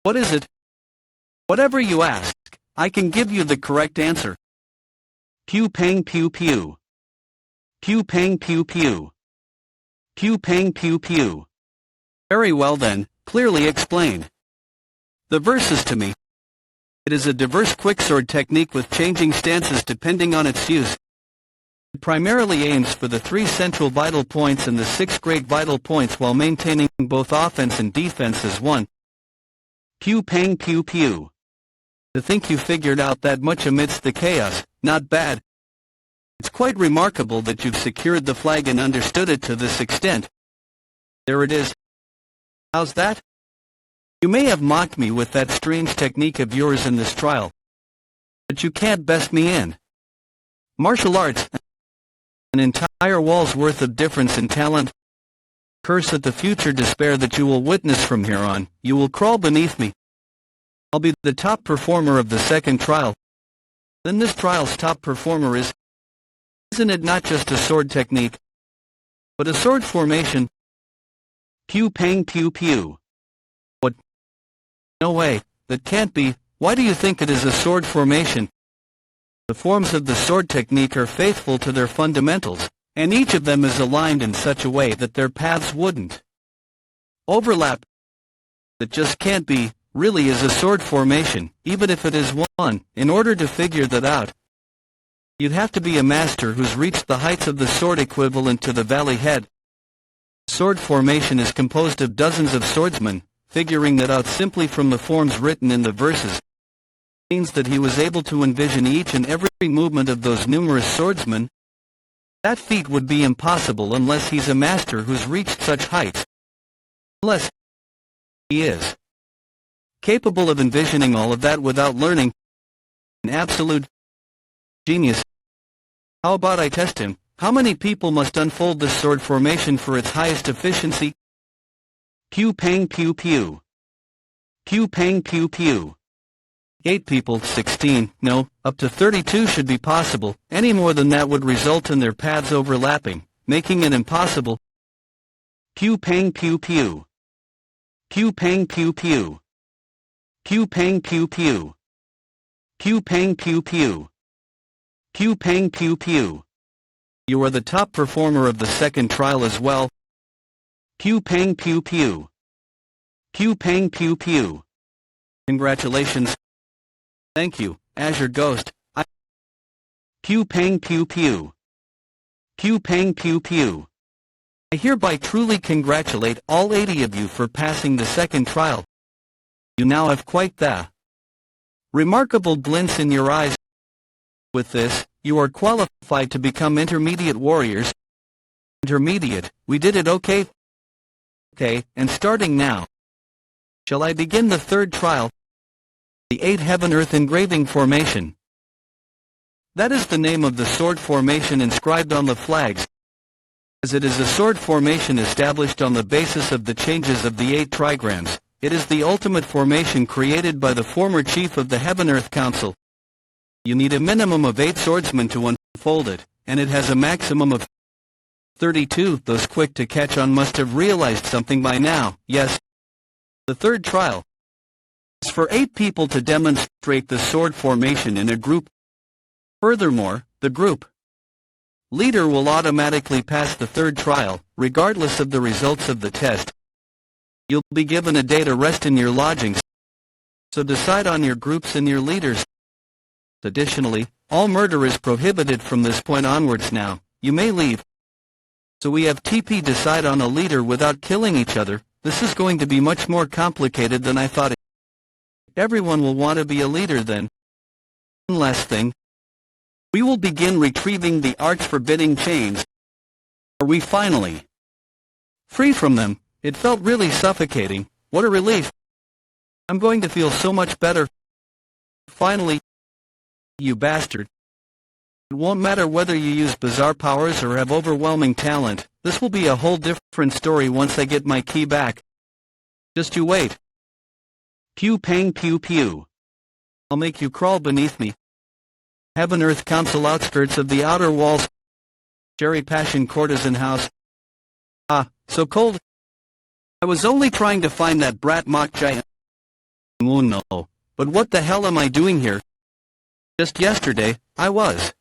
what is it? Whatever you ask, I can give you the correct answer. Pew pang pew pew. Pew pang pew pew. Pew pang pew pew. Very well then, clearly explained. The verses to me. It is a diverse quicksword technique with changing stances depending on its use. It primarily aims for the 3 central vital points and the 6 great vital points while maintaining both offense and defense as one. Pew pang pew pew. To think you figured out that much amidst the chaos, not bad. It's quite remarkable that you've secured the flag and understood it to this extent. There it is. How's that? You may have mocked me with that strange technique of yours in this trial, but you can't best me in. Martial arts, an entire wall's worth of difference in talent. Curse at the future despair that you will witness from here on. You will crawl beneath me. I'll be the top performer of the second trial. Then this trial's top performer isn't it not just a sword technique, but a sword formation? Pew pang pew pew. What? No way, that can't be. Why do you think it is a sword formation? The forms of the sword technique are faithful to their fundamentals, and each of them is aligned in such a way that their paths wouldn't overlap. That just can't be, really is a sword formation, even if it is one. In order to figure that out, you'd have to be a master who's reached the heights of the sword equivalent to the valley head. Sword formation is composed of dozens of swordsmen. Figuring that out simply from the forms written in the verses means that he was able to envision each and every movement of those numerous swordsmen. That feat would be impossible unless he's a master who's reached such heights. Unless he is capable of envisioning all of that without learning. An absolute genius. How about I test him? How many people must unfold this sword formation for its highest efficiency? Pew pang pew pew. Pew pang pew pew. 8 people, 16, no, up to 32 should be possible. Any more than that would result in their paths overlapping, making it impossible. Pew pang pew pew. Pew pang pew pew. Pew pang pew pew. Pew pang pew pew. Pew pang pew pew. You are the top performer of the second trial as well. Pew pang pew pew. Pew pang pew pew. Congratulations. Thank you, Azure Ghost. Pew pang pew pew. Pew pang pew pew. I hereby truly congratulate all 80 of you for passing the second trial. You now have quite the remarkable glints in your eyes. With this, you are qualified to become intermediate warriors. Intermediate, we did it okay? Okay, and starting now. Shall I begin the third trial? The 8 Heaven-Earth Engraving Formation. That is the name of the sword formation inscribed on the flags, as it is a sword formation established on the basis of the changes of the 8 trigrams. It is the ultimate formation created by the former chief of the Heaven-Earth Council. You need a minimum of 8 swordsmen to unfold it, and it has a maximum of 32. Those quick to catch on must have realized something by now. Yes, the third trial is for 8 people to demonstrate the sword formation in a group. Furthermore, the group leader will automatically pass the third trial, regardless of the results of the test. You'll be given a day to rest in your lodgings, so decide on your groups and your leaders. Additionally, all murder is prohibited from this point onwards now. You may leave. So we have TP decide on a leader without killing each other. This is going to be much more complicated than I thought. Everyone will want to be a leader then. One last thing. We will begin retrieving the arch-forbidding chains. Are we finally free from them? It felt really suffocating. What a relief. I'm going to feel so much better. Finally. You bastard. It won't matter whether you use bizarre powers or have overwhelming talent. This will be a whole different story once I get my key back. Just you wait. Pew pang pew pew. I'll make you crawl beneath me. Heaven Earth Council outskirts of the outer walls. Cherry Passion Courtesan House. Ah, so cold. I was only trying to find that brat mock giant. Oh no, but what the hell am I doing here? Just yesterday, I was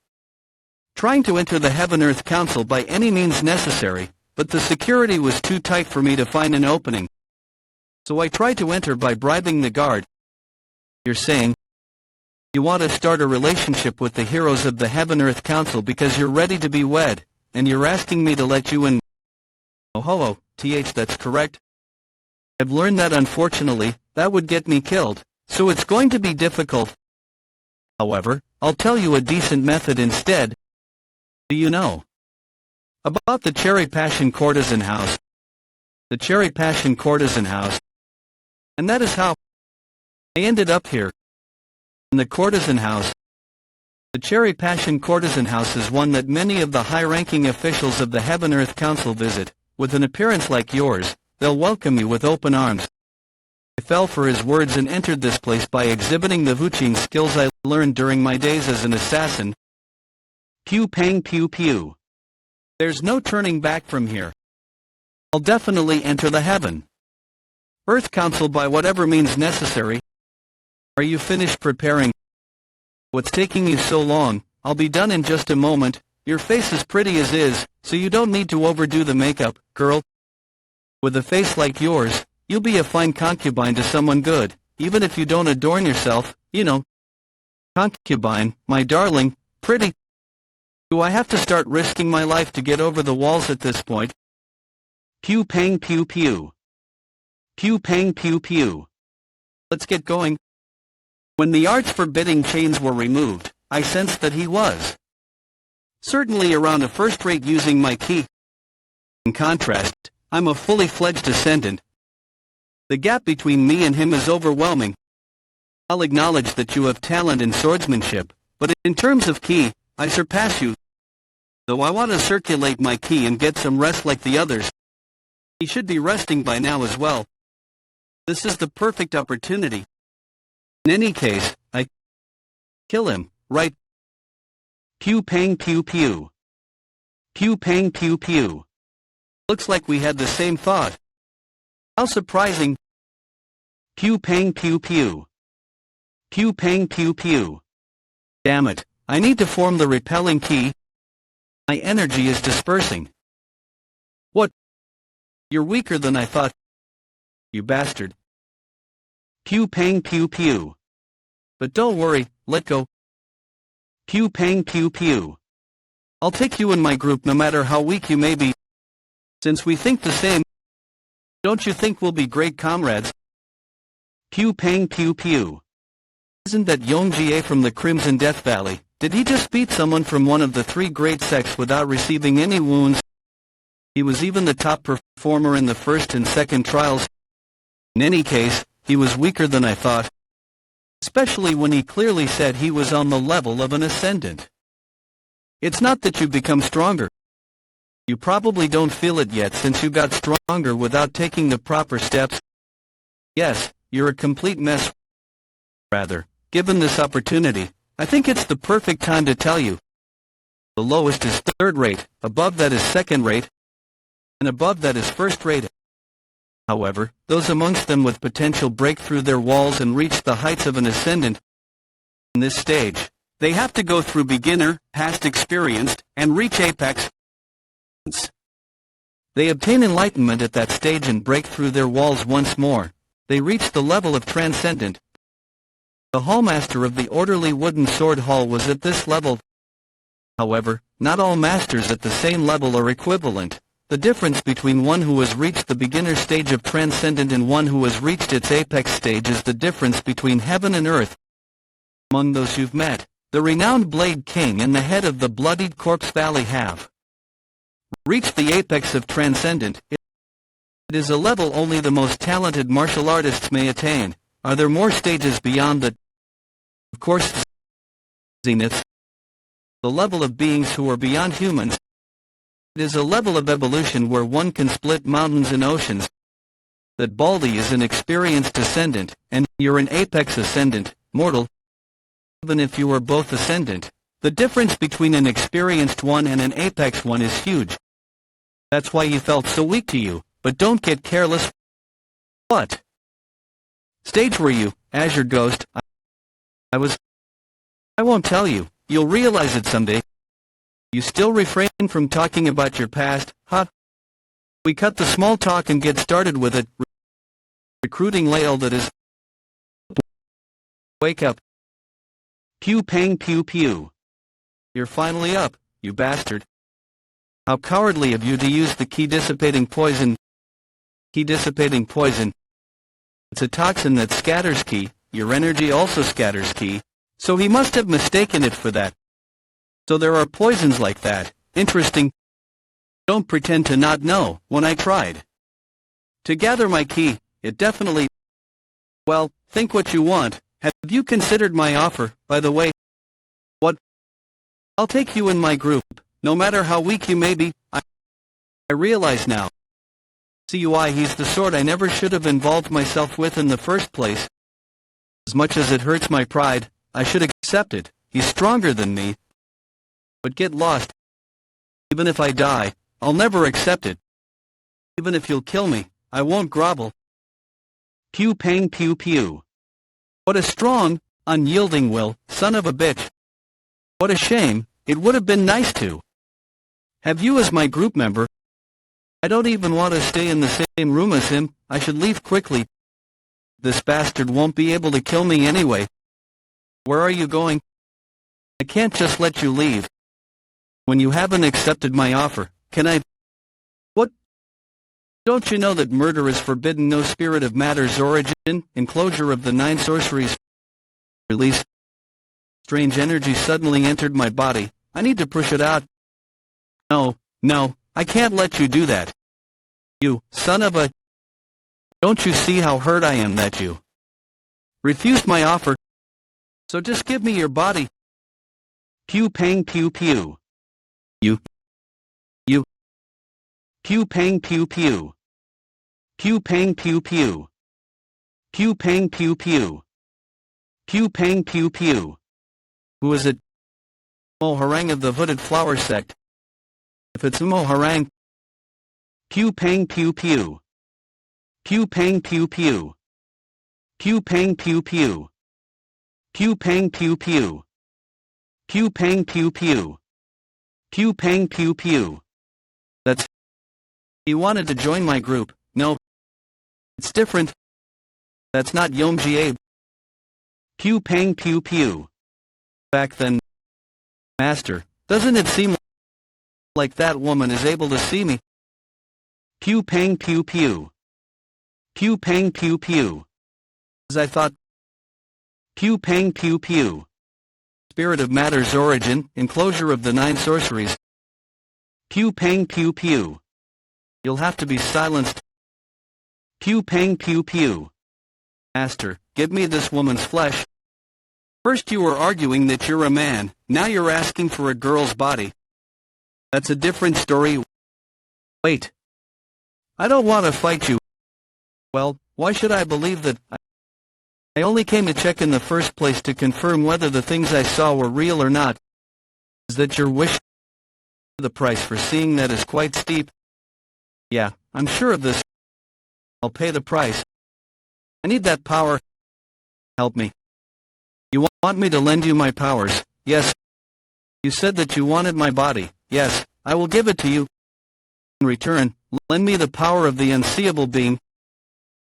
trying to enter the Heaven Earth Council by any means necessary, but the security was too tight for me to find an opening. So I tried to enter by bribing the guard. You're saying you want to start a relationship with the heroes of the Heaven Earth Council because you're ready to be wed, and you're asking me to let you in. Oh ho, that's correct. I've learned that unfortunately, that would get me killed, so it's going to be difficult. However, I'll tell you a decent method instead. Do you know about the Cherry Passion Courtesan House? The Cherry Passion Courtesan House. And that is how I ended up here. In the Courtesan House. The Cherry Passion Courtesan House is one that many of the high-ranking officials of the Heaven Earth Council visit. With an appearance like yours, they'll welcome you with open arms. I fell for his words and entered this place by exhibiting the Vuching skills I learned during my days as an assassin. Pew pang pew pew. There's no turning back from here. I'll definitely enter the Heaven Earth Council by whatever means necessary. Are you finished preparing? What's taking you so long? I'll be done in just a moment. Your face is pretty as is, so you don't need to overdo the makeup, girl. With a face like yours, you'll be a fine concubine to someone good, even if you don't adorn yourself, you know. Concubine, my darling, pretty. Do I have to start risking my life to get over the walls at this point? Pew pang pew pew. Pew pang pew pew. Let's get going. When the arch-forbidding chains were removed, I sensed that he was certainly around a first-rate using my key. In contrast, I'm a fully fledged ascendant. The gap between me and him is overwhelming. I'll acknowledge that you have talent in swordsmanship, but in terms of key, I surpass you. Though I want to circulate my key and get some rest like the others. He should be resting by now as well. This is the perfect opportunity. In any case, I kill him, right? Pew pang pew pew. Pew pang pew pew. Looks like we had the same thought. How surprising. Pew pang pew pew. Pew pang pew pew. Damn it, I need to form the repelling key. My energy is dispersing. What? You're weaker than I thought. You bastard. Pew pang pew pew. But don't worry, let go. Pew pang pew pew. I'll take you in my group no matter how weak you may be. Since we think the same, don't you think we'll be great comrades? Pew pang pew pew. Isn't that Yongjie from the Crimson Death Valley? Did he just beat someone from one of the three great sects without receiving any wounds? He was even the top performer in the first and second trials. In any case, he was weaker than I thought. Especially when he clearly said he was on the level of an ascendant. It's not that you become stronger. You probably don't feel it yet since you got stronger without taking the proper steps. Yes, you're a complete mess. Rather, given this opportunity, I think it's the perfect time to tell you. The lowest is third rate, above that is second rate, and above that is first rate. However, those amongst them with potential break through their walls and reach the heights of an ascendant. In this stage, They have to go through beginner, past experienced, and reach apex. They obtain enlightenment at that stage and break through their walls once more. They reach the level of transcendent. The hallmaster of the orderly wooden sword hall was at this level. However, not all masters at the same level are equivalent. The difference between one who has reached the beginner stage of transcendent and one who has reached its apex stage is the difference between heaven and earth. Among those you've met, the renowned Blade King and the head of the bloodied Corpse Valley have reached the apex of transcendent. It is a level only the most talented martial artists may attain. Are there more stages beyond that? Of course, zeniths, the level of beings who are beyond humans. It is a level of evolution where one can split mountains and oceans. That Baldy is an experienced ascendant, and you're an apex ascendant, mortal. Even if you are both ascendant, the difference between an experienced one and an apex one is huge. That's why he felt so weak to you, but don't get careless. What stage were you, Azure Ghost? I won't tell you, you'll realize it someday. You still refrain from talking about your past, huh? We cut the small talk and get started with it. Recruiting Lael that is. Wake up. Pew pang pew pew. You're finally up, you bastard. How cowardly of you to use the key-dissipating poison. Key-dissipating poison. It's a toxin that scatters ki, your energy also scatters ki, so he must have mistaken it for that. So there are poisons like that. Interesting. Don't pretend to not know. When I tried to gather my ki, it definitely... Well, think what you want. Have you considered my offer, by the way? What? I'll take you in my group, no matter how weak you may be. I realize now. CUI, he's the sort I never should have involved myself with in the first place. As much as it hurts my pride, I should accept it. He's stronger than me. But get lost. Even if I die, I'll never accept it. Even if you'll kill me, I won't grovel. Pew pang pew pew. What a strong, unyielding will, son of a bitch. What a shame, it would have been nice to have you as my group member. I don't even want to stay in the same room as him. I should leave quickly. This bastard won't be able to kill me anyway. Where are you going? I can't just let you leave. When you haven't accepted my offer, can I... What? Don't you know that murder is forbidden? No spirit of matter's origin, enclosure of the 9 sorceries. Release. Strange energy suddenly entered my body. I need to push it out. No, I can't let you do that. You, son of a... Don't you see how hurt I am that you refused my offer? So just give me your body. Pew pang pew pew. You. Pew pang pew pew. Pew pang pew pew. Pew pang pew pew. Pew pang pew pew. Who is it? Moharang of the Hooded Flower Sect. If it's Moharang. Pew pang pew pew. Pew pang pew pew. Pew pang pew pew. Pew pang pew pew. Pew pang pew pew. Pew pang pew pew. That's... He wanted to join my group. No. It's different. That's not Yomji Abe. Pew pang pew pew. Back then... Master, doesn't it seem like that woman is able to see me? Pew pang pew pew. Pew pang pew pew. As I thought... Pew pang pew pew. Spirit of matter's origin, enclosure of the 9 sorceries. Pew pang pew pew. You'll have to be silenced. Pew pang pew pew. Master, give me this woman's flesh. First you were arguing that you're a man, now you're asking for a girl's body. That's a different story. Wait. I don't want to fight you. Well, why should I believe that? I only came to check in the first place to confirm whether the things I saw were real or not. Is that your wish? The price for seeing that is quite steep. Yeah, I'm sure of this. I'll pay the price. I need that power. Help me. You want me to lend you my powers? Yes. You said that you wanted my body. Yes, I will give it to you. In return, lend me the power of the unseeable being.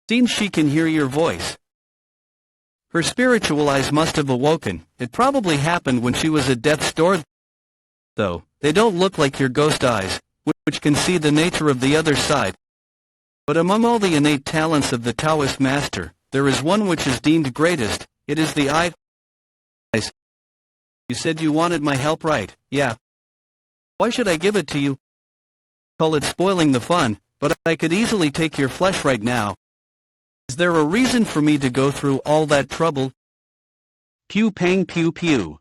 Seems she can hear your voice. Her spiritual eyes must have awoken. It probably happened when she was at death's door. Though, they don't look like your ghost eyes, which can see the nature of the other side. But among all the innate talents of the Taoist master, there is one which is deemed greatest. It is the eye. You said you wanted my help, right? Yeah. Why should I give it to you? Call it spoiling the fun, but I could easily take your flesh right now. Is there a reason for me to go through all that trouble? Pew pang pew pew.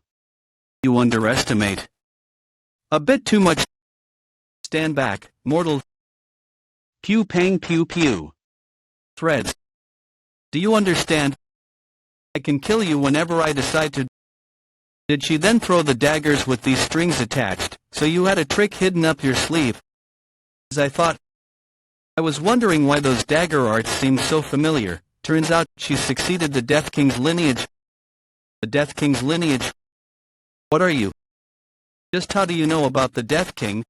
You underestimate. A bit too much. Stand back, mortal. Pew pang pew pew. Threads. Do you understand? I can kill you whenever I decide to. Did she then throw the daggers with these strings attached, so you had a trick hidden up your sleeve? As I thought. I was wondering why those dagger arts seemed so familiar. Turns out she succeeded the Death King's lineage. The Death King's lineage? What are you? Just how do you know about the Death King?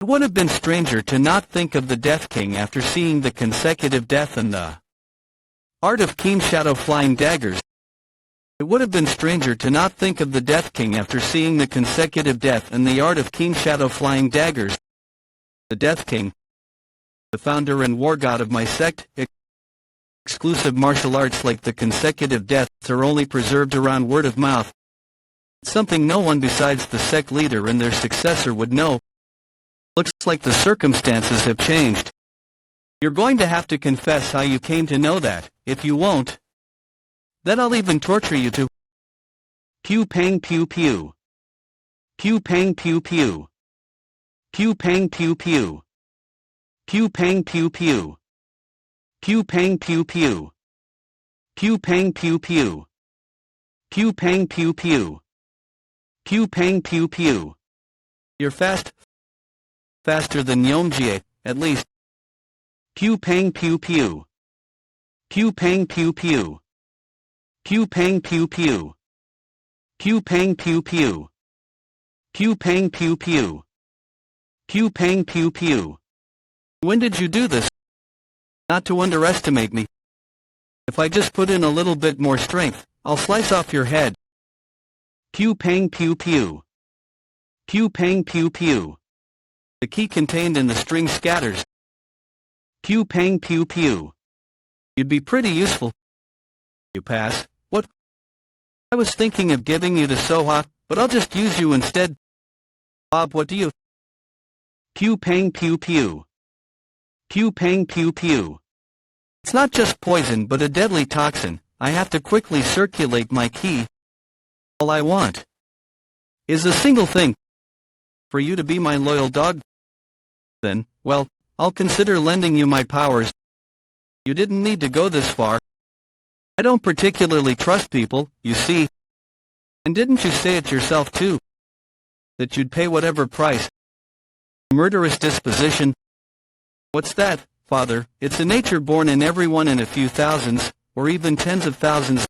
It would have been stranger to not think of the Death King after seeing the consecutive death and the art of keen shadow flying daggers. It would have been stranger to not think of the Death King after seeing the consecutive death and the art of keen shadow flying daggers. The Death King, the founder and war god of my sect, exclusive martial arts like the consecutive deaths are only preserved around word of mouth. It's something no one besides the sect leader and their successor would know. Looks like the circumstances have changed. You're going to have to confess how you came to know that. If you won't, then I'll even torture you to. Pew pang pew pew. Pew pang pew pew. Pew pang pew pew. Pew pang pew pew. Pew pang pew pew. Pew pang pew pew. Pew pang pew pew. Pew pang pew pew. You're faster than Yomjie, at least. Pew pang pew pew. Pew pang pew pew. Pew pang pew pew. Pew pang pew pew. Pew pang pew pew. Pew pang pew pew. When did you do this? Not to underestimate me. If I just put in a little bit more strength, I'll slice off your head. Pew pang pew pew. Pew pang pew pew. The key contained in the string scatters. Pew pang pew pew. You'd be pretty useful. You pass. What? I was thinking of giving you to Soha, but I'll just use you instead. Bob, what do you? Pew pang pew pew. Pew pang pew pew. It's not just poison but a deadly toxin. I have to quickly circulate my ki. All I want is a single thing. For you to be my loyal dog. Then, well, I'll consider lending you my powers. You didn't need to go this far. I don't particularly trust people, you see. And didn't you say it yourself too? That you'd pay whatever price. Murderous disposition. What's that, Father? It's a nature born in everyone, in a few thousands, or even tens of thousands.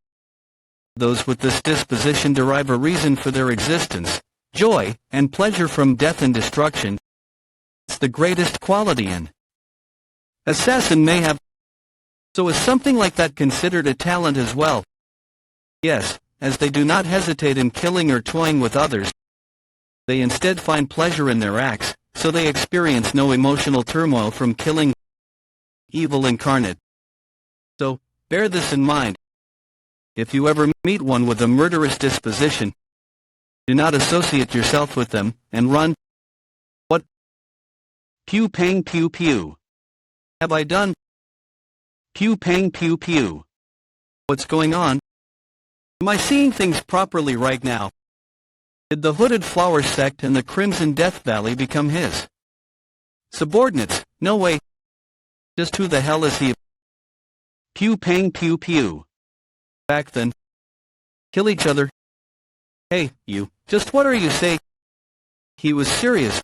Those with this disposition derive a reason for their existence, joy, and pleasure from death and destruction. It's the greatest quality an assassin may have. So is something like that considered a talent as well? Yes, as they do not hesitate in killing or toying with others. They instead find pleasure in their acts, so they experience no emotional turmoil from killing evil incarnate. So, bear this in mind. If you ever meet one with a murderous disposition, do not associate yourself with them, and run. What? Pew pang pew pew. Have I done? Pew pang pew pew. What's going on? Am I seeing things properly right now? Did the Hooded Flower sect and the Crimson Death Valley become his subordinates? No way. Just who the hell is he? Pew pang pew pew. Back then. Kill each other. Hey, you, just what are you saying? He was serious.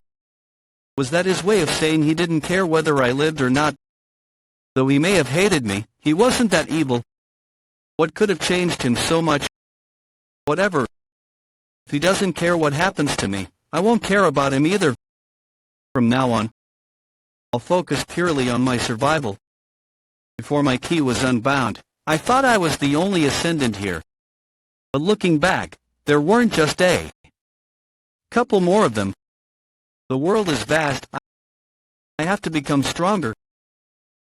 Was that his way of saying he didn't care whether I lived or not? Though he may have hated me, he wasn't that evil. What could have changed him so much? Whatever. If he doesn't care what happens to me, I won't care about him either. From now on, I'll focus purely on my survival. Before my key was unbound, I thought I was the only ascendant here. But looking back, there weren't just a couple more of them. The world is vast. I have to become stronger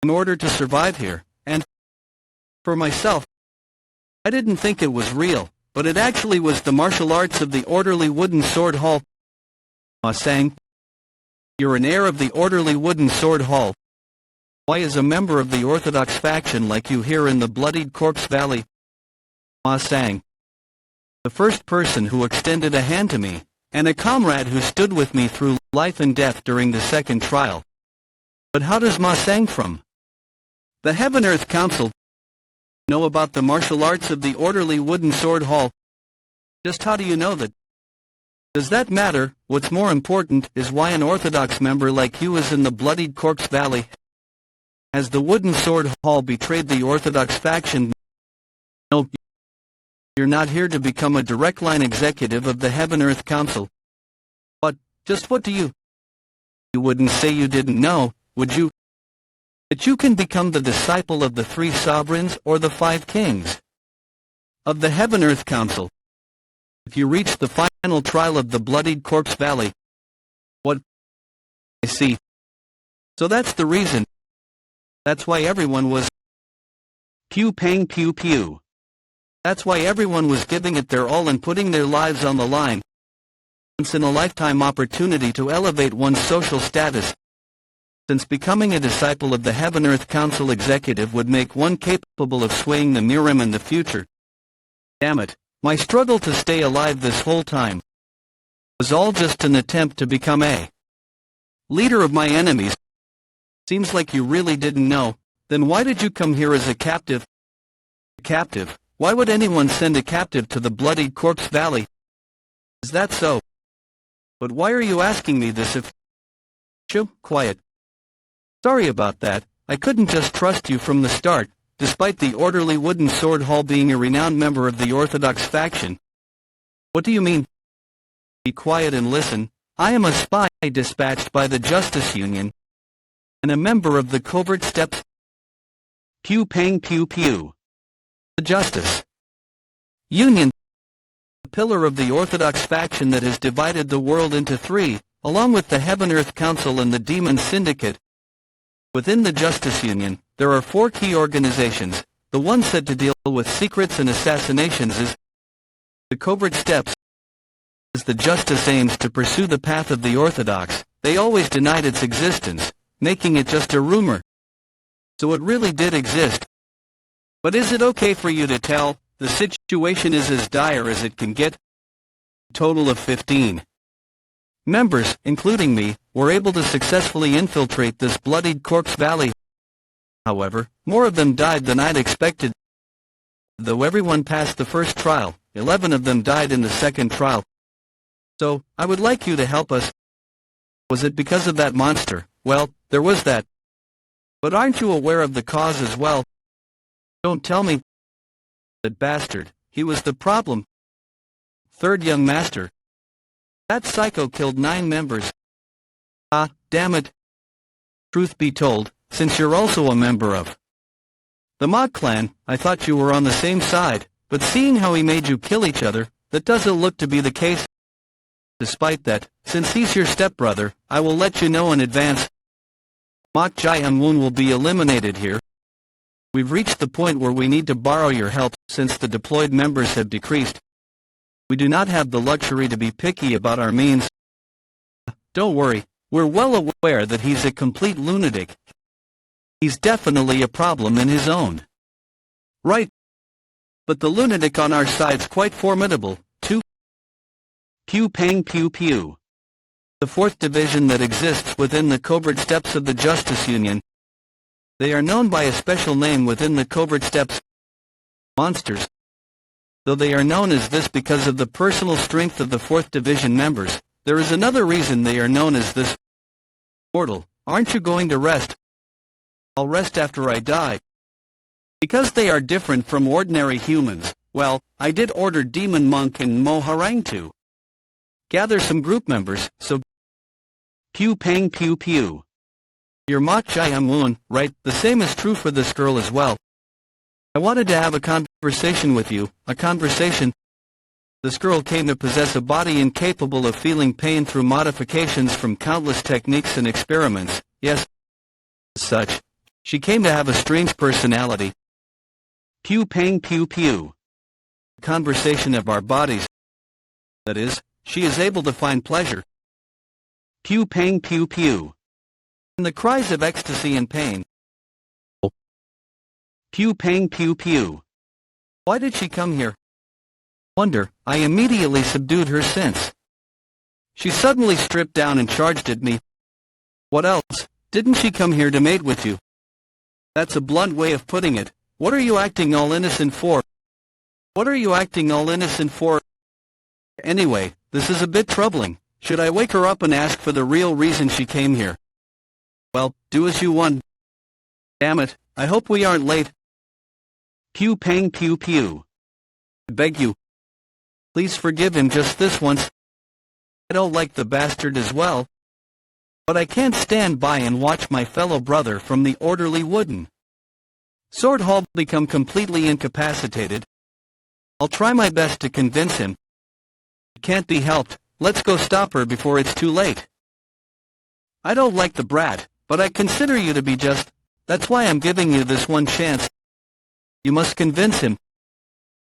in order to survive here, and for myself, I didn't think it was real, but it actually was the martial arts of the orderly wooden sword hall. Ma sang, "You're an heir of the orderly wooden sword hall. Why is a member of the Orthodox faction like you here in the bloodied corpse valley?" Ma sang, "The first person who extended a hand to me, and a comrade who stood with me through life and death during the second trial." But how does Ma sang from the Heaven-Earth Council know about the martial arts of the orderly wooden sword hall? Just how do you know that? Does that matter? What's more important is why an Orthodox member like you is in the bloodied corpse valley. Has the wooden sword hall betrayed the Orthodox faction? No, you're not here to become a direct line executive of the Heaven-Earth Council. But, just what do you? You wouldn't say you didn't know, would you? That you can become the disciple of the 3 sovereigns or the 5 kings of the Heaven-Earth Council. If you reach the final trial of the bloodied corpse valley. What? I see. So that's the reason. That's why everyone was pew pang pew pew. That's why everyone was giving it their all and putting their lives on the line. Once-in-a-lifetime opportunity to elevate one's social status. Since becoming a disciple of the Heaven-Earth Council executive would make one capable of swaying the Mirim in the future. Damn it, my struggle to stay alive this whole time was all just an attempt to become a leader of my enemies. Seems like you really didn't know. Then why did you come here as a captive? A captive? Why would anyone send a captive to the bloodied corpse valley? Is that so? But why are you asking me this if... Shoo, quiet. Sorry about that. I couldn't just trust you from the start, despite the orderly wooden sword hall being a renowned member of the Orthodox faction. What do you mean? Be quiet and listen. I am a spy dispatched by the Justice Union, and a member of the covert steps. Pew pang pew pew. The Justice Union, the pillar of the Orthodox faction that has divided the world into 3, along with the Heaven-Earth Council and the Demon Syndicate. Within the Justice Union, there are 4 key organizations. The one said to deal with secrets and assassinations is the Covert Steps. As the Justice aims to pursue the path of the Orthodox, they always denied its existence, making it just a rumor. So it really did exist. But is it okay for you to tell? The situation is as dire as it can get. A total of 15 members, including me, were able to successfully infiltrate this bloodied corpse valley. However, more of them died than I'd expected. Though everyone passed the first trial, 11 of them died in the second trial. So, I would like you to help us. Was it because of that monster? Well, there was that. But aren't you aware of the cause as well? Don't tell me. That bastard, he was the problem. Third young master. That psycho killed 9 members. Ah, damn it. Truth be told, since you're also a member of the Mod clan, I thought you were on the same side, but seeing how he made you kill each other, that doesn't look to be the case. Despite that, since he's your stepbrother, I will let you know in advance. Mok Jae-Moon will be eliminated here. We've reached the point where we need to borrow your help, since the deployed members have decreased. We do not have the luxury to be picky about our means. Don't worry, we're well aware that he's a complete lunatic. He's definitely a problem in his own right. But the lunatic on our side's quite formidable, too. Pew pang pew pew. The 4th division that exists within the covert steps of the Justice Union. They are known by a special name within the covert steps. Monsters. Though they are known as this because of the personal strength of the 4th division members, there is another reason they are known as this. Mortal, aren't you going to rest? I'll rest after I die. Because they are different from ordinary humans, well, I did order Demon Monk and Moharang to gather some group members, so pew pang pew pew. You're Mok Jae-moon, right? The same is true for this girl as well. I wanted to have a conversation with you, a conversation. This girl came to possess a body incapable of feeling pain through modifications from countless techniques and experiments. Yes, as such, she came to have a strange personality. Pew pang pew pew. A conversation of our bodies. That is, she is able to find pleasure. Pew pang pew pew. And the cries of ecstasy and pain. Pew pang pew pew. Why did she come here? Wonder, I immediately subdued her sense. She suddenly stripped down and charged at me. What else? Didn't she come here to mate with you? That's a blunt way of putting it. What are you acting all innocent for? What are you acting all innocent for? Anyway, this is a bit troubling. Should I wake her up and ask for the real reason she came here? Well, do as you want. Damn it, I hope we aren't late. Pew pang pew pew. I beg you. Please forgive him just this once. I don't like the bastard as well. But I can't stand by and watch my fellow brother from the orderly wooden sword hall become completely incapacitated. I'll try my best to convince him. It can't be helped. Let's go stop her before it's too late. I don't like the brat, but I consider you to be just. That's why I'm giving you this one chance. You must convince him.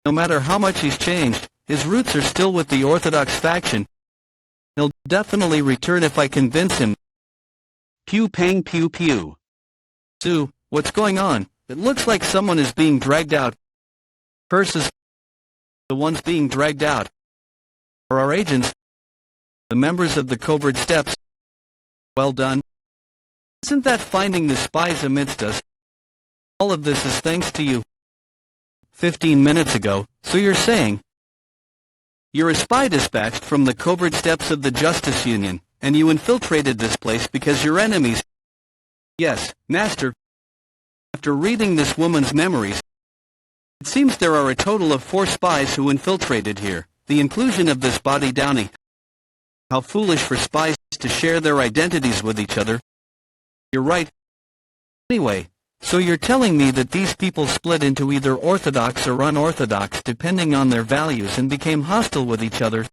No matter how much he's changed, his roots are still with the Orthodox faction. He'll definitely return if I convince him. Pew pang pew pew. Sue, what's going on? It looks like someone is being dragged out. Curses. The ones being dragged out are our agents, the members of the covert steps. Well done. Isn't that finding the spies amidst us? All of this is thanks to you. 15 minutes ago, so you're saying you're a spy dispatched from the covert steps of the Justice Union, and you infiltrated this place because your enemies. Yes, Master. After reading this woman's memories, it seems there are a total of 4 spies who infiltrated here. The inclusion of this body downy. How foolish for spies to share their identities with each other. You're right. Anyway, so you're telling me that these people split into either orthodox or unorthodox depending on their values and became hostile with each other?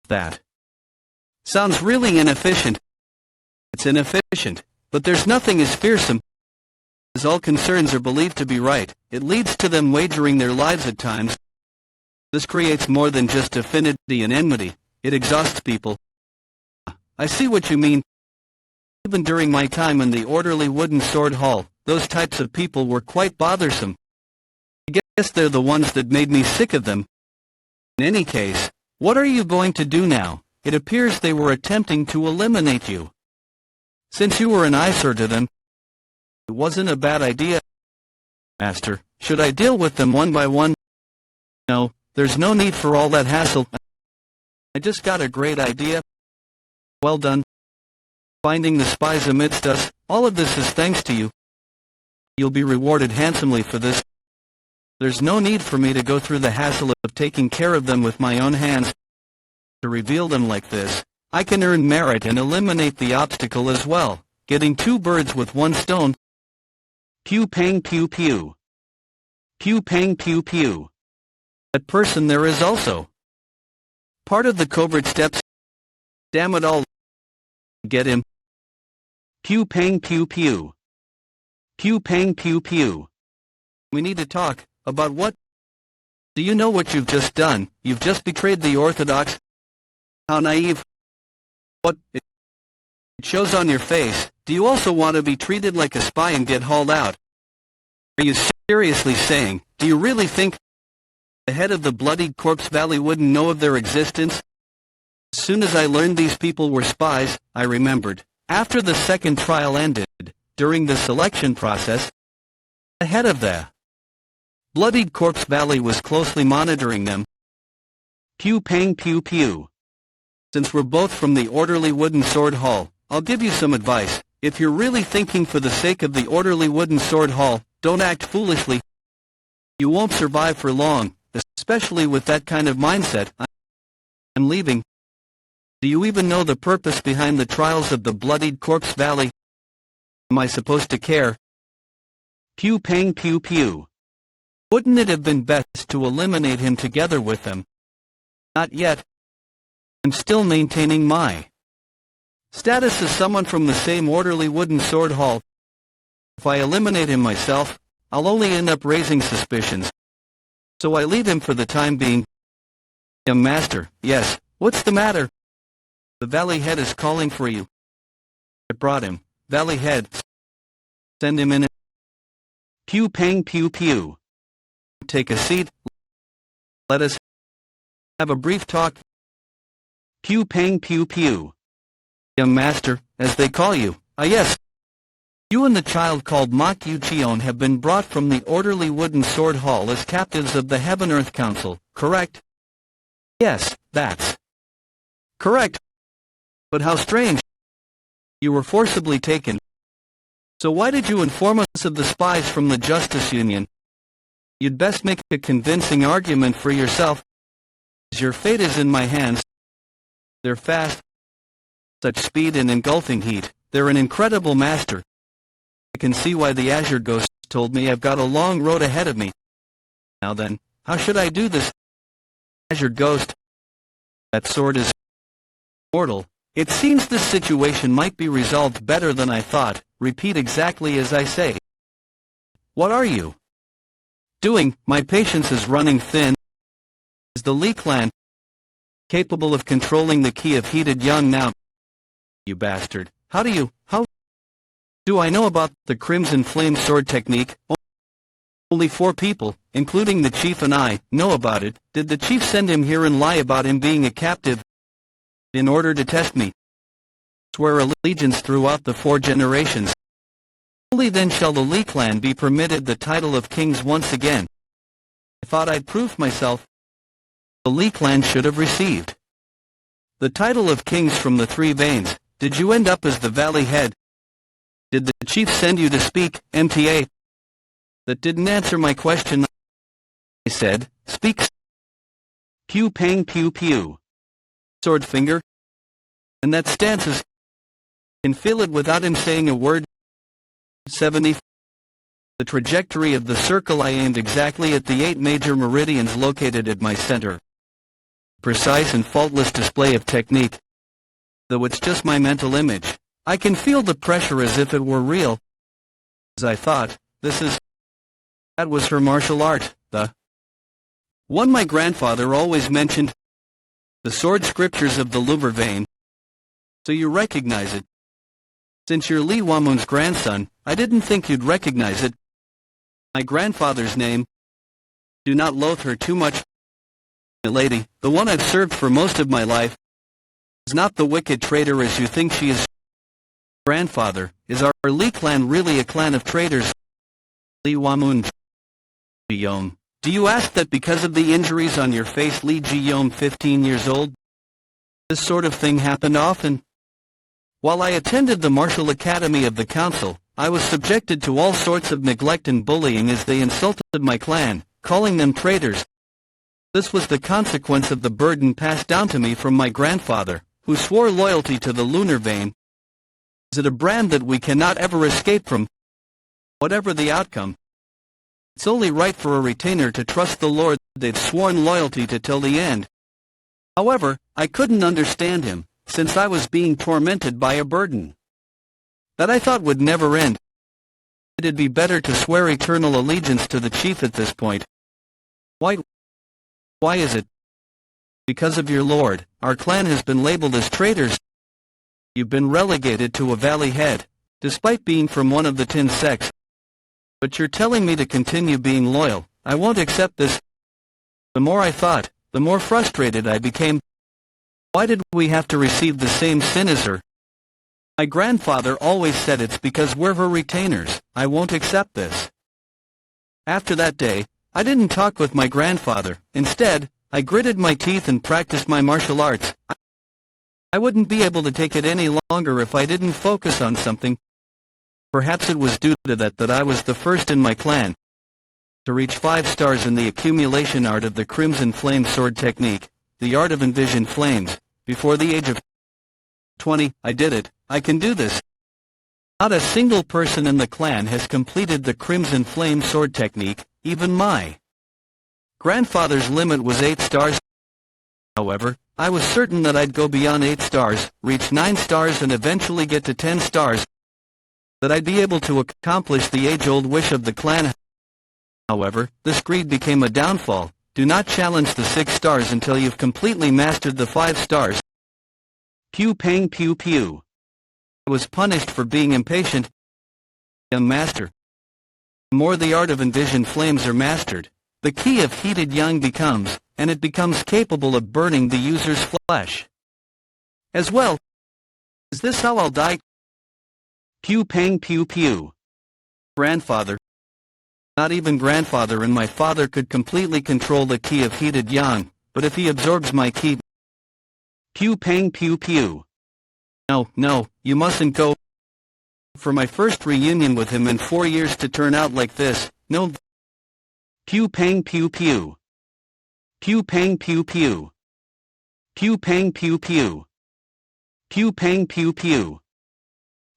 That sounds really inefficient. It's inefficient, but there's nothing as fearsome. As all concerns are believed to be right, it leads to them wagering their lives at times. This creates more than just affinity and enmity. It exhausts people. I see what you mean. Even during my time in the orderly wooden sword hall, those types of people were quite bothersome. I guess they're the ones that made me sick of them. In any case, what are you going to do now? It appears they were attempting to eliminate you. Since you were an eyesore to them, it wasn't a bad idea. Master, should I deal with them one by one? No, there's no need for all that hassle. I just got a great idea. Well done. Finding the spies amidst us, all of this is thanks to you. You'll be rewarded handsomely for this. There's no need for me to go through the hassle of taking care of them with my own hands. To reveal them like this, I can earn merit and eliminate the obstacle as well, getting 2 birds with 1 stone. Pew pang pew pew. Pew pang pew pew. That person there is also part of the covert steps. Damn it all. Get him. Pew pang pew pew. Pew pang pew pew. We need to talk. About what? Do you know what you've just done? You've just betrayed the Orthodox. How naive. What? It shows on your face. Do you also want to be treated like a spy and get hauled out? Are you seriously saying, do you really think the head of the bloodied corpse valley wouldn't know of their existence? As soon as I learned these people were spies, I remembered. After the second trial ended, during the selection process, the head of the bloodied corpse valley was closely monitoring them. Pew pang pew pew. Since we're both from the orderly wooden sword hall, I'll give you some advice. If you're really thinking for the sake of the orderly wooden sword hall, don't act foolishly. You won't survive for long, especially with that kind of mindset. I'm leaving. Do you even know the purpose behind the trials of the bloodied Corpse Valley? Am I supposed to care? Pew pang pew pew. Wouldn't it have been best to eliminate him together with them? Not yet. I'm still maintaining my status as someone from the same orderly wooden sword hall. If I eliminate him myself, I'll only end up raising suspicions. So I leave him for the time being. Master, yes, what's the matter? The Valley Head is calling for you. I brought him. Valley Head. Send him in. Pew pang pew pew. Take a seat. Let us have a brief talk. Pew pang pew pew. Young master, as they call you. Ah yes. You and the child called Ma Qiu have been brought from the orderly wooden sword hall as captives of the Heaven-Earth Council, correct? Yes, that's correct. But how strange. You were forcibly taken. So why did you inform us of the spies from the Justice Union? You'd best make a convincing argument for yourself. Your fate is in my hands. They're fast. Such speed and engulfing heat. They're an incredible master. I can see why the Azure Ghost told me I've got a long road ahead of me. Now then, how should I do this? Azure Ghost. That sword is mortal. It seems this situation might be resolved better than I thought. Repeat exactly as I say. What are you doing? My patience is running thin. Is the Li clan capable of controlling the key of heated young now? You bastard. How do I know about the Crimson Flame Sword technique? Only 4 people, including the chief and I, know about it. Did the chief send him here and lie about him being a captive in order to test me? Swear allegiance throughout the 4 generations. Only then shall the Li clan be permitted the title of kings once again. I thought I'd proved myself. The Li clan should have received the title of kings from the 3 veins. Did you end up as the Valley Head? Did the chief send you to speak, MTA? That didn't answer my question. I said, speak. Pew pang pew pew. Sword finger. And that stance is. Can feel it without him saying a word. 70. The trajectory of the circle I aimed exactly at the 8 major meridians located at my center. Precise and faultless display of technique. Though it's just my mental image, I can feel the pressure as if it were real. As I thought, that was her martial art, the one my grandfather always mentioned. The sword scriptures of the Luber vein. So you recognize it. Since you're Li Wamun's grandson, I didn't think you'd recognize it. My grandfather's name. Do not loathe her too much. The lady, the one I've served for most of my life, is not the wicked traitor as you think she is. Grandfather, is our Li clan really a clan of traitors? Li Wamun. Guillaume. Do you ask that because of the injuries on your face, Li Guillaume 15 years old? This sort of thing happened often. While I attended the martial academy of the council, I was subjected to all sorts of neglect and bullying as they insulted my clan, calling them traitors. This was the consequence of the burden passed down to me from my grandfather, who swore loyalty to the lunar vein. Is it a brand that we cannot ever escape from? Whatever the outcome, it's only right for a retainer to trust the Lord they've sworn loyalty to till the end. However, I couldn't understand him, since I was being tormented by a burden that I thought would never end. It'd be better to swear eternal allegiance to the chief at this point. Why is it? Because of your lord, our clan has been labeled as traitors. You've been relegated to a valley head, despite being from one of the 10 sects. But you're telling me to continue being loyal. I won't accept this. The more I thought, the more frustrated I became. Why did we have to receive the same sin as her? My grandfather always said it's because we're her retainers. I won't accept this. After that day, I didn't talk with my grandfather. Instead, I gritted my teeth and practiced my martial arts. I wouldn't be able to take it any longer if I didn't focus on something. Perhaps it was due to that I was the first in my clan to reach 5 stars in the accumulation art of the Crimson Flame Sword technique, the art of envisioned flames, before the age of 20, I did it, I can do this. Not a single person in the clan has completed the Crimson Flame sword technique, even my grandfather's limit was 8 stars. However, I was certain that I'd go beyond 8 stars, reach 9 stars and eventually get to 10 stars, that I'd be able to accomplish the age-old wish of the clan. However, this greed became a downfall. Do not challenge the 6 stars until you've completely mastered the 5 stars. Pew pang pew pew. I was punished for being impatient. Young master. The more the art of envisioned flames are mastered, the key of heated yang becomes, and it becomes capable of burning the user's flesh. As well. Is this how I'll die? Pew pang pew pew. Grandfather. Not even grandfather and my father could completely control the key of heated yang, but if he absorbs my key... Pew pang pew pew. No, no, you mustn't go. For my first reunion with him in 4 years to turn out like this, no. Pew pang pew pew. Pew pang pew pew. Pew pang pew pew. Pew pang pew pew.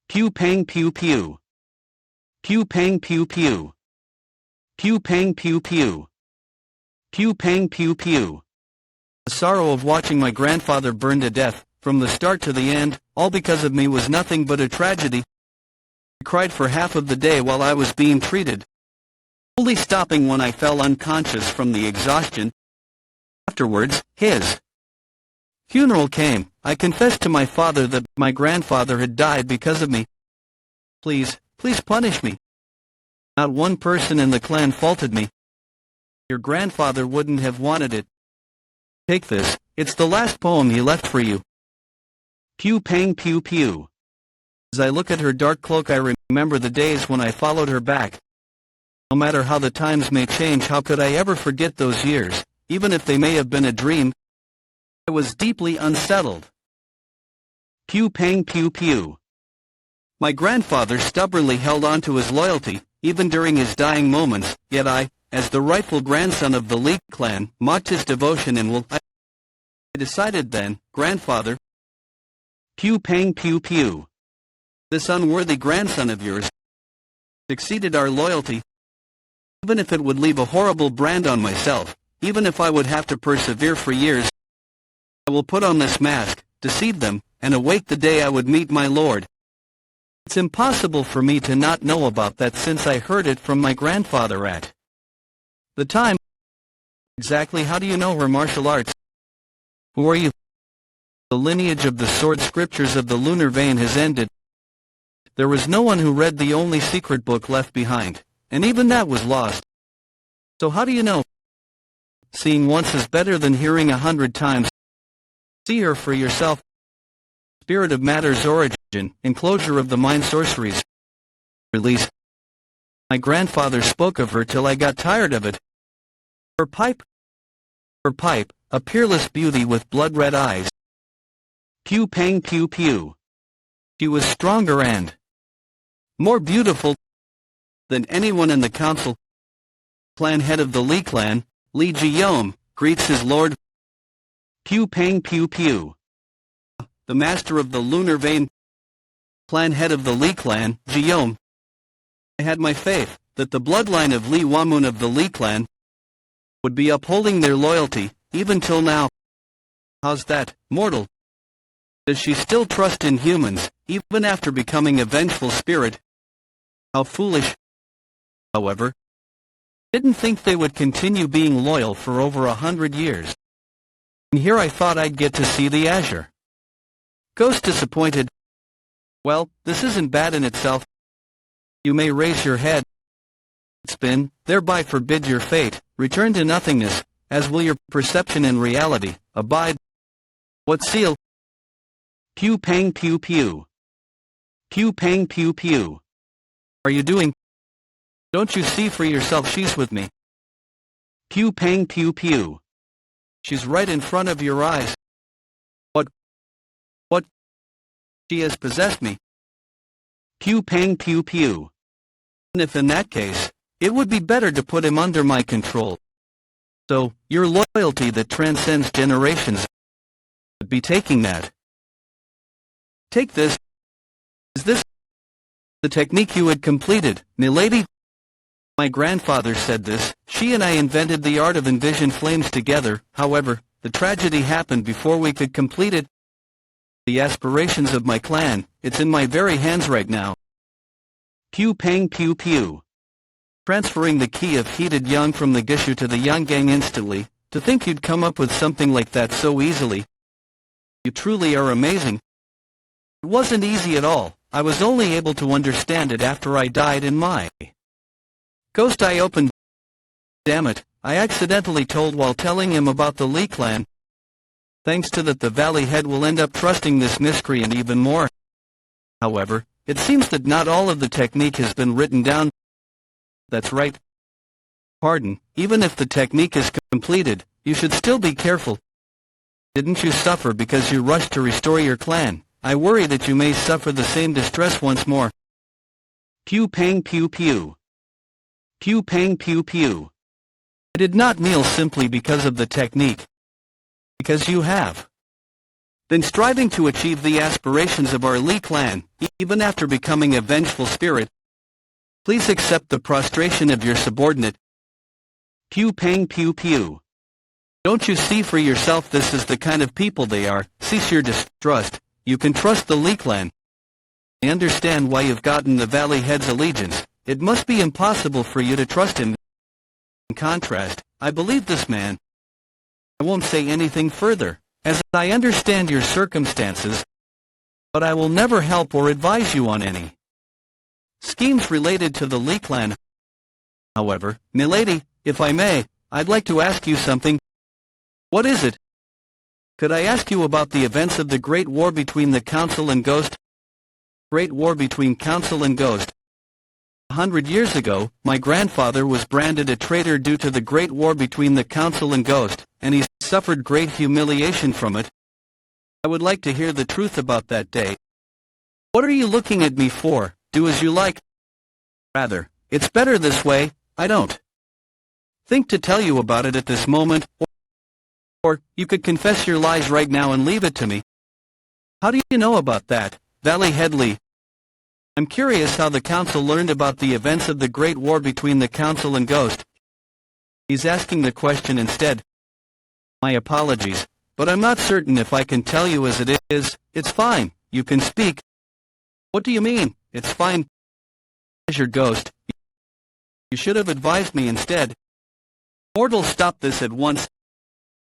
Pew pang pew pew. Pew pang pew pew. Pew pang pew pew. Pew pang pew pew. The sorrow of watching my grandfather burn to death, from the start to the end, all because of me was nothing but a tragedy. I cried for half of the day while I was being treated, only stopping when I fell unconscious from the exhaustion. Afterwards, his funeral came. I confessed to my father that my grandfather had died because of me. Please, please punish me. Not one person in the clan faulted me. Your grandfather wouldn't have wanted it. Take this, it's the last poem he left for you. Pew pang pew pew. As I look at her dark cloak I remember the days when I followed her back. No matter how the times may change, how could I ever forget those years, even if they may have been a dream? I was deeply unsettled. Pew pang pew pew. My grandfather stubbornly held on to his loyalty, even during his dying moments, yet I, as the rightful grandson of the Lee clan, mocked his devotion and will. I decided then, grandfather. Pew pang pew pew. This unworthy grandson of yours exceeded our loyalty. Even if it would leave a horrible brand on myself, even if I would have to persevere for years, I will put on this mask, deceive them, and await the day I would meet my lord. It's impossible for me to not know about that since I heard it from my grandfather at the time. Exactly how do you know her martial arts? Who are you? The lineage of the sword scriptures of the lunar vein has ended. There was no one who read the only secret book left behind, and even that was lost. So how do you know? Seeing once is better than hearing 100 times. See her for yourself. Spirit of matter's origin, enclosure of the mind sorceries. Release. My grandfather spoke of her till I got tired of it. Her pipe, a peerless beauty with blood-red eyes. Pew pang pew pew. She was stronger and more beautiful than anyone in the council. Clan head of the Lee clan, Lee Ji-yom, greets his lord. Pew pang pew pew. The master of the lunar vein, clan head of the Lee clan, Ji-yom. I had my faith that the bloodline of Lee Wamun of the Lee clan would be upholding their loyalty, even till now. How's that, mortal? Does she still trust in humans, even after becoming a vengeful spirit? How foolish. However, didn't think they would continue being loyal for over 100 years. And here I thought I'd get to see the Azure Ghost disappointed. Well, this isn't bad in itself. You may raise your head, spin, thereby forbid your fate, return to nothingness, as will your perception and reality, abide. What seal? Pew pang pew pew. Pew pang pew pew. Are you doing? Don't you see for yourself she's with me? Pew pang pew pew. She's right in front of your eyes. What? She has possessed me. Pew pang pew pew. And if in that case, it would be better to put him under my control. So, your loyalty that transcends generations would be taking that. Take this. Is this the technique you had completed, milady? My grandfather said this. She and I invented the art of envision flames together. However, the tragedy happened before we could complete it. The aspirations of my clan, it's in my very hands right now. Pew pang pew pew. Transferring the key of heated yang from the Gishu to the yang gang instantly. To think you'd come up with something like that so easily. You truly are amazing. It wasn't easy at all. I was only able to understand it after I died in my ghost eye opened. Damn it, I accidentally told while telling him about the Lee clan. Thanks to that, the Valley Head will end up trusting this miscreant even more. However, it seems that not all of the technique has been written down. That's right. Pardon, even if the technique is completed, you should still be careful. Didn't you suffer because you rushed to restore your clan? I worry that you may suffer the same distress once more. Pew pang pew pew. Pew pang pew pew. I did not kneel simply because of the technique. Because you have been striving to achieve the aspirations of our Lee clan, even after becoming a vengeful spirit. Please accept the prostration of your subordinate. Pew pang pew pew. Don't you see for yourself this is the kind of people they are? Cease your distrust. You can trust the Lee clan. I understand why you've gotten the Valley Head's allegiance. It must be impossible for you to trust him. In contrast, I believe this man. I won't say anything further, as I understand your circumstances, but I will never help or advise you on any schemes related to the Lee clan. However, milady, if I may, I'd like to ask you something. What is it? Could I ask you about the events of the Great War between the Council and Ghost? Great War between Council and Ghost. 100 years ago, my grandfather was branded a traitor due to the Great War between the Council and Ghost, and he suffered great humiliation from it. I would like to hear the truth about that day. What are you looking at me for? Do as you like. Rather, it's better this way. I don't think to tell you about it at this moment, or you could confess your lies right now and leave it to me. How do you know about that, Valley Headley? I'm curious how the Council learned about the events of the Great War between the Council and Ghost. He's asking the question instead. My apologies, but I'm not certain if I can tell you as it is. It's fine, you can speak. What do you mean, it's fine? Azure Ghost, you should have advised me instead. Mortal, stop this at once.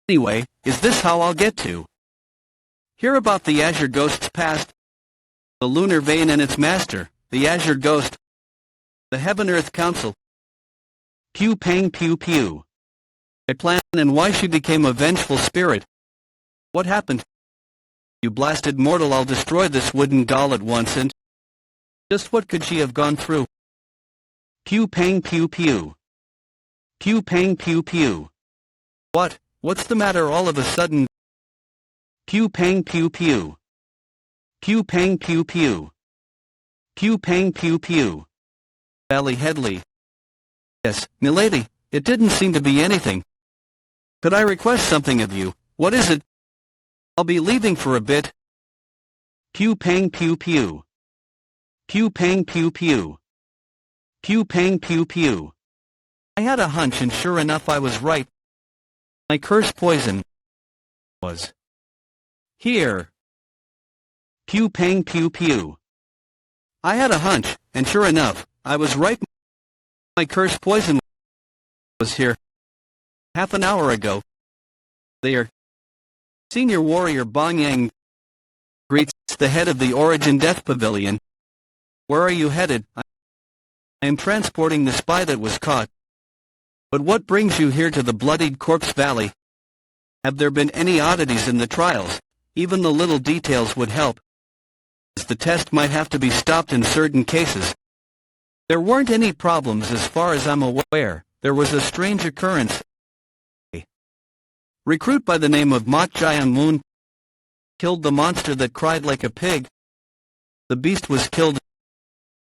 Anyway, is this how I'll get to hear about the Azure Ghost's past? The Lunar Vein and its master, the Azure Ghost. The Heaven-Earth Council. Pew pang pew pew. A plan and why she became a vengeful spirit. What happened? You blasted mortal, I'll destroy this wooden doll at once and... Just what could she have gone through? Pew pang pew pew. Pew pang pew pew. What? What's the matter all of a sudden? Pew pang pew pew. Pew pang pew pew. Pew pang pew pew. Valley Headley. Yes, milady, it didn't seem to be anything. Could I request something of you? What is it? I'll be leaving for a bit. Pew pang pew pew. Pew pang pew pew. Pew pang pew pew. I had a hunch and sure enough I was right. My curse poison was here. Pew pang pew pew. I had a hunch, and sure enough, I was right. My curse poison was here. Half an hour ago. There. Senior Warrior Bong Yang greets the head of the Origin Death Pavilion. Where are you headed? I am transporting the spy that was caught. But what brings you here to the Bloodied Corpse Valley? Have there been any oddities in the trials? Even the little details would help. The test might have to be stopped in certain cases. There weren't any problems as far as I'm aware. There was a strange occurrence. A recruit by the name of Mok Jiang Moon killed the monster that cried like a pig. The beast was killed.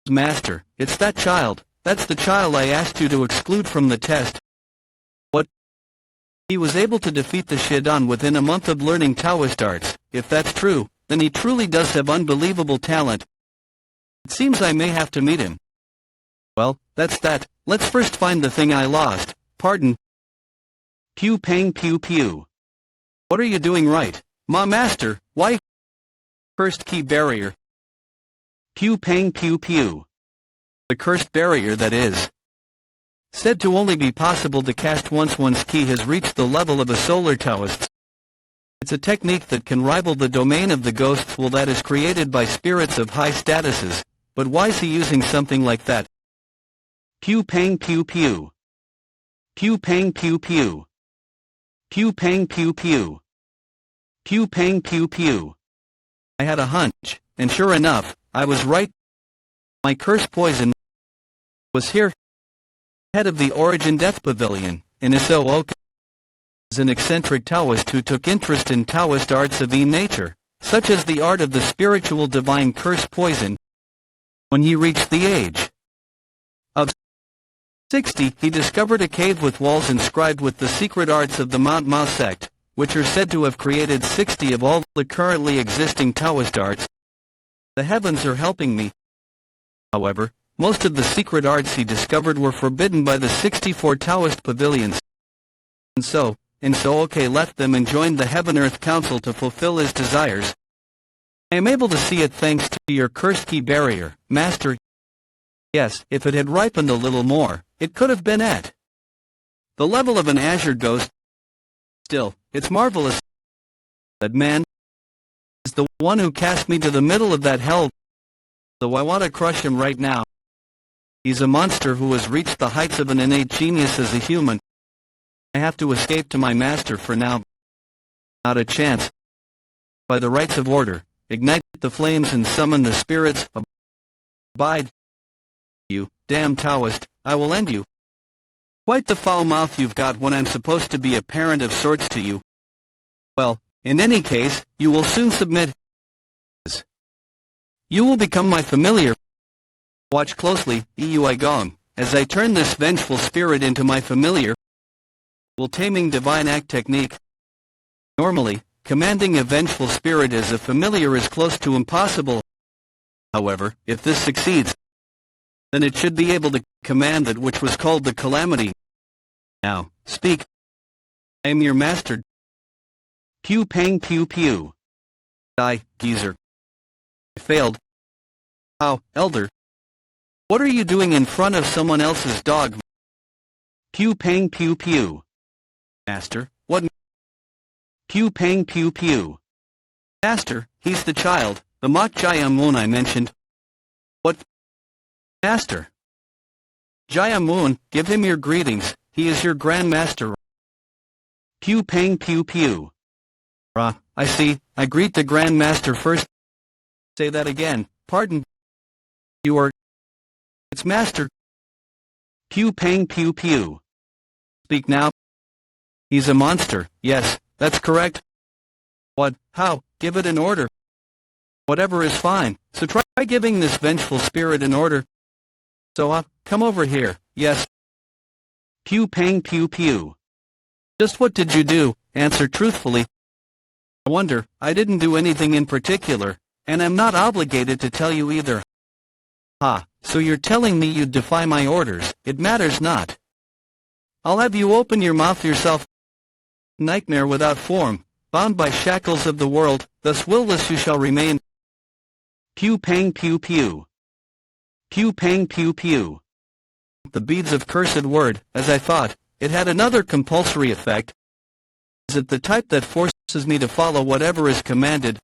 Master, it's that child. That's the child I asked you to exclude from the test. What? He was able to defeat the Shidan within a month of learning Taoist arts. If that's true, then he truly does have unbelievable talent. It seems I may have to meet him. Well, that's that. Let's first find the thing I lost. Pardon. Pew pang pew pew. What are you doing right? Master, why? Cursed key barrier. Pew pang pew pew. The cursed barrier that is said to only be possible to cast once one's key has reached the level of a solar Taoist. It's a technique that can rival the domain of the ghosts that is created by spirits of high statuses, but why's he using something like that? Pew pang pew pew. Pew pang pew pew. Pew pang pew pew. Pew pang pew pew. I had a hunch, and sure enough, I was right. My cursed poison was here. Head of the Origin Death Pavilion, Iniso Oka, is an eccentric Taoist who took interest in Taoist arts of nature, such as the art of the spiritual divine curse poison. When he reached the age of 60, he discovered a cave with walls inscribed with the secret arts of the Mount Mao sect, which are said to have created 60 of all the currently existing Taoist arts. The heavens are helping me. However, most of the secret arts he discovered were forbidden by the 64 Taoist pavilions. And so Oke left them and joined the Heaven-Earth Council to fulfill his desires. I am able to see it thanks to your cursed key barrier, Master. Yes, if it had ripened a little more, it could have been at the level of an azure ghost. Still, it's marvelous. That man is the one who cast me to the middle of that hell. Though I want to crush him right now. He's a monster who has reached the heights of an innate genius as a human. I have to escape to my master for now. Not a chance. By the rights of order, ignite the flames and summon the spirits. Abide. You, damn Taoist, I will end you. Quite the foul mouth you've got when I'm supposed to be a parent of sorts to you. Well, in any case, you will soon submit. You will become my familiar. Watch closely, Gong, as I turn this vengeful spirit into my familiar. Will taming divine act technique. Normally, commanding a vengeful spirit as a familiar is close to impossible. However, if this succeeds, then it should be able to command that which was called the calamity. Now, speak. I am your master. Pew pang pew pew. Die, geezer. I failed. How, elder? What are you doing in front of someone else's dog? Pew pang pew pew. Master, what? Pew pang pew pew. Master, he's the child, the Mok Jayamun I mentioned. What? Master. Jayamun, give him your greetings, he is your Grand Master. Pew pang pew pew. I see, I greet the Grand Master first. Say that again, pardon. You are... It's Master. Pew pang pew pew. Speak now. He's a monster, yes, that's correct. What, how, give it an order. Whatever is fine, so try giving this vengeful spirit an order. So, come over here, yes. Pew pang pew pew. Just what did you do? Answer truthfully. I wonder, I didn't do anything in particular, and I'm not obligated to tell you either. So you're telling me you'd defy my orders, it matters not. I'll have you open your mouth yourself. Nightmare without form, bound by shackles of the world, thus willless you shall remain. Pew pang pew pew. Pew pang pew pew. The beads of cursed word, as I thought, it had another compulsory effect. Is it the type that forces me to follow whatever is commanded?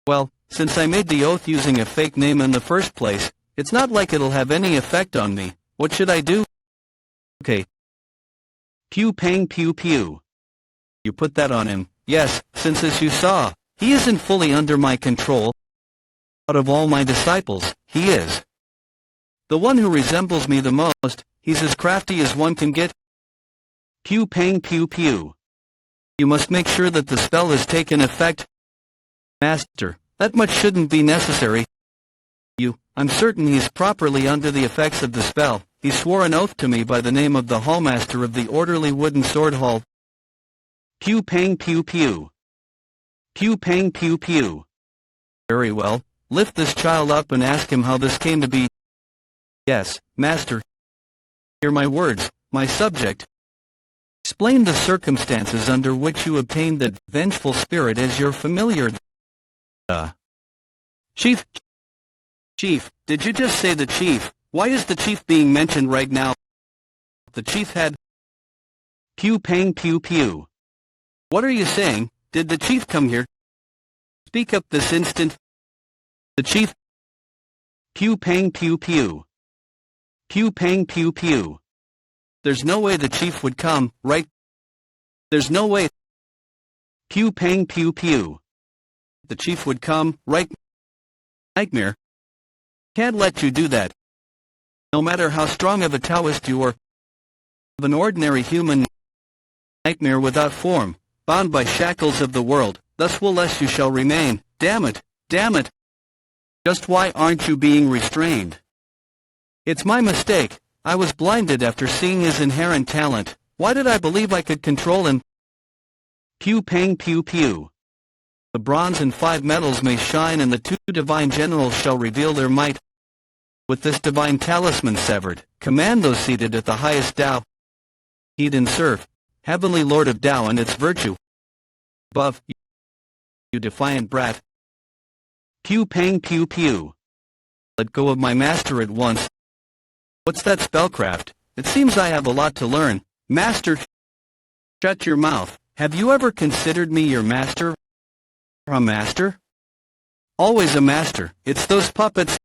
Well, since I made the oath using a fake name in the first place, it's not like it'll have any effect on me. What should I do? Okay. Pew pang pew pew. You put that on him, yes, since as you saw, he isn't fully under my control. Out of all my disciples, he is the one who resembles me the most. He's as crafty as one can get. Pew pang pew pew. You must make sure that the spell has taken effect. Master, that much shouldn't be necessary. I'm certain he's properly under the effects of the spell. He swore an oath to me by the name of the hallmaster of the orderly wooden sword hall. Pew pang pew pew. Pew pang pew pew. Very well, lift this child up and ask him how this came to be. Yes, master. Hear my words, my subject. Explain the circumstances under which you obtained the vengeful spirit as your familiar. Chief. Chief, did you just say the chief? Why is the chief being mentioned right now? The chief had. Pew pang pew pew. What are you saying? Did the chief come here? Speak up this instant. The chief. Pew pang pew pew. Pew pang pew pew. There's no way the chief would come, right? There's no way. Pew pang pew pew. The chief would come, right? Nightmare. Can't let you do that. No matter how strong of a Taoist you are, of an ordinary human nightmare without form, bound by shackles of the world, thus will less you shall remain. Damn it, damn it. Just why aren't you being restrained? It's my mistake. I was blinded after seeing his inherent talent. Why did I believe I could control him? Pew pang pew pew. The bronze and 5 metals may shine and the 2 divine generals shall reveal their might. With this divine talisman severed, command those seated at the highest Tao. Heed and serve, heavenly lord of Tao and its virtue. Above, you defiant brat. Pew pang pew pew. Let go of my master at once. What's that spellcraft? It seems I have a lot to learn. Master. Shut your mouth. Have you ever considered me your master? A master? Always a master. It's those puppets.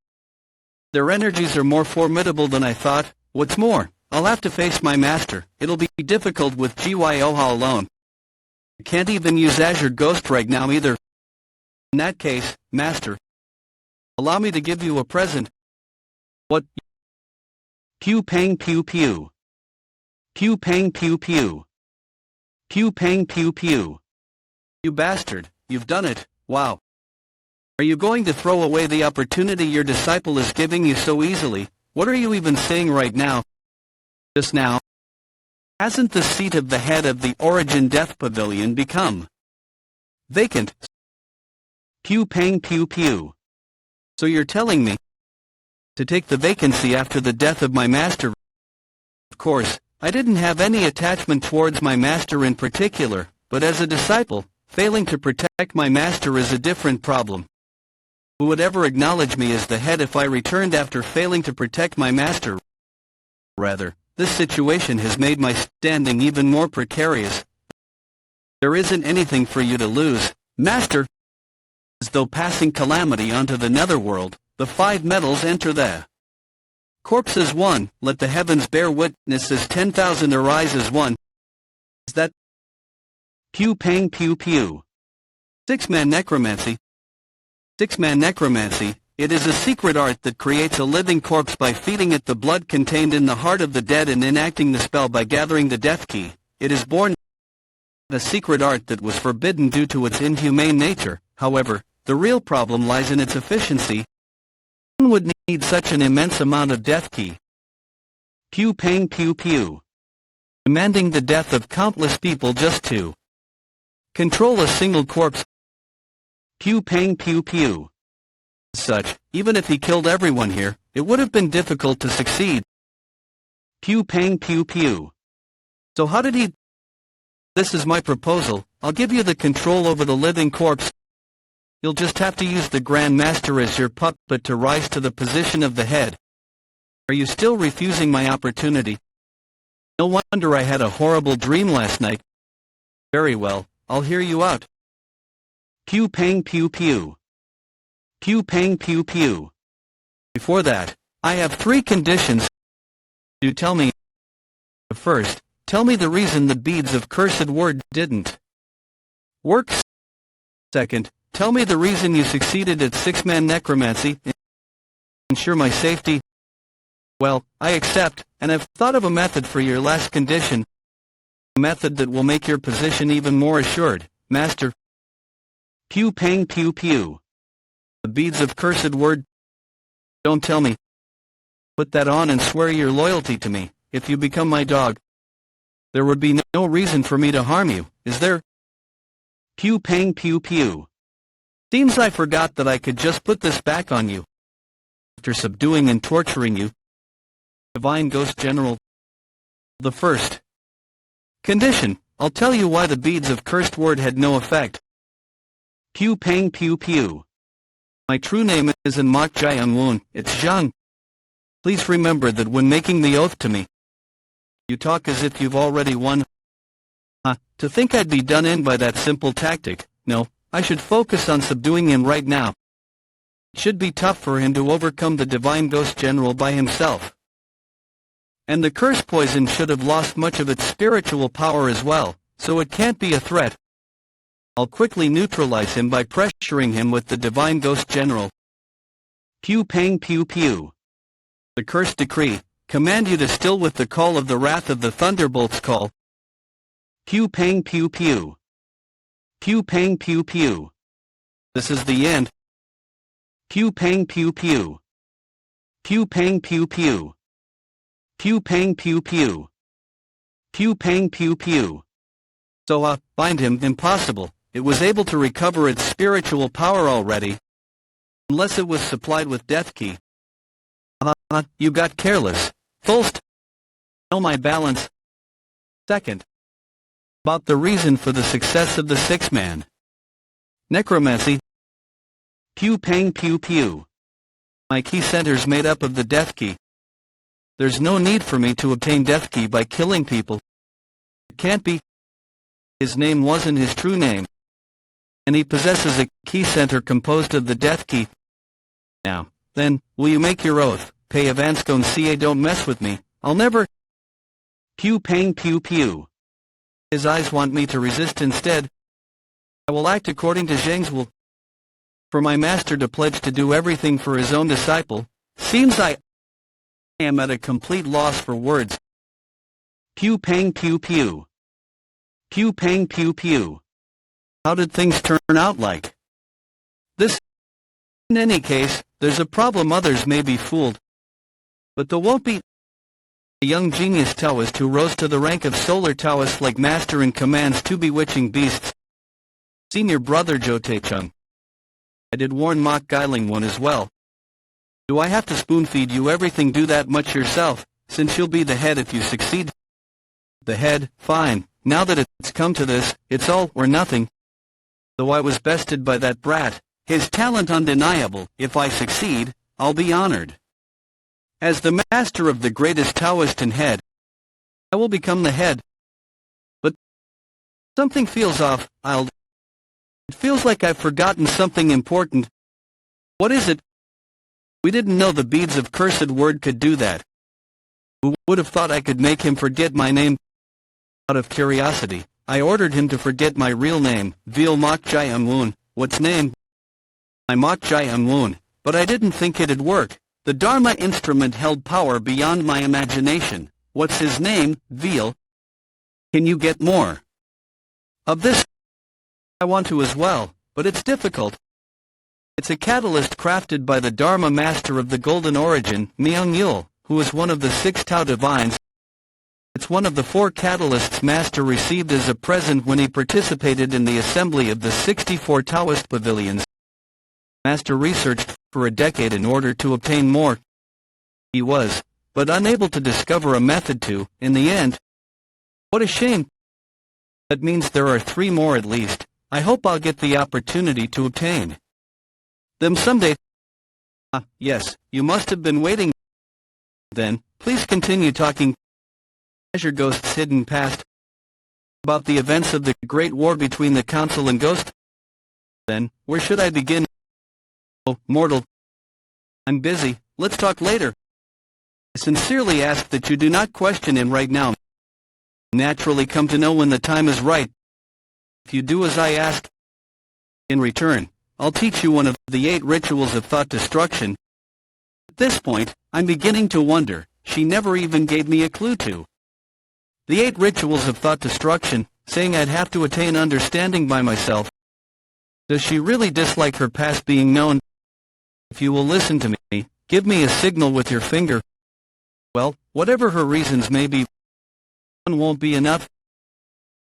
Their energies are more formidable than I thought. What's more, I'll have to face my master. It'll be difficult with Gyoha alone. I can't even use Azure Ghost right now either. In that case, master, allow me to give you a present. What? Pew pang pew pew. Pew pang pew pew. Pew pang pew pew. You bastard, you've done it. Wow. Are you going to throw away the opportunity your disciple is giving you so easily? What are you even saying right now? Just now. Hasn't the seat of the head of the Origin Death Pavilion become vacant? Pew pang pew pew. So you're telling me to take the vacancy after the death of my master? Of course, I didn't have any attachment towards my master in particular, but as a disciple, failing to protect my master is a different problem. Who would ever acknowledge me as the head if I returned after failing to protect my master? Rather, this situation has made my standing even more precarious. There isn't anything for you to lose, master. As though passing calamity onto the netherworld, the 5 metals enter the corpse as one, let the heavens bear witness as 10,000 arise as one. Is that? Pew pang pew pew. 6-man necromancy. 6-man necromancy, it is a secret art that creates a living corpse by feeding it the blood contained in the heart of the dead and enacting the spell by gathering the death key. It is born a secret art that was forbidden due to its inhumane nature. However, the real problem lies in its efficiency. One would need such an immense amount of death key. Pew pang pew pew. Demanding the death of countless people just to control a single corpse. Pew pang pew pew. As such, even if he killed everyone here, it would have been difficult to succeed. Pew pang pew pew. So how did he? This is my proposal. I'll give you the control over the living corpse. You'll just have to use the Grand Master as your puppet to rise to the position of the head. Are you still refusing my opportunity? No wonder I had a horrible dream last night. Very well, I'll hear you out. Pew pang pew pew. Pew pang pew pew. Before that, I have 3 conditions. Do tell me. First, tell me the reason the beads of cursed word didn't work. Second, tell me the reason you succeeded at 6-man necromancy. Ensure my safety. Well, I accept, and I've thought of a method for your last condition. A method that will make your position even more assured, master. Pew pang pew pew. The beads of cursed word. Don't tell me. Put that on and swear your loyalty to me. If you become my dog, there would be no reason for me to harm you, is there? Pew pang pew pew. Seems I forgot that I could just put this back on you. After subduing and torturing you, Divine Ghost General. The first condition, I'll tell you why the beads of cursed word had no effect. Pew pang pew pew. My true name isn't Mok Jae-Woon, it's Zhang. Please remember that when making the oath to me, you talk as if you've already won. To think I'd be done in by that simple tactic. No, I should focus on subduing him right now. It should be tough for him to overcome the Divine Ghost General by himself. And the curse poison should have lost much of its spiritual power as well, so it can't be a threat. I'll quickly neutralize him by pressuring him with the Divine Ghost General. Pew pang pew pew. The curse decree, command you to still with the call of the wrath of the thunderbolts call. Pew pang pew pew. Pew pang pew pew. This is the end. Pew pang pew pew. Pew pang pew pew. Pew pang pew pew. Pew pang pew pew. So bind him, impossible. It was able to recover its spiritual power already. Unless it was supplied with death key. You got careless. First, know my balance. Second, about the reason for the success of the six-man necromancy. Pew pang pew pew. My key center's made up of the death key. There's no need for me to obtain death key by killing people. It can't be. His name wasn't his true name. And he possesses a key center composed of the death key. Now, then, will you make your oath? Pay Avanscone CA, don't mess with me. I'll never. Pew pang pew pew. His eyes want me to resist instead. I will act according to Zhang's will. For my master to pledge to do everything for his own disciple, seems I am at a complete loss for words. Pew pang pew pew. Pew pang pew pew. How did things turn out like this? In any case, there's a problem. Others may be fooled, but there won't be. A young genius Taoist who rose to the rank of solar Taoist like master and commands two bewitching beasts. Senior brother Jo Tae-chung. I did warn Mok Gailing-won as well. Do I have to spoon-feed you everything? Do that much yourself, since you'll be the head if you succeed. The head, fine. Now that it's come to this, it's all or nothing. Though I was bested by that brat, his talent undeniable. If I succeed, I'll be honored. As the master of the greatest Taoist and head, I will become the head. But something feels off. It feels like I've forgotten something important. What is it? We didn't know the beads of cursed word could do that. Who would have thought I could make him forget my name? Out of curiosity, I ordered him to forget my real name, Veal Mok Jae-Woon. What's name? I Mok Jae-Woon, but I didn't think it'd work. The Dharma instrument held power beyond my imagination. What's his name, Veal? Can you get more of this? I want to as well, but it's difficult. It's a catalyst crafted by the Dharma master of the Golden Origin, Myung-yul, who is one of the 6 Tao divines. It's one of the 4 catalysts master received as a present when he participated in the assembly of the 64 Taoist pavilions. Master researched for a decade in order to obtain more. He was, but unable to discover a method to, in the end. What a shame. That means there are 3 more at least. I hope I'll get the opportunity to obtain them someday. Yes, you must have been waiting. Then, please continue talking. Treasure Ghost's hidden past. About the events of the Great War between the Council and Ghost. Then, where should I begin? Oh, mortal. I'm busy, let's talk later. I sincerely ask that you do not question him right now. Naturally come to know when the time is right. If you do as I ask, in return, I'll teach you one of the 8 rituals of thought destruction. At this point, I'm beginning to wonder, she never even gave me a clue to. The 8 rituals of thought destruction, saying I'd have to attain understanding by myself. Does she really dislike her past being known? If you will listen to me, give me a signal with your finger. Well, whatever her reasons may be, one won't be enough.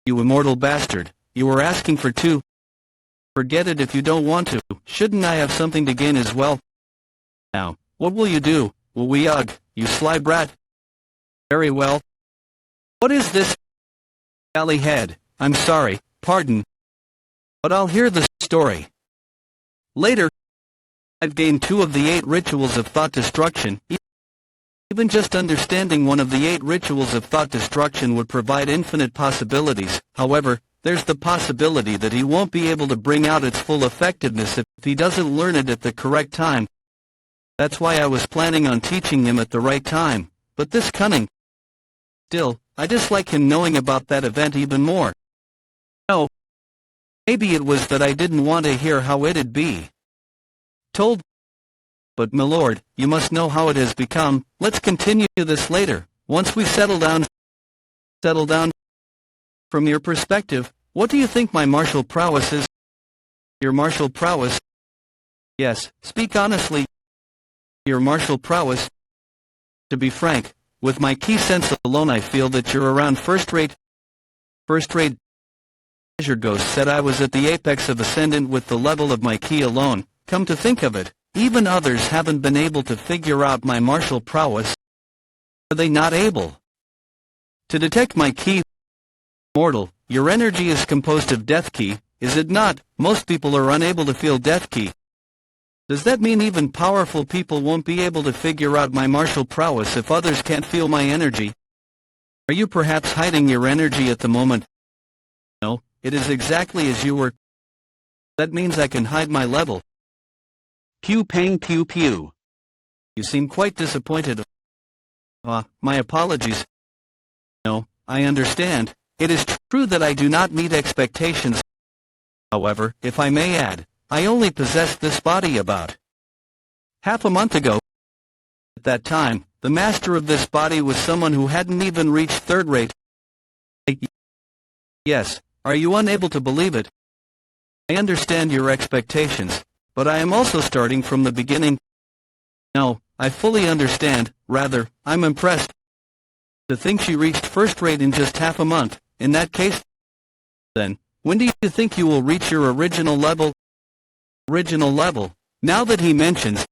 You immortal bastard, you were asking for 2. Forget it if you don't want to. Shouldn't I have something to gain as well? Now, what will you do? Will we ugh, you sly brat? Very well. What is this? Galley head. I'm sorry, pardon. But I'll hear the story. Later, I've gained 2 of the 8 rituals of thought destruction. Even just understanding one of the 8 rituals of thought destruction would provide infinite possibilities. However, there's the possibility that he won't be able to bring out its full effectiveness if he doesn't learn it at the correct time. That's why I was planning on teaching him at the right time. But this cunning. Still, I dislike him knowing about that event even more. No. Maybe it was that I didn't want to hear how it'd be told. But my lord, you must know how it has become. Let's continue this later, once we settle down. Settle down? From your perspective, what do you think my martial prowess is? Your martial prowess? Yes, speak honestly. Your martial prowess? To be frank, with my key sense alone I feel that you're around first-rate. First-rate. Treasure Ghost said I was at the apex of Ascendant with the level of my key alone. Come to think of it, even others haven't been able to figure out my martial prowess. Are they not able to detect my key? Mortal, your energy is composed of Death Key, is it not? Most people are unable to feel Death Key. Does that mean even powerful people won't be able to figure out my martial prowess if others can't feel my energy? Are you perhaps hiding your energy at the moment? No, it is exactly as you were. That means I can hide my level. Pew pang pew pew. You seem quite disappointed. My apologies. No, I understand. It is true that I do not meet expectations. However, if I may add, I only possessed this body about half a month ago. At that time, the master of this body was someone who hadn't even reached third-rate. Yes, are you unable to believe it? I understand your expectations, but I am also starting from the beginning. No, I fully understand, rather, I'm impressed. To think she reached first-rate in just half a month. In that case, then, when do you think you will reach your original level? Original level. Now that he mentions,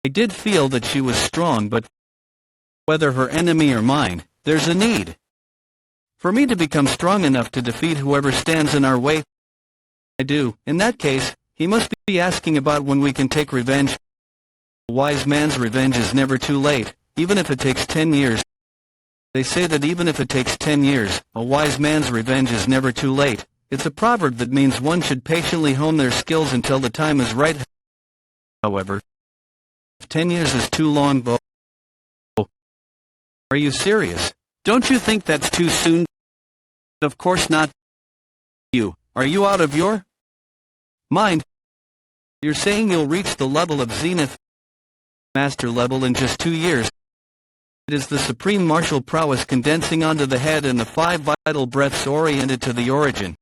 I did feel that she was strong, but whether her enemy or mine, there's a need for me to become strong enough to defeat whoever stands in our way. I do. In that case, he must be asking about when we can take revenge. A wise man's revenge is never too late, even if it takes 10 years. They say that even if it takes 10 years, a wise man's revenge is never too late. It's a proverb that means one should patiently hone their skills until the time is right. However, if 10 years is too long, are you serious? Don't you think that's too soon? Of course not. Are you out of your mind? You're saying you'll reach the level of Zenith Master level in just 2 years. It is the supreme martial prowess condensing onto the head and the 5 vital breaths oriented to the origin.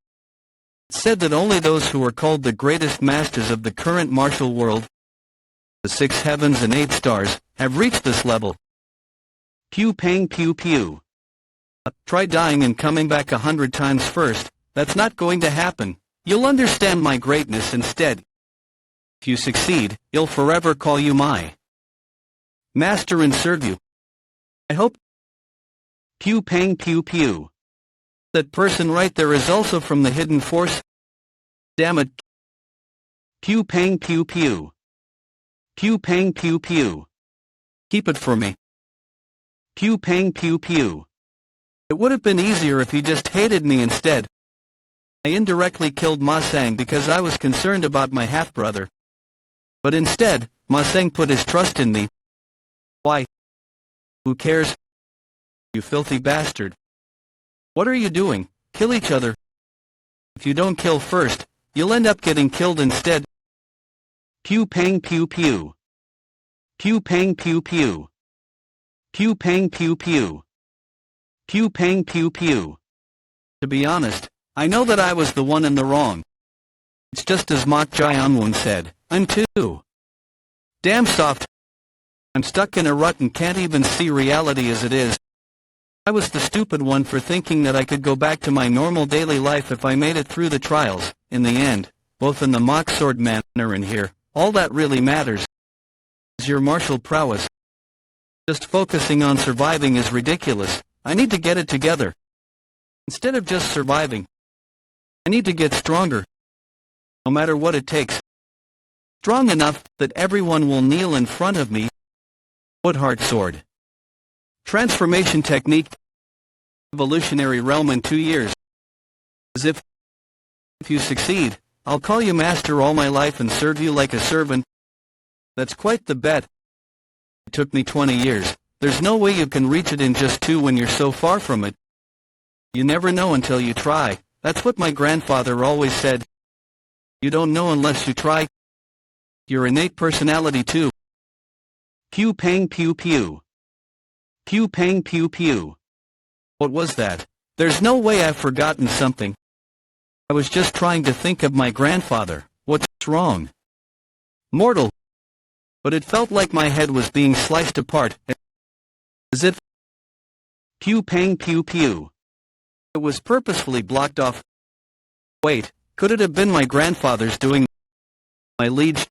It's said that only those who are called the greatest masters of the current martial world, the 6 heavens and 8 stars, have reached this level. Pew pang pew pew. Try dying and coming back 100 times first. That's not going to happen. You'll understand my greatness instead. If you succeed, you'll forever call you my master and serve you. I hope. Pew pang pew pew. That person right there is also from the hidden force. Damn it. Pew pang pew pew. Pew pang pew pew. Keep it for me. Pew pang pew pew. It would have been easier if he just hated me instead. I indirectly killed Ma Sang because I was concerned about my half-brother. But instead, Ma Sang put his trust in me. Why? Who cares? You filthy bastard. What are you doing? Kill each other. If you don't kill first, you'll end up getting killed instead. Pew pang pew pew. Pew pang pew pew. Pew pang pew pew. Pew pang pew pew. To be honest, I know that I was the one in the wrong. It's just as Mok Jae-unwon said, I'm too damn soft. I'm stuck in a rut and can't even see reality as it is. I was the stupid one for thinking that I could go back to my normal daily life if I made it through the trials. In the end, both in the mock sword manner and here. All that really matters is your martial prowess. Just focusing on surviving is ridiculous. I need to get it together. Instead of just surviving, I need to get stronger. No matter what it takes. Strong enough that everyone will kneel in front of me. Woodheart sword. Transformation technique. Evolutionary realm in 2 years. As if you succeed, I'll call you master all my life and serve you like a servant. That's quite the bet. It took me 20 years. There's no way you can reach it in just 2 when you're so far from it. You never know until you try. That's what my grandfather always said. You don't know unless you try. Your innate personality too. Pew pang pew pew. Pew pang pew pew. What was that? There's no way I've forgotten something. I was just trying to think of my grandfather. What's wrong? Mortal. But it felt like my head was being sliced apart. As if... Pew pang pew pew. It was purposefully blocked off. Wait, could it have been my grandfather's doing? My liege?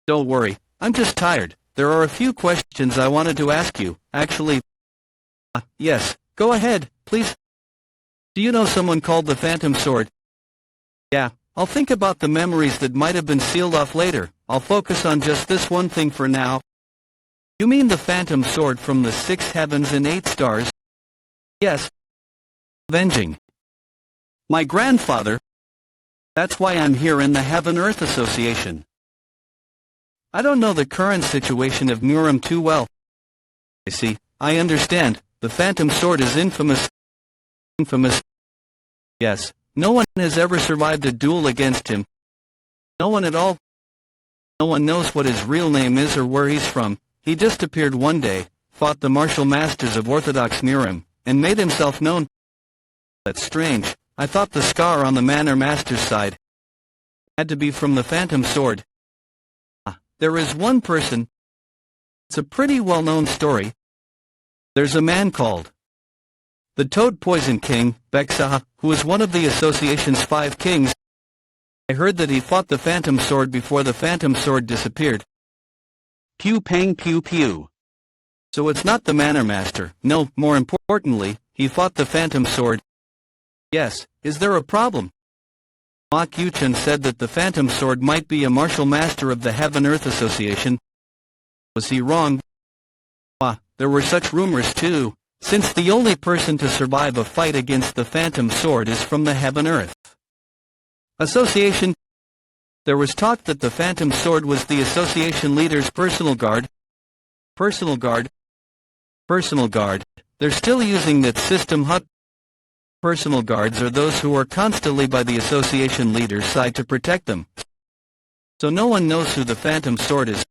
Don't worry, I'm just tired. There are a few questions I wanted to ask you, actually. Yes, go ahead, please. Do you know someone called the Phantom Sword? Yeah, I'll think about the memories that might have been sealed off later. I'll focus on just this one thing for now. You mean the Phantom Sword from the 6 heavens and 8 stars? Yes. Avenging my grandfather. That's why I'm here in the Heaven-Earth Association. I don't know the current situation of Muram too well. I see, I understand. The Phantom Sword is infamous. Infamous. Yes, no one has ever survived a duel against him. No one at all. No one knows what his real name is or where he's from. He just appeared one day, fought the martial masters of Orthodox Muram, and made himself known. That's strange. I thought the scar on the Manor Master's side had to be from the Phantom Sword. There is one person. It's a pretty well-known story. There's a man called the Toad Poison King, Beksa, who is one of the Association's 5 kings. I heard that he fought the Phantom Sword before the Phantom Sword disappeared. Pew pang pew pew. So it's not the Manor Master. No, more importantly, he fought the Phantom Sword. Yes, is there a problem? Mok Yuchen said that the Phantom Sword might be a martial master of the Heaven-Earth Association. Was he wrong? There were such rumors too, since the only person to survive a fight against the Phantom Sword is from the Heaven-Earth Association. There was talk that the Phantom Sword was the association leader's personal guard. Personal guard. Personal guard. They're still using that system. Personal guards are those who are constantly by the association leader's side to protect them. So no one knows who the Phantom Sword is.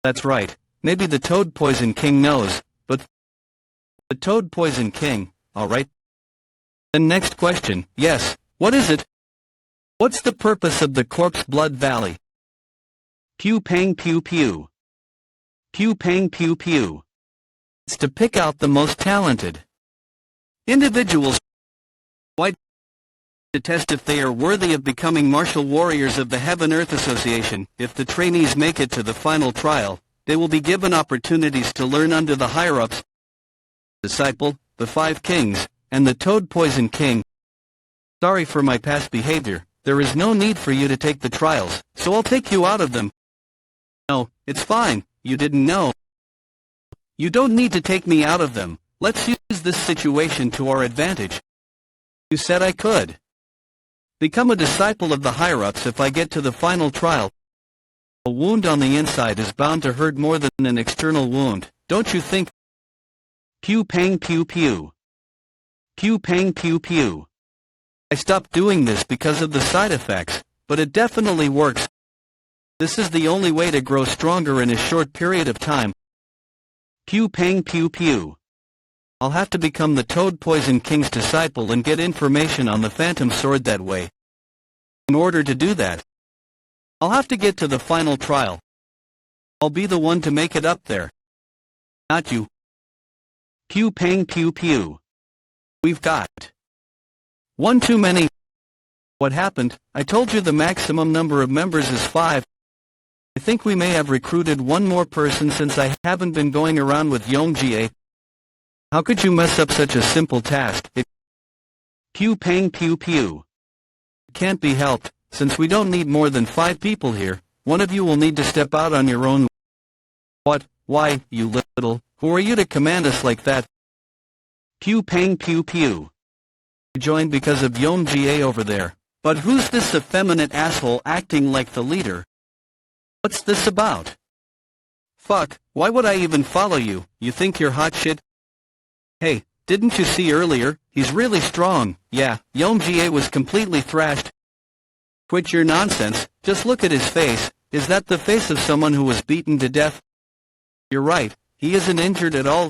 That's right. Maybe the Toad Poison King knows, but... The Toad Poison King, alright. Then next question, yes, what is it? What's the purpose of the Corpse Blood Valley? Pew pang pew pew. Pew pang pew pew. It's to pick out the most talented individuals. Why? To test if they are worthy of becoming martial warriors of the Heaven-Earth Association. If the trainees make it to the final trial, they will be given opportunities to learn under the higher-ups. Disciple, the 5 kings, and the Toad Poison King. Sorry for my past behavior. There is no need for you to take the trials, so I'll take you out of them. No, it's fine. You didn't know. You don't need to take me out of them. Let's use this situation to our advantage. You said I could become a disciple of the higher-ups if I get to the final trial. A wound on the inside is bound to hurt more than an external wound, don't you think? Pew pang pew pew. Pew pang pew pew. I stopped doing this because of the side effects, but it definitely works. This is the only way to grow stronger in a short period of time. Pew pang pew pew. I'll have to become the Toad Poison King's disciple and get information on the Phantom Sword that way. In order to do that, I'll have to get to the final trial. I'll be the one to make it up there. Not you. Pew pang pew pew. We've got one too many. What happened? I told you the maximum number of members is 5. I think we may have recruited one more person since I haven't been going around with Yongji. How could you mess up such a simple task? Pew pang pew pew. It can't be helped, since we don't need more than 5 people here. One of you will need to step out on your own. What? Why, you little, who are you to command us like that? Pew pang pew pew. I joined because of Yongji over there. But who's this effeminate asshole acting like the leader? What's this about? Fuck, why would I even follow you? You think you're hot shit? Hey, didn't you see earlier? He's really strong. Yeah, Yongji was completely thrashed. Quit your nonsense, just look at his face. Is that the face of someone who was beaten to death? You're right, he isn't injured at all.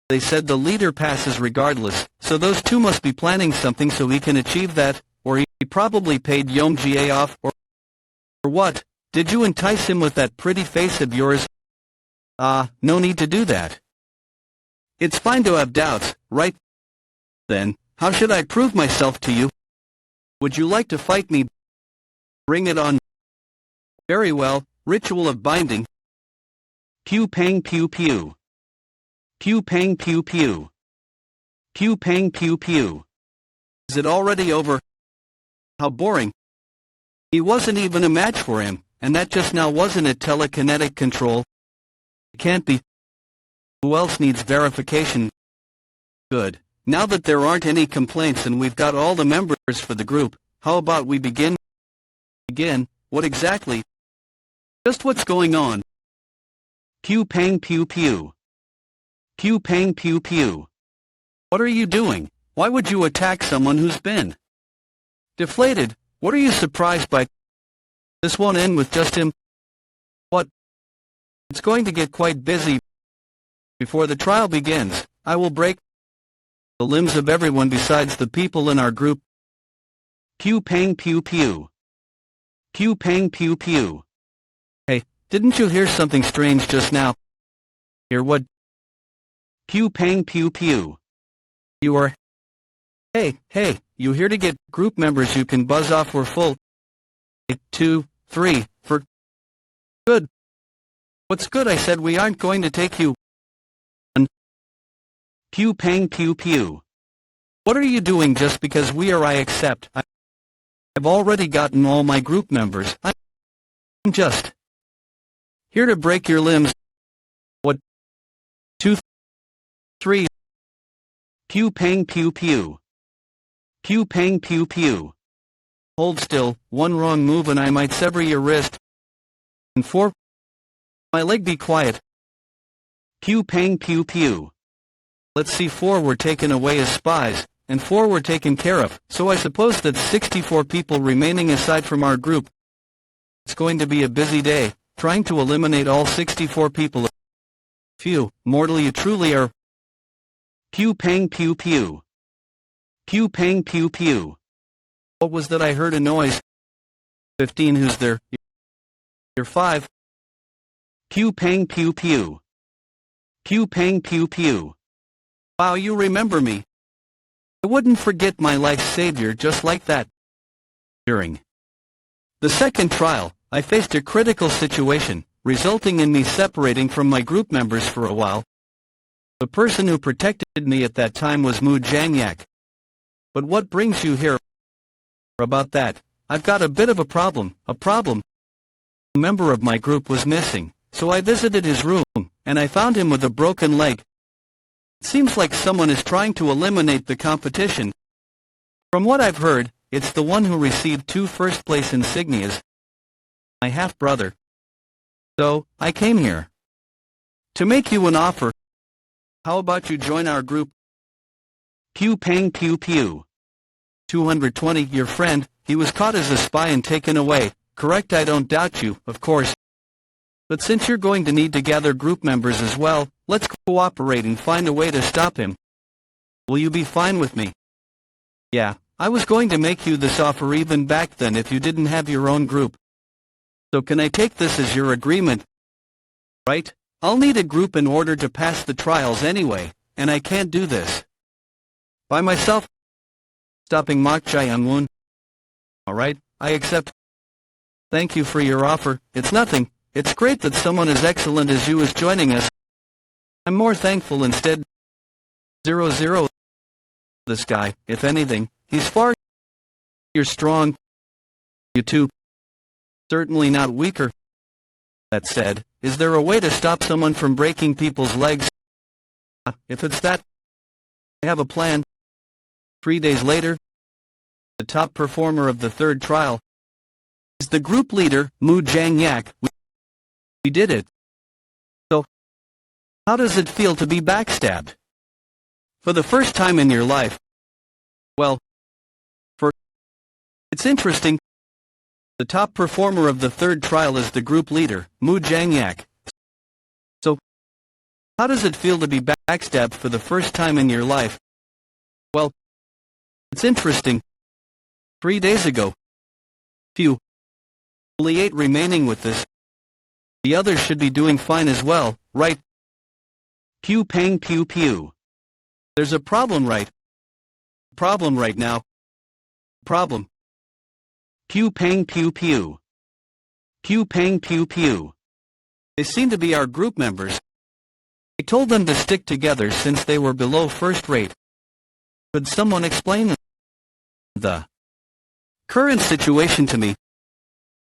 They said the leader passes regardless, so those two must be planning something so he can achieve that, or he probably paid Yongji off, or what? Did you entice him with that pretty face of yours? No need to do that. It's fine to have doubts, right? Then, how should I prove myself to you? Would you like to fight me? Bring it on. Very well, ritual of binding. Pew pang pew pew. Pew pang pew pew. Pew pang pew pew. Is it already over? How boring. He wasn't even a match for him, and that just now wasn't a telekinetic control. It can't be. Who else needs verification? Good. Now that there aren't any complaints and we've got all the members for the group, how about we begin? Begin? What exactly? Just what's going on? Pew pang pew pew. Pew pang pew pew. What are you doing? Why would you attack someone who's been deflated? What are you surprised by? This won't end with just him. What? It's going to get quite busy. Before the trial begins, I will break the limbs of everyone besides the people in our group. Pew pang pew pew. Pew pang pew pew. Hey, didn't you hear something strange just now? Hear what? Pew pang pew pew. You are... Hey, you here to get group members you can buzz off? We're full. 2, 3, for... Good. What's good? I said we aren't going to take you. Pew pang pew pew. What are you doing just because we are? I accept. I've already gotten all my group members. I'm just here to break your limbs. What? 2, 3. Pew pang pew pew. Pew pang pew pew. Hold still, one wrong move and I might sever your wrist. And 4. My leg, be quiet. Pew pang pew pew. Let's see, 4 were taken away as spies, and 4 were taken care of, so I suppose that's 64 people remaining aside from our group. It's going to be a busy day, trying to eliminate all 64 people. Phew, mortal you truly are. Pew pang pew pew. Pew pang pew pew. What was that? I heard a noise. 15, who's there? You're 5. Pew pang pew pew. Pew pang pew pew. Wow, you remember me. I wouldn't forget my life savior just like that. During the second trial, I faced a critical situation, resulting in me separating from my group members for a while. The person who protected me at that time was Mu Janyak. But what brings you here? About that, I've got a bit of a problem. A member of my group was missing, so I visited his room, and I found him with a broken leg. It seems like someone is trying to eliminate the competition. From what I've heard, it's the one who received 2 first-place insignias. My half-brother. So, I came here to make you an offer. How about you join our group? Pew pang pew pew. 220, your friend, he was caught as a spy and taken away. Correct, I don't doubt you, of course. But since you're going to need to gather group members as well, let's cooperate and find a way to stop him. Will you be fine with me? Yeah, I was going to make you this offer even back then if you didn't have your own group. So can I take this as your agreement? Right? I'll need a group in order to pass the trials anyway, and I can't do this by myself. Stopping Mak Jae-un-woon. Alright, I accept. Thank you for your offer. It's nothing. It's great that someone as excellent as you is joining us. I'm more thankful instead. 00. This guy, if anything, he's far. You're strong. You too. Certainly not weaker. That said, is there a way to stop someone from breaking people's legs? If it's that, I have a plan. 3 days later, the top performer of the third trial is the group leader, Mu Jang-yak. We did it. So, how does it feel to be backstabbed? For the first time in your life? Well, it's interesting. The top performer of the third trial is the group leader, Mu Jang-yak. So, how does it feel to be backstabbed for the first time in your life? Well, it's interesting. 3 days ago. Phew. Only 8 remaining with this. The others should be doing fine as well, right? Pew pang pew pew. There's a problem right now. Problem. Pew pang pew pew. Pew pang pew pew. They seem to be our group members. I told them to stick together since they were below first rate. Could someone explain the current situation to me?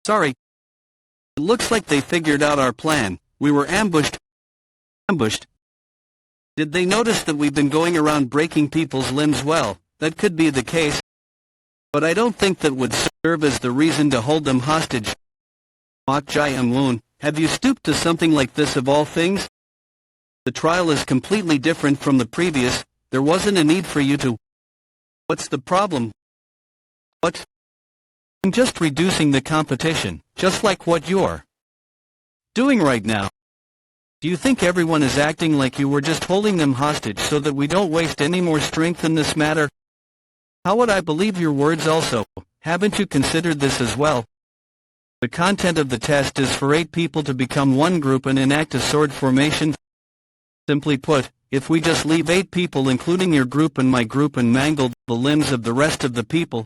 Sorry. It looks like they figured out our plan. We were ambushed. Did they notice that we've been going around breaking people's limbs? Well, that could be the case. But I don't think that would serve as the reason to hold them hostage. Mok Jae-woon, have you stooped to something like this of all things? The trial is completely different from the previous. There wasn't a need for you to. What's the problem? What? I'm just reducing the competition, just like what you're doing right now. Do you think everyone is acting like you were just holding them hostage so that we don't waste any more strength in this matter? How would I believe your words also? Haven't you considered this as well? The content of the test is for 8 people to become one group and enact a sword formation. Simply put, if we just leave 8 people including your group and my group and mangle the limbs of the rest of the people,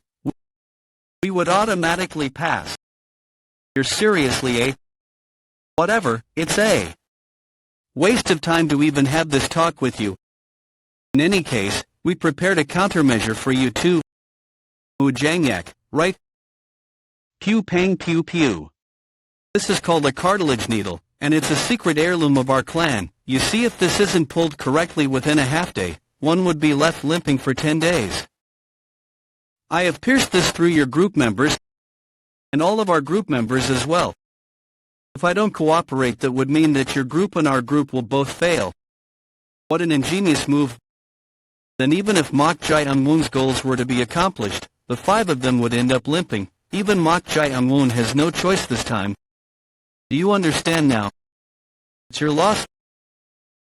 we would automatically pass. You're seriously a... Whatever, it's a waste of time to even have this talk with you. In any case, we prepared a countermeasure for you too. Mu Jang-yak, right? Pew pang pew pew. This is called a cartilage needle, and it's a secret heirloom of our clan. You see, if this isn't pulled correctly within a half day, one would be left limping for 10 days. I have pierced this through your group members, and all of our group members as well. If I don't cooperate, that would mean that your group and our group will both fail. What an ingenious move. Then even if Mok Jae-woon's goals were to be accomplished, the 5 of them would end up limping. Even Mok Jae-woon has no choice this time. Do you understand now? It's your loss,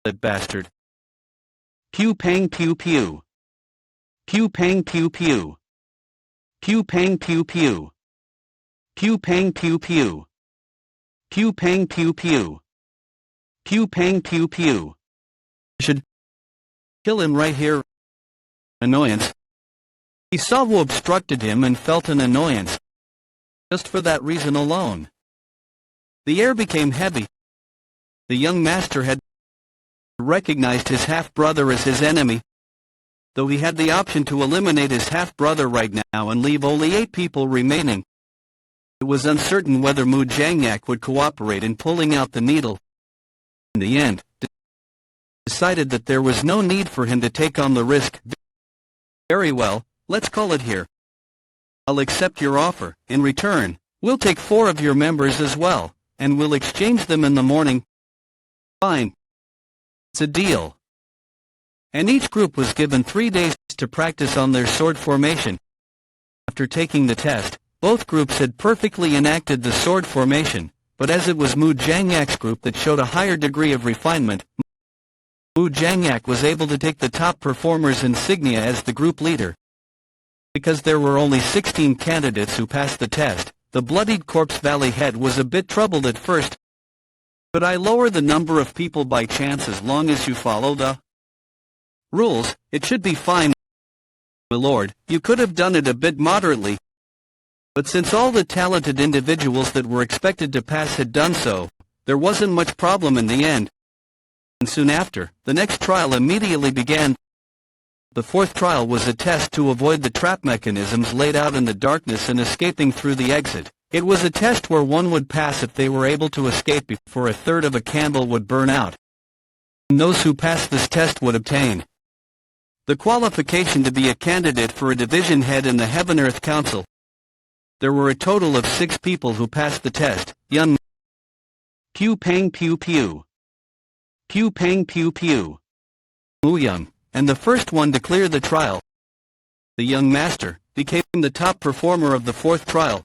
that bastard. Pew pang pew pew. Pew pang pew pew. Pew pang pew pew. Pew pang pew pew. Pew pang pew pew. Pew pang pew pew. Should kill him right here. Annoyance. He saw who obstructed him and felt an annoyance. Just for that reason alone. The air became heavy. The young master had recognized his half-brother as his enemy. Though he had the option to eliminate his half-brother right now and leave only 8 people remaining, it was uncertain whether Mu Jang-yak would cooperate in pulling out the needle. In the end, decided that there was no need for him to take on the risk. Very well, let's call it here. I'll accept your offer. In return, we'll take 4 of your members as well, and we'll exchange them in the morning. Fine. It's a deal. And each group was given 3 days to practice on their sword formation. After taking the test, both groups had perfectly enacted the sword formation, but as it was Mu Jang-yak's group that showed a higher degree of refinement, Mu Jang-yak was able to take the top performer's insignia as the group leader. Because there were only 16 candidates who passed the test, the Bloodied Corpse Valley head was a bit troubled at first. Could I lower the number of people by chance as long as you follow the rules? It should be fine. My lord, you could have done it a bit moderately. But since all the talented individuals that were expected to pass had done so, there wasn't much problem in the end. And soon after, the next trial immediately began. The fourth trial was a test to avoid the trap mechanisms laid out in the darkness and escaping through the exit. It was a test where one would pass if they were able to escape before a third of a candle would burn out. And those who passed this test would obtain the qualification to be a candidate for a division head in the Heaven-Earth Council. There were a total of 6 people who passed the test. Young Pew Pang Pew Pew. Pew Pang Pew Pew. Mu Young, and the first one to clear the trial. The young master became the top performer of the fourth trial.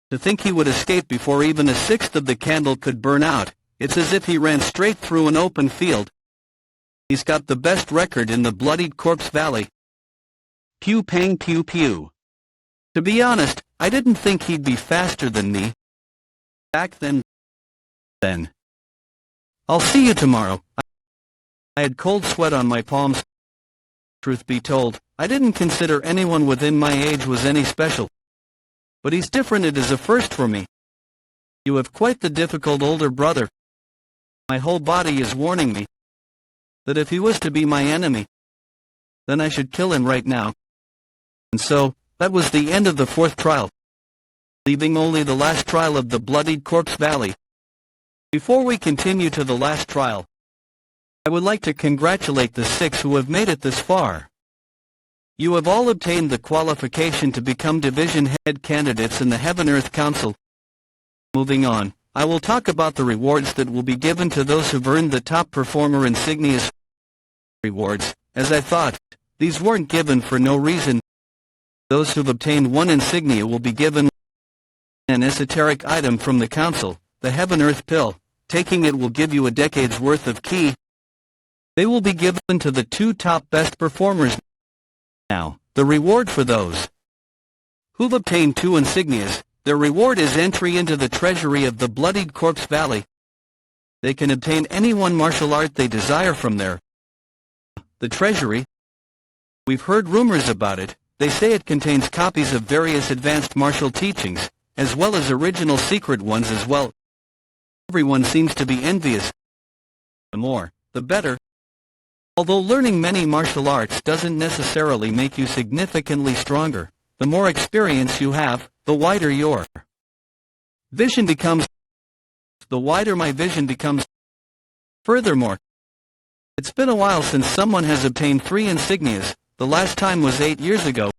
To think he would escape before even a sixth of the candle could burn out, it's as if he ran straight through an open field. He's got the best record in the bloodied corpse valley. Pew Pang Pew Pew. To be honest, I didn't think he'd be faster than me back then. I'll see you tomorrow. I had cold sweat on my palms. Truth be told, I didn't consider anyone within my age was any special. But he's different. It is a first for me. You have quite the difficult older brother. My whole body is warning me that if he was to be my enemy, then I should kill him right now. And so, that was the end of the fourth trial, leaving only the last trial of the bloodied corpse valley. Before we continue to the last trial, I would like to congratulate the 6 who have made it this far. You have all obtained the qualification to become division head candidates in the Heaven-Earth Council. Moving on, I will talk about the rewards that will be given to those who've earned the top performer insignias. Rewards, as I thought, these weren't given for no reason. Those who've obtained one insignia will be given an esoteric item from the council, the Heaven-Earth Pill. Taking it will give you a decade's worth of ki. They will be given to the 2 top best performers. Now, the reward for those who've obtained 2 insignias, their reward is entry into the treasury of the bloodied corpse valley. They can obtain any one martial art they desire from there. The treasury, we've heard rumors about it. They say it contains copies of various advanced martial teachings, as well as original secret ones as well. Everyone seems to be envious. The more, the better. Although learning many martial arts doesn't necessarily make you significantly stronger, the more experience you have, the wider your vision becomes. The wider my vision becomes. Furthermore, it's been a while since someone has obtained 3 insignias. The last time was 8 years ago.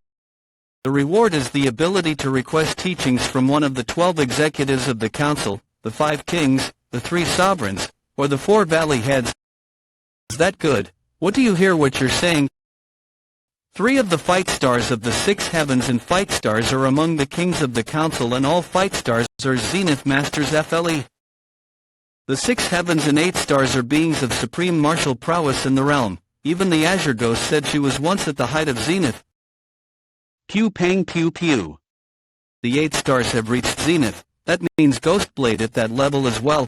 The reward is the ability to request teachings from one of the 12 executives of the council, the 5 kings, the 3 sovereigns, or the 4 valley heads. Is that good? What do you hear what you're saying? 3 of the fight stars of the 6 heavens and fight stars are among the kings of the council, and all fight stars are zenith masters FLE. The 6 heavens and 8 stars are beings of supreme martial prowess in the realm. Even the Azure Ghost said she was once at the height of zenith. Pew Pang Pew Pew. The 8 stars have reached zenith. That means Ghostblade at that level as well.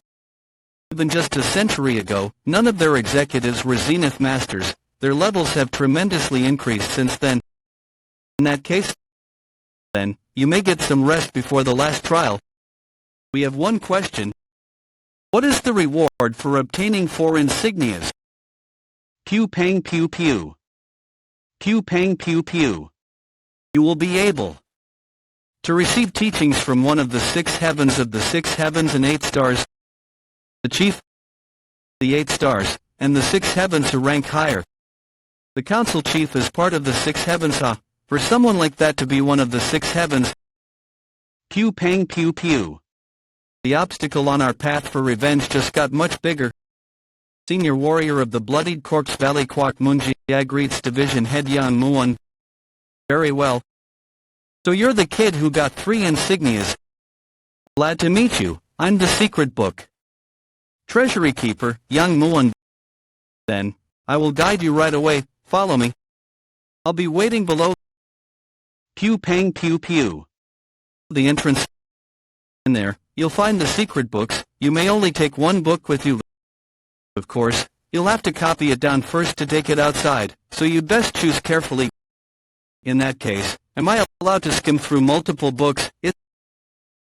Even just a century ago, none of their executives were zenith masters. Their levels have tremendously increased since then. In that case, then, you may get some rest before the last trial. We have one question. What is the reward for obtaining 4 insignias? Pew Pang Pew Pew. Pew Pang Pew Pew. You will be able to receive teachings from one of the 6 heavens of the 6 heavens and 8 stars. The chief, the 8 stars, and the 6 heavens who rank higher. The council chief is part of the 6 heavens. For someone like that to be one of the 6 heavens. Pew Pang Pew Pew. The obstacle on our path for revenge just got much bigger. Senior warrior of the bloodied corpse valley Kwak Munji greets division head Yang Muon. Very well. So you're the kid who got 3 insignias. Glad to meet you. I'm the secret book treasury keeper, Yang Muon. Then, I will guide you right away. Follow me. I'll be waiting below. Pew Pang Pew Pew. The entrance. In there, you'll find the secret books. You may only take 1 book with you. Of course, you'll have to copy it down first to take it outside, so you'd best choose carefully. In that case, Am I allowed to skim through multiple books?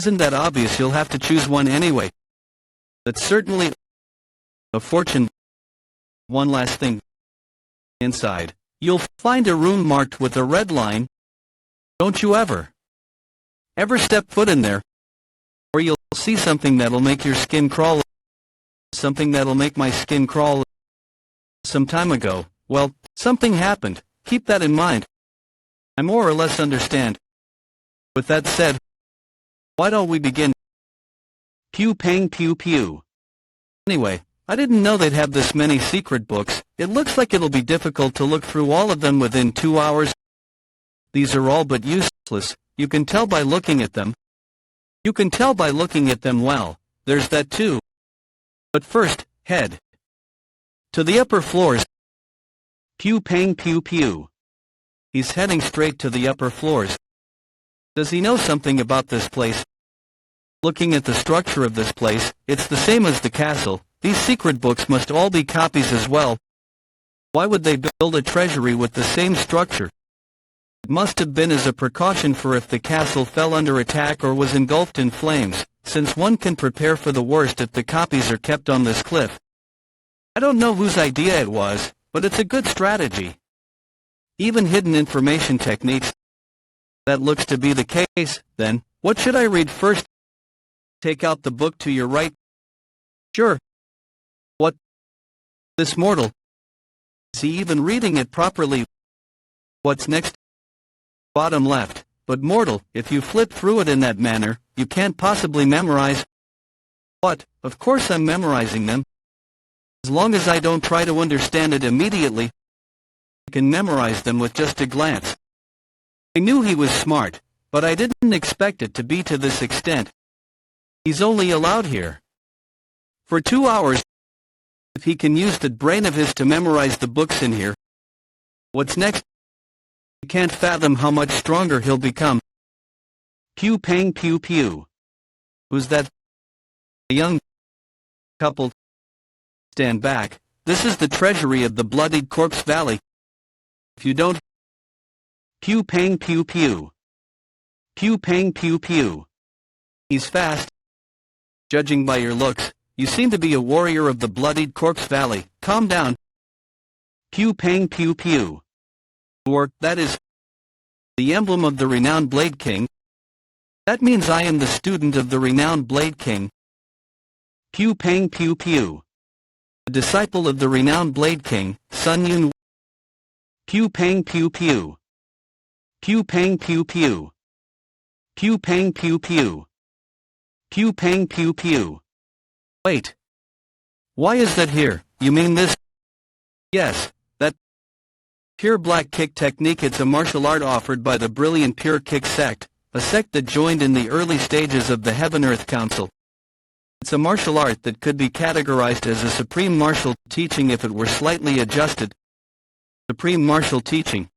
Isn't that obvious? You'll have to choose one anyway. That's certainly a fortune. One last thing. Inside, you'll find a room marked with a red line. Don't you ever step foot in there, or you'll see something that'll make your skin crawl. Something that'll make my skin crawl. Some time ago, well, something happened. Keep that in mind. I more or less understand. With that said, why don't we begin? Pew pang pew pew. Anyway, I didn't know they'd have this many secret books. It looks like it'll be difficult to look through all of them within 2 hours. These are all but useless. You can tell by looking at them. You can tell by looking at them well. There's that too. But first, head to the upper floors. Pew pang pew pew. He's heading straight to the upper floors. Does he know something about this place? Looking at the structure of this place, it's the same as the castle. These secret books must all be copies as well. Why would they build a treasury with the same structure? It must have been as a precaution for if the castle fell under attack or was engulfed in flames, since one can prepare for the worst if the copies are kept on this cliff. I don't know whose idea it was, but it's a good strategy. Even hidden information techniques. That looks to be the case, then. What should I read first? Take out the book to your right. Sure. What? This mortal. Is he even reading it properly? What's next? Bottom left. But mortal, if you flip through it in that manner, you can't possibly memorize. What? Of course I'm memorizing them. As long as I don't try to understand it immediately, I can memorize them with just a glance. I knew he was smart, but I didn't expect it to be to this extent. He's only allowed here for 2 hours. If he can use that brain of his to memorize the books in here, what's next? I can't fathom how much stronger he'll become. Pew pang pew pew. Who's that? A young couple. Stand back. This is the treasury of the Bloodied Corpse Valley. If you don't... Pew pang pew pew. Pew pang pew pew. He's fast. Judging by your looks, you seem to be a warrior of the Bloodied Corpse Valley. Calm down. Pew pang pew pew. Or, that is, the emblem of the renowned Blade King. That means I am the student of the renowned Blade King. Pew pang pew pew. A disciple of the renowned Blade King, Sun Yun. Pew pang pew pew. Pew pang pew pew. Pew pang pew pew. Pew pang pew pew. Wait. Why is that here? You mean this? Yes, that pure black kick technique. It's a martial art offered by the brilliant Pure Kick sect, a sect that joined in the early stages of the Heaven-Earth Council. It's a martial art that could be categorized as a supreme martial teaching if it were slightly adjusted. Supreme martial teaching.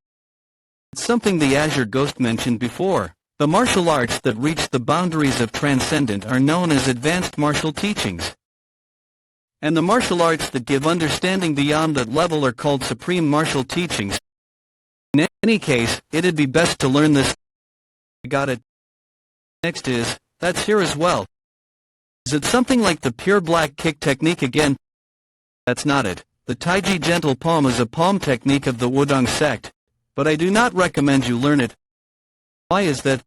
It's something the Azure Ghost mentioned before. The martial arts that reach the boundaries of transcendent are known as advanced martial teachings. And the martial arts that give understanding beyond that level are called supreme martial teachings. In any case, it'd be best to learn this. Got it. Next is, that's here as well. Is it something like the pure black kick technique again? That's not it. The Taiji gentle palm is a palm technique of the Wudong sect, but I do not recommend you learn it. Why is that?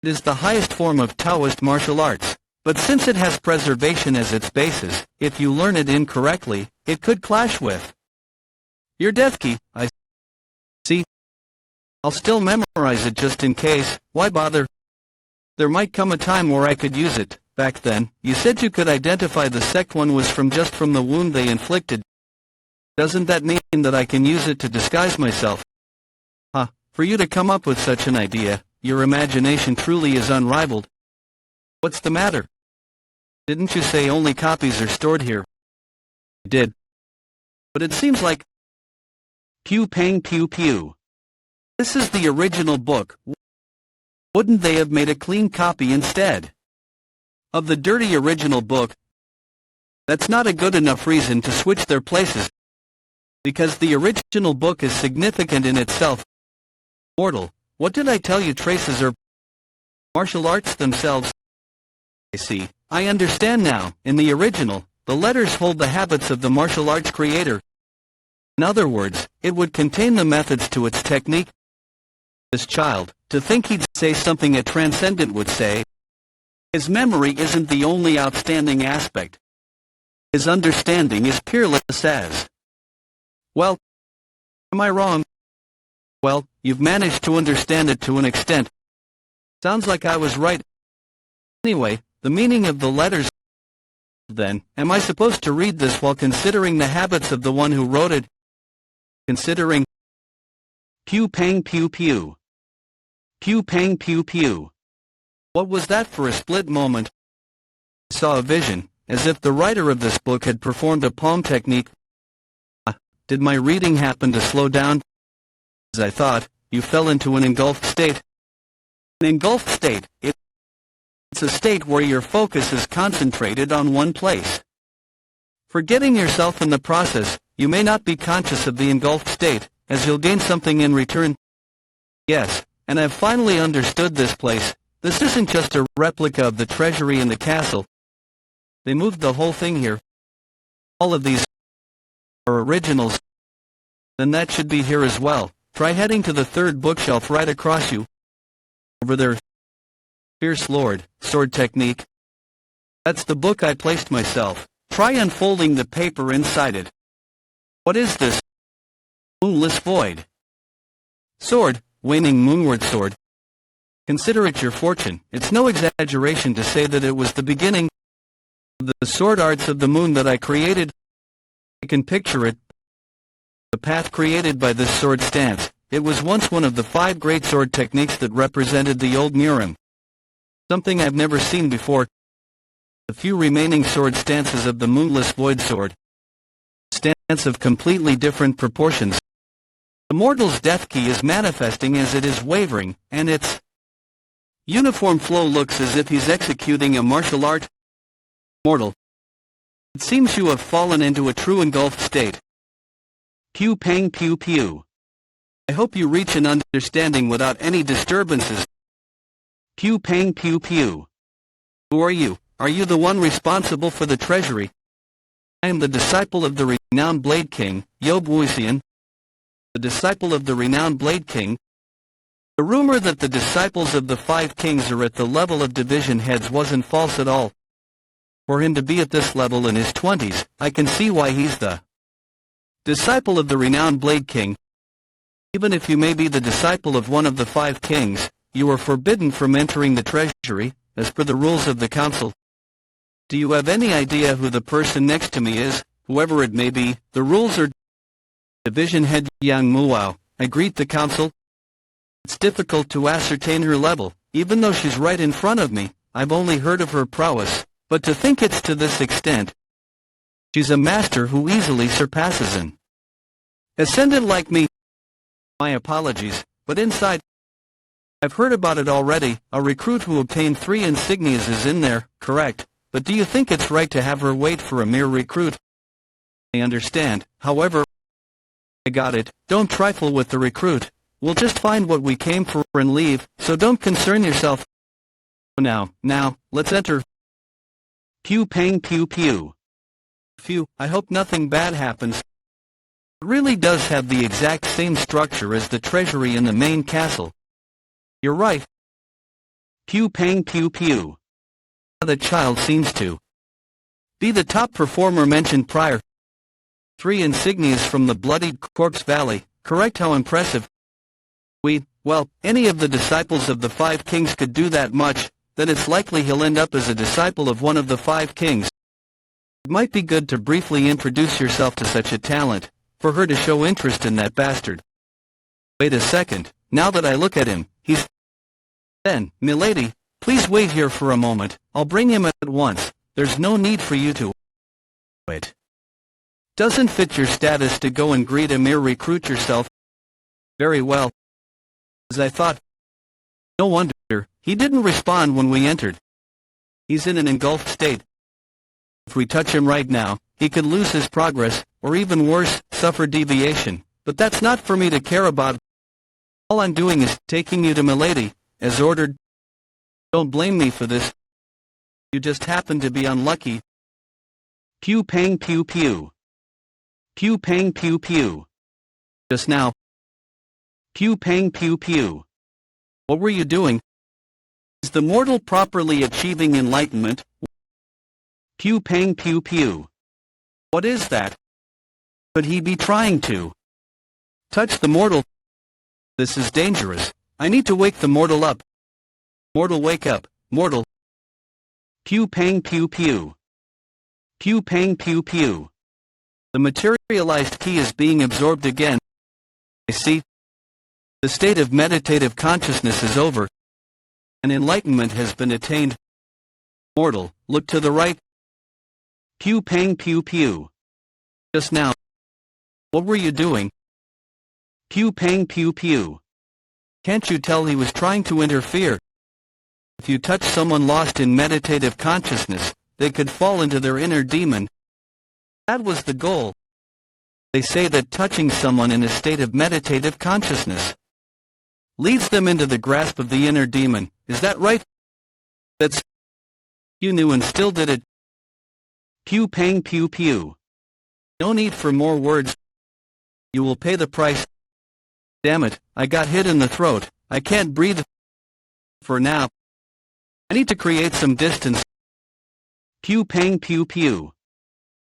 It is the highest form of Taoist martial arts, but since it has preservation as its basis, if you learn it incorrectly, it could clash with your death key. I see. I'll still memorize it just in case. Why bother? There might come a time where I could use it. Back then, you said you could identify the sect one was from just from the wound they inflicted. Doesn't that mean that I can use it to disguise myself? Huh, for you to come up with such an idea, your imagination truly is unrivaled. What's the matter? Didn't you say only copies are stored here? I did. But it seems like... Pew pang pew pew. This is the original book. Wouldn't they have made a clean copy instead of the dirty original book? That's not a good enough reason to switch their places, because the original book is significant in itself. Mortal, What did I tell you? Traces are martial arts themselves. I see. I understand now. In the original, the letters hold the habits of the martial arts creator. In other words, it would contain the methods to its technique. This child, to think he'd say something a transcendent would say. His memory isn't the only outstanding aspect. His understanding is peerless as. Well, am I wrong? Well, you've managed to understand it to an extent. Sounds like I was right. Anyway, the meaning of the letters. Then, am I supposed to read this while considering the habits of the one who wrote it? Considering. Pew pang pew pew. Pew pang pew pew. What was that? For a split moment, I saw a vision, as if the writer of this book had performed a palm technique. Did my reading happen to slow down? As I thought, you fell into an engulfed state. An engulfed state, it's a state where your focus is concentrated on one place. Forgetting yourself in the process, you may not be conscious of the engulfed state, as you'll gain something in return. Yes, and I've finally understood this place. This isn't just a replica of the Treasury in the castle. They moved the whole thing here. All of these are originals. Then that should be here as well. Try heading to the third bookshelf right across you. Over there. Fierce Lord, Sword Technique. That's the book I placed myself. Try unfolding the paper inside it. What is this? Moonless Void. Sword, waning moonward sword. Consider it your fortune. It's no exaggeration to say that it was the beginning of the sword arts of the moon that I created. I can picture it. The path created by this sword stance. It was once one of the 5 great sword techniques that represented the old Murim. Something I've never seen before. The few remaining sword stances of the moonless void sword. Stance of completely different proportions. The mortal's death key is manifesting as it is wavering, and its uniform flow looks as if he's executing a martial art. Mortal. It seems you have fallen into a true engulfed state. Pew pang pew pew. I hope you reach an understanding without any disturbances. Pew pang pew pew. Who are you? Are you the one responsible for the Treasury? I am the disciple of the renowned Blade King, Yob Wuxian. The disciple of the renowned Blade King. The rumor that the disciples of the 5 kings are at the level of division heads wasn't false at all. For him to be at this level in his 20s, I can see why he's the disciple of the renowned Blade King. Even if you may be the disciple of one of the 5 kings, you are forbidden from entering the Treasury, as per the rules of the Council. Do you have any idea who the person next to me is, whoever it may be? The rules are Division Head Yang Muao. I greet the Council. It's difficult to ascertain her level, even though she's right in front of me. I've only heard of her prowess, but to think it's to this extent. She's a master who easily surpasses an ascendant like me. My apologies, but inside, I've heard about it already. A recruit who obtained 3 insignias is in there, correct, but do you think it's right to have her wait for a mere recruit? I understand, however, I got it. Don't trifle with the recruit. We'll just find what we came for and leave, so don't concern yourself. Now, let's enter. Pew pang pew pew. Phew, I hope nothing bad happens. It really does have the exact same structure as the Treasury in the main castle. You're right. Pew pang pew pew. The child seems to be the top performer mentioned prior. 3 insignias from the bloodied Corpse Valley, correct? How impressive. Well, any of the disciples of the 5 kings could do that much, then it's likely he'll end up as a disciple of one of the 5 kings. It might be good to briefly introduce yourself to such a talent, for her to show interest in that bastard. Wait a second, now that I look at him, he's... Then, milady, please wait here for a moment, I'll bring him at once. There's no need for you to... Wait. Doesn't fit your status to go and greet a mere recruit yourself. Very well. As I thought. No wonder, he didn't respond when we entered. He's in an engulfed state. If we touch him right now, he could lose his progress, or even worse, suffer deviation, but that's not for me to care about. All I'm doing is taking you to Milady, as ordered. Don't blame me for this. You just happened to be unlucky. Pew pang pew pew. Pew pang pew pew. Just now. Pew pang pew pew. What were you doing? Is the mortal properly achieving enlightenment? Pew pang pew pew. What is that? Could he be trying to touch the mortal? This is dangerous. I need to wake the mortal up. Mortal, wake up, mortal. Pew pang pew pew. Pew pang pew pew. The materialized key is being absorbed again. I see. The state of meditative consciousness is over. And enlightenment has been attained. Mortal, look to the right. Pew pang pew pew. Just now. What were you doing? Pew pang pew pew. Can't you tell he was trying to interfere? If you touch someone lost in meditative consciousness, they could fall into their inner demon. That was the goal. They say that touching someone in a state of meditative consciousness leads them into the grasp of the inner demon. Is that right? That's... You knew and still did it. Pew pang pew pew. No need for more words. You will pay the price. Damn it, I got hit in the throat. I can't breathe. For now. I need to create some distance. Pew pang pew pew.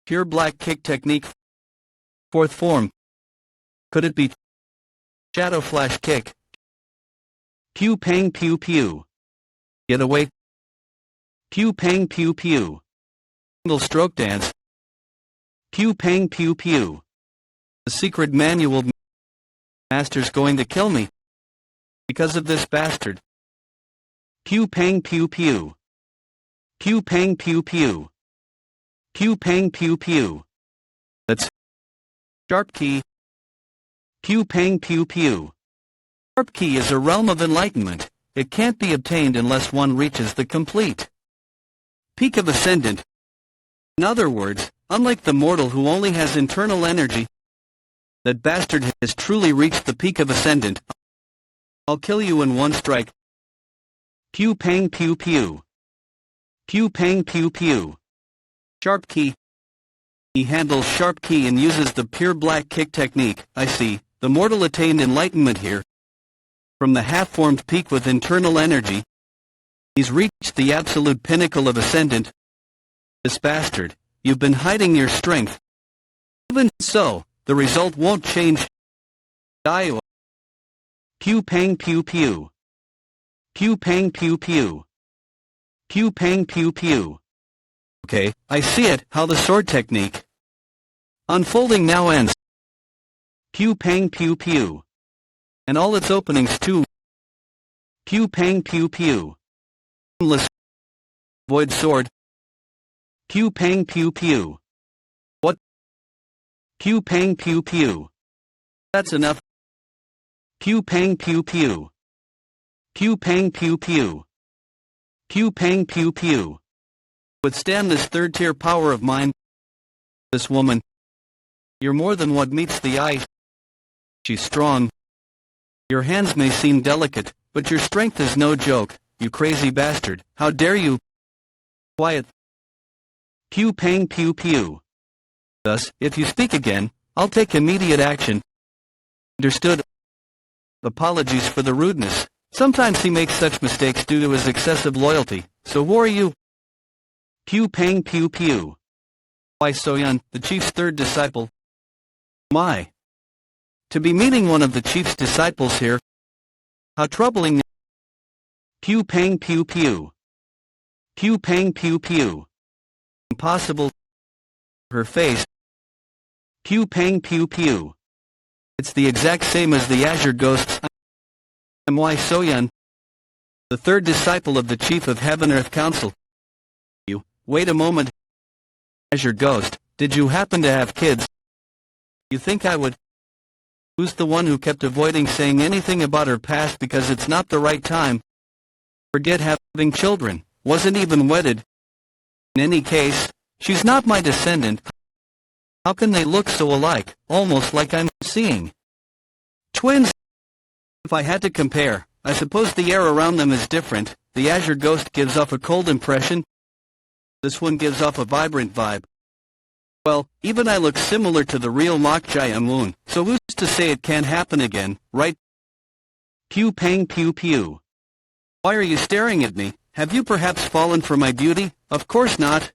Pure black kick technique. Fourth form. Could it be shadow flash kick? Pew pang pew pew. Get away. Pew pang pew pew. Single stroke dance. Pew pang pew pew. The secret manual. Master's going to kill me because of this bastard. Pew pang pew pew. Pew pang pew pew. Pew pang pew pew. That's sharp key. Pew pang pew pew. Sharp key is a realm of enlightenment. It can't be obtained unless one reaches the complete peak of ascendant. In other words, unlike the mortal who only has internal energy, that bastard has truly reached the peak of ascendant. I'll kill you in one strike. Pew pang pew pew. Pew pang pew pew. Sharp key. He handles sharp key and uses the pure black kick technique. I see. The mortal attained enlightenment here. From the half-formed peak with internal energy, he's reached the absolute pinnacle of ascendant. This bastard, you've been hiding your strength. Even so, the result won't change. Dio. Pew pang pew pew. Pew pang pew pew. Pew pang pew pew. Okay, I see it, how the sword technique unfolding now ends. Pew pang pew pew. And all its openings too. Pew pang pew pew. Endless void sword. Pew pang pew pew. What? Pew pang pew pew. That's enough. Pew pang pew pew. Pew pang pew pew. Pew pang pew pew. Withstand this third-tier power of mine. This woman. You're more than what meets the eye. She's strong. Your hands may seem delicate, but your strength is no joke, you crazy bastard. How dare you? Quiet. Pew pang pew pew. Thus, if you speak again, I'll take immediate action. Understood? Apologies for the rudeness. Sometimes he makes such mistakes due to his excessive loyalty, so who are you? Pew pang pew pew. Why Soyun, the chief's third disciple? My. To be meeting one of the chief's disciples here. How troubling. Pew pang pew pew. Pew pang pew pew. Impossible. Her face. Pew pang pew pew. It's the exact same as the Azure Ghosts. I'm Wai Soyun, the third disciple of the Chief of Heaven-Earth Council. You, wait a moment. Azure Ghost, did you happen to have kids? You think I would? Who's the one who kept avoiding saying anything about her past because it's not the right time? Forget having children, wasn't even wedded. In any case, she's not my descendant. How can they look so alike, almost like I'm seeing twins? If I had to compare, I suppose the air around them is different. The Azure Ghost gives off a cold impression. This one gives off a vibrant vibe. Well, even I look similar to the real Mok Jae-moon, so who's to say it can't happen again, right? Pew pang pew pew. Why are you staring at me? Have you perhaps fallen for my beauty? Of course not.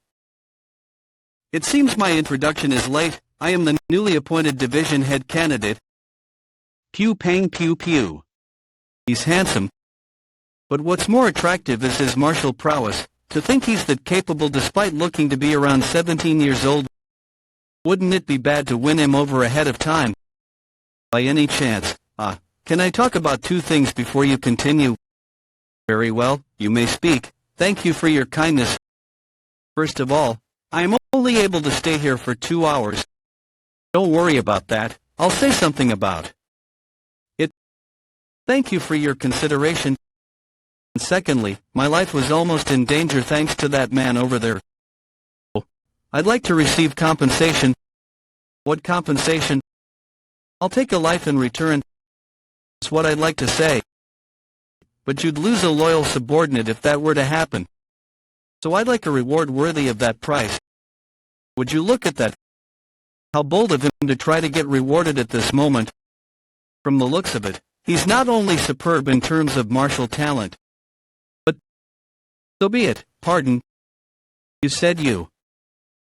It seems my introduction is late. I am the newly appointed division head candidate. Pew pang pew pew. He's handsome. But what's more attractive is his martial prowess. To think he's that capable despite looking to be around 17 years old. Wouldn't it be bad to win him over ahead of time? By any chance, can I talk about two things before you continue? Very well, you may speak. Thank you for your kindness. First of all, I am only able to stay here for 2 hours. Don't worry about that. I'll say something about it. Thank you for your consideration. And secondly, my life was almost in danger thanks to that man over there. I'd like to receive compensation. What compensation? I'll take a life in return. That's what I'd like to say. But you'd lose a loyal subordinate if that were to happen. So I'd like a reward worthy of that price. Would you look at that? How bold of him to try to get rewarded at this moment. From the looks of it, he's not only superb in terms of martial talent, but so be it. Pardon. You said you.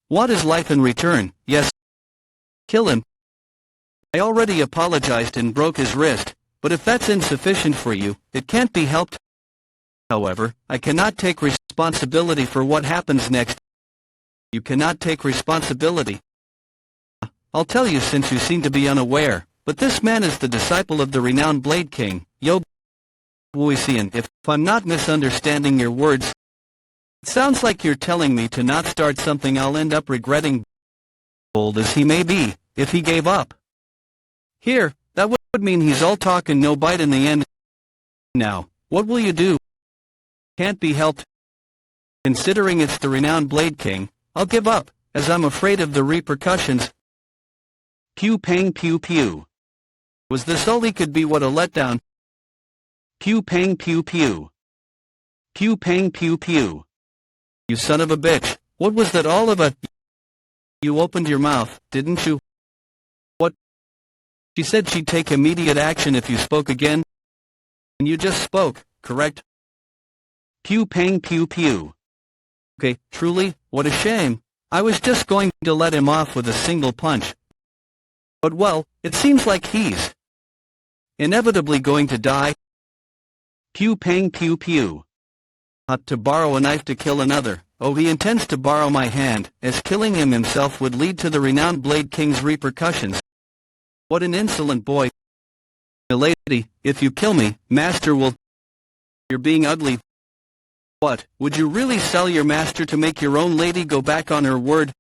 What is life in return? Yes. Kill him. I already apologized and broke his wrist, but if that's insufficient for you, it can't be helped. However, I cannot take responsibility for what happens next. You cannot take responsibility. I'll tell you since you seem to be unaware, but this man is the disciple of the renowned Blade King, Yo Wuisian. If I'm not misunderstanding your words, it sounds like you're telling me to not start something I'll end up regretting. Bold as he may be, if he gave up. Here, that would mean he's all talk and no bite in the end. Now, what will you do? Can't be helped. Considering it's the renowned Blade King, I'll give up, as I'm afraid of the repercussions. Pew pang pew pew. Was this all he could be? What a letdown. Pew pang pew pew. Pew pang pew pew. You son of a bitch, what was that all of a... You opened your mouth, didn't you? What? She said she'd take immediate action if you spoke again. And you just spoke, correct? Pew pang pew pew. Okay, truly, what a shame. I was just going to let him off with a single punch. But well, it seems like he's inevitably going to die. Pew pang pew pew. To borrow a knife to kill another. Oh, he intends to borrow my hand, as killing him himself would lead to the renowned Blade King's repercussions. What an insolent boy. Milady, if you kill me, Master will... You're being ugly. What, would you really sell your master to make your own lady go back on her word?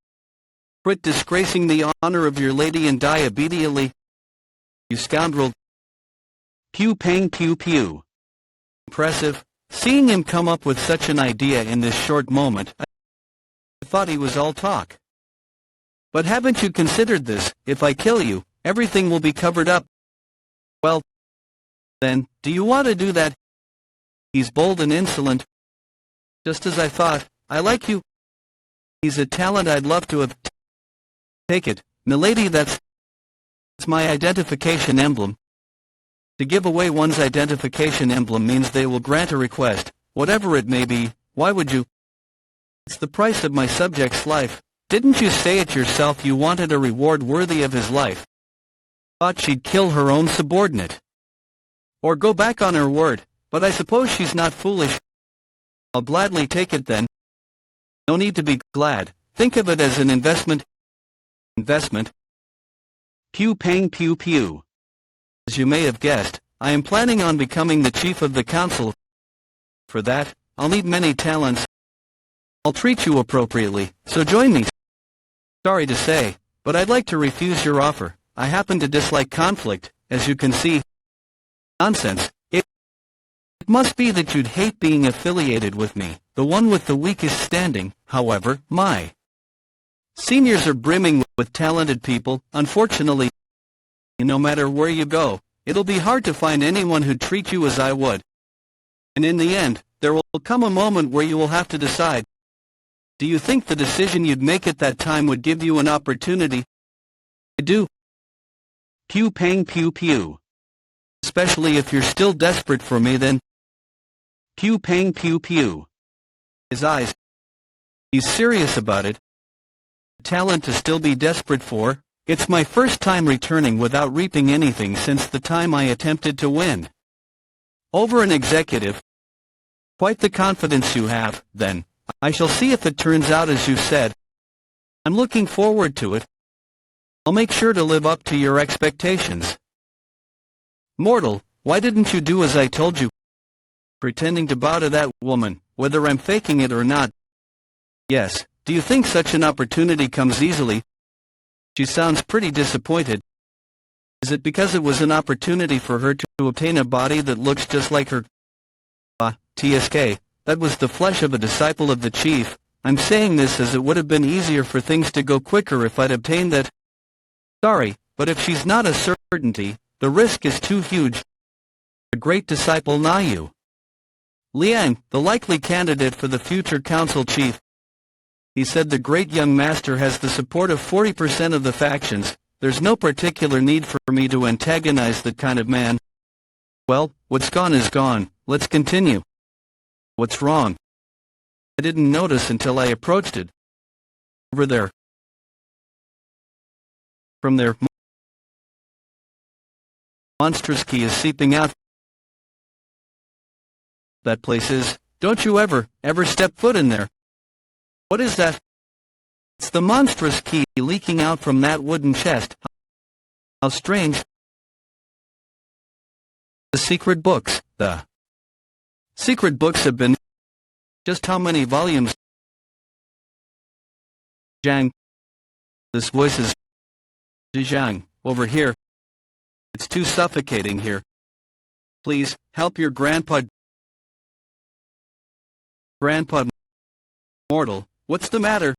Quit disgracing the honor of your lady and die immediately. You scoundrel. Pew pang pew pew. Impressive. Seeing him come up with such an idea in this short moment, I thought he was all talk. But haven't you considered this? If I kill you, everything will be covered up. Well, then, do you want to do that? He's bold and insolent. Just as I thought. I like you. He's a talent I'd love to have. Take it, milady, that's my identification emblem. To give away one's identification emblem means they will grant a request, whatever it may be. Why would you? It's the price of my subject's life. Didn't you say it yourself you wanted a reward worthy of his life? Thought she'd kill her own subordinate. Or go back on her word, but I suppose she's not foolish. I'll gladly take it then. No need to be glad. Think of it as an investment. Investment. Pew pang pew pew. As you may have guessed, I am planning on becoming the chief of the council. For that, I'll need many talents. I'll treat you appropriately, so join me. Sorry to say, but I'd like to refuse your offer. I happen to dislike conflict, as you can see. Nonsense. It must be that you'd hate being affiliated with me, the one with the weakest standing. However, my seniors are brimming with talented people. Unfortunately, no matter where you go, it'll be hard to find anyone who'd treat you as I would. And in the end, there will come a moment where you will have to decide. Do you think the decision you'd make at that time would give you an opportunity? I do. Pew pang pew pew. Especially if you're still desperate for me then. Pew pang pew pew. His eyes. He's serious about it. Talent to still be desperate for. It's my first time returning without reaping anything since the time I attempted to win. Over an executive. Quite the confidence you have, then. I shall see if it turns out as you said. I'm looking forward to it. I'll make sure to live up to your expectations. Mortal, why didn't you do as I told you? Pretending to bow to that woman, whether I'm faking it or not. Yes, do you think such an opportunity comes easily? She sounds pretty disappointed. Is it because it was an opportunity for her to obtain a body that looks just like her? TSK, that was the flesh of a disciple of the chief. I'm saying this as it would have been easier for things to go quicker if I'd obtained that. Sorry, but if she's not a certainty, the risk is too huge. A great disciple Nayu. Liang, the likely candidate for the future council chief. He said the great young master has the support of 40% of the factions. There's no particular need for me to antagonize that kind of man. Well, what's gone is gone. Let's continue. What's wrong? I didn't notice until I approached it. Over there. From there, monstrous key is seeping out. That place is. Don't you ever step foot in there. What is that? It's the monstrous key leaking out from that wooden chest. How strange. The secret books. The secret books have been. Just how many volumes? Zhang. This voice is. Zhang, over here. It's too suffocating here. Please, help your grandpa. Grandpa. Mortal, what's the matter?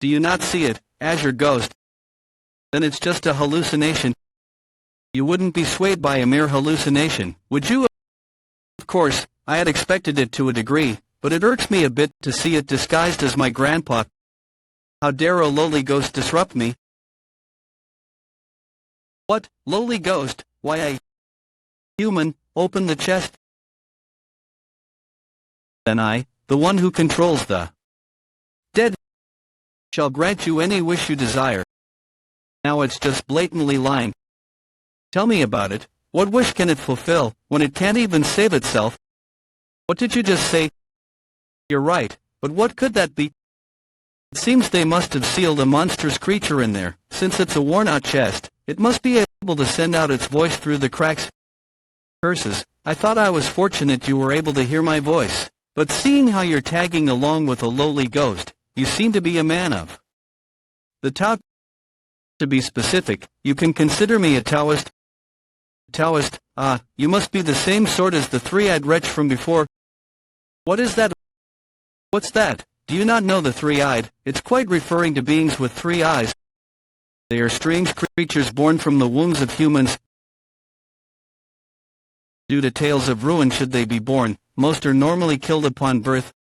Do you not see it, Azure Ghost? Then it's just a hallucination. You wouldn't be swayed by a mere hallucination, would you? Of course, I had expected it to a degree, but it irks me a bit to see it disguised as my grandpa. How dare a lowly ghost disrupt me? What, lowly ghost? Why I... Human, open the chest. Then I, the one who controls the dead, shall grant you any wish you desire. Now it's just blatantly lying. Tell me about it. What wish can it fulfill, when it can't even save itself? What did you just say? You're right, but what could that be? It seems they must have sealed a monstrous creature in there. Since it's a worn-out chest, it must be able to send out its voice through the cracks. Curses, I thought I was fortunate you were able to hear my voice. But seeing how you're tagging along with a lowly ghost, you seem to be a man of the Tao. To be specific, you can consider me a Taoist. Taoist, you must be the same sort as the three-eyed wretch from before. What is that? What's that? Do you not know the three-eyed? It's quite referring to beings with three eyes. They are strange creatures born from the wombs of humans. Due to tales of ruin should they be born, most are normally killed upon birth.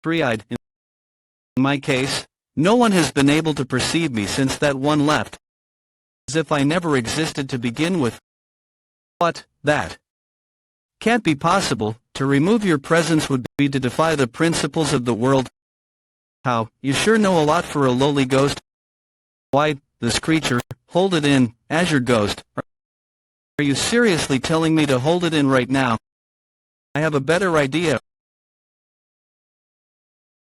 Three-eyed. In my case, no one has been able to perceive me since that one left. As if I never existed to begin with. What, that? Can't be possible. To remove your presence would be to defy the principles of the world. How, you sure know a lot for a lowly ghost. Why, this creature, hold it in, Azure Ghost. Are you seriously telling me to hold it in right now? I have a better idea.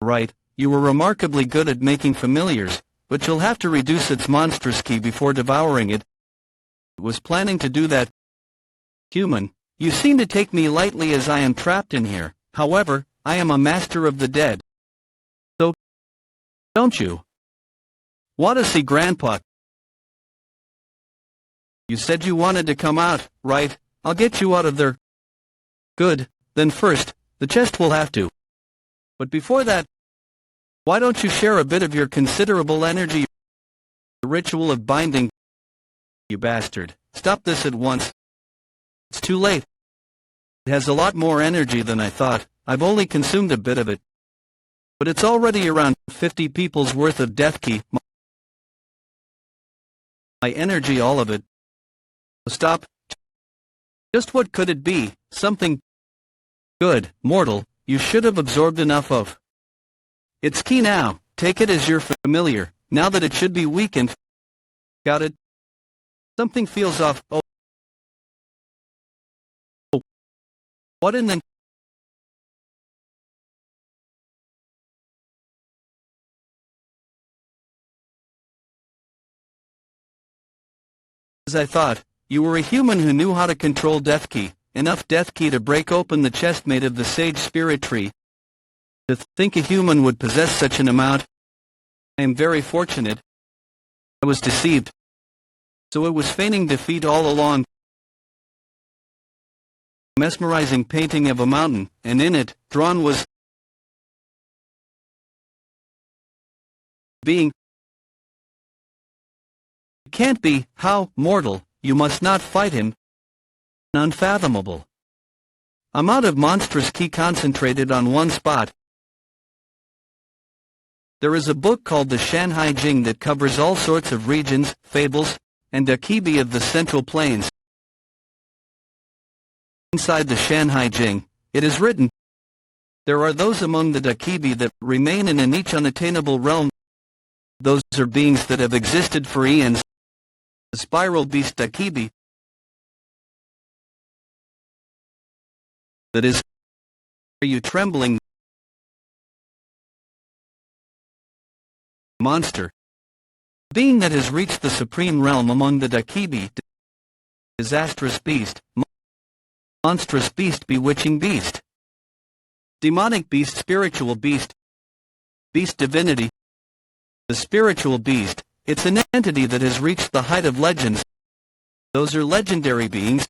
Right, you were remarkably good at making familiars, but you'll have to reduce its monstrous key before devouring it. I was planning to do that. Human, you seem to take me lightly as I am trapped in here. However, I am a master of the dead. So, don't you want to see Grandpa? You said you wanted to come out, right? I'll get you out of there. Good, then first, the chest will have to. But before that, why don't you share a bit of your considerable energy? The ritual of binding. You bastard, Stop this at once. It's too late. It has a lot more energy than I thought. I've only consumed a bit of it. But it's already around 50 people's worth of death key. My energy, all of it. Stop. Just what could it be? Something good, mortal, you should have absorbed enough of. It's key now. Take it as you're familiar, now that it should be weakened. Got it? Something feels off. Oh. What in the... As I thought, you were a human who knew how to control death key, enough death key to break open the chest made of the sage spirit tree. To think a human would possess such an amount, I am very fortunate. I was deceived. So it was feigning defeat all along. A mesmerizing painting of a mountain, and in it, drawn was being. It can't be, how, mortal, you must not fight him. Unfathomable. Amount of monstrous key concentrated on one spot. There is a book called the Shanhai Jing that covers all sorts of regions, fables, and Dakibi of the Central Plains. Inside the Shanhai Jing, it is written, there are those among the Dakibi that remain in a niche unattainable realm. Those are beings that have existed for eons. The spiral beast Dakibi. That is, are you trembling? Monster. Being that has reached the supreme realm among the Dakibi. Disastrous beast. Monstrous beast, bewitching beast. Demonic beast, spiritual beast. Beast divinity. The spiritual beast, it's an entity that has reached the height of legends. Those are legendary beings.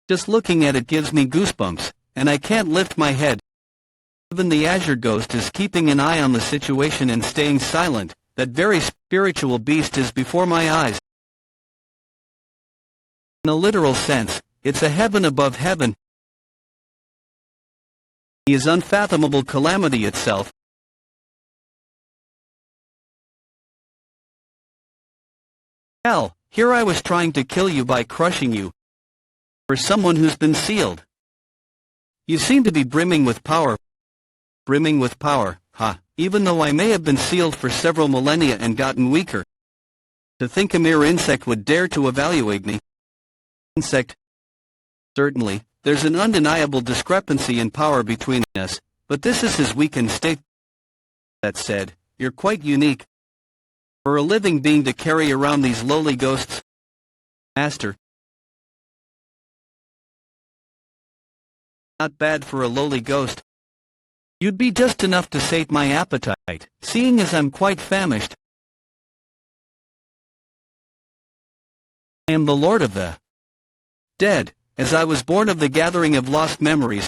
Just looking at it gives me goosebumps, and I can't lift my head. Even the Azure Ghost is keeping an eye on the situation and staying silent. That very spiritual beast is before my eyes. In a literal sense, it's a heaven above heaven. He is unfathomable calamity itself. Hell, here I was trying to kill you by crushing you. For someone who's been sealed. You seem to be brimming with power. Brimming with power, ha, even though I may have been sealed for several millennia and gotten weaker. To think a mere insect would dare to evaluate me. Insect. Certainly, there's an undeniable discrepancy in power between us, but this is his weakened state. That said, you're quite unique. For a living being to carry around these lowly ghosts. Master. Not bad for a lowly ghost. You'd be just enough to sate my appetite, seeing as I'm quite famished. I am the Lord of the Dead, as I was born of the gathering of lost memories.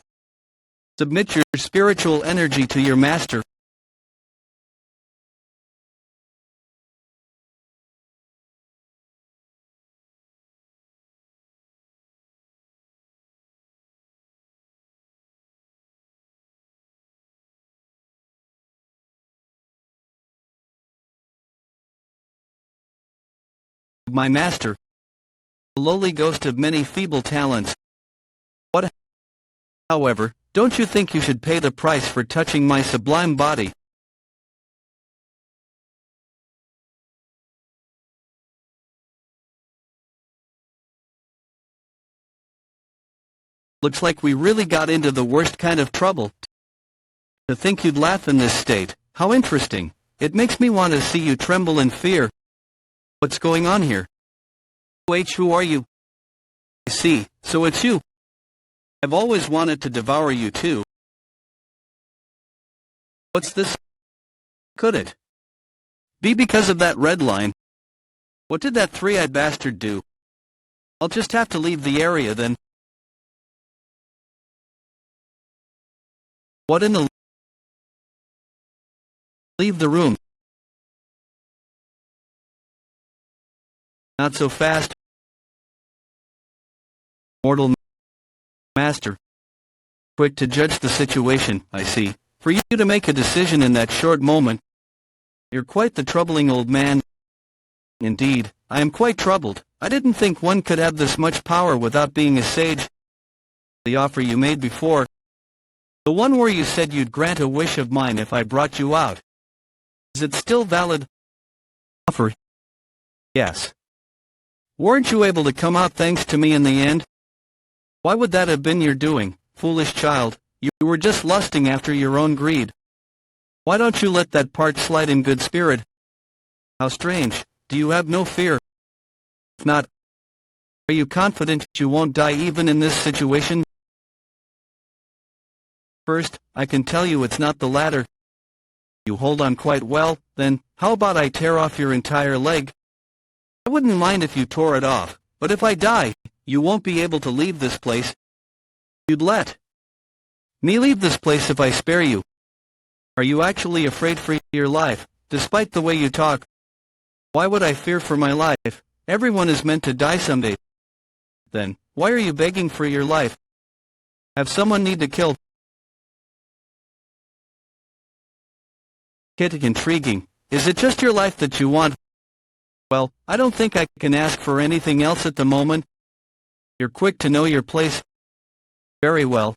Submit your spiritual energy to your master. My master. A lowly ghost of many feeble talents. What? However, don't you think you should pay the price for touching my sublime body? Looks like we really got into the worst kind of trouble. To think you'd laugh in this state, how interesting. It makes me want to see you tremble in fear. What's going on here? Wait, who are you? I see, so it's you. I've always wanted to devour you too. What's this? Could it be because of that red line? What did that three-eyed bastard do? I'll just have to leave the area then. What in the... Leave the room. Not so fast. Mortal master. Quick to judge the situation, I see. For you to make a decision in that short moment. You're quite the troubling old man. Indeed, I am quite troubled. I didn't think one could have this much power without being a sage. The offer you made before, the one where you said you'd grant a wish of mine if I brought you out. Is it still valid? Offer? Yes. Weren't you able to come out thanks to me in the end? Why would that have been your doing, foolish child? You were just lusting after your own greed. Why don't you let that part slide in good spirit? How strange. Do you have no fear? If not, are you confident you won't die even in this situation? First, I can tell you it's not the latter. You hold on quite well, then, how about I tear off your entire leg? I wouldn't mind if you tore it off, but if I die, you won't be able to leave this place. You'd let me leave this place if I spare you. Are you actually afraid for your life, despite the way you talk? Why would I fear for my life? Everyone is meant to die someday. Then, why are you begging for your life? Have someone need to kill? Intriguing. Is it just your life that you want? Well, I don't think I can ask for anything else at the moment. You're quick to know your place. Very well.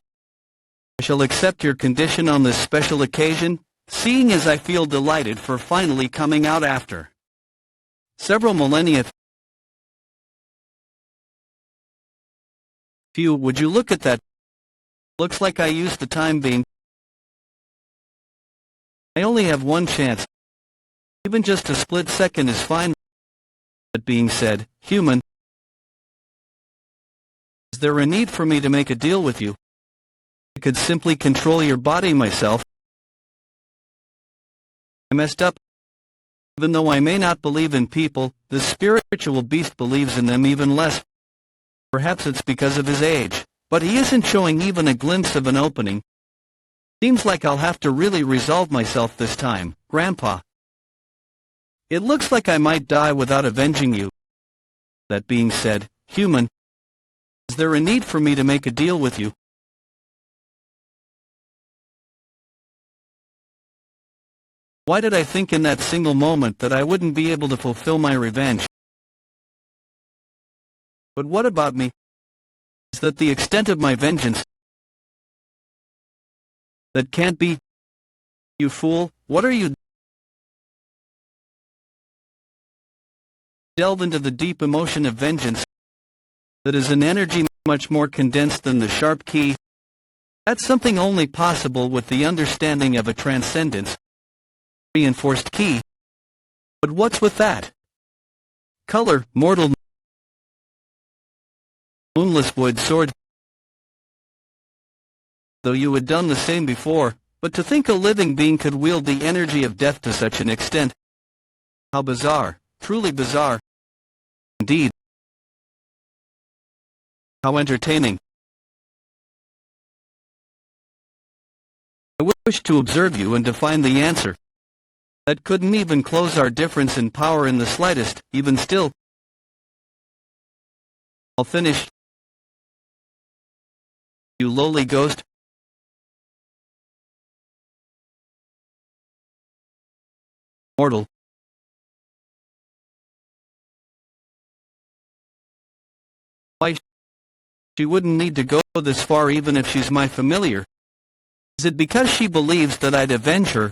I shall accept your condition on this special occasion, seeing as I feel delighted for finally coming out after several millennia. Phew, would you look at that? Looks like I used the time being. I only have one chance. Even just a split second is fine. That being said, human, is there a need for me to make a deal with you? I could simply control your body myself. I messed up. Even though I may not believe in people, the spiritual beast believes in them even less. Perhaps it's because of his age, but he isn't showing even a glimpse of an opening. Seems like I'll have to really resolve myself this time, Grandpa. It looks like I might die without avenging you. That being said, human, is there a need for me to make a deal with you? Why did I think in that single moment that I wouldn't be able to fulfill my revenge? But what about me? Is that the extent of my vengeance? That can't be. You fool, what are you? Delve into the deep emotion of vengeance. That is an energy much more condensed than the sharp key. That's something only possible with the understanding of a transcendence. Reinforced key. But what's with that? Color, mortal. Moonless wood sword. Though you had done the same before, but to think a living being could wield the energy of death to such an extent. How bizarre, truly bizarre. Indeed. How entertaining. I wish to observe you and to find the answer. That couldn't even close our difference in power in the slightest, even still. I'll finish. You lowly ghost. Mortal. Why, she wouldn't need to go this far even if she's my familiar. Is it because she believes that I'd avenge her?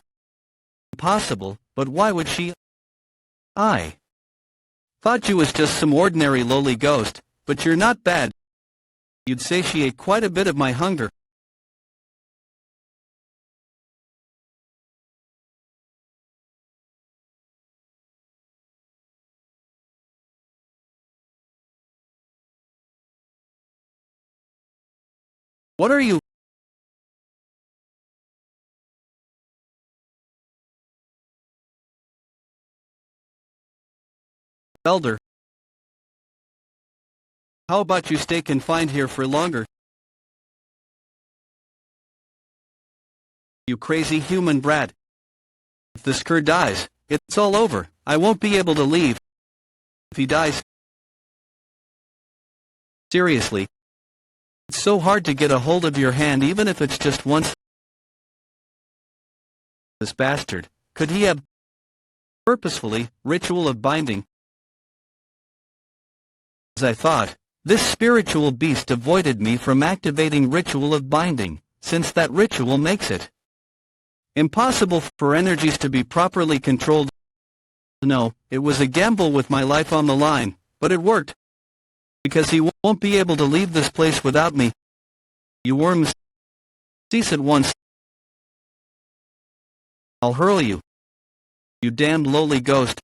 Impossible, but why would she? I thought you was just some ordinary lowly ghost, but you're not bad. You'd satiate quite a bit of my hunger. What are you? Elder. How about you stay confined here for longer? You crazy human brat. If this cur dies, it's all over. I won't be able to leave. If he dies... Seriously. It's so hard to get a hold of your hand even if it's just once. This bastard, could he have purposefully, ritual of binding? As I thought, this spiritual beast avoided me from activating ritual of binding, since that ritual makes it impossible for energies to be properly controlled. No, it was a gamble with my life on the line, but it worked. Because he won't be able to leave this place without me. You worms, cease at once. I'll hurl you. You damned lowly ghost.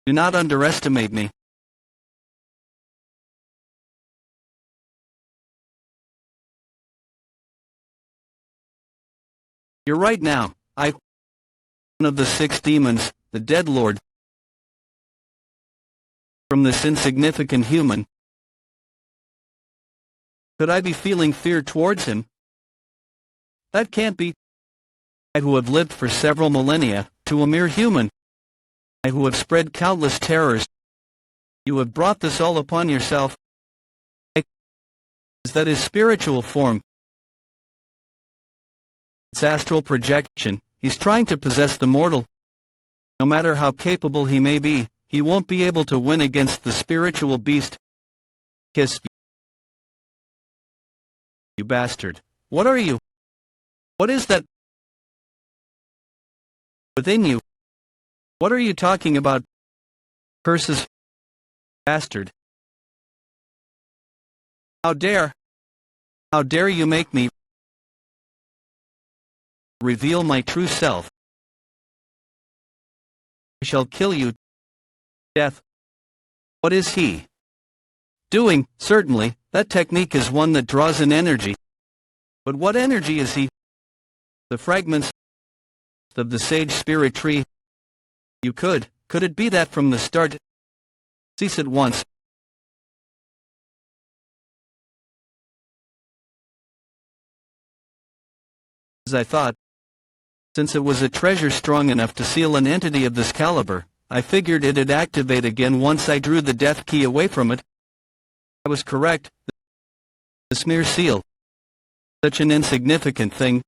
Do not underestimate me. You're right now. One of the 6 demons, the Dead Lord. From this insignificant human. Could I be feeling fear towards him? That can't be. I who have lived for several millennia, to a mere human. I who have spread countless terrors. You have brought this all upon yourself. Is that his spiritual form? It's astral projection. He's trying to possess the mortal. No matter how capable he may be, he won't be able to win against the spiritual beast. Kiss you bastard. What are you? What is that within you? What are you talking about? Curses, bastard. How dare you make me reveal my true self? I shall kill you. Death. What is he doing? Certainly, that technique is one that draws in energy. But what energy is he? The fragments of the sage spirit tree. Could it be that from the start? Cease at once. As I thought, since it was a treasure strong enough to seal an entity of this caliber, I figured it'd activate again once I drew the death key away from it. I was correct. The smear seal. Such an insignificant thing.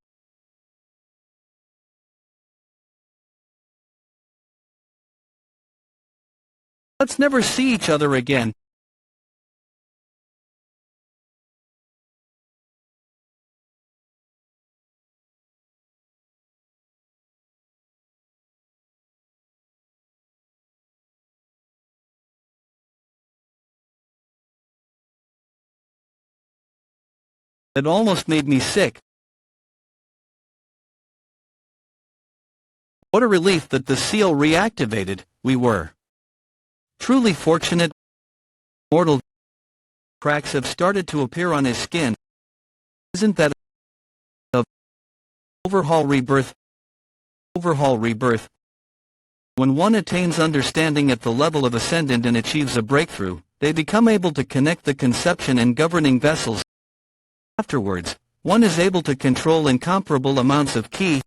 Let's never see each other again. It almost made me sick. What a relief that the seal reactivated. We were truly fortunate. Mortal cracks have started to appear on his skin. Isn't that a overhaul rebirth? Overhaul rebirth. When one attains understanding at the level of Ascendant and achieves a breakthrough, they become able to connect the conception and governing vessels. Afterwards, one is able to control incomparable amounts of ki.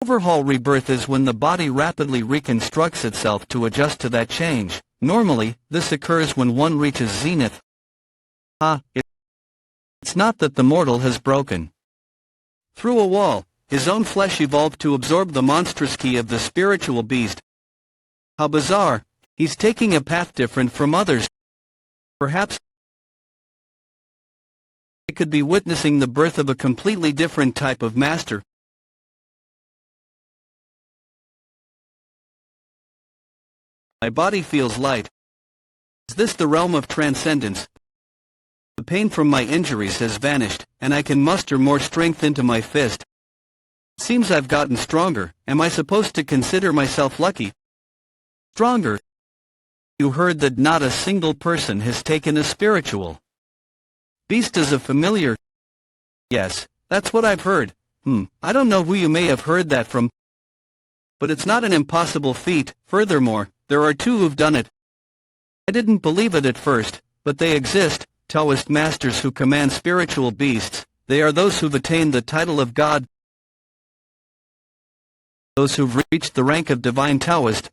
Overhaul rebirth is when the body rapidly reconstructs itself to adjust to that change. Normally, this occurs when one reaches zenith. It's not that the mortal has broken through a wall. His own flesh evolved to absorb the monstrous ki of the spiritual beast. How bizarre. He's taking a path different from others. Perhaps I could be witnessing the birth of a completely different type of master. My body feels light. Is this the realm of transcendence? The pain from my injuries has vanished, and I can muster more strength into my fist. It seems I've gotten stronger. Am I supposed to consider myself lucky? Stronger? You heard that not a single person has taken a spiritual beast as a familiar. Yes, that's what I've heard. I don't know who you may have heard that from. But it's not an impossible feat. Furthermore, there are 2 who've done it. I didn't believe it at first, but they exist. Taoist masters who command spiritual beasts. They are those who've attained the title of God. Those who've reached the rank of divine Taoist.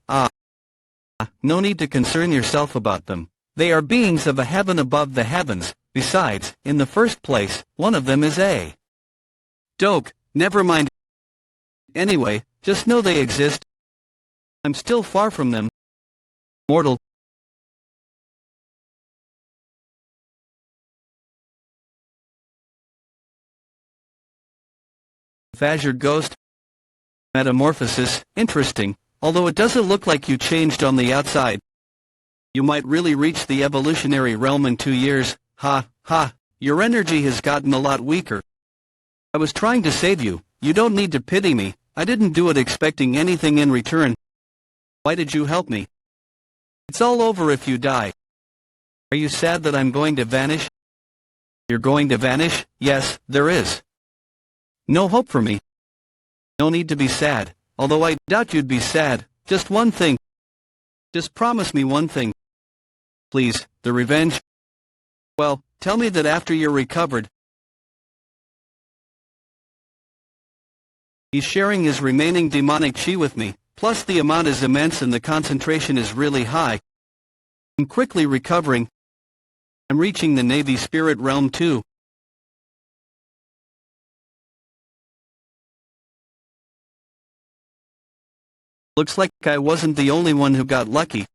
No need to concern yourself about them. They are beings of a heaven above the heavens. Besides, in the first place, one of them is a doke. Never mind. Anyway, just know they exist. I'm still far from them. Mortal. Azure Ghost. Metamorphosis. Interesting, although it doesn't look like you changed on the outside. You might really reach the evolutionary realm in 2 years. Ha, ha, your energy has gotten a lot weaker. I was trying to save you. You don't need to pity me. I didn't do it expecting anything in return. Why did you help me? It's all over if you die. Are you sad that I'm going to vanish? You're going to vanish? Yes, there is no hope for me. No need to be sad, although I doubt you'd be sad. Just one thing. Just promise me one thing. Please, the revenge. Well, tell me that after you're recovered. He's sharing his remaining demonic chi with me, plus the amount is immense and the concentration is really high. I'm quickly recovering. I'm reaching the Navy spirit realm too. Looks like I wasn't the only one who got lucky.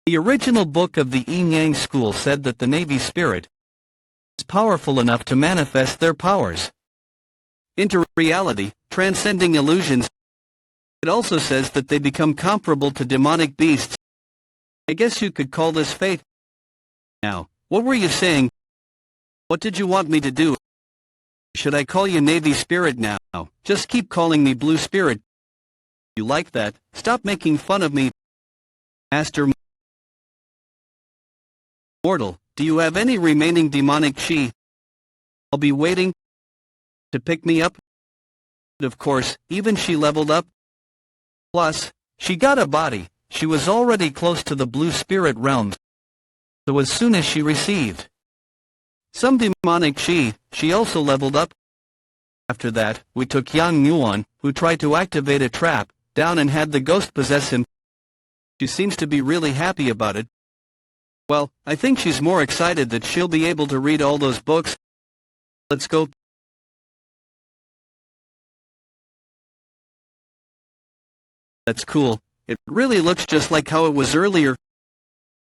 The original book of the Yin-Yang school said that the Navy spirit is powerful enough to manifest their powers into reality, transcending illusions. It also says that they become comparable to demonic beasts. I guess you could call this fate. Now, what were you saying? What did you want me to do? Should I call you Navy Spirit now? Just keep calling me Blue Spirit. You like that? Stop making fun of me. Master Mortal, do you have any remaining demonic chi? I'll be waiting to pick me up. Of course, even she leveled up. Plus, she got a body. She was already close to the Blue Spirit realm. So as soon as she received some demonic chi, she also leveled up. After that, we took Yang Yuan, who tried to activate a trap, down and had the ghost possess him. She seems to be really happy about it. Well, I think she's more excited that she'll be able to read all those books. Let's go. That's cool. It really looks just like how it was earlier.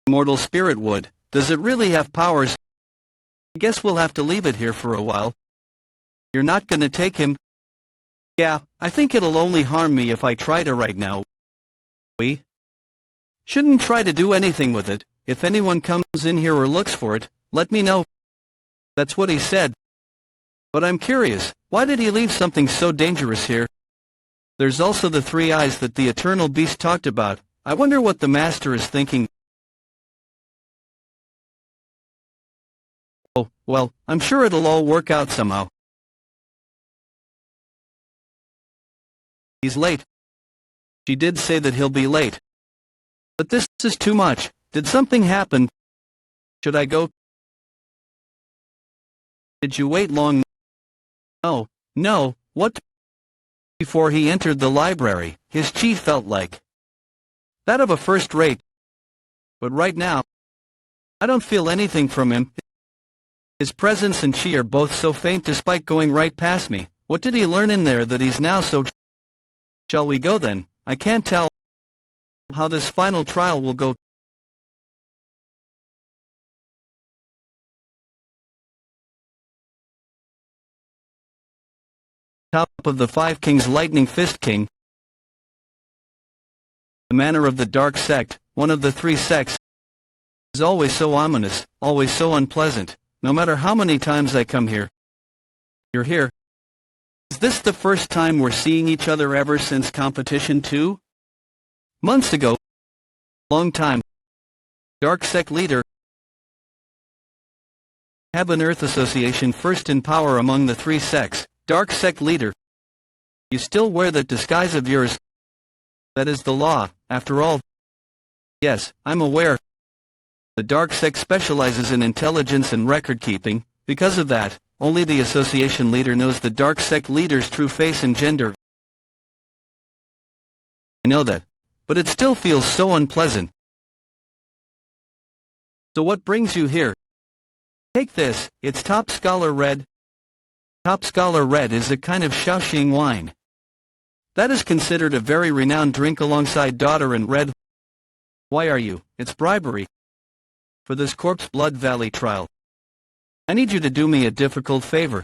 Immortal spirit would. Does it really have powers? I guess we'll have to leave it here for a while. You're not gonna take him? Yeah, I think it'll only harm me if I try to right now. We shouldn't try to do anything with it. If anyone comes in here or looks for it, let me know. That's what he said. But I'm curious, why did he leave something so dangerous here? There's also the 3 eyes that the Eternal Beast talked about. I wonder what the Master is thinking. Oh, well, I'm sure it'll all work out somehow. He's late. She did say that he'll be late. But this is too much. Did something happen? Should I go? Did you wait long? No, what? Before he entered the library, his chi felt like that of a first rate. But right now, I don't feel anything from him. His presence and chi are both so faint despite going right past me. What did he learn in there that he's now so... Shall we go then? I can't tell how this final trial will go. Top of the 5 Kings Lightning Fist King. The manner of the dark sect, one of the 3 sects, is always so ominous, always so unpleasant, no matter how many times I come here. You're here. Is this the first time we're seeing each other ever since Competition 2? Months ago. Long time. Dark Sect Leader. Heaven Earth Association first in power among the 3 sects. Dark Sect Leader. You still wear that disguise of yours. That is the law, after all. Yes, I'm aware. The Dark Sect specializes in intelligence and record-keeping. Because of that, only the association leader knows the Dark Sect leader's true face and gender. I know that, but it still feels so unpleasant. So what brings you here? Take this, it's Top Scholar Red. Top Scholar Red is a kind of Shaoxing wine. That is considered a very renowned drink alongside Daughter and Red. Why are you? It's bribery. For this Corpse Blood Valley trial, I need you to do me a difficult favor.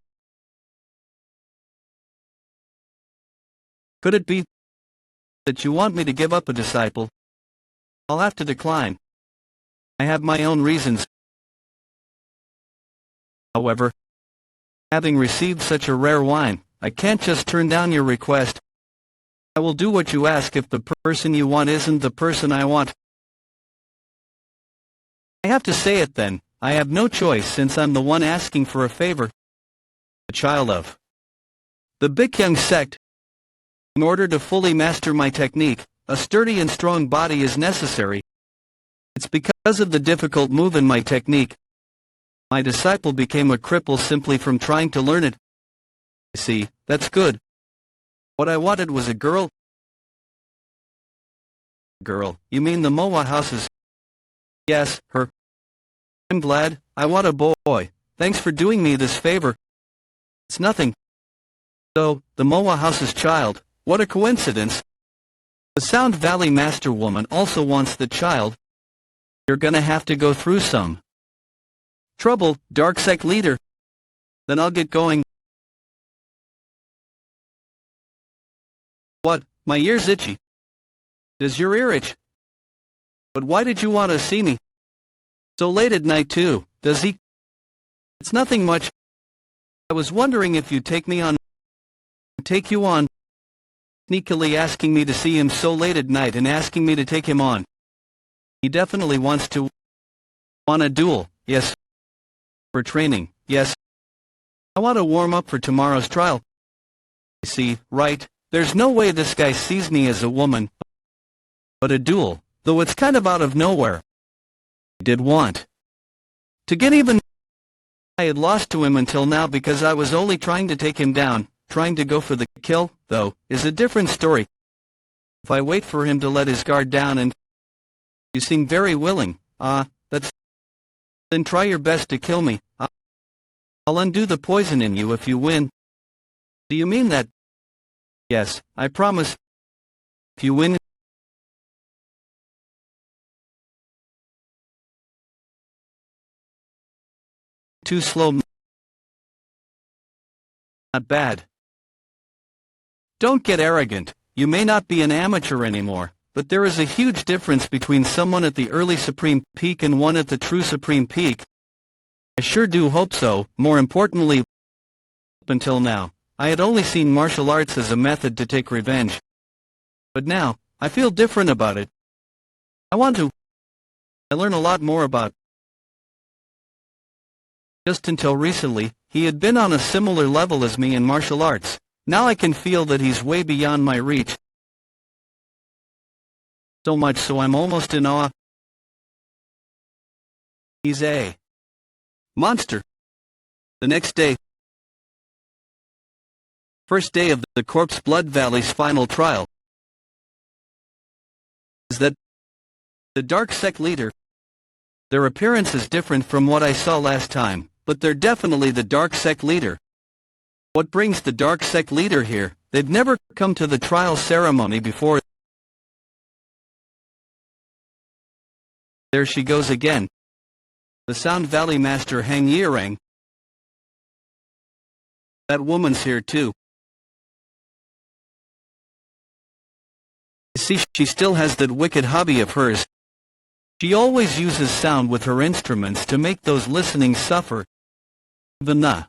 Could it be that you want me to give up a disciple? I'll have to decline. I have my own reasons. However, having received such a rare wine, I can't just turn down your request. I will do what you ask if the person you want isn't the person I want. I have to say it then, I have no choice since I'm the one asking for a favor. A child of the Baekhyun sect. In order to fully master my technique, a sturdy and strong body is necessary. It's because of the difficult move in my technique. My disciple became a cripple simply from trying to learn it. See, that's good. What I wanted was a girl. Girl, you mean the Moa houses? Yes, her. I'm glad, I want a boy. Thanks for doing me this favor. It's nothing. So, the Moa house's child, what a coincidence. The Sound Valley Master woman also wants the child. You're gonna have to go through some trouble, Dark Sect leader. Then I'll get going. What, my ear's itchy. Does your ear itch? But why did you want to see me? So late at night too, does he? It's nothing much. I was wondering if you'd take me on. Take you on. Sneakily asking me to see him so late at night and asking me to take him on. He definitely wants to. Want a duel, yes. For training, yes. I want to warm up for tomorrow's trial. See, right, there's no way this guy sees me as a woman. But a duel, though it's kind of out of nowhere. I did want to get even. I had lost to him until now because I was only trying to take him down. Trying to go for the kill, though, is a different story. If I wait for him to let his guard down and... You seem very willing. That's... Then try your best to kill me. I'll undo the poison in you if you win. Do you mean that? Yes, I promise. If you win... Too slow. Not bad. Don't get arrogant. You may not be an amateur anymore, but there is a huge difference between someone at the early Supreme Peak and one at the true Supreme Peak. I sure do hope so. More importantly, up until now, I had only seen martial arts as a method to take revenge. But now, I feel different about it. I want to. I learn a lot more about. Just until recently, he had been on a similar level as me in martial arts. Now I can feel that he's way beyond my reach. So much so I'm almost in awe. He's a monster. The next day, first day of the Corpse Blood Valley's final trial, is that the Dark Sect leader. Their appearance is different from what I saw last time, but they're definitely the Dark Sect leader. What brings the Dark Sect leader here? They've never come to the trial ceremony before. There she goes again. The Sound Valley Master Hang Yirang. That woman's here too. See, she still has that wicked hobby of hers. She always uses sound with her instruments to make those listening suffer. Even the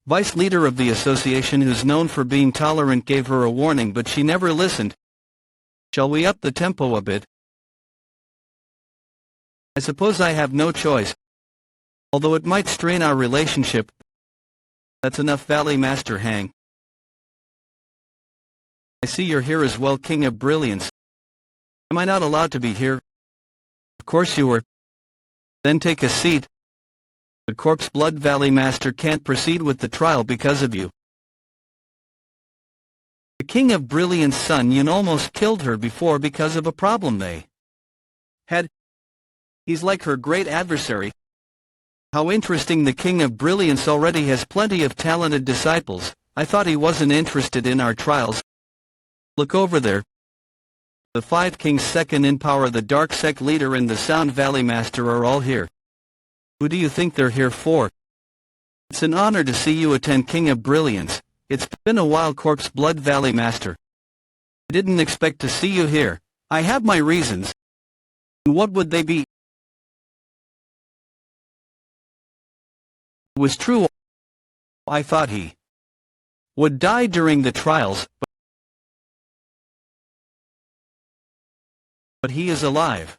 vice leader of the association, who's known for being tolerant, gave her a warning, but she never listened. Shall we up the tempo a bit? I suppose I have no choice. Although it might strain our relationship. That's enough, Valley Master Hang. I see you're here as well, King of Brilliance. Am I not allowed to be here? Of course you were. Then take a seat. The Corpse Blood Valley Master can't proceed with the trial because of you. The King of Brilliance Sun Yun almost killed her before because of a problem they had. He's like her great adversary. How interesting, the King of Brilliance already has plenty of talented disciples. I thought he wasn't interested in our trials. Look over there. The 5 kings second in power, the Dark Sect leader and the Sound Valley Master are all here. Who do you think they're here for? It's an honor to see you attend, King of Brilliance. It's been a while, Corpse Blood Valley Master. I didn't expect to see you here. I have my reasons. What would they be? It was true. I thought he would die during the trials, but he is alive.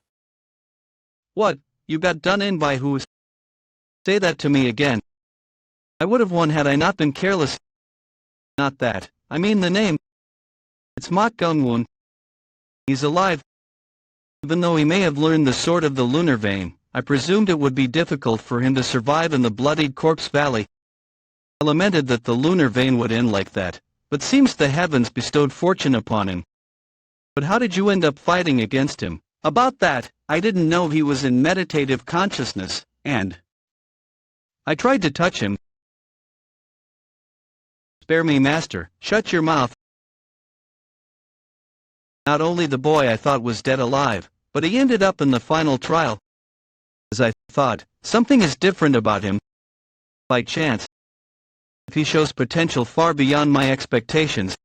What, you got done in by who? Say that to me again. I would have won had I not been careless. Not that, I mean the name. It's Mok Gung-woon. He's alive. Even though he may have learned the sword of the lunar vein, I presumed it would be difficult for him to survive in the bloodied Corpse Valley. I lamented that the lunar vein would end like that, but seems the heavens bestowed fortune upon him. But how did you end up fighting against him? About that, I didn't know he was in meditative consciousness, and I tried to touch him. Spare me, Master, shut your mouth. Not only the boy I thought was dead alive, but he ended up in the final trial. As I thought, something is different about him. By chance, if he shows potential far beyond my expectations,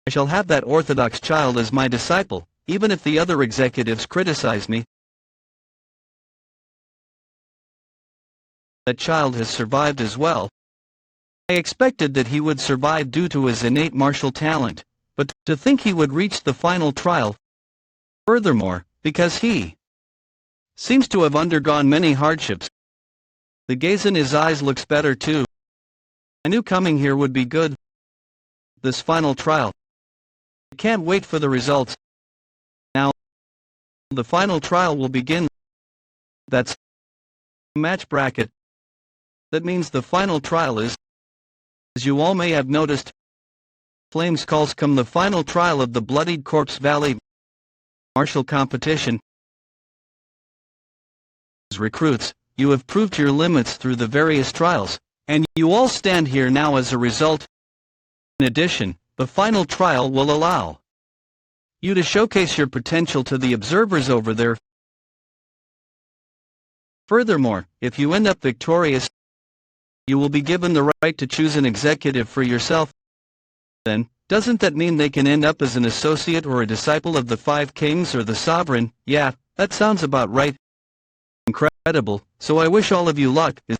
I shall have that orthodox child as my disciple, even if the other executives criticize me. That child has survived as well. I expected that he would survive due to his innate martial talent, but to think he would reach the final trial. Furthermore, because he seems to have undergone many hardships. The gaze in his eyes looks better too. I knew coming here would be good. This final trial. I can't wait for the results. Now, the final trial will begin. That's a match bracket. That means the final trial is, as you all may have noticed, Flames calls come the final trial of the bloodied Corpse Valley martial competition. As recruits, you have proved your limits through the various trials, and you all stand here now as a result. In addition, the final trial will allow you to showcase your potential to the observers over there. Furthermore, if you end up victorious, you will be given the right to choose an executive for yourself. Then, doesn't that mean they can end up as an associate or a disciple of the 5 kings or the sovereign? Yeah, that sounds about right. Incredible, so I wish all of you luck. Is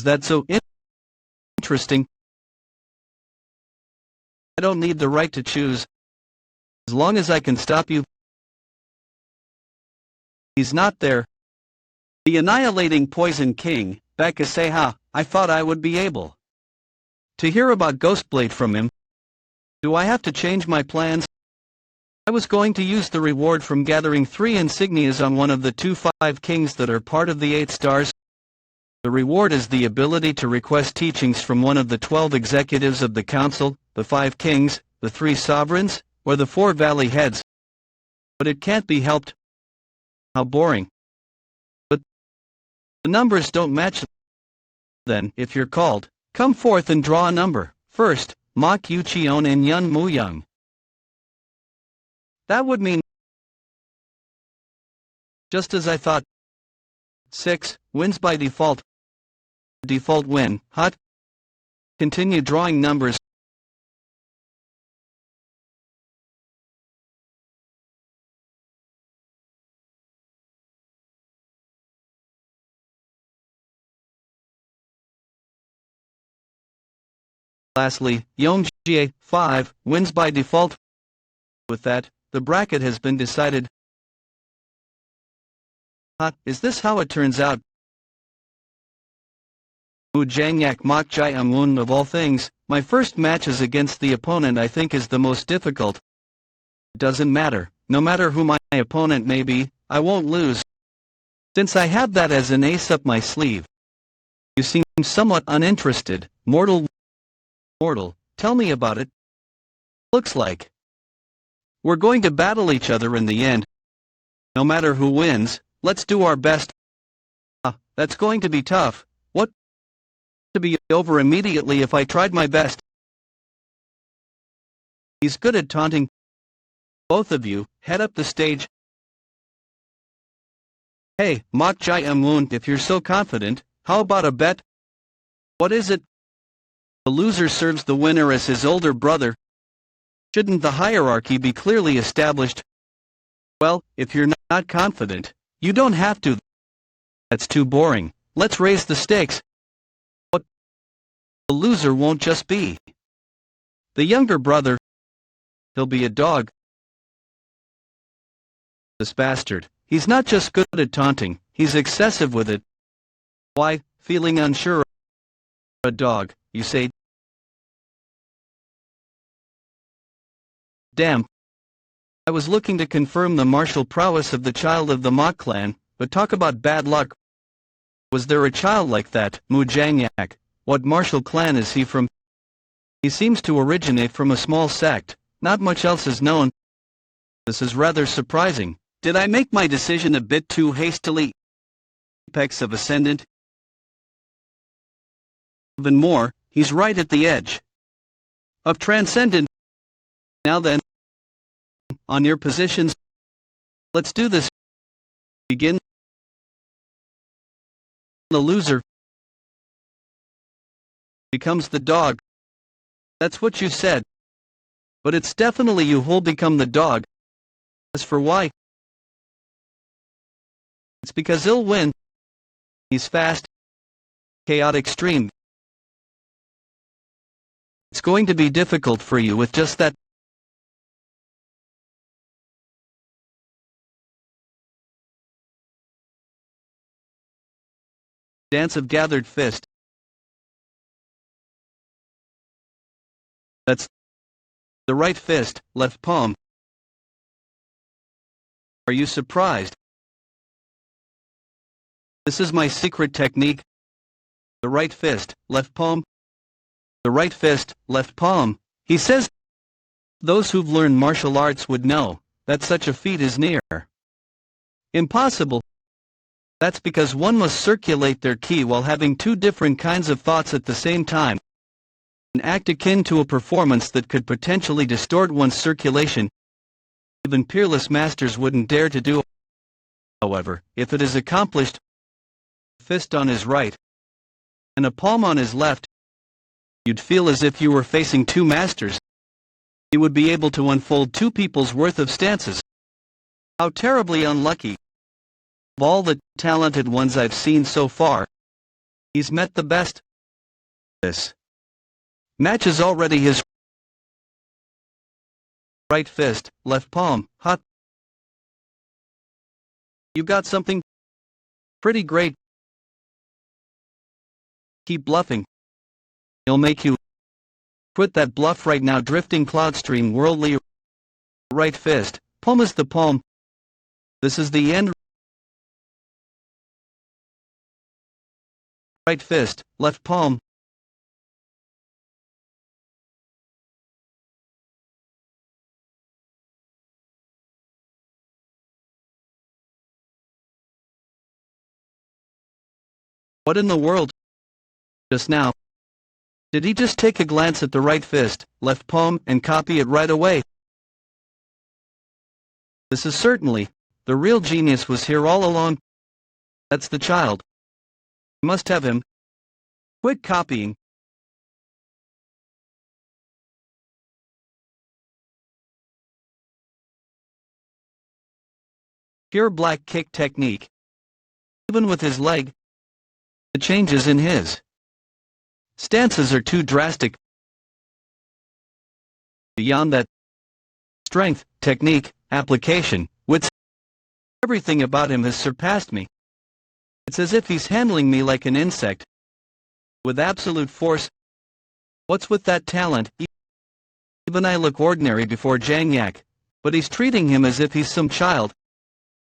that so interesting? I don't need the right to choose. As long as I can stop you. He's not there. The annihilating Poison King, Bakaseha, I thought I would be able to hear about Ghostblade from him. Do I have to change my plans? I was going to use the reward from gathering 3 insignias on one of the 5 kings that are part of the 8 stars. The reward is the ability to request teachings from one of the 12 executives of the council, the 5 kings, the 3 sovereigns, or the 4 valley heads. But it can't be helped. How boring. But the numbers don't match. Then, if you're called, come forth and draw a number. First, Mok Yucheon and Yun Muyang. That would mean, just as I thought, 6 wins by default. Default win, hot. Continue drawing numbers. Lastly, Yongjie, 5, wins by default. With that, the bracket has been decided. Is this how it turns out? Mujangyak Mok Jai Angun, of all things, my first match is against the opponent I think is the most difficult. It doesn't matter, no matter who my opponent may be, I won't lose. Since I have that as an ace up my sleeve. You seem somewhat uninterested, Mortal, tell me about it. Looks like we're going to battle each other in the end. No matter who wins, let's do our best. That's going to be tough. What? To be over immediately if I tried my best. He's good at taunting. Both of you, head up the stage. Hey, Mok Jai Woon, if you're so confident, how about a bet? What is it? The loser serves the winner as his older brother. Shouldn't the hierarchy be clearly established? Well, if you're not confident, you don't have to. That's too boring. Let's raise the stakes. What? The loser won't just be the younger brother. He'll be a dog. This bastard. He's not just good at taunting, he's excessive with it. Why, feeling unsure? A dog, you say? Damn. I was looking to confirm the martial prowess of the child of the Mok clan, but talk about bad luck. Was there a child like that, Mu Jangyak? What martial clan is he from? He seems to originate from a small sect, not much else is known. This is rather surprising. Did I make my decision a bit too hastily? Apex of Ascendant? Even more, he's right at the edge of Transcendent. Now then, on your positions, let's do this. Begin. The loser becomes the dog. That's what you said. But it's definitely you who'll become the dog. As for why? It's because he'll win. He's fast, chaotic stream. It's going to be difficult for you with just that. Dance of gathered fist. That's the right fist, left palm. Are you surprised? This is my secret technique. The right fist, left palm. The right fist, left palm. He says those who've learned martial arts would know that such a feat is near impossible. That's because one must circulate their ki while having two different kinds of thoughts at the same time. An act akin to a performance that could potentially distort one's circulation. Even peerless masters wouldn't dare to do. However, if it is accomplished, fist on his right and a palm on his left, you'd feel as if you were facing two masters. You would be able to unfold two people's worth of stances. How terribly unlucky. Of all the talented ones I've seen so far, he's met the best. This match is already his right fist, left palm, hot. You got something pretty great. Keep bluffing. He'll make you quit that bluff right now. Drifting cloud stream, worldly. Right fist, palm is the palm. This is the end. Right fist, left palm. What in the world? Just now. Did he just take a glance at the right fist, left palm, and copy it right away? This is certainly, the real genius was here all along. That's the child. Must have him. Quit copying. Pure black kick technique. Even with his leg, the changes in his stances are too drastic. Beyond that, strength, technique, application, wits, everything about him has surpassed me. It's as if he's handling me like an insect. With absolute force. What's with that talent? Even I look ordinary before Jangyak, but he's treating him as if he's some child.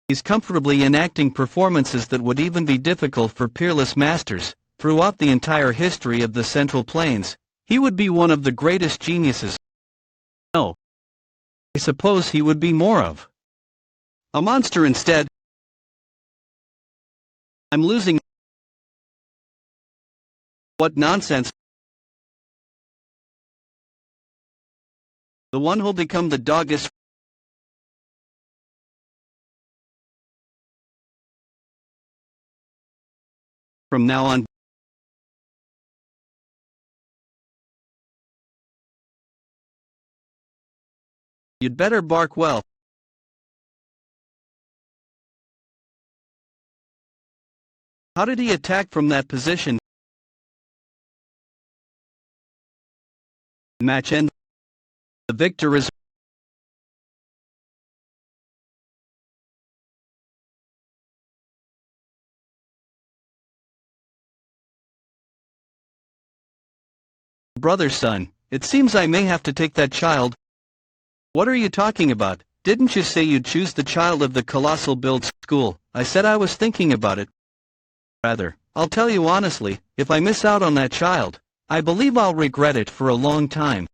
He's comfortably enacting performances that would even be difficult for peerless masters. Throughout the entire history of the Central Plains, he would be one of the greatest geniuses. No. I suppose he would be more of a monster instead. I'm losing. What nonsense. The one who'll become the dog is from now on. You'd better bark well. How did he attack from that position? Match end. The victor is brother's son. It seems I may have to take that child. What are you talking about? Didn't you say you'd choose the child of the colossal build school? I said I was thinking about it. Rather, I'll tell you honestly, if I miss out on that child, I believe I'll regret it for a long time.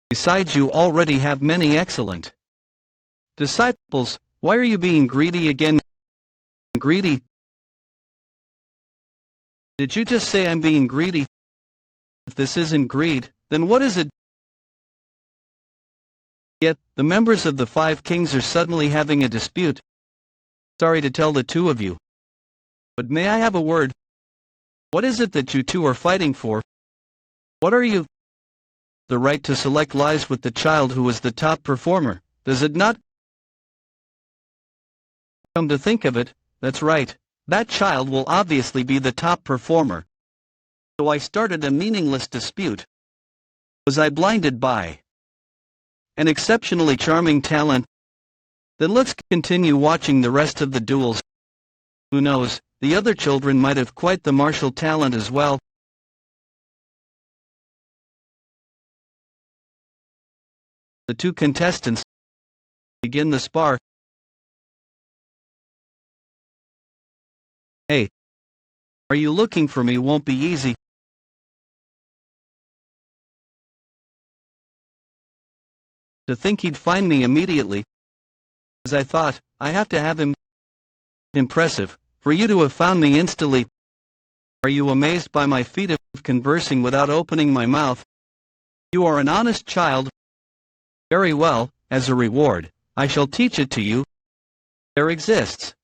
Besides, you already have many excellent disciples. Why are you being greedy again? Greedy? Did you just say I'm being greedy? If this isn't greed, then what is it? Yet, the members of the 5 kings are suddenly having a dispute. Sorry to tell the two of you. But may I have a word? What is it that you two are fighting for? What are you? The right to select lies with the child who is the top performer, does it not? Come to think of it, that's right. That child will obviously be the top performer. So I started a meaningless dispute. Was I blinded by an exceptionally charming talent? Then let's continue watching the rest of the duels. Who knows, the other children might have quite the martial talent as well. The two contestants begin the spar. Hey, are you looking for me? Won't be easy. To think he'd find me immediately. As I thought, I have to have him. Impressive, for you to have found me instantly. Are you amazed by my feat of conversing without opening my mouth? You are an honest child. Very well, as a reward, I shall teach it to you. There exists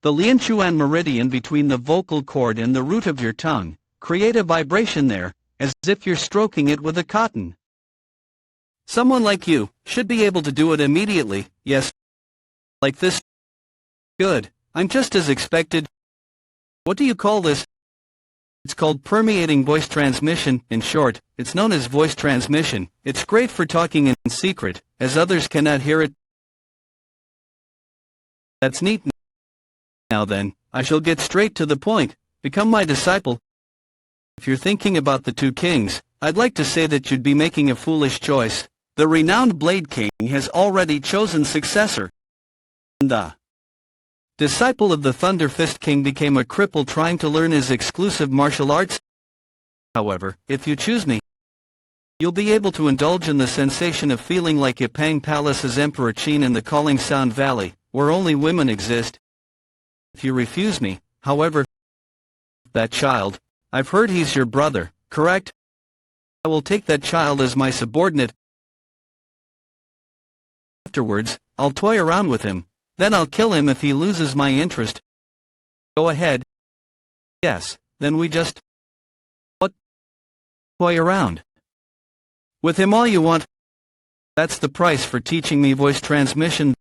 the Lianchuan meridian between the vocal cord and the root of your tongue. Create a vibration there, as if you're stroking it with a cotton. Someone like you should be able to do it immediately, yes. Like this. Good, I'm just as expected. What do you call this? It's called permeating voice transmission. In short, it's known as voice transmission. It's great for talking in secret, as others cannot hear it. That's neat. Now then, I shall get straight to the point. Become my disciple. If you're thinking about the 2 kings, I'd like to say that you'd be making a foolish choice. The renowned Blade King has already chosen successor. The disciple of the Thunder Fist King became a cripple trying to learn his exclusive martial arts. However, if you choose me, you'll be able to indulge in the sensation of feeling like Yapang Palace's Emperor Qin in the Calling Sound Valley, where only women exist. If you refuse me, however, that child, I've heard he's your brother, correct? I will take that child as my subordinate. Afterwards, I'll toy around with him. Then I'll kill him if he loses my interest. Go ahead. Yes, then we just... What? Toy around. With him all you want. That's the price for teaching me voice transmission.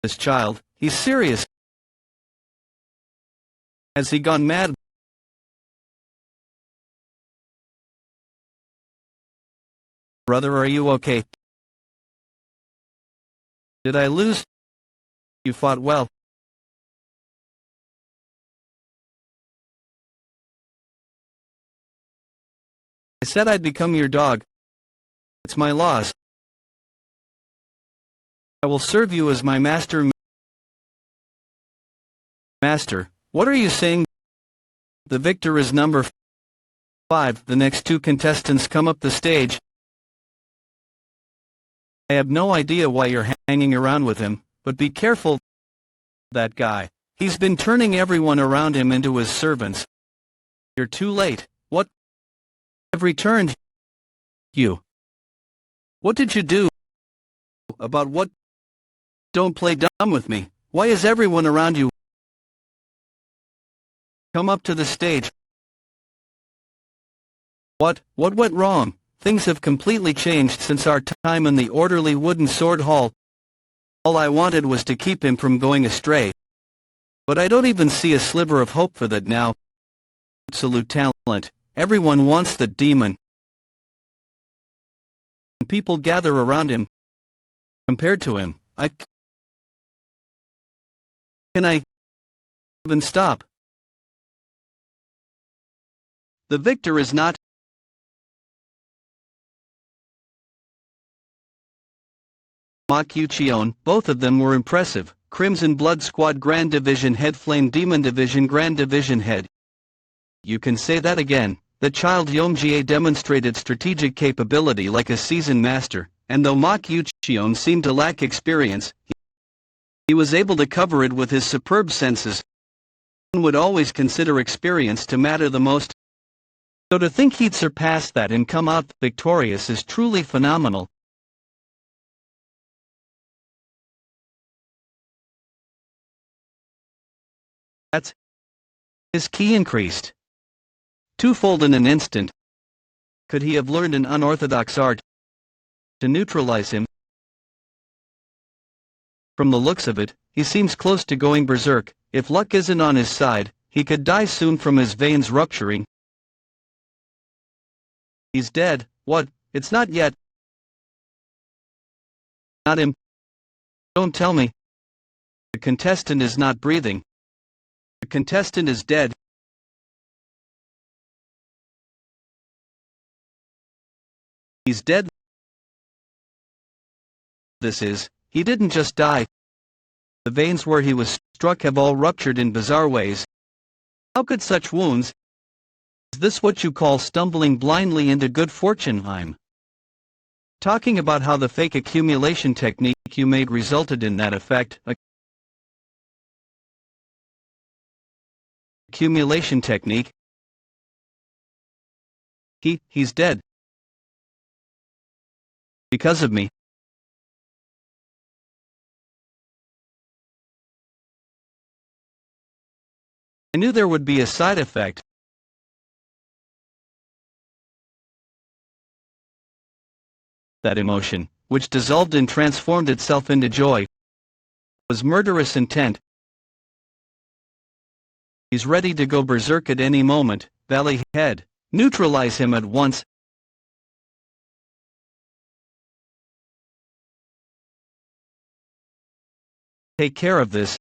This child, he's serious. Has he gone mad? Brother, are you okay? Did I lose? You fought well. I said I'd become your dog. It's my laws. I will serve you as my master. Master, what are you saying? The victor is number 5. The next 2 contestants come up the stage. I have no idea why you're hanging around with him, but be careful. That guy. He's been turning everyone around him into his servants. You're too late. What? I've returned you. What did you do? About what? Don't play dumb with me. Why is everyone around you? Come up to the stage. What went wrong? Things have completely changed since our time in the orderly wooden sword hall. All I wanted was to keep him from going astray. But I don't even see a sliver of hope for that now. Absolute talent. Everyone wants the demon. People gather around him. Compared to him, can I even stop? The victor is not Mak Yucheon. Both of them were impressive. Crimson Blood Squad Grand Division Head, Flame Demon Division Grand Division Head. You can say that again. The child Yomjie demonstrated strategic capability like a seasoned master, and though Mak Yucheon seemed to lack experience, he was able to cover it with his superb senses. One would always consider experience to matter the most. So to think he'd surpass that and come out victorious is truly phenomenal. That's his ki increased twofold in an instant. Could he have learned an unorthodox art to neutralize him? From the looks of it, he seems close to going berserk. If luck isn't on his side, he could die soon from his veins rupturing. He's dead. What? It's not yet. Not him. Don't tell me. The contestant is not breathing. The contestant is dead. He's dead. He didn't just die. The veins where he was struck have all ruptured in bizarre ways. How could such wounds? Is this what you call stumbling blindly into good fortune? I'm talking about how the fake accumulation technique you made resulted in that effect. Accumulation technique. He's dead. Because of me. I knew there would be a side effect. That emotion, which dissolved and transformed itself into joy, was murderous intent. He's ready to go berserk at any moment. Valley Head, neutralize him at once. Take care of this.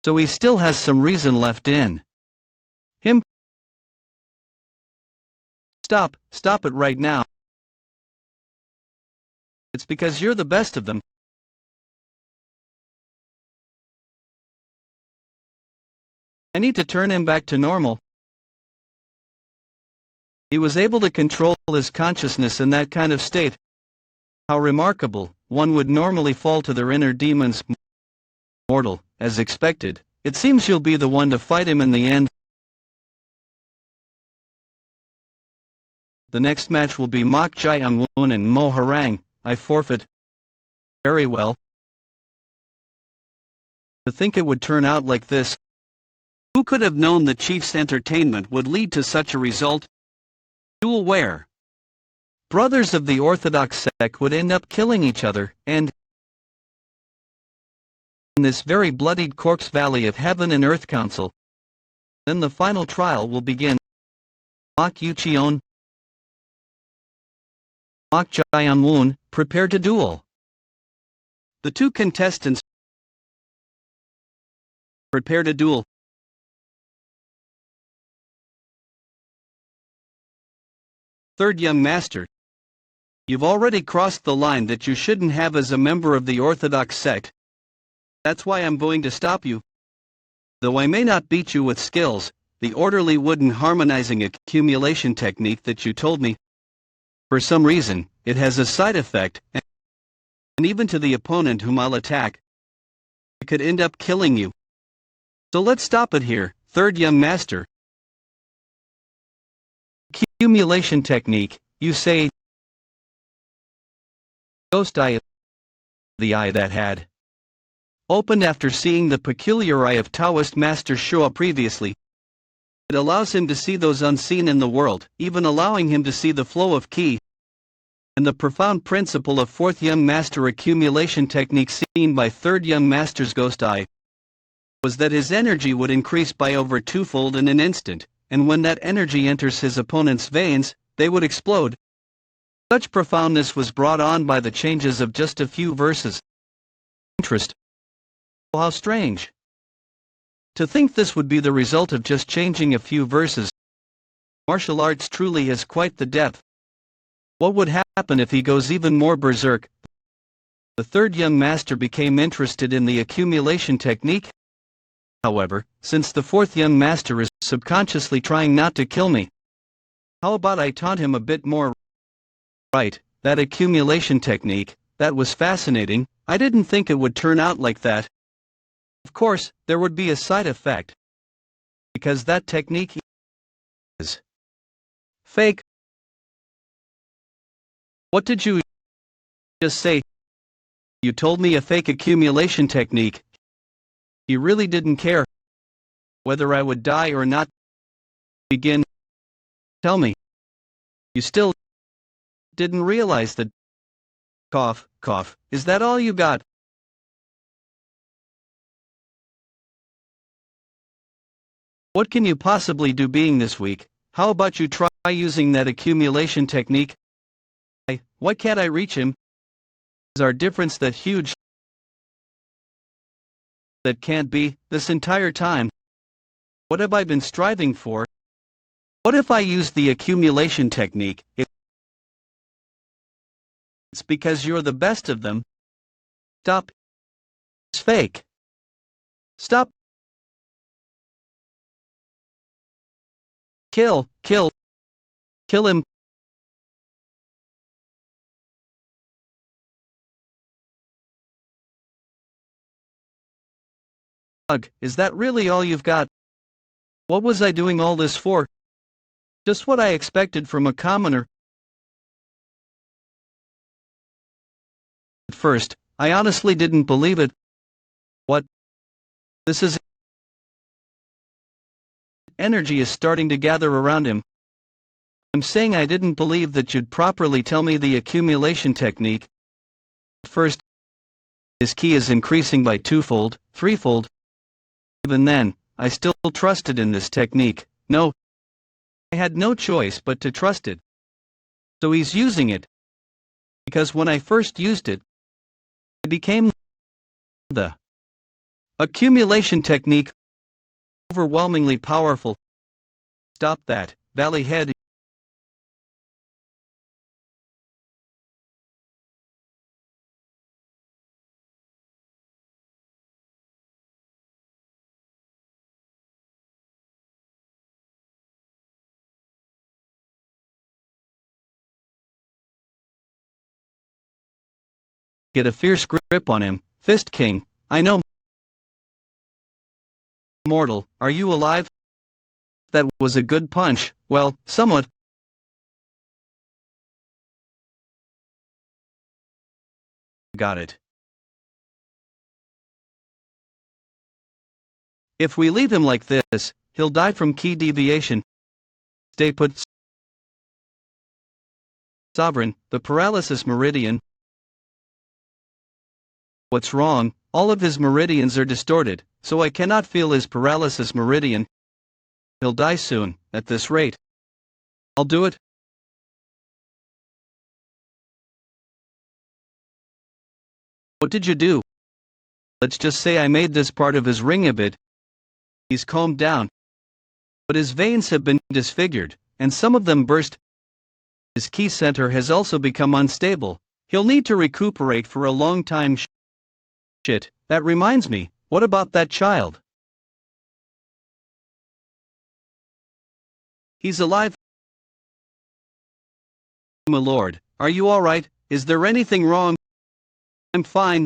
So he still has some reason left in him. Stop it right now. It's because you're the best of them. I need to turn him back to normal. He was able to control his consciousness in that kind of state. How remarkable. One would normally fall to their inner demons. Mortal, as expected. It seems you'll be the one to fight him in the end. The next match will be Mak Jae-woon and Mo Harang. I forfeit. Very well. To think it would turn out like this. Who could have known the chief's entertainment would lead to such a result? Duel where brothers of the Orthodox sect would end up killing each other, and in this very bloodied corpse valley of Heaven and Earth Council. Then the final trial will begin. Mak Yucheon, Mak Jae-woon, prepare to duel. The two contestants prepare to duel. Third young master, you've already crossed the line that you shouldn't have as a member of the Orthodox sect. That's why I'm going to stop you. Though I may not beat you with skills, the orderly wooden harmonizing accumulation technique that you told me, For some reason, it has a side effect, and even to the opponent whom I'll attack, it could end up killing you. So let's stop it here, third young master. Accumulation technique, you say. Ghost eye, the eye that had opened after seeing the peculiar eye of Taoist master show up previously. It allows him to see those unseen in the world, even allowing him to see the flow of ki. And the profound principle of fourth young master accumulation technique seen by third young master's ghost eye was that his energy would increase by over twofold in an instant, and when that energy enters his opponent's veins, they would explode. Such profoundness was brought on by the changes of just a few verses. Interest. Oh, how strange. To think this would be the result of just changing a few verses. Martial arts truly has quite the depth. What would happen if he goes even more berserk? The third young master became interested in the accumulation technique. However, since the fourth young master is subconsciously trying not to kill me, how about I taunt him a bit more? Right, that accumulation technique, that was fascinating. I didn't think it would turn out like that. Of course, there would be a side effect. Because that technique is fake. What did you just say? You told me a fake accumulation technique. He really didn't care whether I would die or not. Begin. Tell me. You still didn't realize that. Cough, cough. Is that all you got? What can you possibly do being this weak? How about you try using that accumulation technique? Why can't I reach him? Is our difference that huge? That can't be, this entire time. What have I been striving for? What if I used the accumulation technique? It's because you're the best of them. Stop. It's fake. Stop. Kill, kill. Kill him. Is that really all you've got? What was I doing all this for? Just what I expected from a commoner. At first, I honestly didn't believe it. What? This is... Energy is starting to gather around him. I'm saying I didn't believe that you'd properly tell me the accumulation technique. At first, his ki is increasing by twofold, threefold. Even then, I still trusted in this technique. No, I had no choice but to trust it. So he's using it. Because when I first used it, it became the accumulation technique, overwhelmingly powerful. Stop that, Valley Head. Get a fierce grip on him, Fist King. I know. Mortal, are you alive? That was a good punch. Well, somewhat. Got it. If we leave him like this, he'll die from ki deviation. Stay put. Sovereign, the paralysis meridian. What's wrong? All of his meridians are distorted, so I cannot feel his paralysis meridian. He'll die soon, at this rate. I'll do it. What did you do? Let's just say I made this part of his ring a bit. He's calmed down. But his veins have been disfigured, and some of them burst. His ki center has also become unstable. He'll need to recuperate for a long time. Shit, that reminds me, what about that child? He's alive. My lord, are you all right? Is there anything wrong? I'm fine.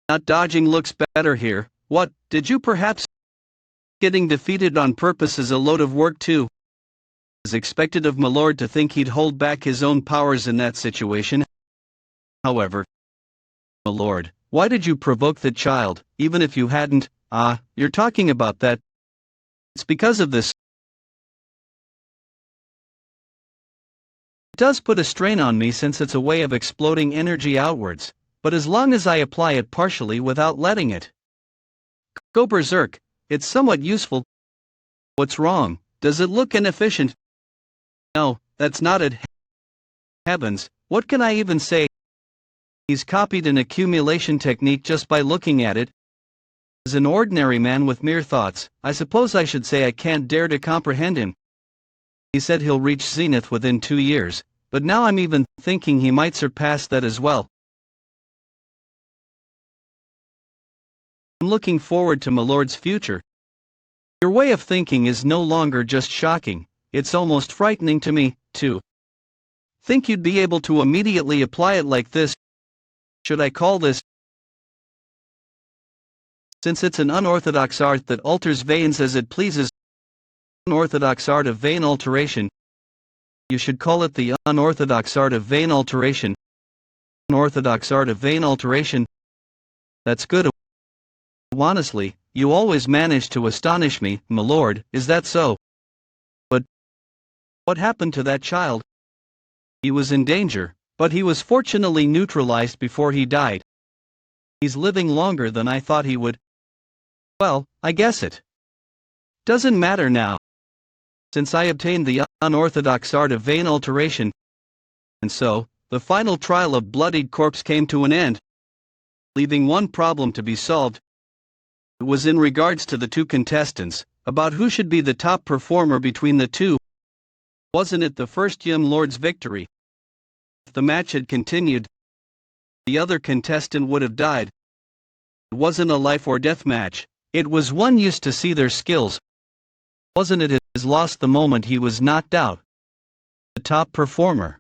Not dodging looks better here. What, did you perhaps? Getting defeated on purpose is a load of work too. It was expected of my lord to think he'd hold back his own powers in that situation. However, my lord, why did you provoke the child, even if you hadn't? You're talking about that. It's because of this. It does put a strain on me since it's a way of exploding energy outwards, but as long as I apply it partially without letting it go berserk, it's somewhat useful. What's wrong? Does it look inefficient? No, that's not it. Heavens, what can I even say? He's copied an accumulation technique just by looking at it. As an ordinary man with mere thoughts, I suppose I should say I can't dare to comprehend him. He said he'll reach zenith within 2 years, but now I'm even thinking he might surpass that as well. I'm looking forward to my lord's future. Your way of thinking is no longer just shocking, it's almost frightening to me, too. Think you'd be able to immediately apply it like this? Should I call this? Since it's an unorthodox art that alters veins as it pleases, unorthodox art of vein alteration, you should call it the unorthodox art of vein alteration. Unorthodox art of vein alteration. That's good. Honestly, you always manage to astonish me, my lord, is that so? But what happened to that child? He was in danger, but he was fortunately neutralized before he died. He's living longer than I thought he would. Well, I guess it doesn't matter now, since I obtained the unorthodox art of vein alteration. And so, the final trial of bloodied corpse came to an end, leaving one problem to be solved. It was in regards to the two contestants, about who should be the top performer between the two. Wasn't it the first young lord's victory? If the match had continued, the other contestant would have died. It wasn't a life or death match, it was one used to see their skills. Wasn't it his loss the moment he was knocked out? The top performer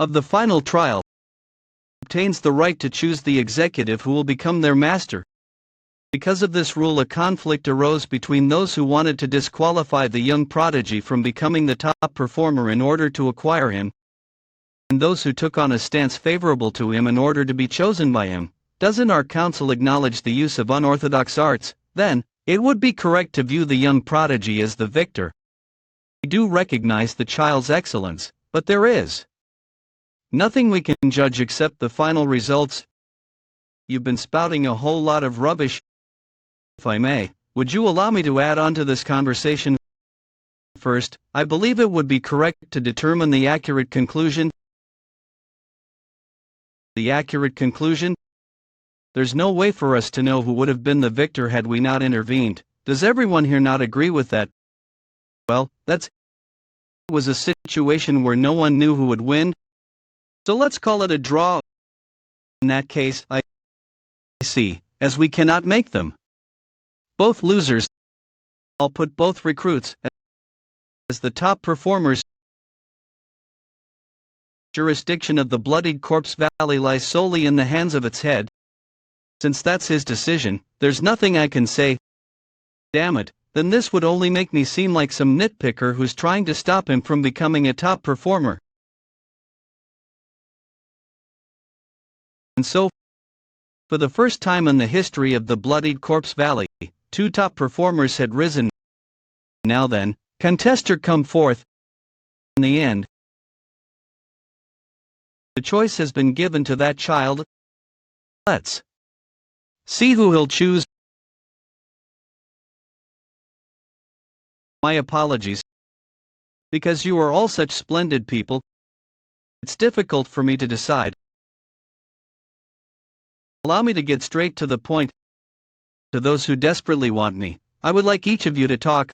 of the final trial obtains the right to choose the executive who will become their master. Because of this rule, a conflict arose between those who wanted to disqualify the young prodigy from becoming the top performer in order to acquire him, and those who took on a stance favorable to him in order to be chosen by him. Doesn't our council acknowledge the use of unorthodox arts? Then, it would be correct to view the young prodigy as the victor. We do recognize the child's excellence, but there is nothing we can judge except the final results. You've been spouting a whole lot of rubbish. If I may, would you allow me to add on to this conversation? First, I believe it would be correct to determine the accurate conclusion. The accurate conclusion? There's no way for us to know who would have been the victor had we not intervened. Does everyone here not agree with that? Well, it was a situation where no one knew who would win. So let's call it a draw. In that case, I see, as we cannot make them both losers, I'll put both recruits as the top performers. Jurisdiction of the bloodied corpse valley lies solely in the hands of its head. Since that's his decision, there's nothing I can say. Damn it, then this would only make me seem like some nitpicker who's trying to stop him from becoming a top performer. And so, for the first time in the history of the bloodied corpse valley, two top performers had risen. Now then, contester come forth. In the end, the choice has been given to that child. Let's see who he'll choose. My apologies. Because you are all such splendid people, it's difficult for me to decide. Allow me to get straight to the point. To those who desperately want me, I would like each of you to talk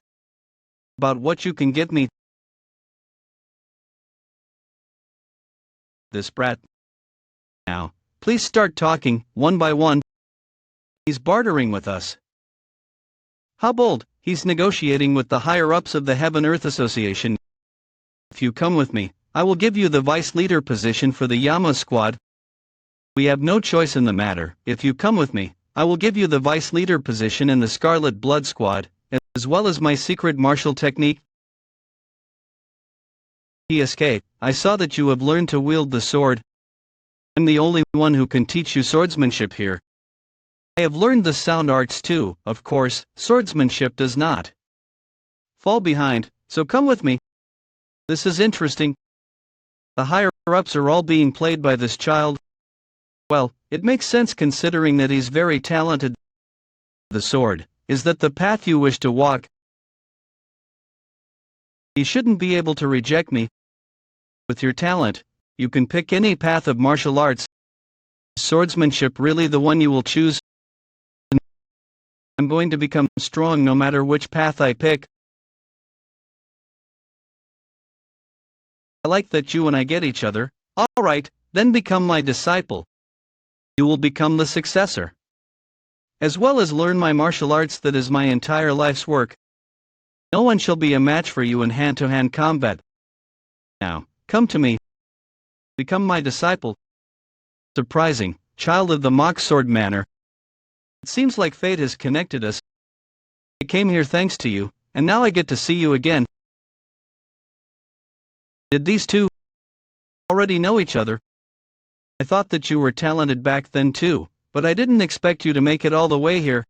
about what you can give me. This brat. Now, please start talking, one by one. He's bartering with us. How bold, he's negotiating with the higher-ups of the Heaven-Earth Association. If you come with me, I will give you the vice leader position for the Yama squad. We have no choice in the matter. If you come with me, I will give you the vice leader position in the Scarlet Blood squad, as well as my secret martial technique. PSK, I saw that you have learned to wield the sword. I'm the only one who can teach you swordsmanship here. I have learned the sound arts too, of course, swordsmanship does not fall behind, so come with me. This is interesting. The higher-ups are all being played by this child. Well, it makes sense considering that he's very talented. The sword, is that the path you wish to walk? He shouldn't be able to reject me. With your talent, you can pick any path of martial arts. Is swordsmanship really the one you will choose? I'm going to become strong no matter which path I pick. I like that you and I get each other. Alright, then become my disciple. You will become the successor. As well as learn my martial arts that is my entire life's work. No one shall be a match for you in hand-to-hand combat. Now, come to me. Become my disciple. Surprising, child of the mock sword manor. It seems like fate has connected us. I came here thanks to you, and now I get to see you again. Did these two already know each other? I thought that you were talented back then too, but I didn't expect you to make it all the way here.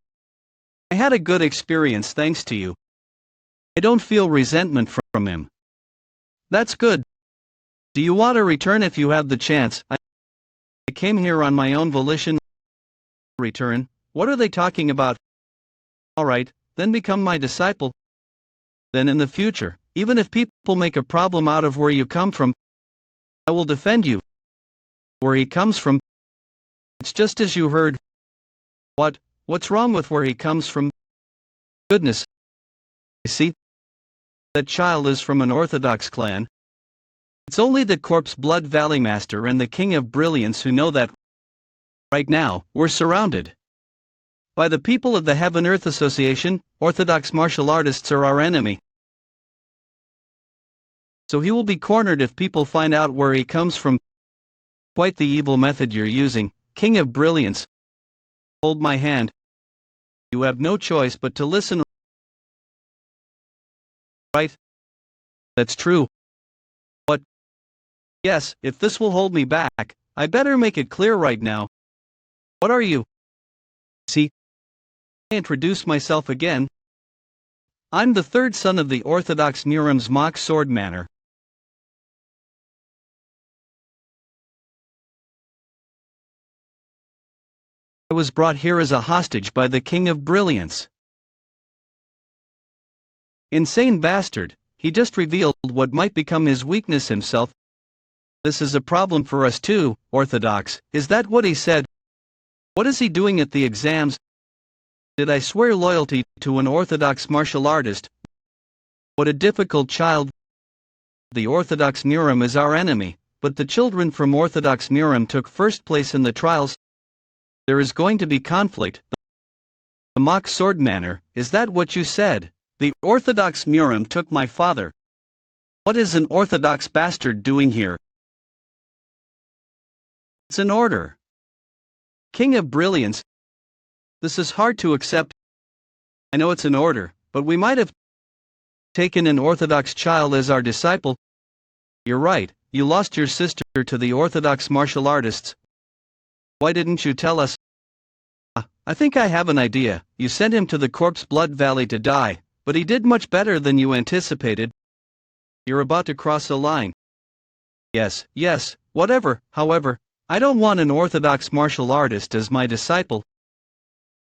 I had a good experience thanks to you. I don't feel resentment from him. That's good. Do you want to return if you have the chance? I came here on my own volition. Return? What are they talking about? Alright, then become my disciple. Then in the future, even if people make a problem out of where you come from, I will defend you. Where he comes from? It's just as you heard. What's wrong with where he comes from? Goodness. You see? That child is from an Orthodox clan. It's only the Corpse Blood Valley Master and the King of Brilliance who know that. Right now, we're surrounded by the people of the Heaven-Earth Association. Orthodox martial artists are our enemy. So he will be cornered if people find out where he comes from. Quite the evil method you're using, King of Brilliance. Hold my hand. You have no choice but to listen. Right? That's true. What? Yes, if this will hold me back, I better make it clear right now. What are you? See? I introduce myself again. I'm the third son of the Orthodox Muram's mock sword manor. I was brought here as a hostage by the King of Brilliance. Insane bastard, he just revealed what might become his weakness himself. This is a problem for us too, Orthodox, is that what he said? What is he doing at the exams? Did I swear loyalty to an Orthodox martial artist? What a difficult child. The Orthodox Muram is our enemy, but the children from Orthodox Muram took first place in the trials. There is going to be conflict. The mock sword manor, is that what you said? The Orthodox Muram took my father. What is an Orthodox bastard doing here? It's an order. King of Brilliance. This is hard to accept. I know it's an order, but we might have taken an Orthodox child as our disciple. You're right, you lost your sister to the Orthodox martial artists. Why didn't you tell us? I think I have an idea. You sent him to the Corpse Blood Valley to die, but he did much better than you anticipated. You're about to cross a line. Yes, whatever. However, I don't want an Orthodox martial artist as my disciple.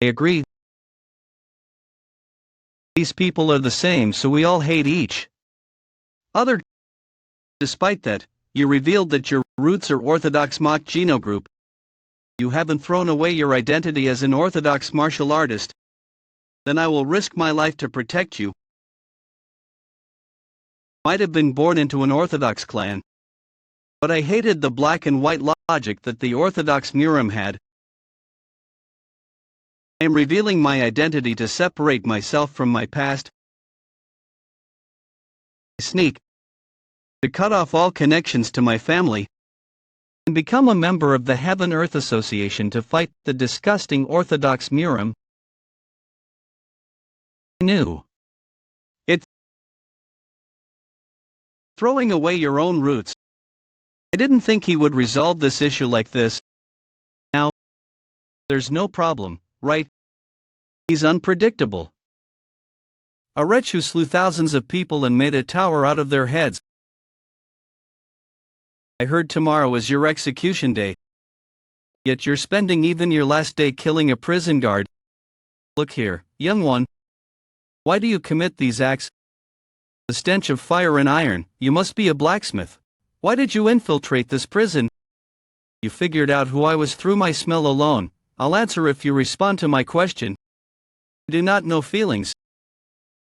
I agree. These people are the same, so we all hate each other. Despite that, you revealed that your roots are Orthodox mock Geno group. You haven't thrown away your identity as an Orthodox martial artist. Then I will risk my life to protect you. Might have been born into an Orthodox clan, but I hated the black and white logic that the Orthodox Muram had. I am revealing my identity to separate myself from my past. Sneak. to cut off all connections to my family, and become a member of the Heaven-Earth Association to fight the disgusting Orthodox Murim. I knew. It's throwing away your own roots. I didn't think he would resolve this issue like this. Now, there's no problem, right? He's unpredictable. A wretch who slew thousands of people and made a tower out of their heads. I heard tomorrow is your execution day. Yet you're spending even your last day killing a prison guard. Look here, young one. Why do you commit these acts? The stench of fire and iron, you must be a blacksmith. Why did you infiltrate this prison? You figured out who I was through my smell alone. I'll answer if you respond to my question. I do not know feelings.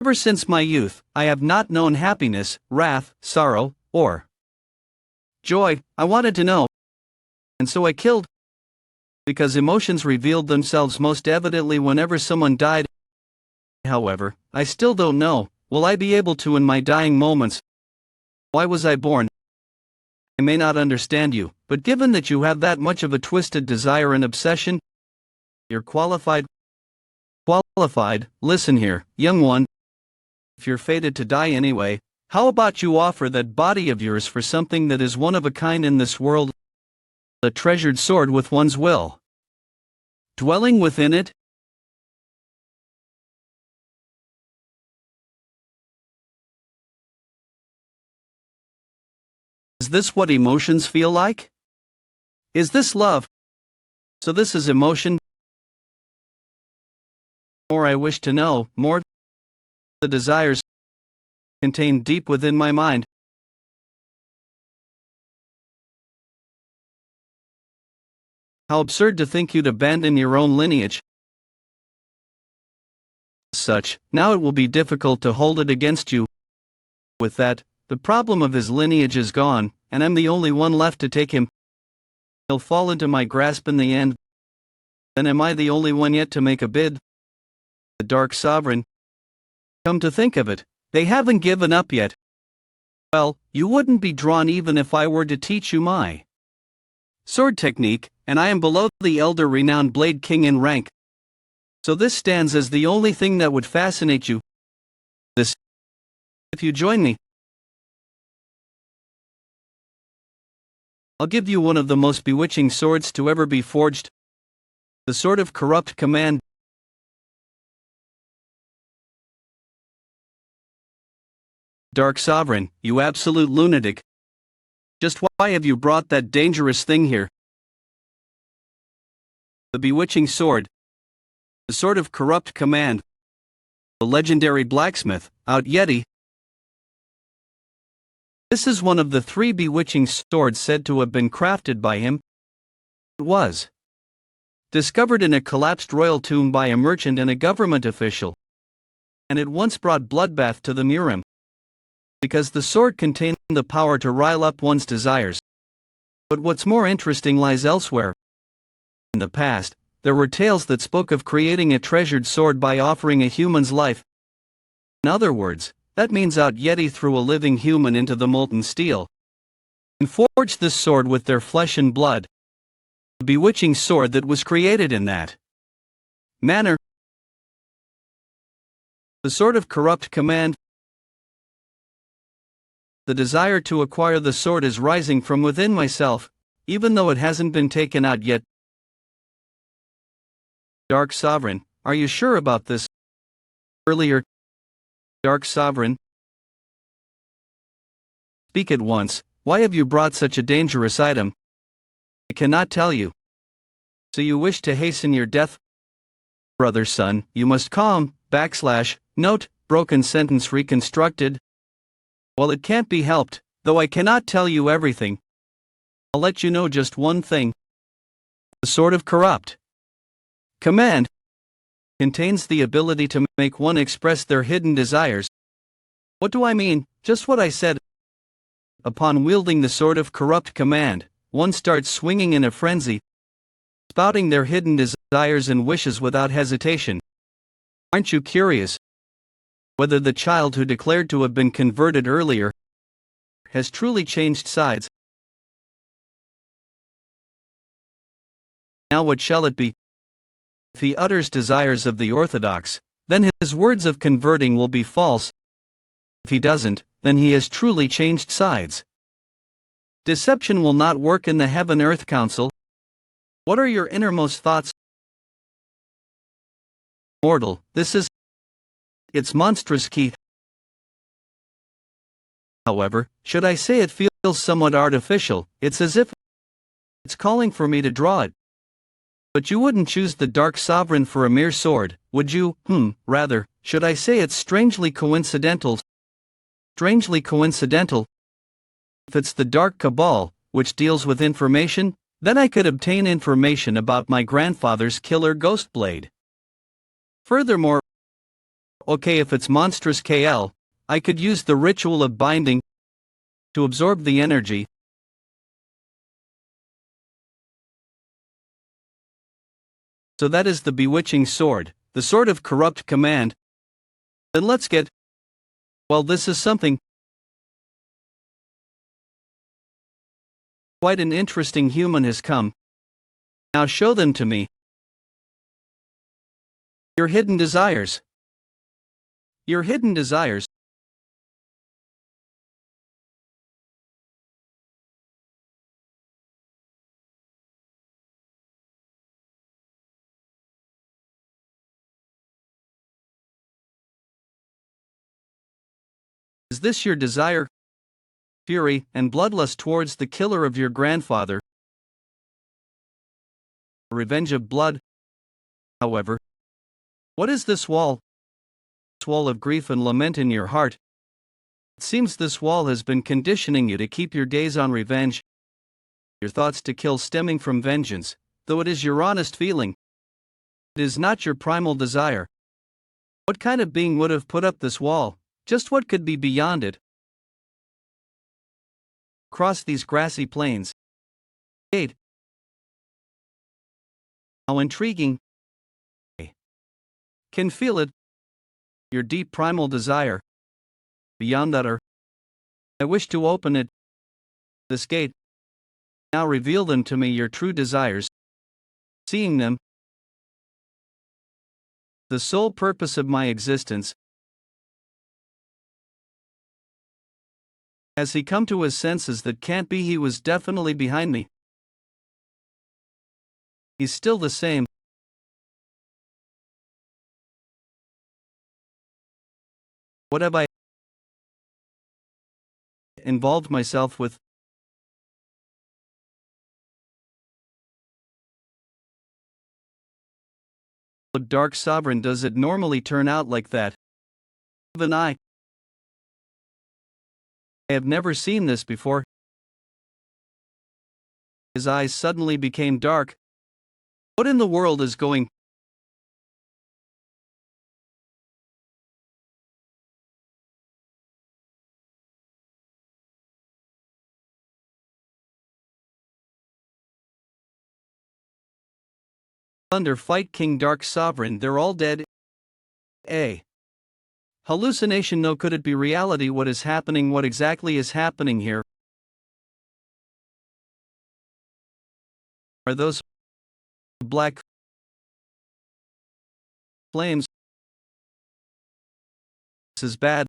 Ever since my youth, I have not known happiness, wrath, sorrow, or joy. I wanted to know. And so I killed. Because emotions revealed themselves most evidently whenever someone died. However, I still don't know, will I be able to in my dying moments? Why was I born? I may not understand you, but given that you have that much of a twisted desire and obsession, you're qualified. Listen here, young one. If you're fated to die anyway, how about you offer that body of yours for something that is one of a kind in this world? A treasured sword with one's will dwelling within it? Is this what emotions feel like? Is this love? So this is emotion? More I wish to know, more the desires contained deep within my mind. How absurd to think you'd abandon your own lineage. Such, now it will be difficult to hold it against you. With that, the problem of his lineage is gone, and I'm the only one left to take him. He'll fall into my grasp in the end. Then am I the only one yet to make a bid? The Dark Sovereign. Come to think of it, they haven't given up yet. Well, you wouldn't be drawn even if I were to teach you my sword technique, and I am below the elder renowned Blade King in rank. So this stands as the only thing that would fascinate you. This. If you join me, I'll give you one of the most bewitching swords to ever be forged. The Sword of Corrupt Command. Dark Sovereign, you absolute lunatic. Just why have you brought that dangerous thing here? The bewitching sword. The Sword of Corrupt Command. The legendary blacksmith, Out Yeti. This is one of the 3 bewitching swords said to have been crafted by him. It was discovered in a collapsed royal tomb by a merchant and a government official. And it once brought bloodbath to the Murim. Because the sword contained the power to rile up one's desires. But what's more interesting lies elsewhere. In the past, there were tales that spoke of creating a treasured sword by offering a human's life. In other words, that means Out Yeti threw a living human into the molten steel and forged this sword with their flesh and blood. A bewitching sword that was created in that manner. The Sword of Corrupt Command. The desire to acquire the sword is rising from within myself, even though it hasn't been taken out yet. Dark Sovereign, are you sure about this? Earlier. Dark Sovereign. Speak at once, why have you brought such a dangerous item? I cannot tell you. So you wish to hasten your death? Brother son, you must calm, note, broken sentence reconstructed. Well, it can't be helped, though I cannot tell you everything. I'll let you know just one thing. The Sword of Corrupt Command contains the ability to make one express their hidden desires. What do I mean? Just what I said. Upon wielding the Sword of Corrupt Command, one starts swinging in a frenzy, spouting their hidden desires and wishes without hesitation. Aren't you curious? Whether the child who declared to have been converted earlier has truly changed sides. Now what shall it be? If he utters desires of the orthodox, then his words of converting will be false. If he doesn't, then he has truly changed sides. Deception will not work in the Heaven-Earth Council. What are your innermost thoughts? Mortal, this is its monstrous key. However, should I say it feels somewhat artificial, it's as if it's calling for me to draw it. But you wouldn't choose the Dark Sovereign for a mere sword, would you? Rather, should I say it's strangely coincidental? Strangely coincidental. If it's the Dark Cabal, which deals with information, then I could obtain information about my grandfather's killer Ghostblade. Furthermore, okay, if it's monstrous KL, I could use the ritual of binding to absorb the energy. So that is the bewitching sword, the sword of corrupt command. Then let's get. Well, this is something. Quite an interesting human has come. Now show them to me. Your hidden desires. Your hidden desires. Is this your desire? Fury and bloodlust towards the killer of your grandfather. Revenge of blood. However, what is this wall? This wall of grief and lament in your heart. It seems this wall has been conditioning you to keep your gaze on revenge. Your thoughts to kill stemming from vengeance, though it is your honest feeling. It is not your primal desire. What kind of being would have put up this wall? Just what could be beyond it? Cross these grassy plains. 8. How intriguing. Can feel it. Your deep primal desire. Beyond that I wish to open it. This gate. Now reveal them to me, your true desires. Seeing them. The sole purpose of my existence. Has he come to his senses that can't be? He was definitely behind me. He's still the same. What have I involved myself with? The Dark Sovereign, does it normally turn out like that? Even I have never seen this before. His eyes suddenly became dark. What in the world is going? Thunder, fight King Dark Sovereign, they're all dead. A hallucination? No, could it be reality? What is happening? What exactly is happening here? Are those black flames? This is bad.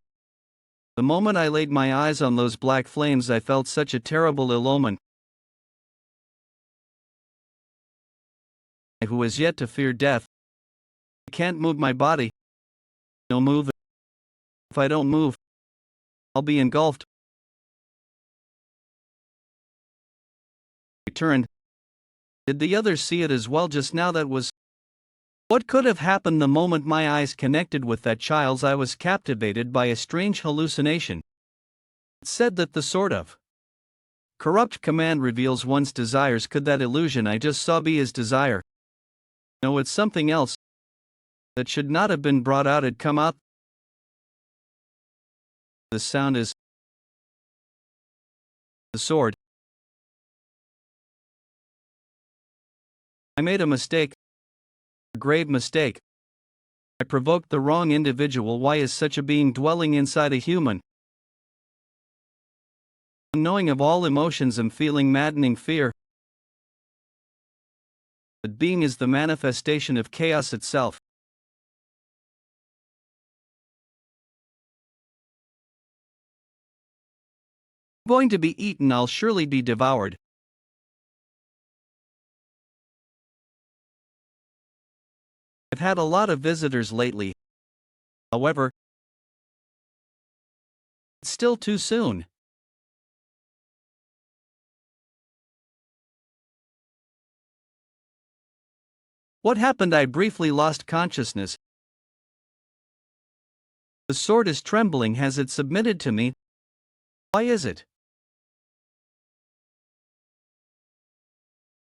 The moment I laid my eyes on those black flames, I felt such a terrible ill omen. Who has yet to fear death. I can't move my body. No move. If I don't move, I'll be engulfed. I turned. Did the others see it as well just now? That was what could have happened. The moment my eyes connected with that child's, I was captivated by a strange hallucination. It said that the sort of corrupt command reveals one's desires. Could that illusion I just saw be his desire? No, it's something else that should not have been brought out. Had come out. The sound is the sword. I made a mistake. A grave mistake. I provoked the wrong individual. Why is such a being dwelling inside a human? Knowing of all emotions and feeling maddening fear. But being is the manifestation of chaos itself. Going to be eaten, I'll surely be devoured. I've had a lot of visitors lately. However, it's still too soon. What happened? I briefly lost consciousness. The sword is trembling. Has it submitted to me? Why is it?